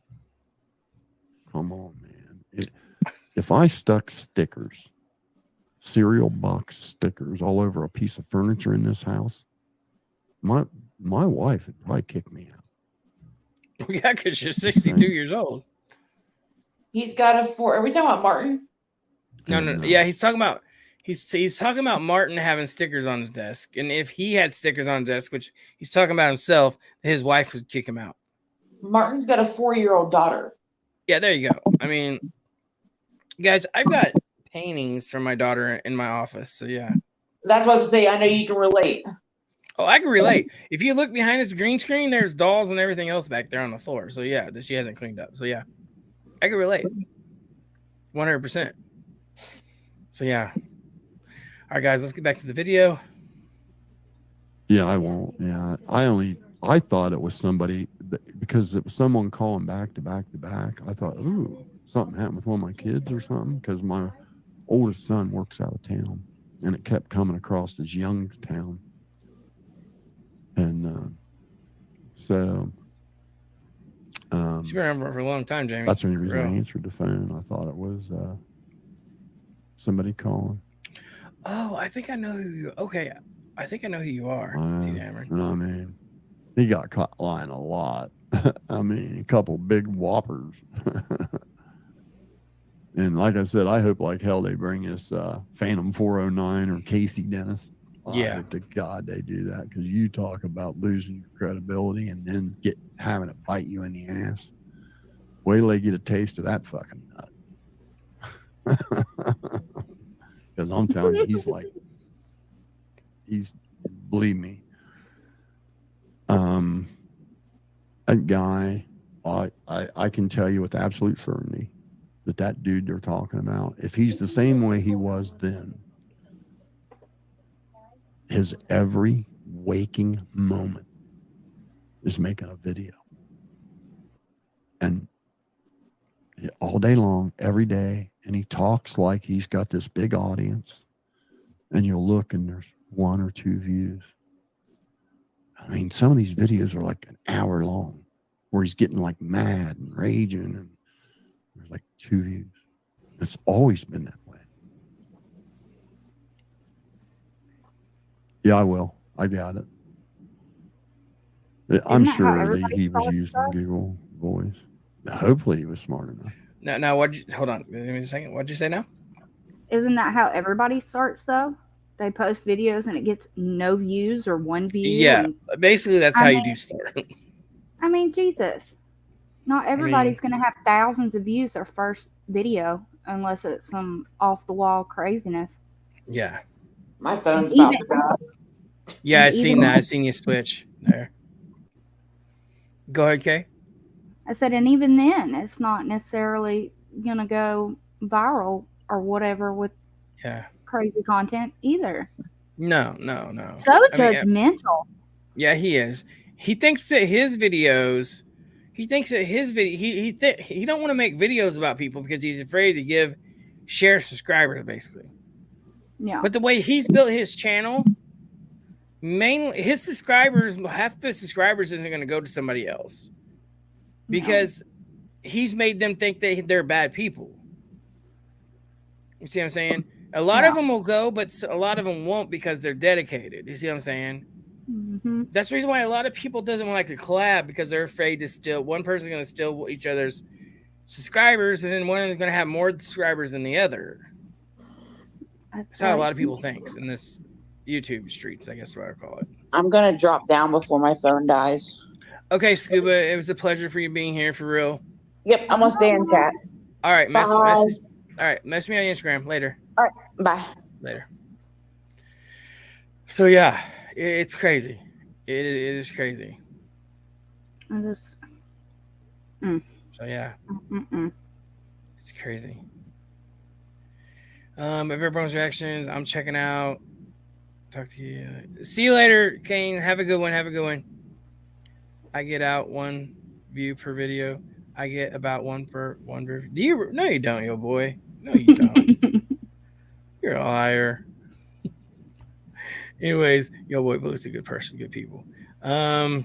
come on, man. If I stuck stickers, cereal box stickers all over a piece of furniture in this house, my wife would probably kick me out. Yeah, because you're 62 years old. He's got a 4. Are we talking about Martin? No. Yeah, he's talking about talking about Martin having stickers on his desk, and if he had stickers on his desk, which he's talking about himself, his wife would kick him out. Martin's got a 4-year-old daughter. Yeah, there you go. I mean, guys, I've got paintings from my daughter in my office, so yeah. That's what I was to say. I know you can relate. Oh, I can relate. If you look behind this green screen, there's dolls and everything else back there on the floor. So yeah, that she hasn't cleaned up. So yeah, I can relate. 100%. So yeah. All right, guys, let's get back to the video. Yeah, I won't. Yeah, I thought it was somebody because it was someone calling back to back to back. I thought, ooh, something happened with one of my kids or something because my oldest son works out of town, and it kept coming across this young town. And so she's been around for a long time, Jamie. That's the only reason I answered the phone. I thought it was somebody calling. Oh, I think I know who you. Okay, I think I know who you are. Dude, Hammer. And I mean, he got caught lying a lot. I mean, a couple big whoppers. And like I said, I hope like hell they bring us Phantom 409 or Casey Dennis. I hope to God they do that, because you talk about losing your credibility and then having it bite you in the ass. Wait till they get a taste of that fucking nut. Because I'm telling you, believe me, that guy, I can tell you with absolute certainty that dude they're talking about, if he's the same way he was then, his every waking moment is making a video. And all day long, every day, and he talks like he's got this big audience, and you'll look and there's 1 or 2 views. I mean, some of these videos are like an hour long where he's getting like mad and raging, and there's like 2 views. It's always been that way. Yeah, I will. I got it. I'm sure that he was using Google Voice. Hopefully he was smart enough. Now, hold on. Give me a second. What'd you say now? Isn't that how everybody starts, though? They post videos and it gets no views or 1 view. Yeah, basically that's how you do start. I mean, Jesus. Not everybody's going to have thousands of views their first video unless it's some off-the-wall craziness. Yeah. My phone's about to die. Yeah, I seen that. I seen you switch there. Go ahead, Kay. I said, and even then, it's not necessarily going to go viral or whatever with crazy content either. No. So judgmental. Yeah, he is. He thinks that his videos He thinks that his video he don't want to make videos about people because he's afraid to share subscribers basically. Yeah. But the way he's built his channel, mainly his subscribers, half the subscribers isn't going to go to somebody else because he's made them think they're bad people. You see what I'm saying? A lot of them will go, but a lot of them won't because they're dedicated. You see what I'm saying? Mm-hmm. That's the reason why a lot of people doesn't want like a collab because they're afraid to steal. One person's going to steal each other's subscribers, and then one is going to have more subscribers than the other. That's how a lot of people think in this YouTube streets, I guess is what I call it. I'm going to drop down before my phone dies. Okay, Scuba, it was a pleasure for you being here, for real. Yep, I'm going to stay in chat. All right, message me on Instagram later. All right, bye. Later. So, yeah, it's crazy. It is crazy. I just... So, yeah. It's crazy. Everyone's reactions. I'm checking out. Talk to you. See you later, Kane. Have a good one. Have a good one. I get out 1 view per video. I get about 1 per 1 view. Do you? No, you don't, yo boy. No, you don't. You're a liar. Anyways, yo boy Blue's a good person, good people. Let's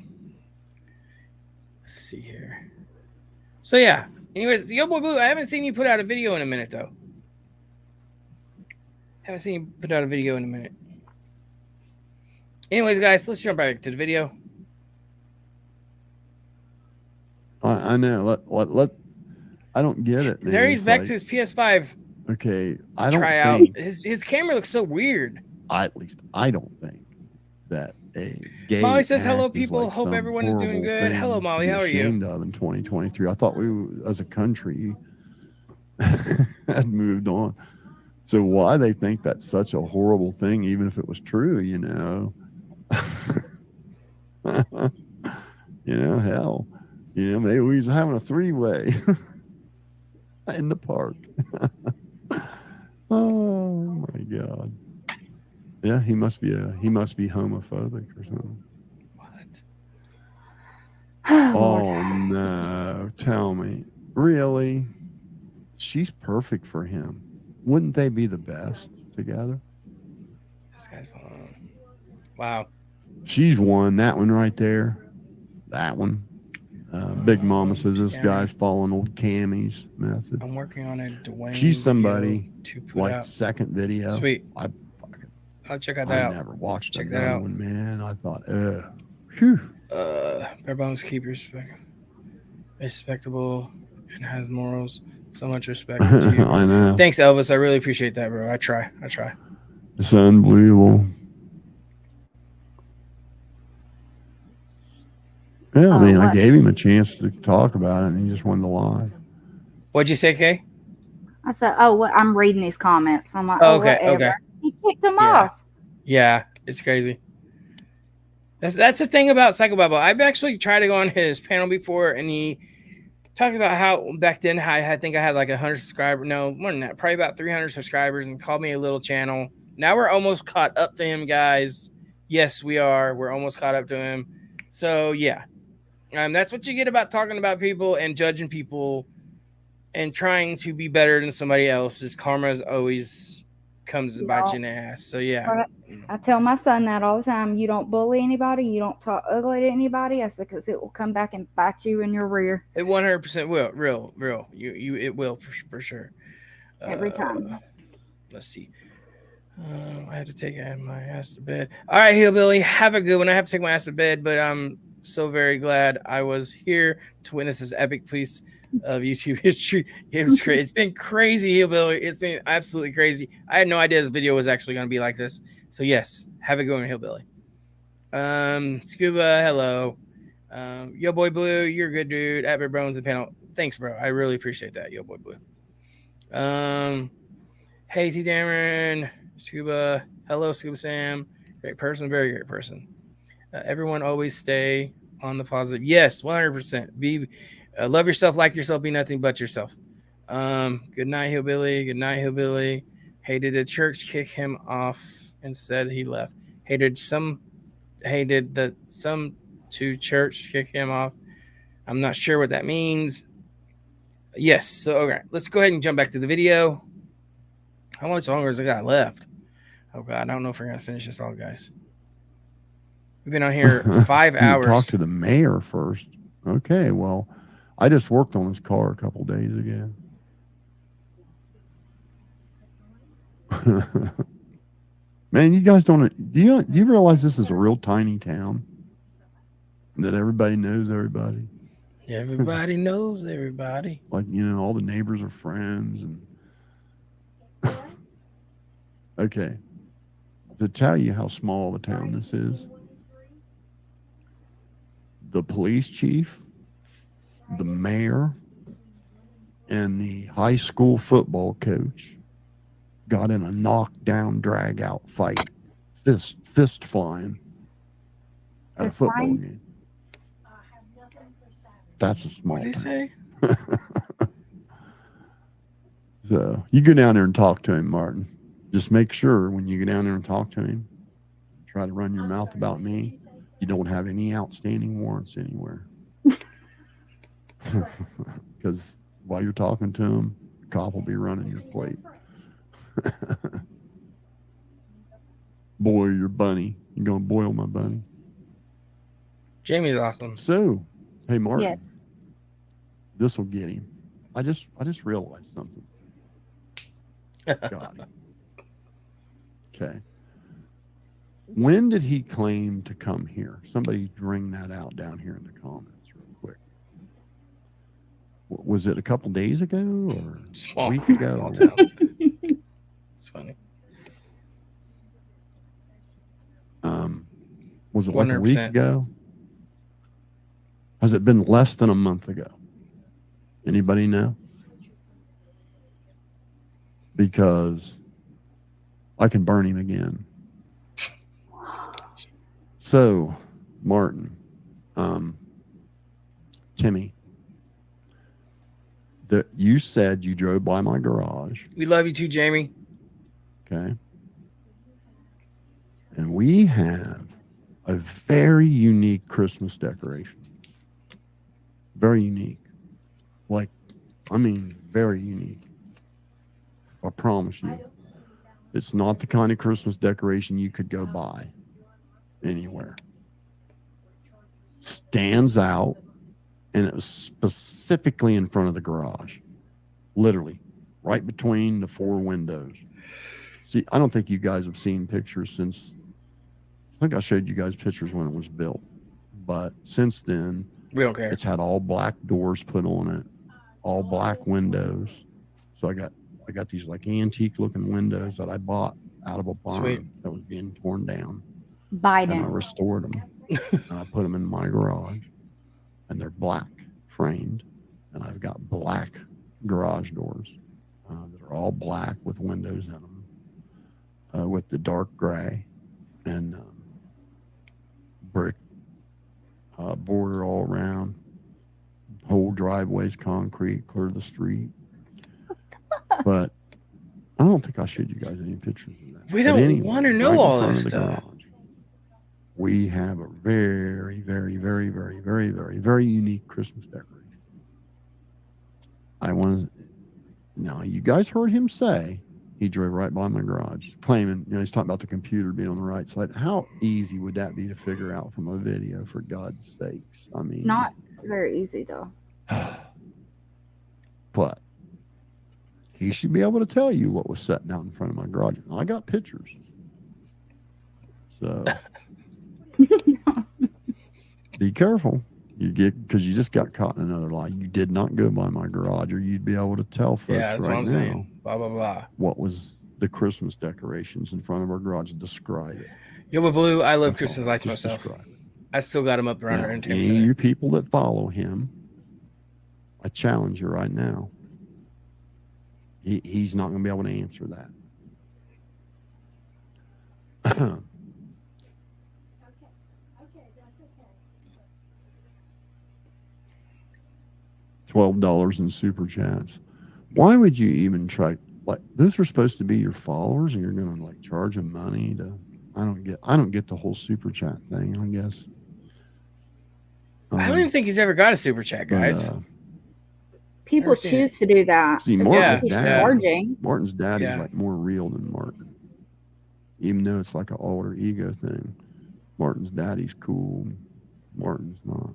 see here. So yeah. Anyways, yo boy Blue, I haven't seen you put out a video in a minute though. Haven't seen you put out a video in a minute. Anyways, guys, let's jump back to the video. I know. Let I don't get it, man. There he's It's back like, to his PS5. Okay, I don't try out. think His camera looks so weird. at least I don't think that a gay Molly says, "Hello, act is people. like Hope some everyone is doing horrible good. thing Hello, to Molly. be How are you?" ashamed of in 2023. I thought we, as a country, had moved on. So why they think that's such a horrible thing, even if it was true, you know? You know, hell, you know, maybe we was having a 3-way in the park. Oh my God. Yeah, he must be homophobic or something. What? Oh no, tell me. Really? She's perfect for him. Wouldn't they be the best together? This guy's fun. Wow. She's one. That one right there. That one. Big Mama says this guy's following old Cammy's method. I'm working on a Dwayne. She's somebody to put like out. second video. Sweet. I'll check that out. I never watched Check that that out. one, man. I thought, whew. Barebones, keep respectable and has morals. So much respect to you. I know. Thanks, Elvis. I really appreciate that, bro. I try. It's unbelievable. Yeah, I mean, I gave him a chance to talk about it, and he just wanted to lie. What'd you say, Kay? I said, I'm reading these comments. I'm like, okay. He kicked them off. Yeah, it's crazy. That's the thing about Psycho Bible. I've actually tried to go on his panel before, and he talked about how back then I think I had like 100 subscribers. No, more than that, probably about 300 subscribers, and called me a little channel. Now we're almost caught up to him, guys. Yes, we are. We're almost caught up to him. So yeah, that's what you get about talking about people and judging people and trying to be better than somebody else. Is karma always comes to bite you in the ass. So yeah. I tell my son that all the time. You don't bully anybody. You don't talk ugly to anybody. I said, because it will come back and bite you in your rear. It 100% will. Real. It will for sure. Every time. Let's see. I have to take my ass to bed. All right, Hillbilly, have a good one. I have to take my ass to bed, but I'm so very glad I was here to witness this epic piece of YouTube history. It was great. It's been crazy, Hillbilly. It's been absolutely crazy. I had no idea this video was actually going to be like this. So yes, have a good one, Hillbilly. Scuba, hello. Yo boy Blue, you're a good dude. At Barebones and panel. Thanks, bro. I really appreciate that, yo boy Blue. Hey T Dameron, Scuba, hello Scuba Sam. Great person, very great person. Everyone always stay on the positive. Yes, 100%. Be love yourself, like yourself, be nothing but yourself. Good night, Hillbilly. Good night, Hillbilly. Hey, did the church kick him off and said he left? Hey, did some to church kick him off? I'm not sure what that means. Yes. So, okay. Let's go ahead and jump back to the video. How much longer has I got left? Oh, God. I don't know if we're going to finish this all, guys. We've been on here 5 hours. Talk to the mayor first. Okay. Well, I just worked on his car a couple days ago. Man, you guys don't. Do you realize this is a real tiny town? That everybody knows everybody. Everybody knows everybody. Like, all the neighbors are friends. And okay, to tell you how small the town this is, the police chief, the mayor, and the high school football coach got in a knockdown, drag out fight, fist flying at a football game. That's a small. What did he say? So you go down there and talk to him, Martin. Just make sure when you go down there and talk to him, try to run your mouth about me. You don't have any outstanding warrants anywhere. Because while you're talking to him, the cop will be running your plate. Boil your bunny. You're gonna boil my bunny. Jamie's awesome. So, hey Martin. Yes. This will get him. I just realized something. Got him. Okay. When did he claim to come here? Somebody bring that out down here in the comments real quick. Was it a couple days ago or a week ago? Small town. It's funny. Was it like 100%. a week ago? Has it been less than a month ago? Anybody know? Because I can burn him again. So, Martin, Timmy, you said you drove by my garage. We love you too, Jamie. Okay. And we have a very unique Christmas decoration. Very unique. Very unique. I promise you. It's not the kind of Christmas decoration you could go buy anywhere. Stands out, and it was specifically in front of the garage. Literally, right between the 4 windows. See, I don't think you guys have seen pictures since, I think I showed you guys pictures when it was built. But since then, we don't care. It's had all black doors put on it, all black windows. So I got these like antique looking windows that I bought out of a barn that was being torn down. Biden. And I restored them. And I put them in my garage, and they're black framed. And I've got black garage doors that are all black with windows in them, with the dark gray and brick border all around. Whole driveway's concrete, clear to the street. But I don't think I showed you guys any pictures of that. We don't want to know all this stuff. We have a very, very, very, very, very, very, very unique Christmas decoration. Now, you guys heard him say he drove right by my garage, claiming, he's talking about the computer being on the right side. How easy would that be to figure out from a video, for God's sakes? I mean, not very easy, though. But he should be able to tell you what was sitting out in front of my garage. I got pictures. So be careful. Because you just got caught in another lie. You did not go by my garage, or you'd be able to tell folks that's right what I'm now saying. Blah, blah, blah. What was the Christmas decorations in front of our garage. Describe it. Yo, but Blue, I love Christmas lights myself. I still got them up around 110%. Any of you people that follow him, I challenge you right now. He's not going to be able to answer that. $12 in super chats. Why would you even try? Like, those are supposed to be your followers, and you're going to like charge them money to? I don't get the whole super chat thing. I guess I don't even think he's ever got a super chat, guys. People choose to do that. See, as long Martin's as he's dad. charging. Martin's daddy's like more real than Martin, even though it's like an alter ego thing. Martin's daddy's cool. Martin's not.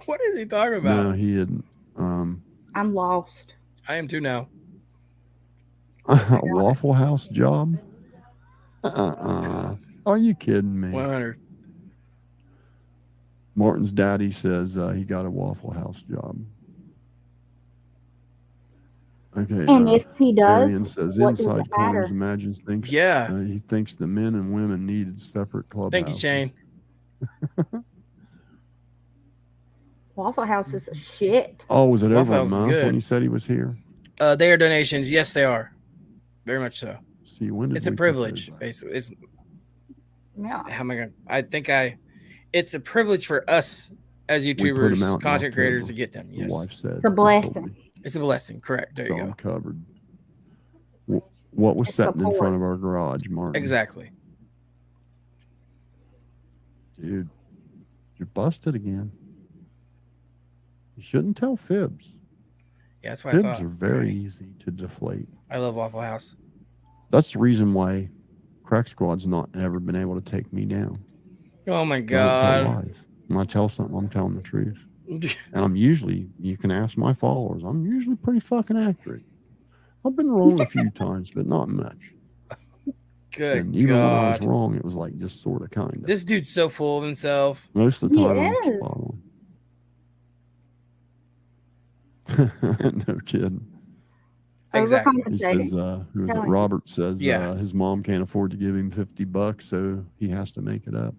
What is he talking about? No, he didn't. I'm lost. I am too now. A Waffle House job? Are you kidding me? 100. Martin's daddy says he got a Waffle House job. Okay. And if he does, Arian says what does inside it matter? corners imagines thinks. Yeah. He thinks the men and women needed separate clubhouses. Thank you, Shane. Waffle House is a shit. Oh, was it Waffle over a House is month good. when he said he was here? They are donations. Yes, they are. Very much so. See, when did It's a we put privilege, those? basically. It's Yeah. how am I going? It's a privilege for us as We put 'em YouTubers, out in content creators, October. to get them. The Yes, wife said. It's a blessing. it's a blessing. Correct. There So you I'm go. covered. What was It's sitting in support. front of our garage, Martin? Exactly. Dude, you're busted again. You shouldn't tell fibs. Yeah, that's what I Fibs thought. are very easy to deflate. I love Waffle House. That's the reason why Crack Squad's not ever been able to take me down. Oh my I don't tell god. lies. When I tell something, I'm telling the truth. And I'm usually, you can ask my followers, I'm usually pretty fucking accurate. I've been wrong a few times, but not much. Good And even when I was god. wrong, it was like just sort of kind of. This dude's so full of himself. Most of the time, He I'm is. spot on. No kidding. Exactly. He says, who is it? Robert says Yeah. his mom can't afford to give him $50, so he has to make it up.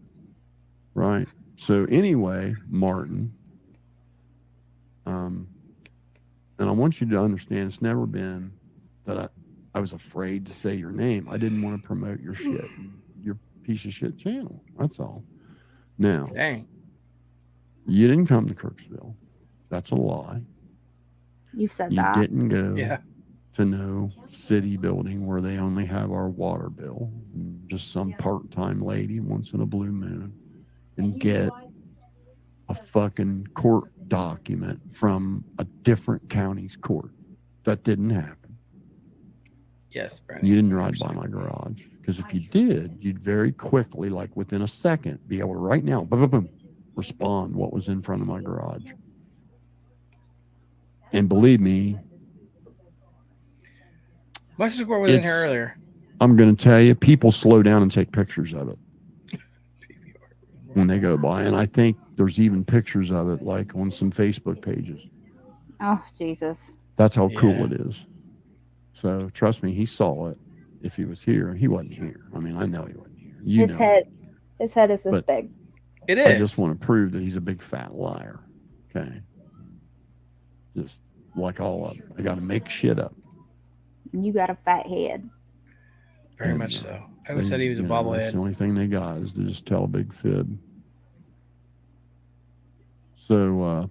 Right. So anyway, Martin, and I want you to understand, it's never been that I was afraid to say your name. I didn't want to promote your shit, your piece of shit channel. That's all. Now, Dang. you didn't come to Kirksville. That's a lie. You've said You that. didn't go Yeah. to no city building where they only have our water bill and just some part-time lady once in a blue moon and get a fucking court document from a different county's court. That didn't happen. Yes, Brandon. You didn't ride by my garage, because if you did, you'd very quickly, like within a second, be able to right now, boom, boom, boom, respond what was in front of my garage. And believe me, My score was in here earlier. I'm going to tell you, people slow down and take pictures of it when they go by. And I think there's even pictures of it like on some Facebook pages. Oh, Jesus. That's how cool it is. So trust me, he saw it. If he was here, he wasn't here. I mean, I know he wasn't here. You His know. head is this But big. It I is. just want to prove that he's a big fat liar. Okay. Just like all of them. I got to make shit up. You got a fat head. Very And, much so. I always said he was a That's bobblehead. the only thing they got is to just tell a big fib. So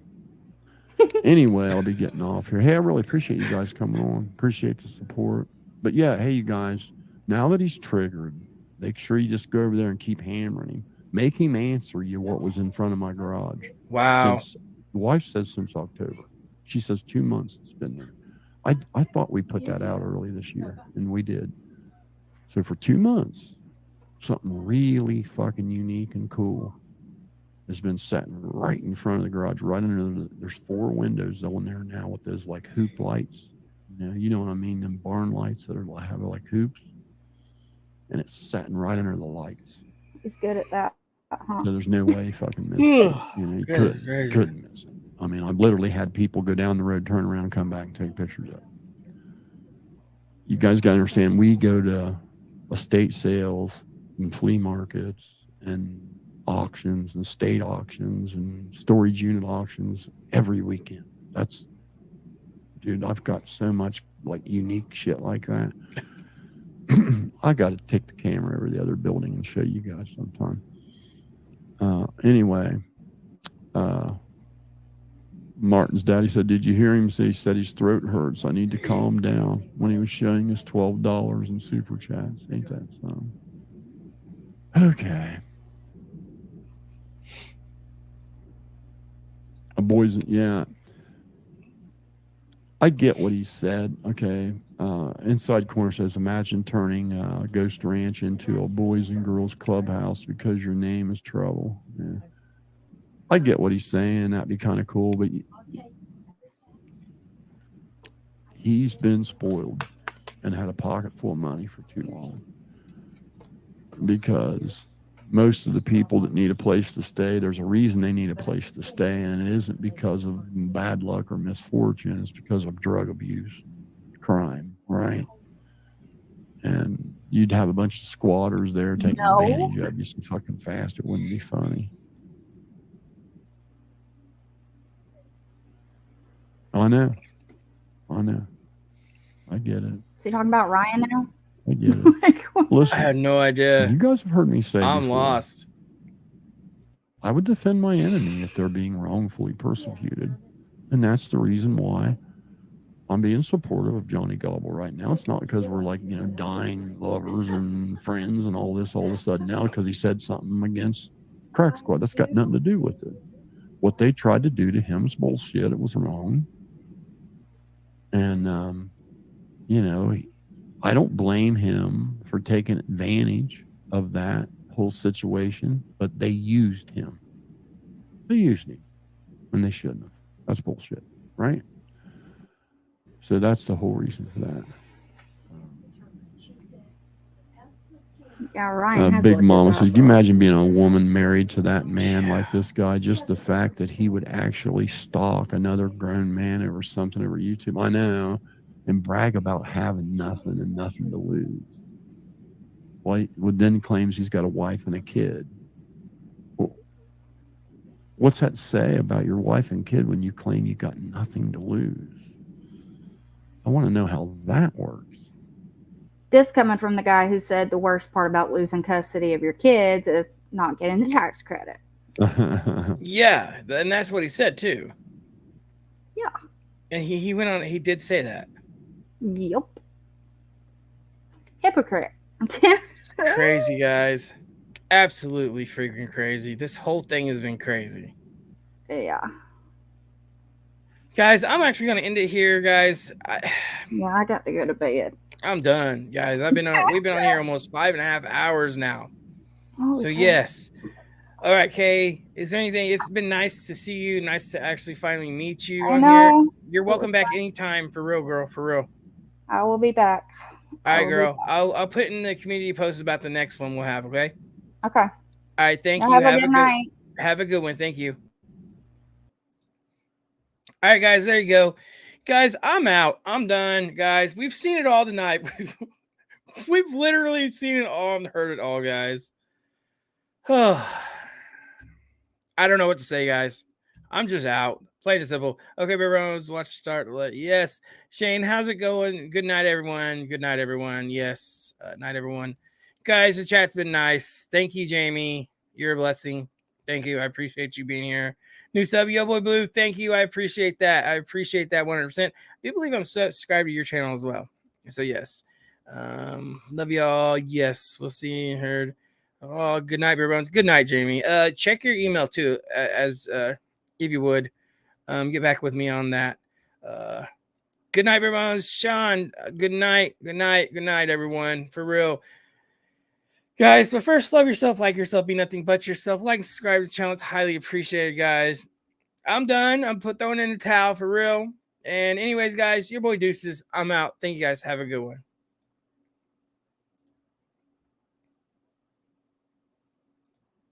anyway, I'll be getting off here. Hey, I really appreciate you guys coming on. Appreciate the support. But yeah, hey, you guys, now that he's triggered, make sure you just go over there and keep hammering him. Make him answer you what was in front of my garage. Wow. The wife says since October. She says 2 months it's been there. I thought we put that out early this year, and we did. So for 2 months, something really fucking unique and cool has been sitting right in front of the garage, right under there's 4 windows on there now with those like hoop lights. You know what I mean? Them barn lights that are have like hoops. And it's sitting right under the lights. He's good at that, huh? So there's no way he fucking missed it. You know, you couldn't miss it. I mean, I've literally had people go down the road, turn around, come back and take pictures of it. You guys got to understand, we go to estate sales and flea markets and auctions and state auctions and storage unit auctions every weekend. That's, dude, I've got so much like unique shit like that. I got to take the camera over the other building and show you guys sometime. Anyway, Martin's daddy said, did you hear him say he said his throat hurts? I need to calm down when he was showing us $12 in super chats. Ain't that something? Okay. boys, yeah. I get what he said. Okay. Inside Corner says, imagine turning Ghost Ranch into a boys and girls clubhouse because your name is trouble. Yeah. I get what he's saying. That'd be kind of cool, but he's been spoiled and had a pocket full of money for too long, because most of the people that need a place to stay, there's a reason they need a place to stay, and it isn't because of bad luck or misfortune. It's because of drug abuse, crime, right? And you'd have a bunch of squatters there taking advantage of you so fucking fast it wouldn't be funny. I know. I get it. Is he talking about Ryan now? I get it. Listen, I had no idea. You guys have heard me say I'm before, lost. I would defend my enemy if they're being wrongfully persecuted. And that's the reason why I'm being supportive of Johnny Gobble right now. It's not because we're like, dying lovers and friends and all this all of a sudden now because he said something against Crack Squad. That's got nothing to do with it. What they tried to do to him is bullshit. It was wrong. And, I don't blame him for taking advantage of that whole situation, but they used him. They used him when they shouldn't have. That's bullshit, right? So that's the whole reason for that. Yeah, Ryan. Big Mama says, can you imagine being a woman married to that man like this guy? Just the fact that he would actually stalk another grown man over something over YouTube. I know. And brag about having nothing and nothing to lose. Well, he then claims he's got a wife and a kid. Well, what's that say about your wife and kid when you claim you got nothing to lose? I want to know how that works. This coming from the guy who said the worst part about losing custody of your kids is not getting the tax credit. Yeah, and that's what he said too. Yeah. And he went on, he did say that. Yep. Hypocrite. Crazy, guys. Absolutely freaking crazy. This whole thing has been crazy. Yeah. Guys, I'm actually going to end it here, guys. Yeah, I got to go to bed. I'm done, guys. We've been on here almost 5.5 hours now. So yes. All right, Kay. Is there anything? It's been nice to see you. Nice to actually finally meet you on here. You're welcome back anytime, for real, girl. For real. I will be back. All right, girl. I'll put in the community post about the next one we'll have. Okay. Okay. All right. Thank you. Have a good night. Have a good one. Thank you. All right, guys. There you go. Guys, I'm out. I'm done, guys. We've seen it all tonight. We've literally seen it all and heard it all, guys. I don't know what to say, guys. I'm just out. Plain and simple. Okay, Barebones, watch start. Yes. Shane, how's it going? Good night, everyone. Good night, everyone. Yes. Night, everyone. Guys, the chat's been nice. Thank you, Jamie. You're a blessing. Thank you. I appreciate you being here. New sub, Yo Boy Blue. Thank you. I appreciate that. I appreciate that 100%. I do believe I'm subscribed to your channel as well. So, yes. Love y'all. Yes. We'll see you heard. Oh, good night, Barebones. Good night, Jamie. Check your email too, as if you would. Get back with me on that. Good night, Barebones. Sean, good night. Good night. Good night, everyone. For real. Guys, but first, love yourself, like yourself, be nothing but yourself. Like and subscribe to the channel. It's highly appreciated, guys. I'm done. I'm throwing in the towel for real. And anyways, guys, your boy Deuces. I'm out. Thank you, guys. Have a good one.